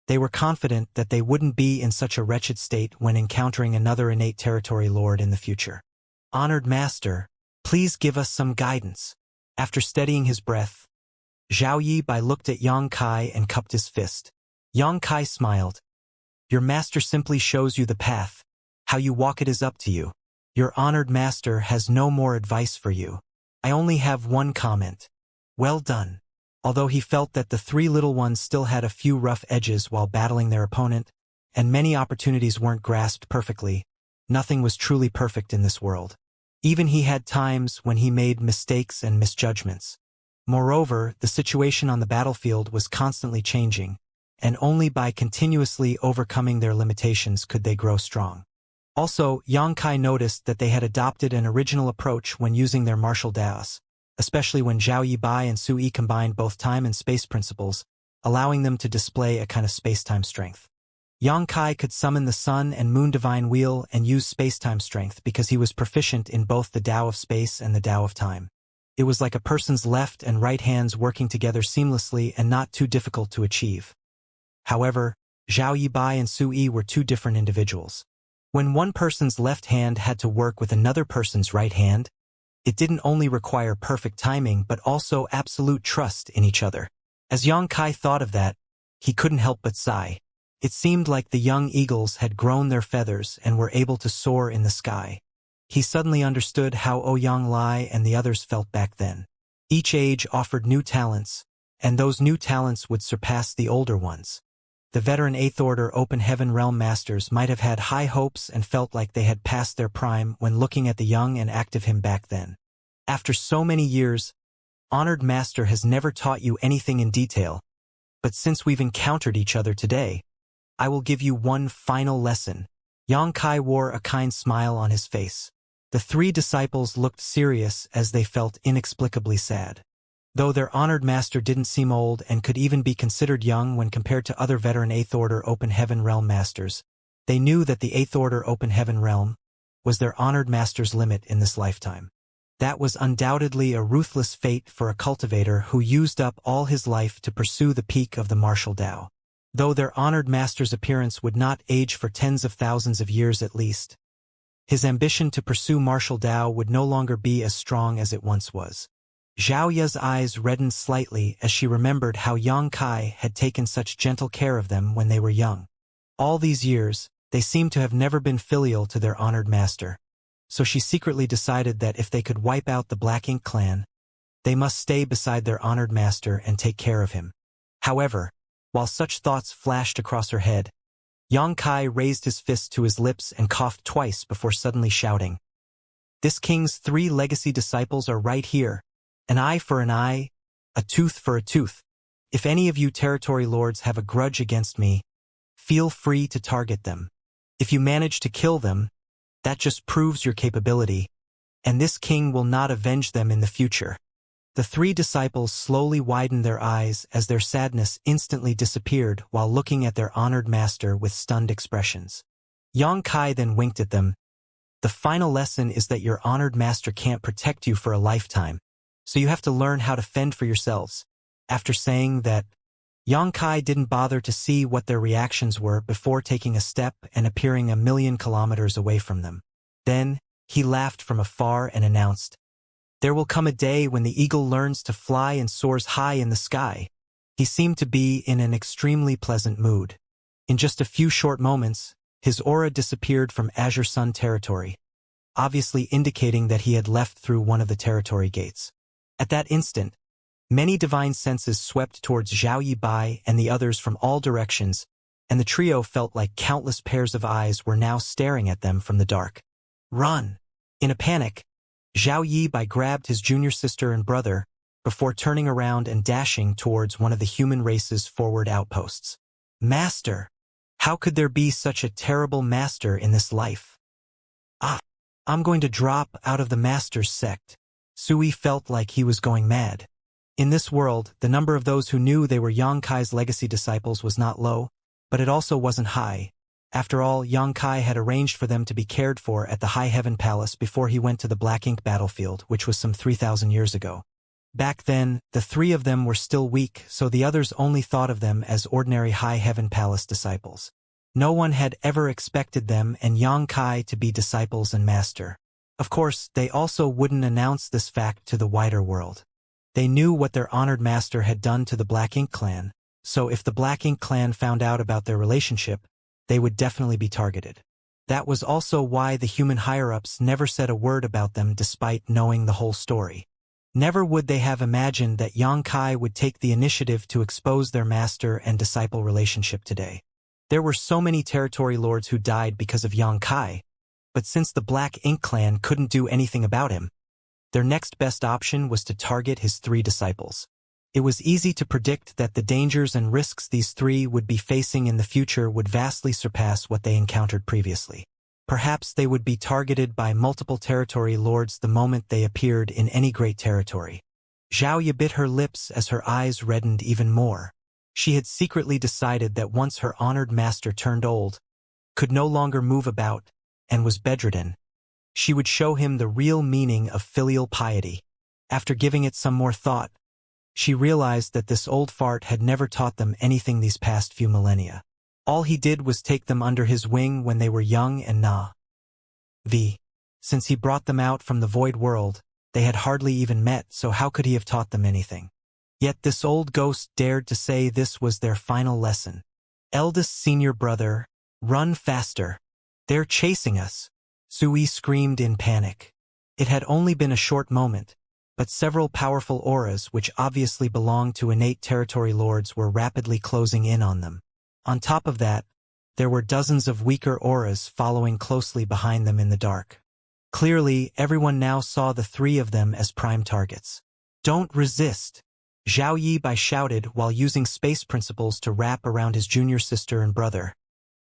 they were confident that they wouldn't be in such a wretched state when encountering another innate territory lord in the future. "Honored Master," Please give us some guidance. After steadying his breath, Zhao Yibai looked at Yang Kai and cupped his fist. Yang Kai smiled. Your master simply shows you the path. How you walk it is up to you. Your honored master has no more advice for you. I only have one comment. Well done. Although he felt that the three little ones still had a few rough edges while battling their opponent, and many opportunities weren't grasped perfectly, nothing was truly perfect in this world. Even he had times when he made mistakes and misjudgments. Moreover, the situation on the battlefield was constantly changing, and only by continuously overcoming their limitations could they grow strong. Also, Yang Kai noticed that they had adopted an original approach when using their martial daos, especially when Zhao Yibai and Su Yi combined both time and space principles, allowing them to display a kind of space-time strength. Yang Kai could summon the Sun and Moon Divine Wheel and use space-time strength because he was proficient in both the Tao of space and the Tao of time. It was like a person's left and right hands working together seamlessly and not too difficult to achieve. However, Zhao Yibai and Su Yi were two different individuals. When one person's left hand had to work with another person's right hand, it didn't only require perfect timing but also absolute trust in each other. As Yang Kai thought of that, he couldn't help but sigh. It seemed like the young eagles had grown their feathers and were able to soar in the sky. He suddenly understood how Ouyang Lai and the others felt back then. Each age offered new talents, and those new talents would surpass the older ones. The veteran 8th Order Open Heaven Realm Masters might have had high hopes and felt like they had passed their prime when looking at the young and active him back then. After so many years, Honored Master has never taught you anything in detail, but since we've encountered each other today, I will give you one final lesson. Yang Kai wore a kind smile on his face. The three disciples looked serious as they felt inexplicably sad. Though their honored master didn't seem old and could even be considered young when compared to other veteran 8th Order Open Heaven Realm Masters, they knew that the 8th Order Open Heaven Realm was their honored master's limit in this lifetime. That was undoubtedly a ruthless fate for a cultivator who used up all his life to pursue the peak of the martial Tao. Though their honored master's appearance would not age for tens of thousands of years at least, his ambition to pursue martial Tao would no longer be as strong as it once was. Zhao Ye's eyes reddened slightly as she remembered how Yang Kai had taken such gentle care of them when they were young. All these years, they seemed to have never been filial to their honored master. So she secretly decided that if they could wipe out the Black Ink clan, they must stay beside their honored master and take care of him. However, while such thoughts flashed across her head, Yang Kai raised his fist to his lips and coughed twice before suddenly shouting, "This king's 3 legacy disciples are right here. An eye for an eye, a tooth for a tooth. If any of you territory lords have a grudge against me, feel free to target them. If you manage to kill them, that just proves your capability, and this king will not avenge them in the future." The 3 disciples slowly widened their eyes as their sadness instantly disappeared while looking at their honored master with stunned expressions. Yang Kai then winked at them. "The final lesson is that your honored master can't protect you for a lifetime, so you have to learn how to fend for yourselves." After saying that, Yang Kai didn't bother to see what their reactions were before taking a step and appearing 1,000,000 kilometers away from them. Then, he laughed from afar and announced, "There will come a day when the eagle learns to fly and soars high in the sky." He seemed to be in an extremely pleasant mood. In just a few short moments, his aura disappeared from Azure Sun territory, obviously indicating that he had left through one of the territory gates. At that instant, many divine senses swept towards Zhao Yibai and the others from all directions, and the trio felt like countless pairs of eyes were now staring at them from the dark. "Run!" In a panic, Zhao Yibai grabbed his junior sister and brother before turning around and dashing towards one of the human race's forward outposts. "Master! How could there be such a terrible master in this life? I'm going to drop out of the master's sect." Sui felt like he was going mad. In this world, the number of those who knew they were Yang Kai's legacy disciples was not low, but it also wasn't high. After all, Yang Kai had arranged for them to be cared for at the High Heaven Palace before he went to the Black Ink battlefield, which was some 3,000 years ago. Back then, the 3 of them were still weak, so the others only thought of them as ordinary High Heaven Palace disciples. No one had ever expected them and Yang Kai to be disciples and master. Of course, they also wouldn't announce this fact to the wider world. They knew what their honored master had done to the Black Ink clan, so if the Black Ink clan found out about their relationship, they would definitely be targeted. That was also why the human higher-ups never said a word about them despite knowing the whole story. Never would they have imagined that Xianxia would take the initiative to expose their master and disciple relationship today. There were so many territory lords who died because of Xianxia, but since the Black Ink clan couldn't do anything about him, their next best option was to target his 3 disciples. It was easy to predict that the dangers and risks these 3 would be facing in the future would vastly surpass what they encountered previously. Perhaps they would be targeted by multiple territory lords the moment they appeared in any great territory. Xiaoya bit her lips as her eyes reddened even more. She had secretly decided that once her honored master turned old, could no longer move about, and was bedridden, she would show him the real meaning of filial piety. After giving it some more thought, she realized that this old fart had never taught them anything these past few millennia. All he did was take them under his wing when they were young and naive. Since he brought them out from the void world, they had hardly even met, so how could he have taught them anything? Yet this old ghost dared to say this was their final lesson. Eldest senior brother, run faster. They're chasing us. Sui screamed in panic. It had only been a short moment, but several powerful auras which obviously belonged to innate territory lords were rapidly closing in on them. On top of that, there were dozens of weaker auras following closely behind them in the dark. Clearly, everyone now saw the 3 of them as prime targets. Don't resist, Zhao Yibai shouted while using space principles to wrap around his junior sister and brother,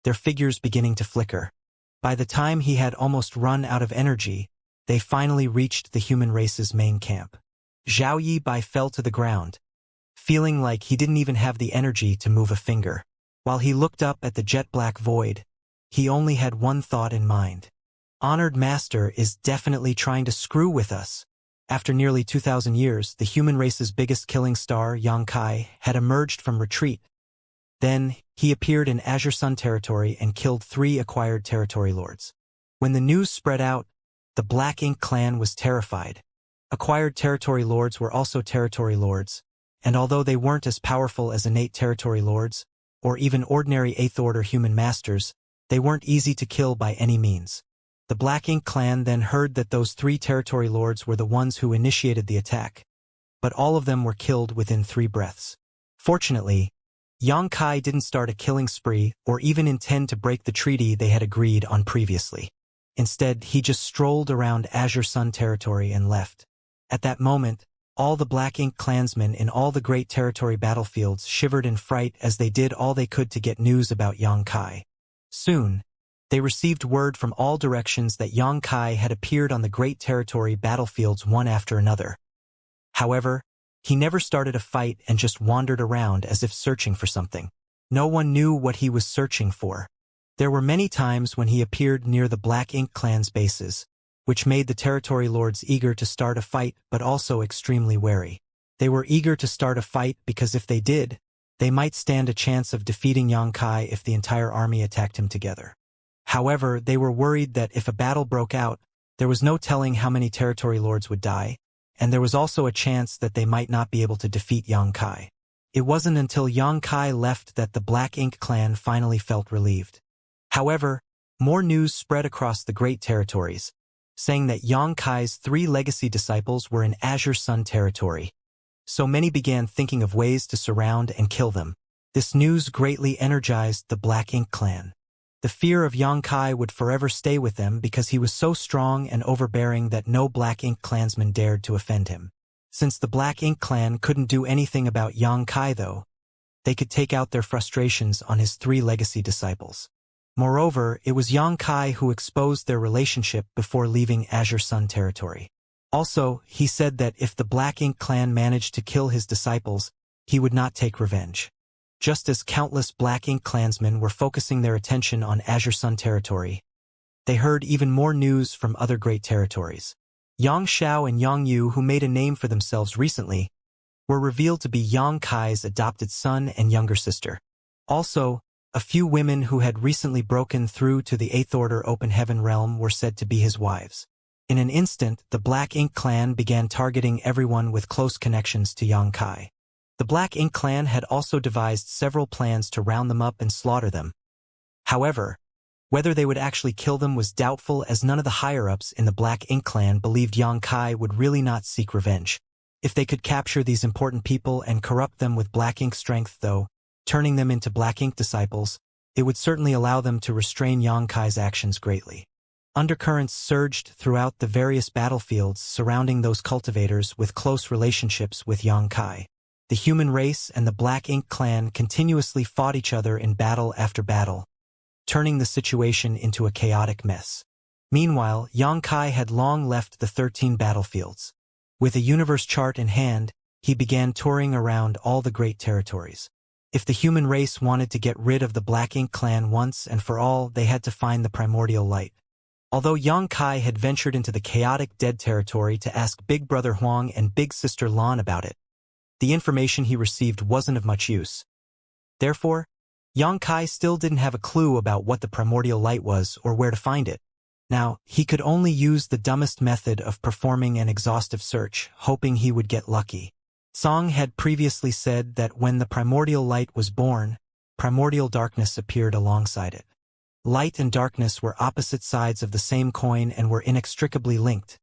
their figures beginning to flicker. By the time he had almost run out of energy, they finally reached the human race's main camp. Zhao Yibai fell to the ground, feeling like he didn't even have the energy to move a finger. While he looked up at the jet-black void, he only had one thought in mind. Honored Master is definitely trying to screw with us. After nearly 2,000 years, the human race's biggest killing star, Xianxia, had emerged from retreat. Then, he appeared in Azure Sun territory and killed 3 acquired territory lords. When the news spread out, the Black Ink clan was terrified. Acquired territory lords were also territory lords, and although they weren't as powerful as innate territory lords, or even ordinary 8th Order human masters, they weren't easy to kill by any means. The Black Ink clan then heard that those 3 territory lords were the ones who initiated the attack, but all of them were killed within 3 breaths. Fortunately, Xianxia didn't start a killing spree or even intend to break the treaty they had agreed on previously. Instead, he just strolled around Azure Sun territory and left. At that moment, all the Black Ink clansmen in all the great territory battlefields shivered in fright as they did all they could to get news about Xianxia. Soon, they received word from all directions that Xianxia had appeared on the great territory battlefields one after another. However, he never started a fight and just wandered around as if searching for something. No one knew what he was searching for. There were many times when he appeared near the Black Ink clan's bases, which made the territory lords eager to start a fight but also extremely wary. They were eager to start a fight because if they did, they might stand a chance of defeating Xianxia if the entire army attacked him together. However, they were worried that if a battle broke out, there was no telling how many territory lords would die, and there was also a chance that they might not be able to defeat Xianxia. It wasn't until Xianxia left that the Black Ink clan finally felt relieved. However, more news spread across the great territories, saying that Xianxia's 3 legacy disciples were in Azure Sun territory. So many began thinking of ways to surround and kill them. This news greatly energized the Black Ink clan. The fear of Xianxia would forever stay with them because he was so strong and overbearing that no Black Ink clansman dared to offend him. Since the Black Ink clan couldn't do anything about Xianxia though, they could take out their frustrations on his 3 legacy disciples. Moreover, it was Xianxia who exposed their relationship before leaving Azure Sun territory. Also, he said that if the Black Ink clan managed to kill his disciples, he would not take revenge. Just as countless Black Ink clansmen were focusing their attention on Azure Sun territory, they heard even more news from other great territories. Yang Xiao and Yang Yu, who made a name for themselves recently, were revealed to be Xianxia's adopted son and younger sister. Also, a few women who had recently broken through to the 8th Order Open Heaven realm were said to be his wives. In an instant, the Black Ink clan began targeting everyone with close connections to Xianxia. The Black Ink clan had also devised several plans to round them up and slaughter them. However, whether they would actually kill them was doubtful, as none of the higher-ups in the Black Ink clan believed Xianxia would really not seek revenge. If they could capture these important people and corrupt them with Black Ink strength, though, turning them into Black Ink disciples, it would certainly allow them to restrain Xianxia's actions greatly. Undercurrents surged throughout the various battlefields surrounding those cultivators with close relationships with Xianxia. The human race and the Black Ink clan continuously fought each other in battle after battle, turning the situation into a chaotic mess. Meanwhile, Xianxia had long left the 13 battlefields. With a universe chart in hand, he began touring around all the great territories. If the human race wanted to get rid of the Black Ink clan once and for all, they had to find the primordial light. Although Xianxia had ventured into the chaotic dead territory to ask Big Brother Huang and Big Sister Lan about it, the information he received wasn't of much use. Therefore, Xianxia still didn't have a clue about what the primordial light was or where to find it. Now, he could only use the dumbest method of performing an exhaustive search, hoping he would get lucky. Song had previously said that when the primordial light was born, primordial darkness appeared alongside it. Light and darkness were opposite sides of the same coin and were inextricably linked.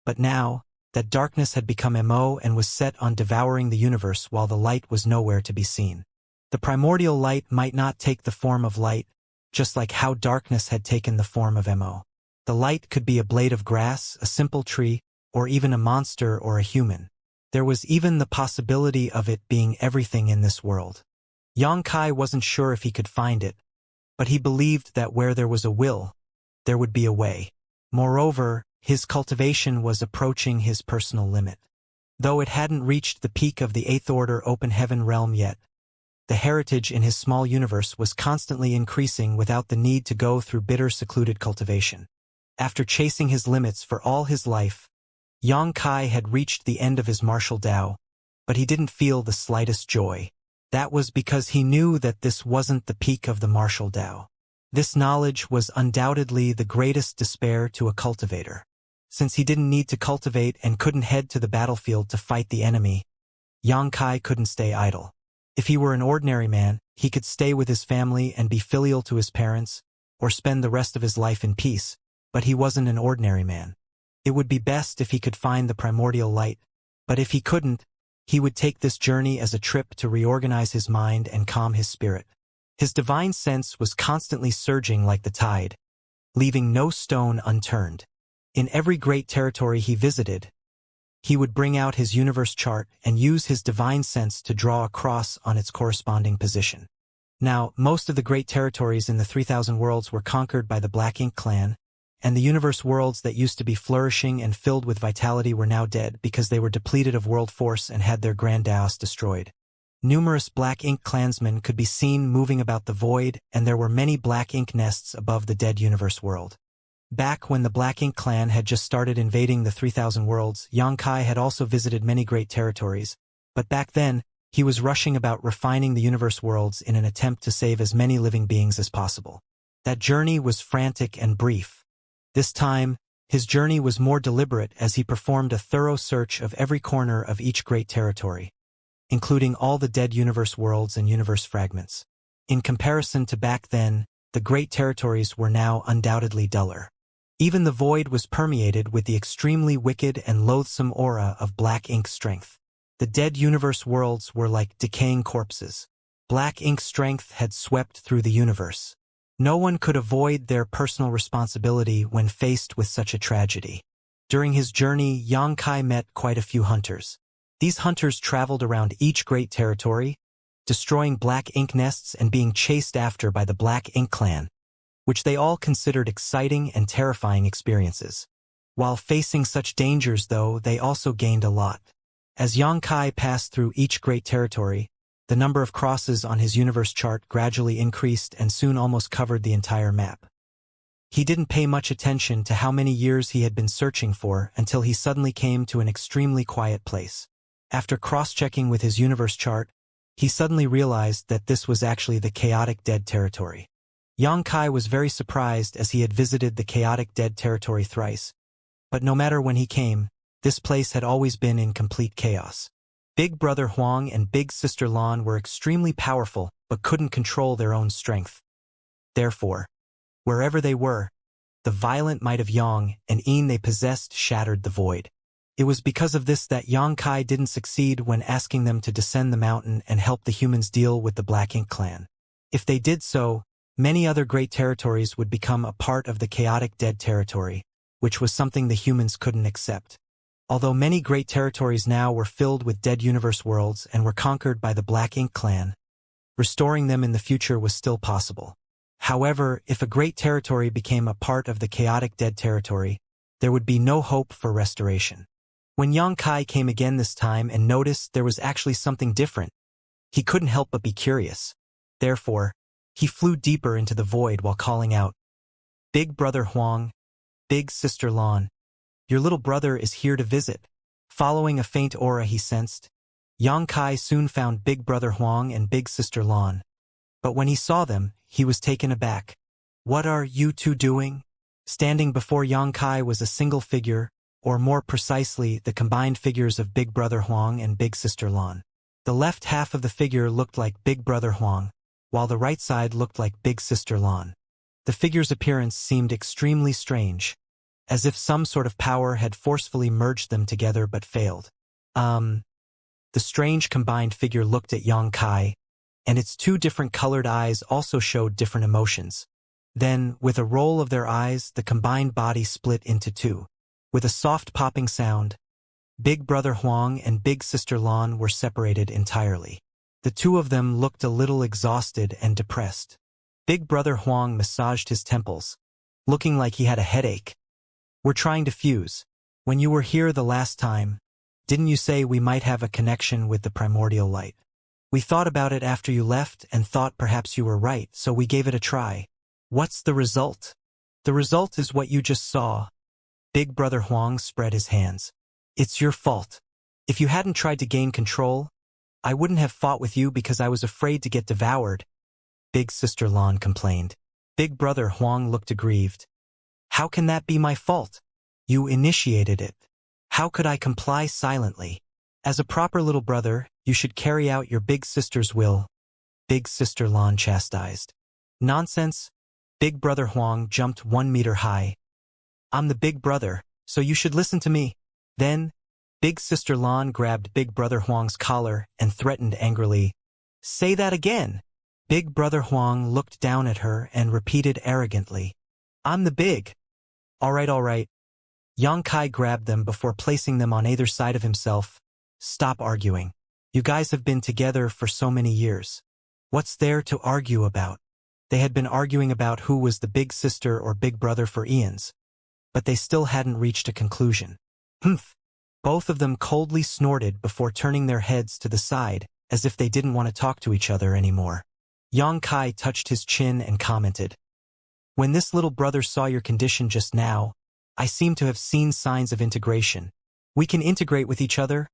But now, that darkness had become MO and was set on devouring the universe while the light was nowhere to be seen. The primordial light might not take the form of light, just like how darkness had taken the form of MO. The light could be a blade of grass, a simple tree, or even a monster or a human. There was even the possibility of it being everything in this world. Xianxia wasn't sure if he could find it, but he believed that where there was a will, there would be a way. Moreover, his cultivation was approaching his personal limit. Though it hadn't reached the peak of the Eighth Order open heaven realm yet, the heritage in his small universe was constantly increasing without the need to go through bitter secluded cultivation. After chasing his limits for all his life, Xianxia had reached the end of his martial Tao, but he didn't feel the slightest joy. That was because he knew that this wasn't the peak of the martial Tao. This knowledge was undoubtedly the greatest despair to a cultivator. Since he didn't need to cultivate and couldn't head to the battlefield to fight the enemy, Xianxia couldn't stay idle. If he were an ordinary man, he could stay with his family and be filial to his parents, or spend the rest of his life in peace, but he wasn't an ordinary man. It would be best if he could find the primordial light, but if he couldn't, he would take this journey as a trip to reorganize his mind and calm his spirit. His divine sense was constantly surging like the tide, leaving no stone unturned. In every great territory he visited, he would bring out his universe chart and use his divine sense to draw a cross on its corresponding position. Now, most of the great territories in the 3,000 worlds were conquered by the Black Ink clan, and the universe worlds that used to be flourishing and filled with vitality were now dead because they were depleted of world force and had their grand Daos destroyed. Numerous Black Ink clansmen could be seen moving about the void, and there were many Black Ink nests above the dead universe world. Back when the Black Ink clan had just started invading the 3,000 worlds, Xianxia had also visited many great territories, but back then, he was rushing about refining the universe worlds in an attempt to save as many living beings as possible. That journey was frantic and brief. This time, his journey was more deliberate as he performed a thorough search of every corner of each great territory, including all the dead universe worlds and universe fragments. In comparison to back then, the great territories were now undoubtedly duller. Even the void was permeated with the extremely wicked and loathsome aura of Black Ink strength. The dead universe worlds were like decaying corpses. Black Ink strength had swept through the universe. No one could avoid their personal responsibility when faced with such a tragedy. During his journey, Xianxia met quite a few hunters. These hunters traveled around each great territory, destroying Black Ink nests and being chased after by the Black Ink clan, which they all considered exciting and terrifying experiences. While facing such dangers, though, they also gained a lot. As Xianxia passed through each great territory, the number of crosses on his universe chart gradually increased and soon almost covered the entire map. He didn't pay much attention to how many years he had been searching for until he suddenly came to an extremely quiet place. After cross-checking with his universe chart, he suddenly realized that this was actually the chaotic dead territory. Xianxia was very surprised as he had visited the chaotic dead territory thrice, But no matter when he came, this place had always been in complete chaos. Big Brother Huang and Big Sister Lan were extremely powerful, but couldn't control their own strength. Therefore, wherever they were, the violent might of Yang and Yin they possessed shattered the void. It was because of this that Yang Kai didn't succeed when asking them to descend the mountain and help the humans deal with the Black Ink clan. If they did so, many other great territories would become a part of the chaotic dead territory, which was something the humans couldn't accept. Although many great territories now were filled with dead universe worlds and were conquered by the Black Ink clan, restoring them in the future was still possible. However, if a great territory became a part of the chaotic dead territory, there would be no hope for restoration. When Yang Kai came again this time and noticed there was actually something different, he couldn't help but be curious. Therefore, he flew deeper into the void while calling out, "Big Brother Huang, Big Sister Lan, your little brother is here to visit." Following a faint aura he sensed, Yang Kai soon found Big Brother Huang and Big Sister Lan. But when he saw them, he was taken aback. "What are you two doing?" Standing before Yang Kai was a single figure, or more precisely, the combined figures of Big Brother Huang and Big Sister Lan. The left half of the figure looked like Big Brother Huang, while the right side looked like Big Sister Lan. The figure's appearance seemed extremely strange, as if some sort of power had forcefully merged them together but failed. The strange combined figure looked at Yang Kai, and its two different colored eyes also showed different emotions. Then, with a roll of their eyes, the combined body split into two. With a soft popping sound, Big Brother Huang and Big Sister Lan were separated entirely. The two of them looked a little exhausted and depressed. Big Brother Huang massaged his temples, looking like he had a headache. "We're trying to fuse. When you were here the last time, didn't you say we might have a connection with the primordial light? We thought about it after you left and thought perhaps you were right, so we gave it a try. What's the result?" "The result is what you just saw." Big Brother Huang spread his hands. "It's your fault. If you hadn't tried to gain control, I wouldn't have fought with you because I was afraid to get devoured," Big Sister Lan complained. Big Brother Huang looked aggrieved. "How can that be my fault? You initiated it. How could I comply silently? As a proper little brother, you should carry out your big sister's will," Big Sister Lan chastised. "Nonsense." Big Brother Huang jumped 1 meter high. "I'm the big brother, so you should listen to me." Then, Big Sister Lan grabbed Big Brother Huang's collar and threatened angrily, "Say that again." Big Brother Huang looked down at her and repeated arrogantly, "I'm the big." All right. Yang Kai grabbed them before placing them on either side of himself. "Stop arguing. You guys have been together for so many years. What's there to argue about?" They had been arguing about who was the big sister or big brother for eons, but they still hadn't reached a conclusion. "Humph." Both of them coldly snorted before turning their heads to the side, as if they didn't want to talk to each other anymore. Yang Kai touched his chin and commented, "When this little brother saw your condition just now, I seem to have seen signs of integration. We can integrate with each other?"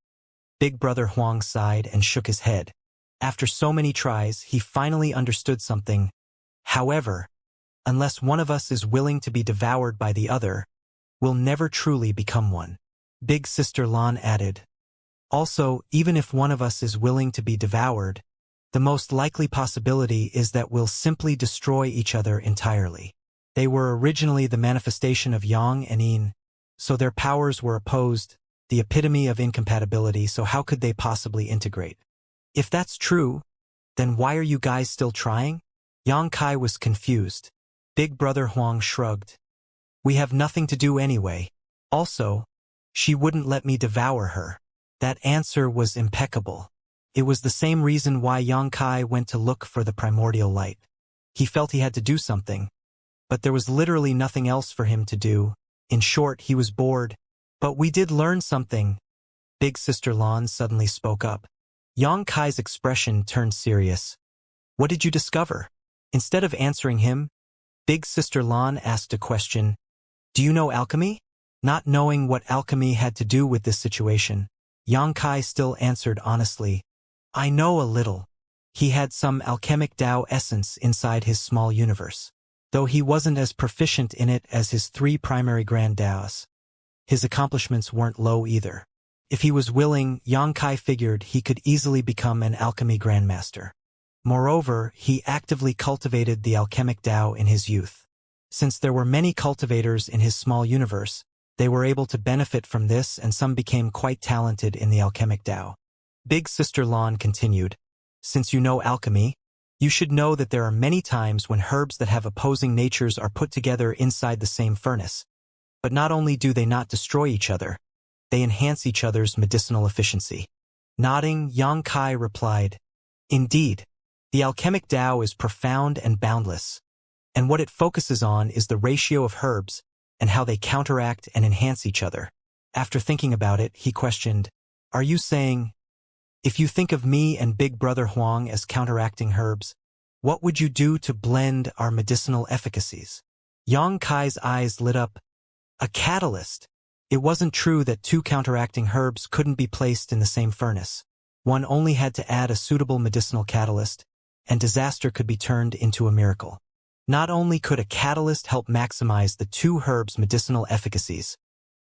Big Brother Huang sighed and shook his head. After so many tries, he finally understood something. "However, unless one of us is willing to be devoured by the other, we'll never truly become one," Big Sister Lan added. "Also, even if one of us is willing to be devoured, the most likely possibility is that we'll simply destroy each other entirely. They were originally the manifestation of Yang and Yin, so their powers were opposed, the epitome of incompatibility, so how could they possibly integrate? If that's true, then why are you guys still trying?" Yang Kai was confused. Big Brother Huang shrugged. "We have nothing to do anyway. Also, she wouldn't let me devour her." That answer was impeccable. It was the same reason why Yang Kai went to look for the primordial light. He felt he had to do something, but there was literally nothing else for him to do. In short, he was bored. "But we did learn something," Big Sister Lan suddenly spoke up. Yang Kai's expression turned serious. "What did you discover?" Instead of answering him, Big Sister Lan asked a question. "Do you know alchemy?" Not knowing what alchemy had to do with this situation, Yang Kai still answered honestly, "I know a little." He had some alchemic Tao essence inside his small universe, though he wasn't as proficient in it as his 3 primary grand Taos. His accomplishments weren't low either. If he was willing, Xianxia figured he could easily become an alchemy grandmaster. Moreover, he actively cultivated the alchemic Tao in his youth. Since there were many cultivators in his small universe, they were able to benefit from this, and some became quite talented in the alchemic Tao. Big Sister Lan continued, "Since you know alchemy, you should know that there are many times when herbs that have opposing natures are put together inside the same furnace. But not only do they not destroy each other, they enhance each other's medicinal efficiency." Nodding, Xianxia replied, "Indeed, the alchemic Tao is profound and boundless, and what it focuses on is the ratio of herbs and how they counteract and enhance each other." After thinking about it, he questioned, "Are you saying, if you think of me and Big Brother Huang as counteracting herbs, what would you do to blend our medicinal efficacies?" Xianxia's eyes lit up. "A catalyst." It wasn't true that two counteracting herbs couldn't be placed in the same furnace. One only had to add a suitable medicinal catalyst, and disaster could be turned into a miracle. Not only could a catalyst help maximize the two herbs' medicinal efficacies,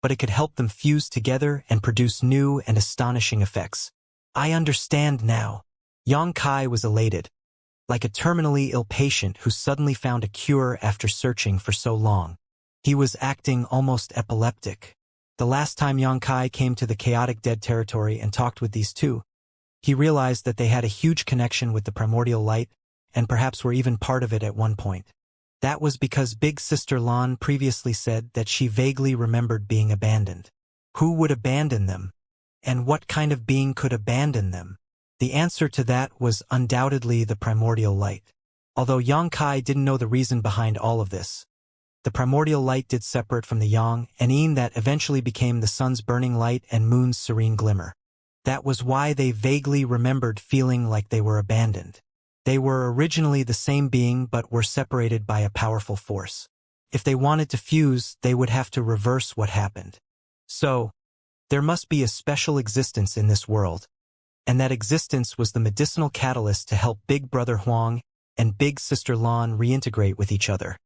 but it could help them fuse together and produce new and astonishing effects. "I understand now." Xianxia was elated, like a terminally ill patient who suddenly found a cure after searching for so long. He was acting almost epileptic. The last time Xianxia came to the chaotic dead territory and talked with these two, he realized that they had a huge connection with the primordial light, and perhaps were even part of it at one point. That was because Big Sister Lan previously said that she vaguely remembered being abandoned. Who would abandon them? And what kind of being could abandon them? The answer to that was undoubtedly the primordial light. Although Xianxia didn't know the reason behind all of this, the primordial light did separate from the yang and yin that eventually became the sun's burning light and moon's serene glimmer. That was why they vaguely remembered feeling like they were abandoned. They were originally the same being but were separated by a powerful force. If they wanted to fuse, they would have to reverse what happened. So, there must be a special existence in this world, and that existence was the medicinal catalyst to help Big Brother Huang and Big Sister Lan reintegrate with each other.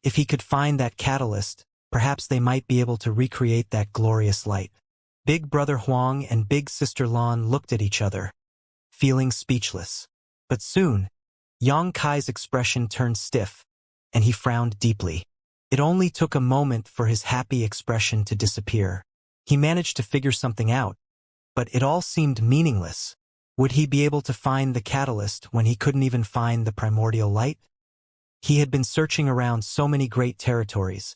If he could find that catalyst, perhaps they might be able to recreate that glorious light. Big Brother Huang and Big Sister Lan looked at each other, feeling speechless. But soon, Xianxia's expression turned stiff, and he frowned deeply. It only took a moment for his happy expression to disappear. He managed to figure something out, but it all seemed meaningless. Would he be able to find the catalyst when he couldn't even find the primordial light? He had been searching around so many great territories,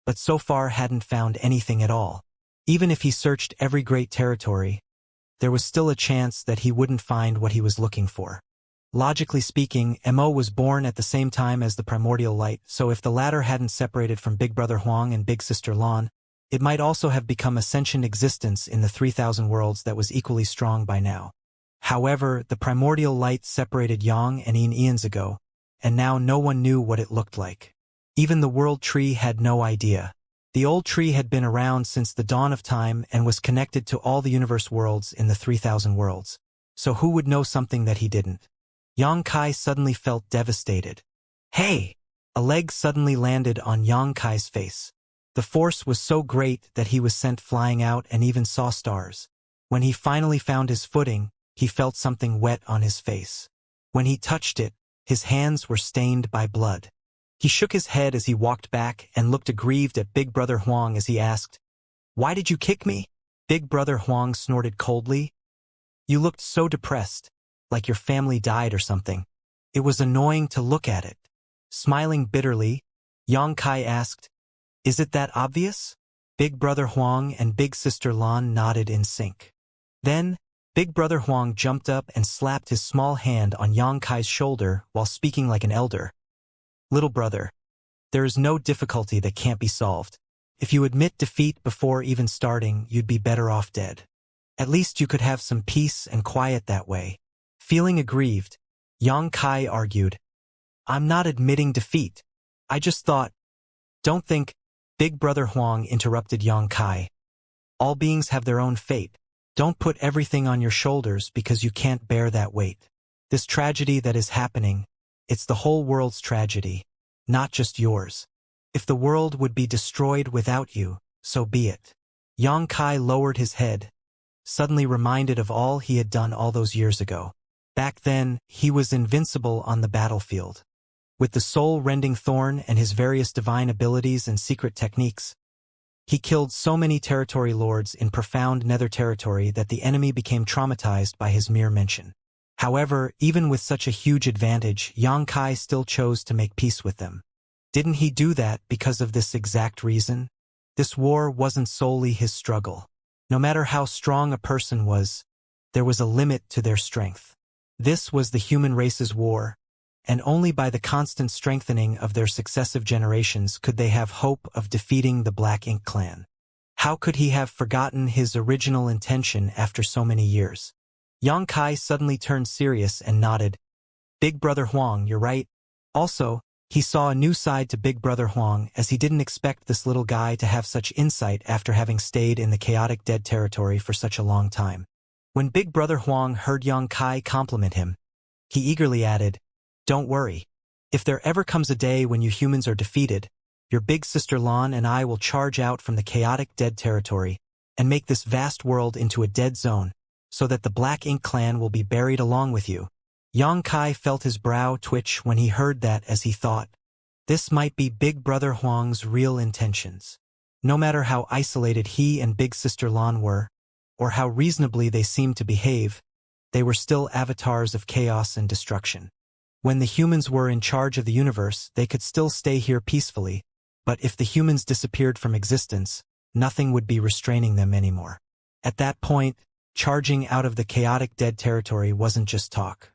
but so far hadn't found anything at all. Even if he searched every great territory, there was still a chance that he wouldn't find what he was looking for. Logically speaking, Mo was born at the same time as the primordial light, so if the latter hadn't separated from Big Brother Huang and Big Sister Lan, it might also have become a sentient existence in the 3,000 worlds that was equally strong by now. However, the primordial light separated yang and yin eons ago, and now no one knew what it looked like. Even the world tree had no idea. The old tree had been around since the dawn of time and was connected to all the universe worlds in the 3,000 worlds. So who would know something that he didn't? Xianxia suddenly felt devastated. "Hey!" A leg suddenly landed on Xianxia's face. The force was so great that he was sent flying out and even saw stars. When he finally found his footing, he felt something wet on his face. When he touched it, his hands were stained by blood. He shook his head as he walked back and looked aggrieved at Big Brother Huang as he asked, "Why did you kick me?" Big Brother Huang snorted coldly. "You looked so depressed, like your family died or something. It was annoying to look at it." Smiling bitterly, Xianxia asked, "Is it that obvious?" Big Brother Huang and Big Sister Lan nodded in sync. Then, Big Brother Huang jumped up and slapped his small hand on Xianxia's shoulder while speaking like an elder. "Little brother, there is no difficulty that can't be solved. If you admit defeat before even starting, you'd be better off dead. At least you could have some peace and quiet that way." Feeling aggrieved, Xianxia argued, "I'm not admitting defeat. I just thought—" "Don't think," Big Brother Huang interrupted Xianxia. "All beings have their own fate. Don't put everything on your shoulders because you can't bear that weight. This tragedy that is happening, it's the whole world's tragedy, not just yours. If the world would be destroyed without you, so be it. Yang Kai lowered his head, suddenly reminded of all he had done all those years ago. Back then, he was invincible on the battlefield. With the soul-rending thorn and his various divine abilities and secret techniques, he killed so many territory lords in profound nether territory that the enemy became traumatized by his mere mention. However, even with such a huge advantage, Yang Kai still chose to make peace with them. Didn't he do that because of this exact reason? This war wasn't solely his struggle. No matter how strong a person was, there was a limit to their strength. This was the human race's war, and only by the constant strengthening of their successive generations could they have hope of defeating the Black Ink clan. How could he have forgotten his original intention after so many years? Yang Kai suddenly turned serious and nodded. Big Brother Huang, you're right. Also, he saw a new side to Big Brother Huang, as he didn't expect this little guy to have such insight after having stayed in the chaotic dead territory for such a long time. When Big Brother Huang heard Yang Kai compliment him, he eagerly added, "Don't worry. If there ever comes a day when you humans are defeated, your big sister Lan and I will charge out from the chaotic dead territory and make this vast world into a dead zone, so that the Black Ink clan will be buried along with you." Yang Kai felt his brow twitch when he heard that, as he thought, this might be Big Brother Huang's real intentions. No matter how isolated he and Big Sister Lan were, or how reasonably they seemed to behave, they were still avatars of chaos and destruction. When the humans were in charge of the universe, they could still stay here peacefully, but if the humans disappeared from existence, nothing would be restraining them anymore. At that point, charging out of the chaotic dead territory wasn't just talk.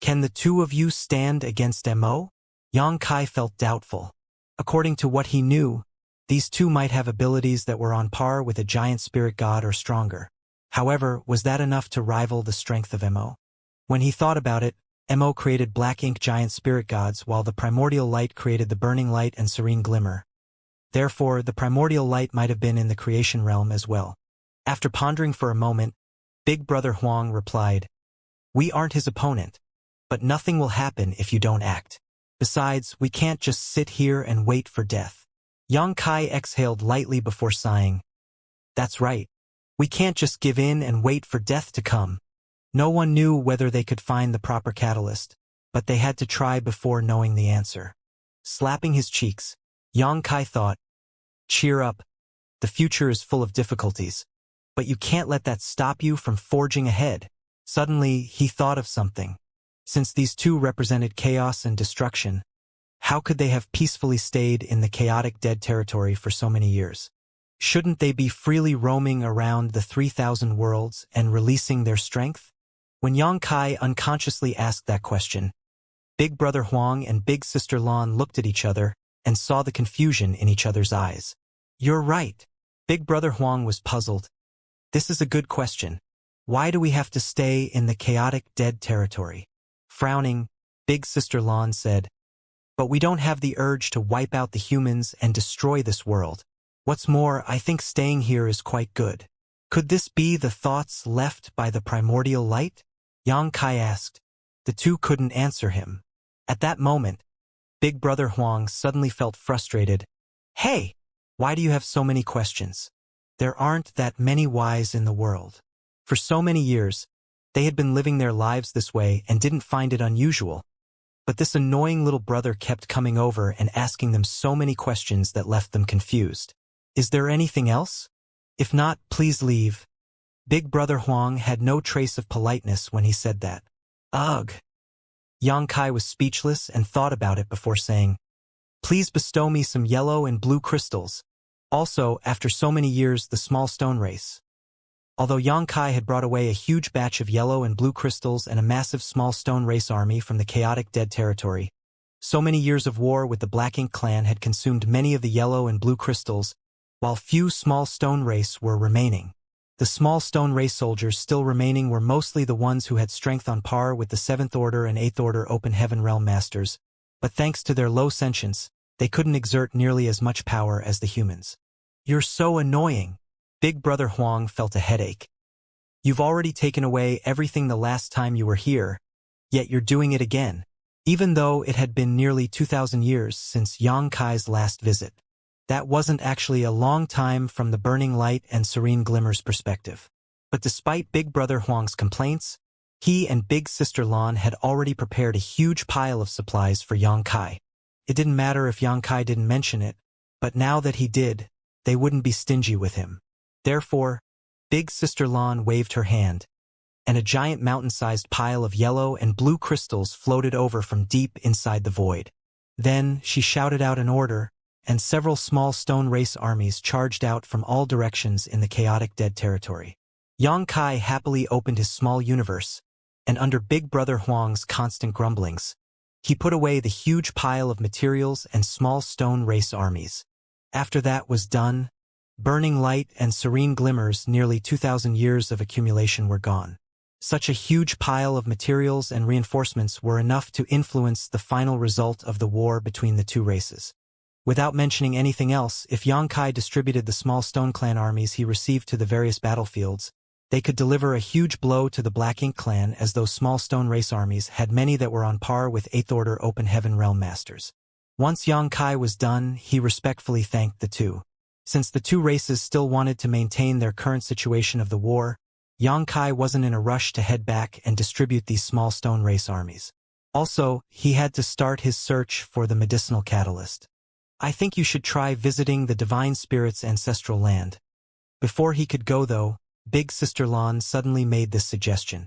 Can the two of you stand against Mo? Yang Kai felt doubtful. According to what he knew, these two might have abilities that were on par with a giant spirit god or stronger. However, was that enough to rival the strength of Mo? When he thought about it, Mo created Black Ink giant spirit gods, while the primordial light created the burning light and serene glimmer. Therefore, the primordial light might have been in the creation realm as well. After pondering for a moment, Big Brother Huang replied, "We aren't his opponent, but nothing will happen if you don't act. Besides, we can't just sit here and wait for death." Yang Kai exhaled lightly before sighing. That's right. We can't just give in and wait for death to come. No one knew whether they could find the proper catalyst, but they had to try before knowing the answer. Slapping his cheeks, Yang Kai thought, cheer up. The future is full of difficulties, but you can't let that stop you from forging ahead. Suddenly, he thought of something. Since these two represented chaos and destruction, how could they have peacefully stayed in the chaotic dead territory for so many years? Shouldn't they be freely roaming around the 3,000 worlds and releasing their strength? When Yang Kai unconsciously asked that question, Big Brother Huang and Big Sister Lan looked at each other and saw the confusion in each other's eyes. You're right. Big Brother Huang was puzzled. This is a good question. Why do we have to stay in the chaotic dead territory? Frowning, Big Sister Lan said, "But we don't have the urge to wipe out the humans and destroy this world. What's more, I think staying here is quite good." Could this be the thoughts left by the primordial light? Yang Kai asked. The two couldn't answer him. At that moment, Big Brother Huang suddenly felt frustrated. Hey, why do you have so many questions? There aren't that many whys in the world. For so many years, they had been living their lives this way and didn't find it unusual. But this annoying little brother kept coming over and asking them so many questions that left them confused. Is there anything else? If not, please leave. Big Brother Huang had no trace of politeness when he said that. Ugh. Yang Kai was speechless and thought about it before saying, "Please bestow me some yellow and blue crystals. Also, after so many years, the small stone race." Although Yang Kai had brought away a huge batch of yellow and blue crystals and a massive small stone race army from the chaotic dead territory, so many years of war with the Black Ink clan had consumed many of the yellow and blue crystals, while few small stone race were remaining. The small stone race soldiers still remaining were mostly the ones who had strength on par with the 7th Order and 8th Order Open Heaven Realm Masters, but thanks to their low sentience, they couldn't exert nearly as much power as the humans. You're so annoying. Big Brother Huang felt a headache. You've already taken away everything the last time you were here, yet you're doing it again. Even though it had been nearly 2,000 years since Yang Kai's last visit, That wasn't actually a long time from the burning light and serene glimmer's perspective. But despite Big Brother Huang's complaints, he and Big Sister Lan had already prepared a huge pile of supplies for Yang Kai. It didn't matter if Yang Kai didn't mention it, but now that he did, they wouldn't be stingy with him. Therefore, Big Sister Lan waved her hand, and a giant mountain-sized pile of yellow and blue crystals floated over from deep inside the void. Then she shouted out an order, and several small stone race armies charged out from all directions in the chaotic dead territory. Yang Kai happily opened his small universe, and under Big Brother Huang's constant grumblings, he put away the huge pile of materials and small stone race armies. After that was done, burning light and serene glimmers, nearly 2,000 years of accumulation were gone. Such a huge pile of materials and reinforcements were enough to influence the final result of the war between the two races. Without mentioning anything else, if Yang Kai distributed the small Stone Clan armies he received to the various battlefields, they could deliver a huge blow to the Black Ink Clan, as those small stone race armies had many that were on par with 8th Order Open Heaven Realm Masters. Once Yang Kai was done, he respectfully thanked the two. Since the two races still wanted to maintain their current situation of the war, Yang Kai wasn't in a rush to head back and distribute these small stone race armies. Also, he had to start his search for the medicinal catalyst. I think you should try visiting the Divine Spirit's ancestral land. Before he could go though, Big Sister Lan suddenly made this suggestion.